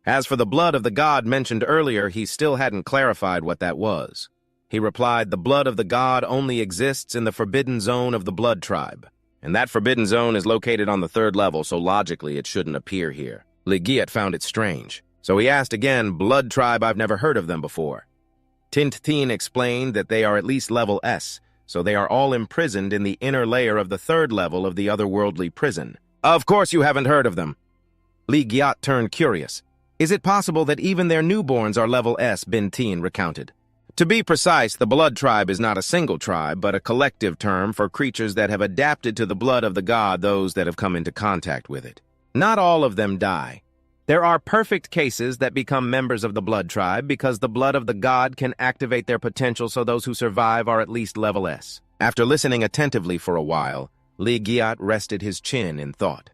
As for the blood of the god mentioned earlier, he still hadn't clarified what that was. He replied, "The blood of the god only exists in the forbidden zone of the blood tribe. And that forbidden zone is located on the 3rd level, so logically it shouldn't appear here." Li Giat found it strange. So he asked again, "Blood tribe, I've never heard of them before." Tint Tien explained that they are at least level S, so they are all imprisoned in the inner layer of the 3rd level of the otherworldly prison. "Of course you haven't heard of them." Li Giat turned curious. "Is it possible that even their newborns are level S?" Bin Tien recounted. To be precise, the blood tribe is not a single tribe, but a collective term for creatures that have adapted to the blood of the god, those that have come into contact with it. Not all of them die. There are perfect cases that become members of the blood tribe because the blood of the god can activate their potential, so those who survive are at least level S. After listening attentively for a while, Li Giat rested his chin in thought.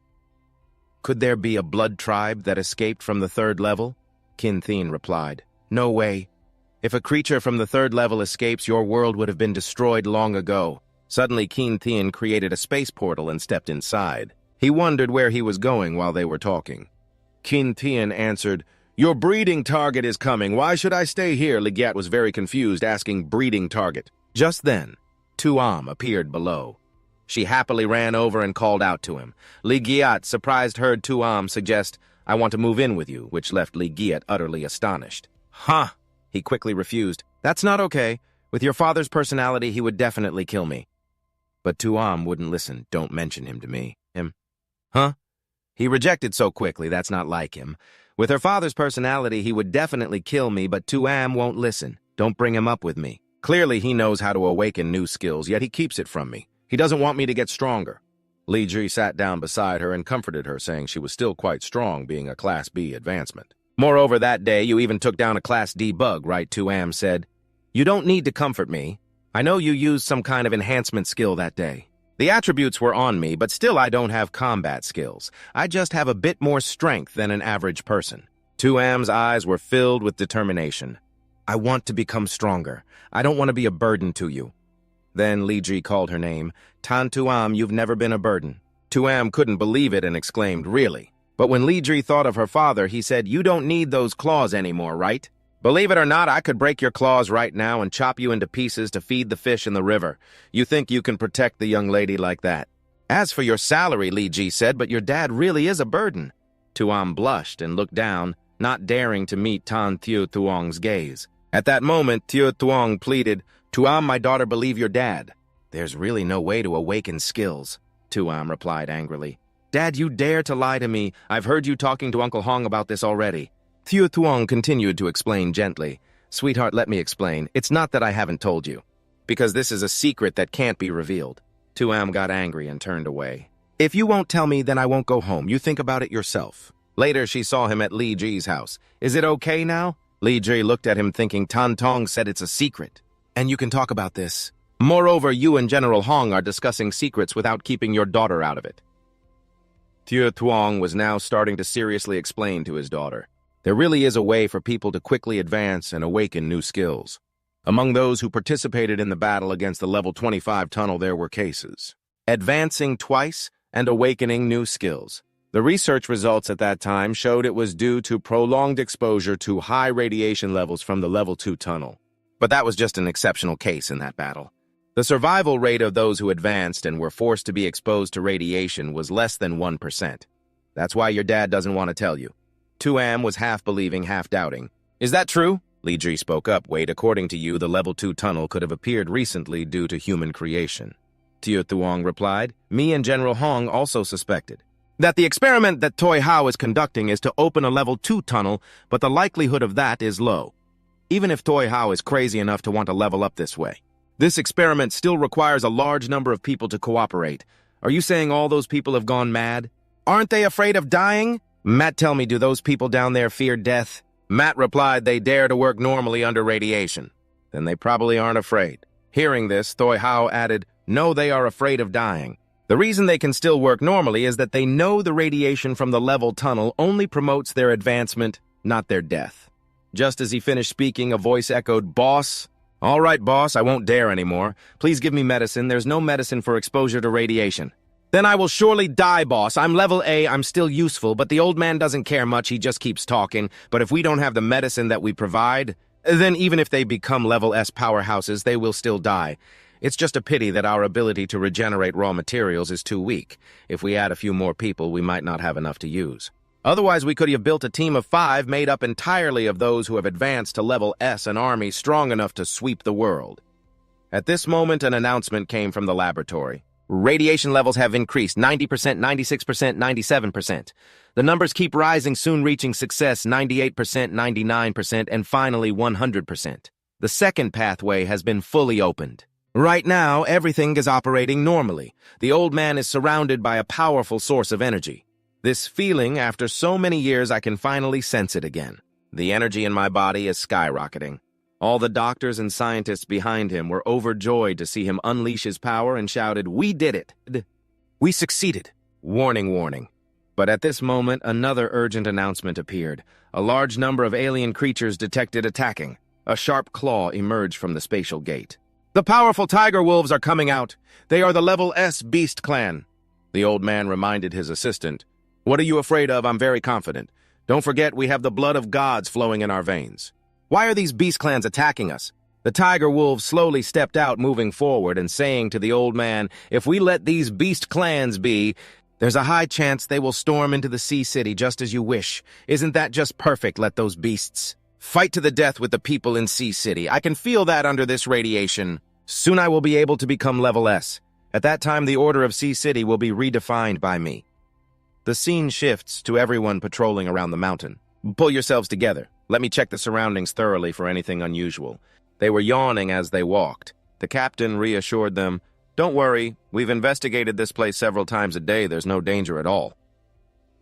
Could there be a blood tribe that escaped from the 3rd level? Kin Thien replied, "No way. If a creature from the 3rd level escapes, your world would have been destroyed long ago." Suddenly, Kin Thien created a space portal and stepped inside. He wondered where he was going while they were talking. Kin Thien answered, "Your breeding target is coming. Why should I stay here?" Li Giat was very confused, asking, "Breeding target?" Just then, Tuam appeared below. She happily ran over and called out to him. Li Giat, surprised, heard Tuam suggest, "I want to move in with you," which left Li Giat utterly astonished. "Huh!" He quickly refused. "That's not okay. With your father's personality, he would definitely kill me." But Tuam wouldn't listen. "Don't mention him to me." Him? Huh? He rejected so quickly, that's not like him. With her father's personality, he would definitely kill me, but Tuam won't listen. Don't bring him up with me. Clearly, he knows how to awaken new skills, yet he keeps it from me. He doesn't want me to get stronger. Li Ji sat down beside her and comforted her, saying she was still quite strong, being a Class B advancement. "Moreover, that day, you even took down a Class D bug, right?" Tuam said. "You don't need to comfort me. I know you used some kind of enhancement skill that day. The attributes were on me, but still I don't have combat skills. I just have a bit more strength than an average person." Tuam's eyes were filled with determination. "I want to become stronger. I don't want to be a burden to you." Then Li Ji called her name. "Tan Tuam, you've never been a burden." Tuam couldn't believe it and exclaimed, "Really?" But when Li Ji thought of her father, he said, "You don't need those claws anymore, right? Believe it or not, I could break your claws right now and chop you into pieces to feed the fish in the river. You think you can protect the young lady like that?" "As for your salary," Li Ji said, "but your dad really is a burden." Tuam blushed and looked down, not daring to meet Tan Thieu Thuong's gaze. At that moment, Thieu Thuong pleaded, "Tuam, my daughter, believe your dad." "There's really no way to awaken skills," Tuam replied angrily. "Dad, you dare to lie to me. I've heard you talking to Uncle Hong about this already." Thieu Thuong continued to explain gently. "Sweetheart, let me explain. It's not that I haven't told you, because this is a secret that can't be revealed." Tuam got angry and turned away. "If you won't tell me, then I won't go home. You think about it yourself." Later, she saw him at Li Ji's house. "Is it okay now?" Li Ji looked at him thinking, Tan Tong said it's a secret. "And you can talk about this. Moreover, you and General Hong are discussing secrets without keeping your daughter out of it." Thieu Thuong was now starting to seriously explain to his daughter. There really is a way for people to quickly advance and awaken new skills. Among those who participated in the battle against the level 25 tunnel, there were cases. Advancing twice and awakening new skills. The research results at that time showed it was due to prolonged exposure to high radiation levels from the level 2 tunnel. But that was just an exceptional case in that battle. The survival rate of those who advanced and were forced to be exposed to radiation was less than 1%. That's why your dad doesn't want to tell you. Tuam was half believing, half doubting. "Is that true?" Li Ji spoke up. "Wait, according to you, the level 2 tunnel could have appeared recently due to human creation." Thieu Thuong replied, "Me and General Hong also suspected. That the experiment that Toy Hao is conducting is to open a level 2 tunnel, but the likelihood of that is low. Even if Toy Hao is crazy enough to want to level up this way. This experiment still requires a large number of people to cooperate. Are you saying all those people have gone mad? Aren't they afraid of dying? Matt, tell me, do those people down there fear death? Matt replied they dare to work normally under radiation. Then they probably aren't afraid. Hearing this, Toy Hao added, no, they are afraid of dying. The reason they can still work normally is that they know the radiation from the level tunnel only promotes their advancement, not their death. Just as he finished speaking, a voice echoed, Boss? All right, boss, I won't dare anymore. Please give me medicine. There's no medicine for exposure to radiation. Then I will surely die, boss. I'm level A, I'm still useful, but the old man doesn't care much, he just keeps talking. But if we don't have the medicine that we provide, then even if they become level S powerhouses, they will still die. It's just a pity that our ability to regenerate raw materials is too weak. If we add a few more people, we might not have enough to use. Otherwise, we could have built a team of 5 made up entirely of those who have advanced to level S, an army strong enough to sweep the world. At this moment, an announcement came from the laboratory. Radiation levels have increased 90%, 96%, 97%. The numbers keep rising, soon reaching success 98%, 99%, and finally 100%. The second pathway has been fully opened. Right now, everything is operating normally. The old man is surrounded by a powerful source of energy. This feeling, after so many years, I can finally sense it again. The energy in my body is skyrocketing. All the doctors and scientists behind him were overjoyed to see him unleash his power and shouted, "We did it! We succeeded!" Warning, warning. But at this moment, another urgent announcement appeared. A large number of alien creatures detected attacking. A sharp claw emerged from the spatial gate. The powerful tiger wolves are coming out. They are the level S beast clan. The old man reminded his assistant, "What are you afraid of? I'm very confident. Don't forget we have the blood of gods flowing in our veins. Why are these beast clans attacking us?" The tiger wolves slowly stepped out, moving forward and saying to the old man, "If we let these beast clans be, there's a high chance they will storm into the sea city just as you wish. Isn't that just perfect? Let those beasts fight to the death with the people in Sea City. I can feel that under this radiation. Soon I will be able to become level S. At that time, the order of Sea City will be redefined by me." The scene shifts to everyone patrolling around the mountain. Pull yourselves together. Let me check the surroundings thoroughly for anything unusual. They were yawning as they walked. The captain reassured them, "Don't worry, we've investigated this place several times a day. There's no danger at all."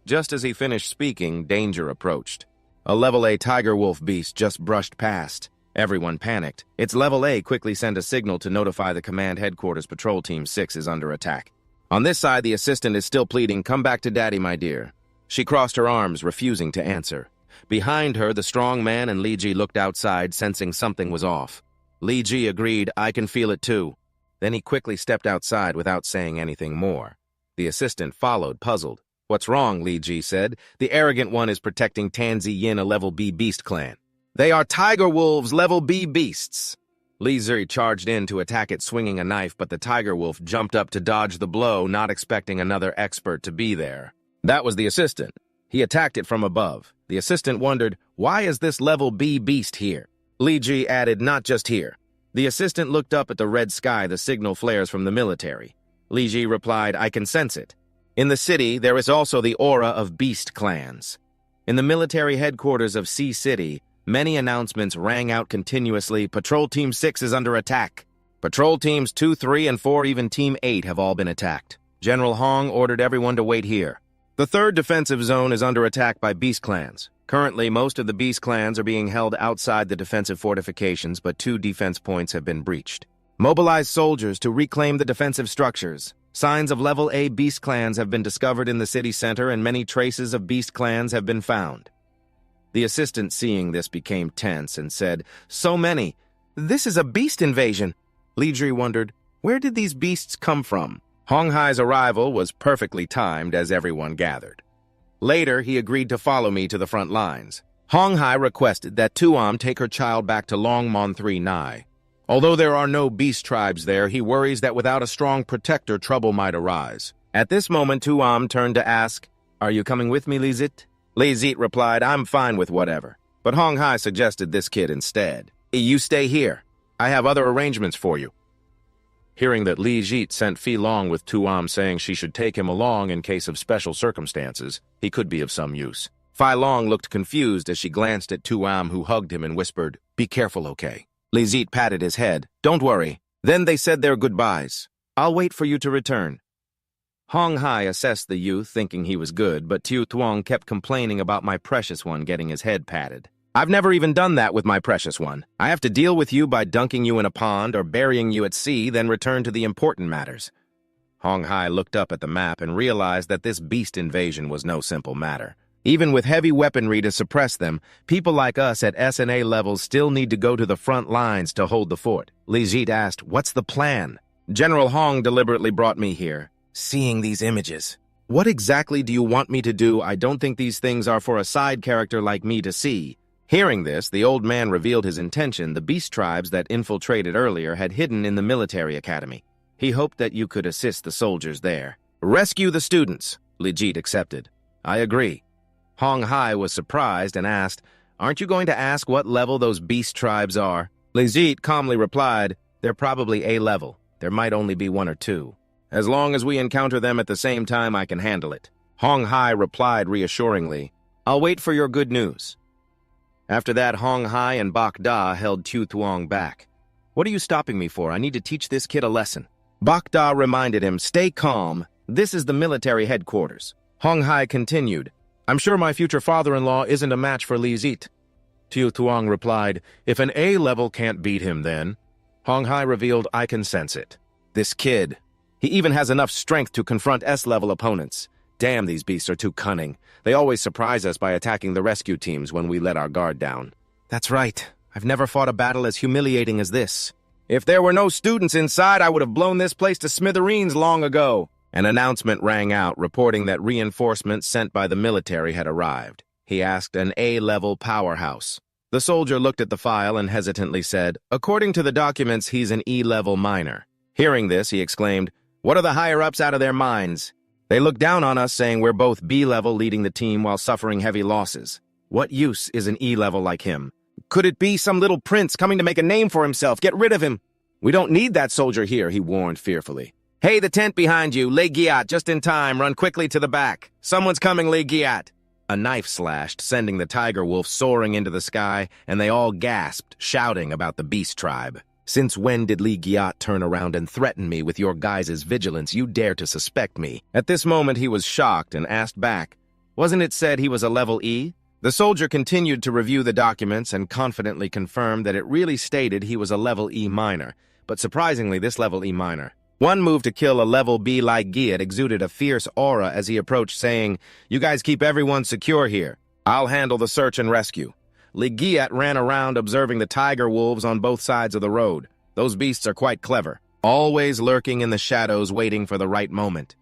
Just as he finished speaking, danger approached. A level A tiger wolf beast just brushed past. Everyone panicked. Its level A quickly sent a signal to notify the command headquarters Patrol Team 6 is under attack. On this side, the assistant is still pleading, "Come back to Daddy, my dear." She crossed her arms, refusing to answer. Behind her, the strong man and Li Ji looked outside, sensing something was off. Li Ji agreed, "I can feel it too." Then he quickly stepped outside without saying anything more. The assistant followed, puzzled. "What's wrong?" Li Ji said. "The arrogant one is protecting Tanzi Yin, a level B beast clan. They are tiger wolves, level B beasts." Li Ji charged in to attack it, swinging a knife, but the tiger wolf jumped up to dodge the blow, not expecting another expert to be there. That was the assistant. He attacked it from above. The assistant wondered, "Why is this level B beast here?" Li Ji added, "Not just here." The assistant looked up at the red sky, the signal flares from the military. Li Ji replied, "I can sense it. In the city, there is also the aura of beast clans." In the military headquarters of Sea City, many announcements rang out continuously. Patrol Team 6 is under attack. Patrol Teams 2, 3, and 4, even Team 8 have all been attacked. General Hong ordered everyone to wait here. The third defensive zone is under attack by beast clans. Currently, most of the beast clans are being held outside the defensive fortifications, but 2 defense points have been breached. Mobilize soldiers to reclaim the defensive structures. Signs of level A beast clans have been discovered in the city center, and many traces of beast clans have been found. The assistant, seeing this, became tense and said, "So many. This is a beast invasion." Li Ji wondered, where did these beasts come from? Hong Hai's arrival was perfectly timed as everyone gathered. Later, he agreed to follow me to the front lines. Hong Hai requested that Tuam take her child back to Longmon 3 Nai. Although there are no beast tribes there, he worries that without a strong protector, trouble might arise. At this moment, Tuam turned to ask, "Are you coming with me, Lizit?" Lizit replied, "I'm fine with whatever." But Hong Hai suggested this kid instead. "You stay here. I have other arrangements for you." Hearing that Li Jit sent Fi Long with Tuam saying she should take him along in case of special circumstances, he could be of some use. Fi Long looked confused as she glanced at Tuam, who hugged him and whispered, "Be careful, okay?" Li Jit patted his head. "Don't worry." Then they said their goodbyes. "I'll wait for you to return." Hong Hai assessed the youth, thinking he was good, but Tiu Tuong kept complaining about my precious one getting his head patted. "I've never even done that with my precious one. I have to deal with you by dunking you in a pond or burying you at sea, then return to the important matters." Hong Hai looked up at the map and realized that this beast invasion was no simple matter. Even with heavy weaponry to suppress them, people like us at S&A levels still need to go to the front lines to hold the fort. Li Jit asked, "What's the plan?" "General Hong deliberately brought me here. Seeing these images. What exactly do you want me to do? I don't think these things are for a side character like me to see." Hearing this, the old man revealed his intention. The beast tribes that infiltrated earlier had hidden in the military academy. He hoped that you could assist the soldiers there. "Rescue the students," Li Jit accepted. "I agree." Hong Hai was surprised and asked, "Aren't you going to ask what level those beast tribes are?" Li Jit calmly replied, "They're probably A level. There might only be one or two. As long as we encounter them at the same time, I can handle it." Hong Hai replied reassuringly, "I'll wait for your good news." After that, Hong Hai and Bak Da held Tu Tuong back. "What are you stopping me for? I need to teach this kid a lesson." Bak Da reminded him, "Stay calm. This is the military headquarters." Hong Hai continued, "I'm sure my future father-in-law isn't a match for Li Jit." Tu Tuong replied, "If an A level can't beat him, then." Hong Hai revealed, "I can sense it. This kid. He even has enough strength to confront S-level opponents. Damn, these beasts are too cunning. They always surprise us by attacking the rescue teams when we let our guard down." "That's right. I've never fought a battle as humiliating as this. If there were no students inside, I would have blown this place to smithereens long ago." An announcement rang out reporting that reinforcements sent by the military had arrived. He asked an A-level powerhouse. The soldier looked at the file and hesitantly said, "According to the documents, he's an E-level minor." Hearing this, he exclaimed, "What are the higher-ups out of their minds? They look down on us, saying we're both B-level leading the team while suffering heavy losses. What use is an E-level like him? Could it be some little prince coming to make a name for himself? Get rid of him." "We don't need that soldier here," he warned fearfully. "Hey, the tent behind you, Le Giat, just in time, run quickly to the back. Someone's coming, Le Giat." A knife slashed, sending the tiger wolf soaring into the sky, and they all gasped, shouting about the beast tribe. "Since when did Li Giat turn around and threaten me with your guys' vigilance? You dare to suspect me?" At this moment, he was shocked and asked back, "Wasn't it said he was a level E?" The soldier continued to review the documents and confidently confirmed that it really stated he was a level E minor, but surprisingly, this level E minor. One move to kill a level B like Giat exuded a fierce aura as he approached, saying, "You guys keep everyone secure here. I'll handle the search and rescue." Li Giat ran around observing the tiger wolves on both sides of the road. Those beasts are quite clever, always lurking in the shadows waiting for the right moment.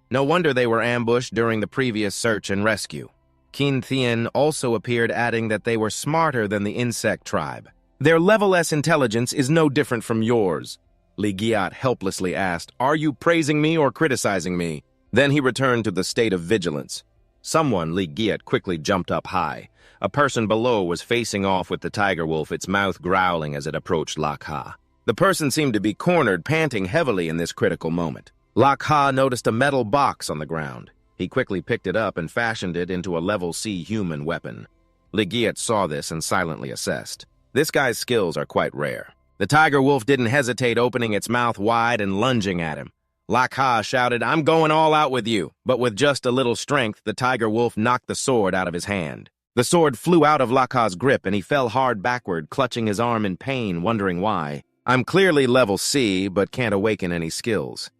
No wonder they were ambushed during the previous search and rescue. Qin Thien also appeared, adding that they were smarter than the insect tribe. "Their level S intelligence is no different from yours." Li Giat helplessly asked, "Are you praising me or criticizing me?" Then he returned to the state of vigilance. Someone, Li Giat, quickly jumped up high. A person below was facing off with the tiger wolf, its mouth growling as it approached Lak Ha. The person seemed to be cornered, panting heavily in this critical moment. Lak Ha noticed a metal box on the ground. He quickly picked it up and fashioned it into a level C human weapon. Li Giat saw this and silently assessed. This guy's skills are quite rare. The tiger wolf didn't hesitate, opening its mouth wide and lunging at him. Lak Ha shouted, "I'm going all out with you." But with just a little strength, the tiger wolf knocked the sword out of his hand. The sword flew out of Lak Ha's grip and he fell hard backward, clutching his arm in pain, wondering why. "I'm clearly level C, but can't awaken any skills."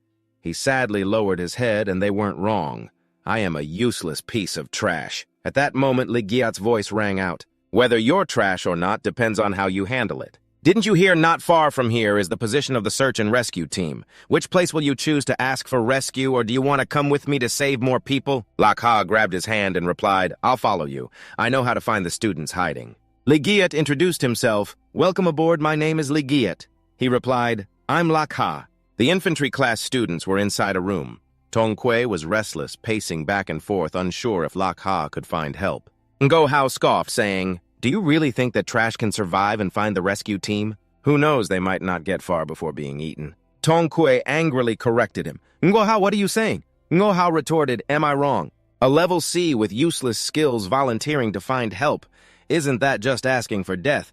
He sadly lowered his head, and they weren't wrong. "I am a useless piece of trash." At that moment, Li Giat's voice rang out. "Whether you're trash or not depends on how you handle it. Didn't you hear not far from here is the position of the search and rescue team? Which place will you choose to ask for rescue, or do you want to come with me to save more people?" Lak Ha grabbed his hand and replied, "I'll follow you. I know how to find the students hiding." Li Giat introduced himself. "Welcome aboard, my name is Li Giat." He replied, "I'm Lak Ha." The infantry class students were inside a room. Tong Kui was restless, pacing back and forth, unsure if Lak Ha could find help. Ngo Hao scoffed, saying, "Do you really think that trash can survive and find the rescue team? Who knows, they might not get far before being eaten." Tong Kui angrily corrected him. Ngo Hao, what are you saying? Ngo Hao retorted, am I wrong? A level C with useless skills volunteering to find help. Isn't that just asking for death?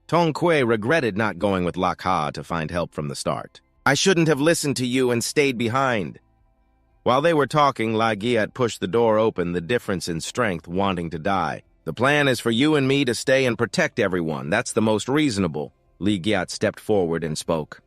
Tong Kui regretted not going with Lak Ha to find help from the start. I shouldn't have listened to you and stayed behind. While they were talking, Lai Giat pushed the door open, the difference in strength, wanting to die. The plan is for you and me to stay and protect everyone. That's the most reasonable. Li Giat stepped forward and spoke.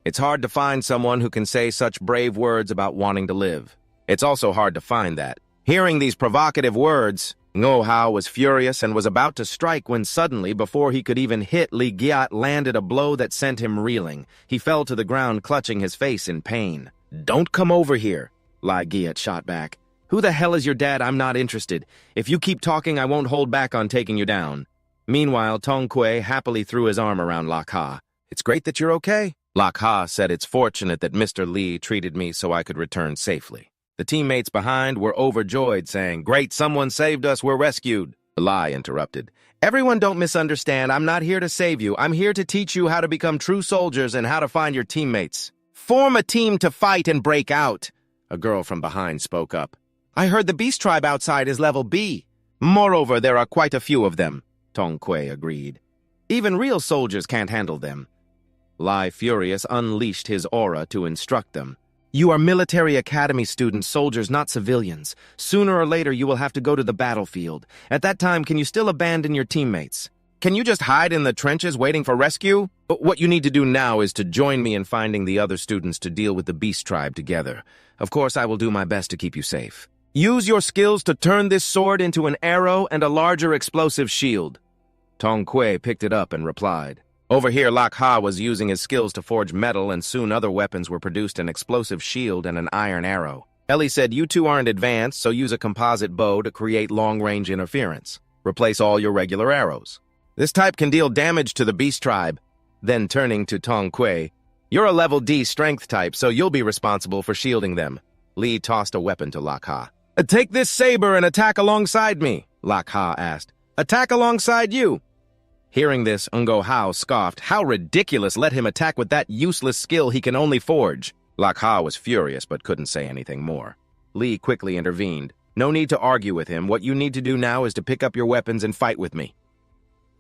It's hard to find someone who can say such brave words about wanting to live. It's also hard to find that. Hearing these provocative words, Ngo Hao was furious and was about to strike when suddenly, before he could even hit, Li Giat landed a blow that sent him reeling. He fell to the ground, clutching his face in pain. Don't come over here, Li Giat shot back. Who the hell is your dad? I'm not interested. If you keep talking, I won't hold back on taking you down. Meanwhile, Tong Kui happily threw his arm around Lak Ha. It's great that you're okay. Lak Ha said it's fortunate that Mr. Li treated me so I could return safely. The teammates behind were overjoyed, saying, Great, someone saved us, we're rescued. Lai interrupted. Everyone don't misunderstand. I'm not here to save you. I'm here to teach you how to become true soldiers and how to find your teammates. Form a team to fight and break out. A girl from behind spoke up. I heard the beast tribe outside is level B. Moreover, there are quite a few of them, Tong Kui agreed. Even real soldiers can't handle them. Lai, furious, unleashed his aura to instruct them. You are military academy students, soldiers, not civilians. Sooner or later, you will have to go to the battlefield. At that time, can you still abandon your teammates? Can you just hide in the trenches waiting for rescue? But what you need to do now is to join me in finding the other students to deal with the beast tribe together. Of course, I will do my best to keep you safe. Use your skills to turn this sword into an arrow and a larger explosive shield. Tong Kui picked it up and replied. Over here, Lak Ha was using his skills to forge metal, and soon other weapons were produced, an explosive shield and an iron arrow. Ellie said, you two aren't advanced, so use a composite bow to create long-range interference. Replace all your regular arrows. This type can deal damage to the beast tribe. Then turning to Tong Kui, you're a level D strength type, so you'll be responsible for shielding them. Li tossed a weapon to Lak Ha. Take this saber and attack alongside me, Lak Ha asked. Attack alongside you. Hearing this, Ngo Hao scoffed. How ridiculous, let him attack with that useless skill he can only forge. Lak Ha was furious but couldn't say anything more. Li quickly intervened. No need to argue with him. What you need to do now is to pick up your weapons and fight with me.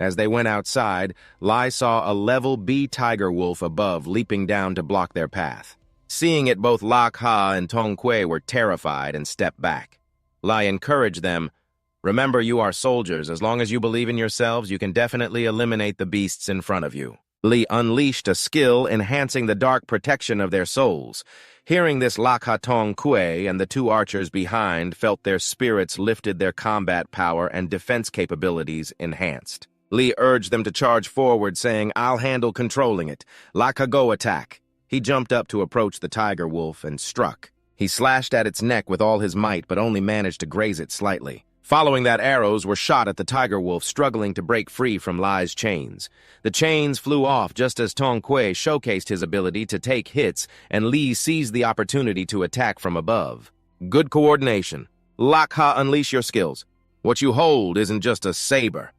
As they went outside, Lai saw a level B tiger wolf above, leaping down to block their path. Seeing it, both Lak Ha and Tong Kui were terrified and stepped back. Lai encouraged them. Remember, you are soldiers. As long as you believe in yourselves, you can definitely eliminate the beasts in front of you. Li unleashed a skill enhancing the dark protection of their souls. Hearing this, Lak Ha, Tong Kui and the two archers behind felt their spirits lifted, their combat power and defense capabilities enhanced. Li urged them to charge forward, saying, I'll handle controlling it. Lak Ha, go attack. He jumped up to approach the tiger wolf and struck. He slashed at its neck with all his might, but only managed to graze it slightly. Following that, arrows were shot at the tiger wolf, struggling to break free from Lai's chains. The chains flew off just as Tong Kui showcased his ability to take hits, and Li seized the opportunity to attack from above. Good coordination. Lak Ha, unleash your skills. What you hold isn't just a saber.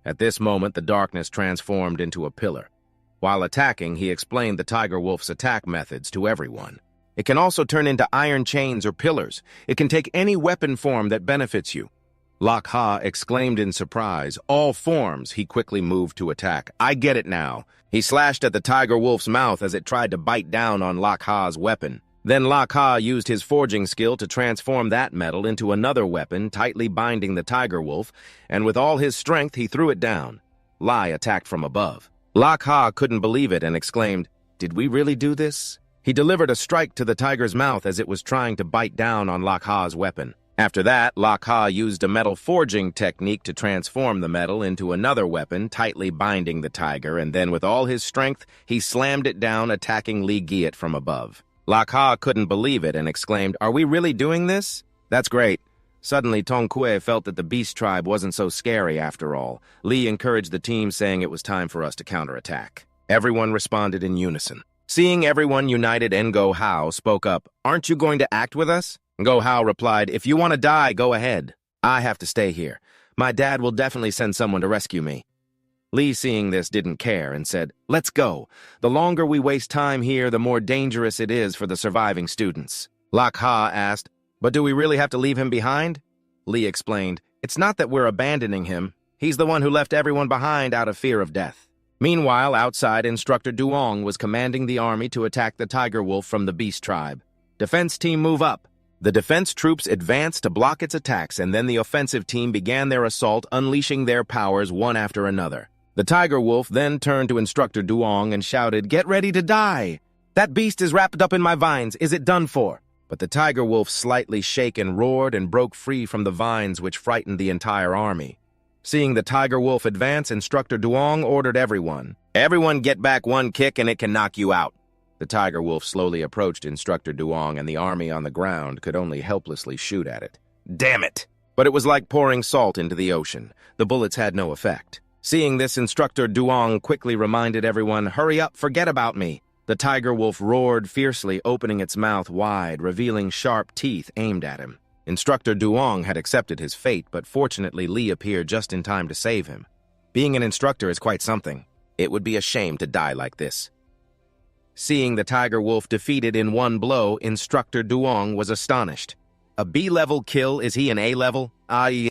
At this moment, the darkness transformed into a pillar. While attacking, he explained the tiger wolf's attack methods to everyone. It can also turn into iron chains or pillars. It can take any weapon form that benefits you. Lak Ha exclaimed in surprise. All forms, he quickly moved to attack. I get it now. He slashed at the tiger wolf's mouth as it tried to bite down on Lak Ha's weapon. Then Lak Ha used his forging skill to transform that metal into another weapon, tightly binding the tiger wolf, and with all his strength he threw it down. Lai attacked from above. Lak Ha couldn't believe it and exclaimed, Did we really do this? He delivered a strike to the tiger's mouth as it was trying to bite down on Lak Ha's weapon. After that, Lak Ha used a metal forging technique to transform the metal into another weapon, tightly binding the tiger, and then with all his strength, he slammed it down, attacking Li Giat from above. Lak Ha couldn't believe it and exclaimed, Are we really doing this? That's great. Suddenly, Tong Kui felt that the beast tribe wasn't so scary after all. Li encouraged the team, saying it was time for us to counterattack. Everyone responded in unison. Seeing everyone united, Ngo Hao spoke up, Aren't you going to act with us? Ngo Hao replied, If you want to die, go ahead. I have to stay here. My dad will definitely send someone to rescue me. Lee, seeing this, didn't care and said, "Let's go. The longer we waste time here, the more dangerous it is for the surviving students." Lak Ha asked, "But do we really have to leave him behind?" Lee explained, "It's not that we're abandoning him. He's the one who left everyone behind out of fear of death." Meanwhile, outside, Instructor Duong was commanding the army to attack the tiger wolf from the beast tribe. "Defense team, move up." The defense troops advanced to block its attacks, and then the offensive team began their assault, unleashing their powers one after another. The tiger wolf then turned to Instructor Duong and shouted, "Get ready to die! That beast is wrapped up in my vines. Is it done for?" But the tiger wolf, slightly shaken, roared and broke free from the vines, which frightened the entire army. Seeing the tiger wolf advance, Instructor Duong ordered everyone, "Everyone get back one kick and it can knock you out." The tiger wolf slowly approached Instructor Duong, and the army on the ground could only helplessly shoot at it. Damn it! But it was like pouring salt into the ocean. The bullets had no effect. Seeing this, Instructor Duong quickly reminded everyone, "Hurry up, forget about me." The tiger wolf roared fiercely, opening its mouth wide, revealing sharp teeth aimed at him. Instructor Duong had accepted his fate, but fortunately Lee appeared just in time to save him. Being an instructor is quite something. It would be a shame to die like this. Seeing the tiger wolf defeated in one blow, Instructor Duong was astonished. "A B-level kill? Is he an A-level?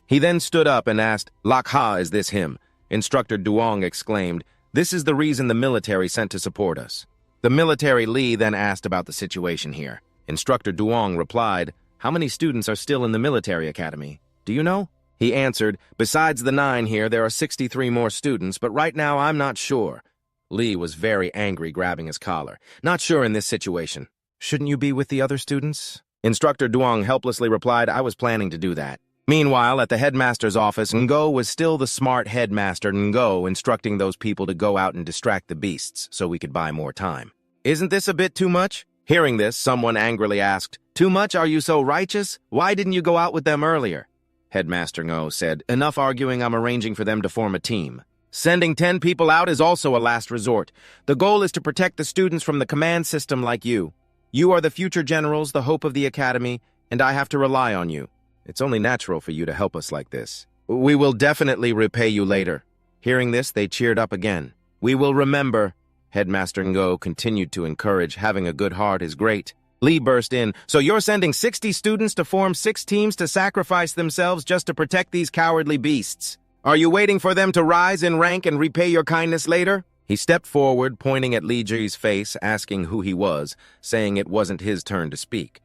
He then stood up and asked, "Lak Ha, is this him?" Instructor Duong exclaimed, "This is the reason the military sent to support us." The military Lee then asked about the situation here. Instructor Duong replied, "How many students are still in the military academy? Do you know?" He answered, "Besides the 9 here, there are 63 more students, but right now I'm not sure." Lee was very angry, grabbing his collar. "Not sure in this situation. Shouldn't you be with the other students?" Instructor Duong helplessly replied, "I was planning to do that." Meanwhile, at the headmaster's office, Ngo was still the smart headmaster, Ngo instructing those people to go out and distract the beasts so we could buy more time. "Isn't this a bit too much?" Hearing this, someone angrily asked, "Too much? Are you so righteous? Why didn't you go out with them earlier?" Headmaster Ngo said, "Enough arguing, I'm arranging for them to form a team. Sending 10 people out is also a last resort. The goal is to protect the students from the command system like you. You are the future generals, the hope of the academy, and I have to rely on you. It's only natural for you to help us like this. We will definitely repay you later." Hearing this, they cheered up again. "We will remember." Headmaster Ngo continued to encourage, "Having a good heart is great." Lee burst in, "So you're sending 60 students to form 6 teams to sacrifice themselves just to protect these cowardly beasts? Are you waiting for them to rise in rank and repay your kindness later?" He stepped forward, pointing at Li Ji's face, asking who he was, saying it wasn't his turn to speak.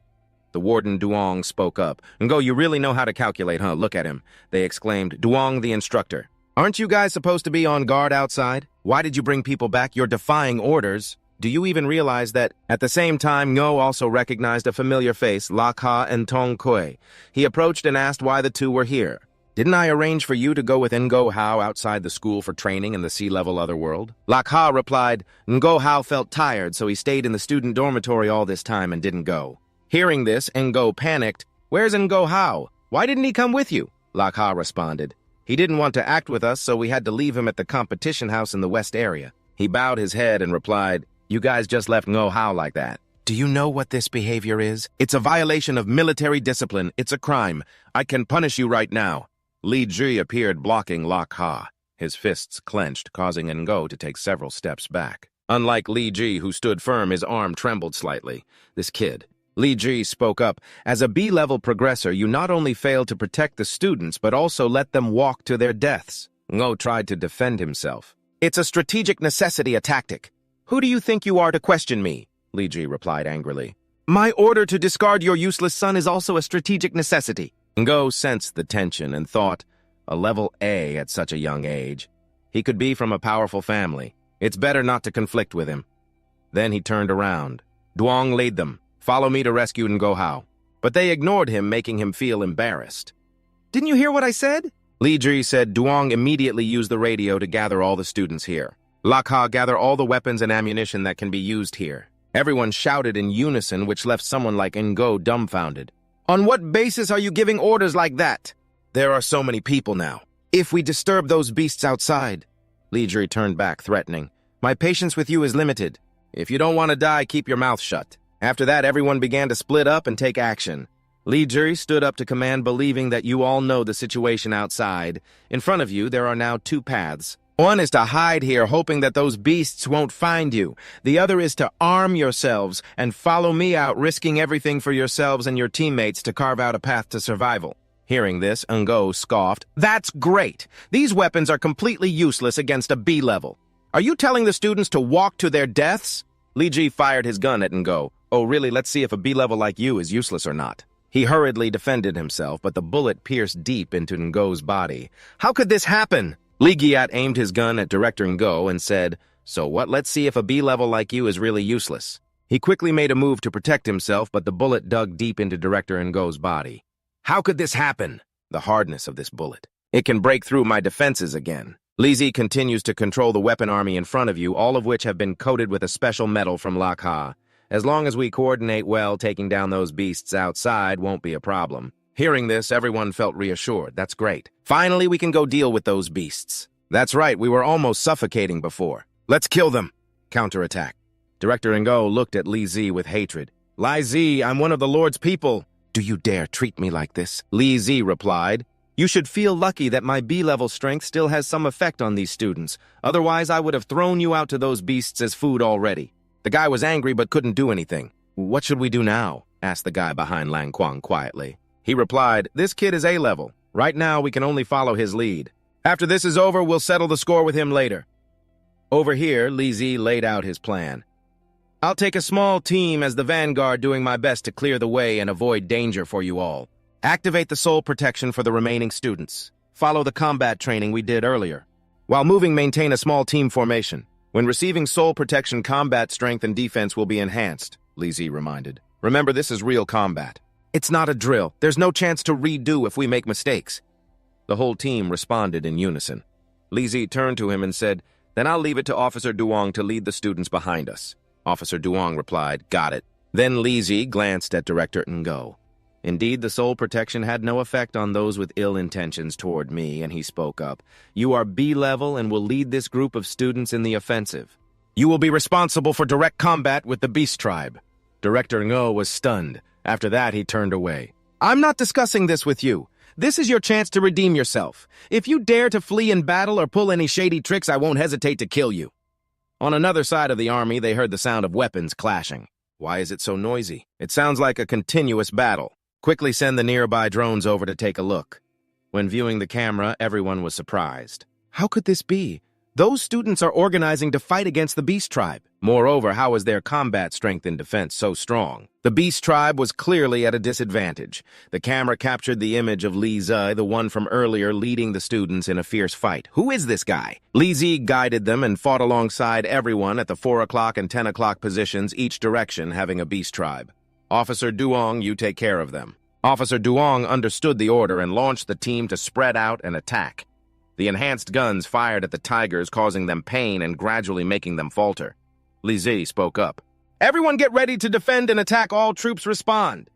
The warden Duong spoke up. "Ngo, you really know how to calculate, huh? Look at him," they exclaimed. "Duong, the instructor. Aren't you guys supposed to be on guard outside? Why did you bring people back? You're defying orders. Do you even realize that?" At the same time, Ngo also recognized a familiar face, Lak Ha and Tong Kui. He approached and asked why the two were here. "Didn't I arrange for you to go with Ngo Hao outside the school for training in the sea-level otherworld?" Lak Ha replied, "Ngo Hao felt tired, so he stayed in the student dormitory all this time and didn't go." Hearing this, Ngo panicked. "Where's Ngo Hao? Why didn't he come with you?" Lak Ha responded, "He didn't want to act with us, so we had to leave him at the competition house in the west area." He bowed his head and replied, "You guys just left Ngo Hao like that. Do you know what this behavior is? It's a violation of military discipline. It's a crime. I can punish you right now." Li Ji appeared, blocking Lak Ha. His fists clenched, causing Ngo to take several steps back. Unlike Li Ji, who stood firm, his arm trembled slightly. This kid. Li Ji spoke up, "As a B-level progressor, you not only failed to protect the students, but also let them walk to their deaths." Ngo tried to defend himself. "It's a strategic necessity, a tactic. Who do you think you are to question me?" Li Ji replied angrily. "My order to discard your useless son is also a strategic necessity." Ngo sensed the tension and thought, a level A at such a young age. He could be from a powerful family. It's better not to conflict with him. Then he turned around. "Duong, lead them. Follow me to rescue Ngo Hao." But they ignored him, making him feel embarrassed. "Didn't you hear what I said?" Li Ji said. Duong immediately used the radio to gather all the students here. "Lak Ha, gather all the weapons and ammunition that can be used here." Everyone shouted in unison, which left someone like Ngo dumbfounded. "On what basis are you giving orders like that?" "There are so many people now. If we disturb those beasts outside..." Li Ji turned back, threatening. "My patience with you is limited. If you don't want to die, keep your mouth shut." After that, everyone began to split up and take action. Li Ji stood up to command, believing that you all know the situation outside. In front of you, there are now 2 paths. One is to hide here, hoping that those beasts won't find you. The other is to arm yourselves and follow me out, risking everything for yourselves and your teammates to carve out a path to survival. Hearing this, Ngo scoffed. That's great! These weapons are completely useless against a B level. Are you telling the students to walk to their deaths? Li Ji fired his gun at Ngo. Oh, really? Let's see if a B level like you is useless or not. He hurriedly defended himself, but the bullet pierced deep into Ngo's body. How could this happen? Li Giat aimed his gun at Director Ngo and said, So what? Let's see if a B level like you is really useless. He quickly made a move to protect himself, but the bullet dug deep into Director Ngo's body. How could this happen? The hardness of this bullet. It can break through my defenses again. Li Zi continues to control the weapon army in front of you, all of which have been coated with a special metal from Lakha. As long as we coordinate well, taking down those beasts outside won't be a problem. Hearing this, everyone felt reassured. That's great. Finally, we can go deal with those beasts. That's right, we were almost suffocating before. Let's kill them. Counterattack. Director Ngo looked at Li Zi with hatred. Li Zi, I'm one of the Lord's people. Do you dare treat me like this? Li Zi replied. You should feel lucky that my B-level strength still has some effect on these students. Otherwise, I would have thrown you out to those beasts as food already. The guy was angry but couldn't do anything. What should we do now? Asked the guy behind Lang Kwang quietly. He replied, This kid is A-level. Right now, we can only follow his lead. After this is over, we'll settle the score with him later. Over here, Li Zi laid out his plan. I'll take a small team as the vanguard, doing my best to clear the way and avoid danger for you all. Activate the soul protection for the remaining students. Follow the combat training we did earlier. While moving, maintain a small team formation. When receiving soul protection, combat strength and defense will be enhanced, Li Zi reminded. Remember, this is real combat. It's not a drill. There's no chance to redo if we make mistakes. The whole team responded in unison. Li Zi turned to him and said, Then I'll leave it to Officer Duong to lead the students behind us. Officer Duong replied, Got it. Then Li Zi glanced at Director Ngo. Indeed, the soul protection had no effect on those with ill intentions toward me, and he spoke up. You are B-level and will lead this group of students in the offensive. You will be responsible for direct combat with the Beast Tribe. Director Ngo was stunned. After that, he turned away. I'm not discussing this with you. This is your chance to redeem yourself. If you dare to flee in battle or pull any shady tricks, I won't hesitate to kill you. On another side of the army, they heard the sound of weapons clashing. Why is it so noisy? It sounds like a continuous battle. Quickly send the nearby drones over to take a look. When viewing the camera, everyone was surprised. How could this be? Those students are organizing to fight against the Beast Tribe. Moreover, how is their combat strength and defense so strong? The Beast Tribe was clearly at a disadvantage. The camera captured the image of Li Zi, the one from earlier, leading the students in a fierce fight. Who is this guy? Li Zi guided them and fought alongside everyone at the 4 o'clock and 10 o'clock positions, each direction having a Beast Tribe. Officer Duong, you take care of them. Officer Duong understood the order and launched the team to spread out and attack. The enhanced guns fired at the tigers, causing them pain and gradually making them falter. Li Zi spoke up. Everyone get ready to defend and attack. All troops respond.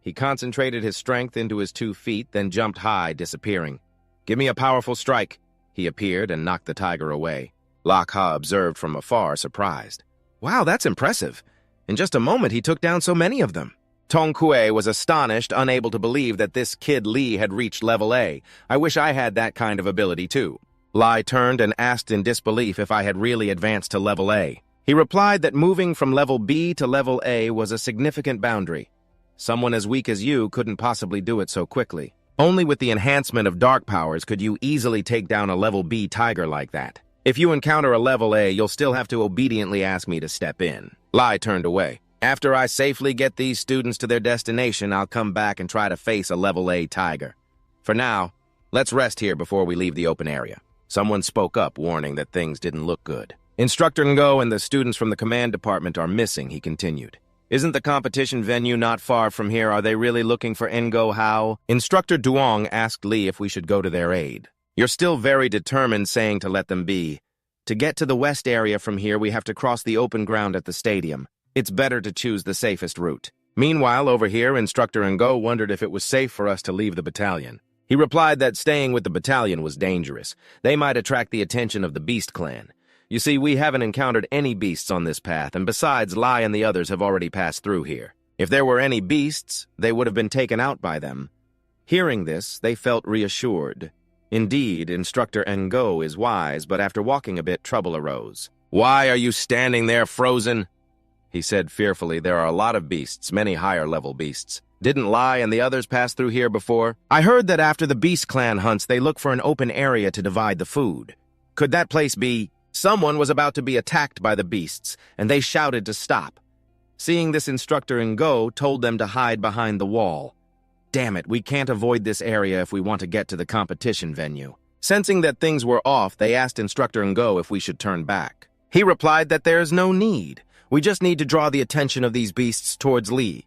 He concentrated his strength into his 2 feet, then jumped high, disappearing. Give me a powerful strike. He appeared and knocked the tiger away. Lakha observed from afar, surprised. Wow, that's impressive. In just a moment, he took down so many of them. Tong Kue was astonished, unable to believe that this kid Li had reached level A. I wish I had that kind of ability, too. Lai turned and asked in disbelief if I had really advanced to level A. He replied that moving from level B to level A was a significant boundary. Someone as weak as you couldn't possibly do it so quickly. Only with the enhancement of dark powers could you easily take down a level B tiger like that. If you encounter a level A, you'll still have to obediently ask me to step in. Lai turned away. After I safely get these students to their destination, I'll come back and try to face a level A tiger. For now, let's rest here before we leave the open area. Someone spoke up, warning that things didn't look good. Instructor Ngo and the students from the command department are missing, he continued. Isn't the competition venue not far from here? Are they really looking for Ngo Hao? Instructor Duong asked Li if we should go to their aid. You're still very determined, saying to let them be. To get to the west area from here, we have to cross the open ground at the stadium. It's better to choose the safest route. Meanwhile, over here, Instructor Ngo wondered if it was safe for us to leave the battalion. He replied that staying with the battalion was dangerous. They might attract the attention of the Beast Clan. You see, we haven't encountered any beasts on this path, and besides, Lai and the others have already passed through here. If there were any beasts, they would have been taken out by them. Hearing this, they felt reassured. Indeed, Instructor Ngo is wise, but after walking a bit, trouble arose. "Why are you standing there frozen?" he said fearfully. "There are a lot of beasts, many higher-level beasts. Didn't Lai and the others pass through here before? I heard that after the Beast Clan hunts, they look for an open area to divide the food. Could that place be—" Someone was about to be attacked by the beasts, and they shouted to stop. Seeing this, Instructor Ngo told them to hide behind the wall. Damn it, we can't avoid this area if we want to get to the competition venue. Sensing that things were off, they asked Instructor Ngo if we should turn back. He replied that there is no need. We just need to draw the attention of these beasts towards Lee.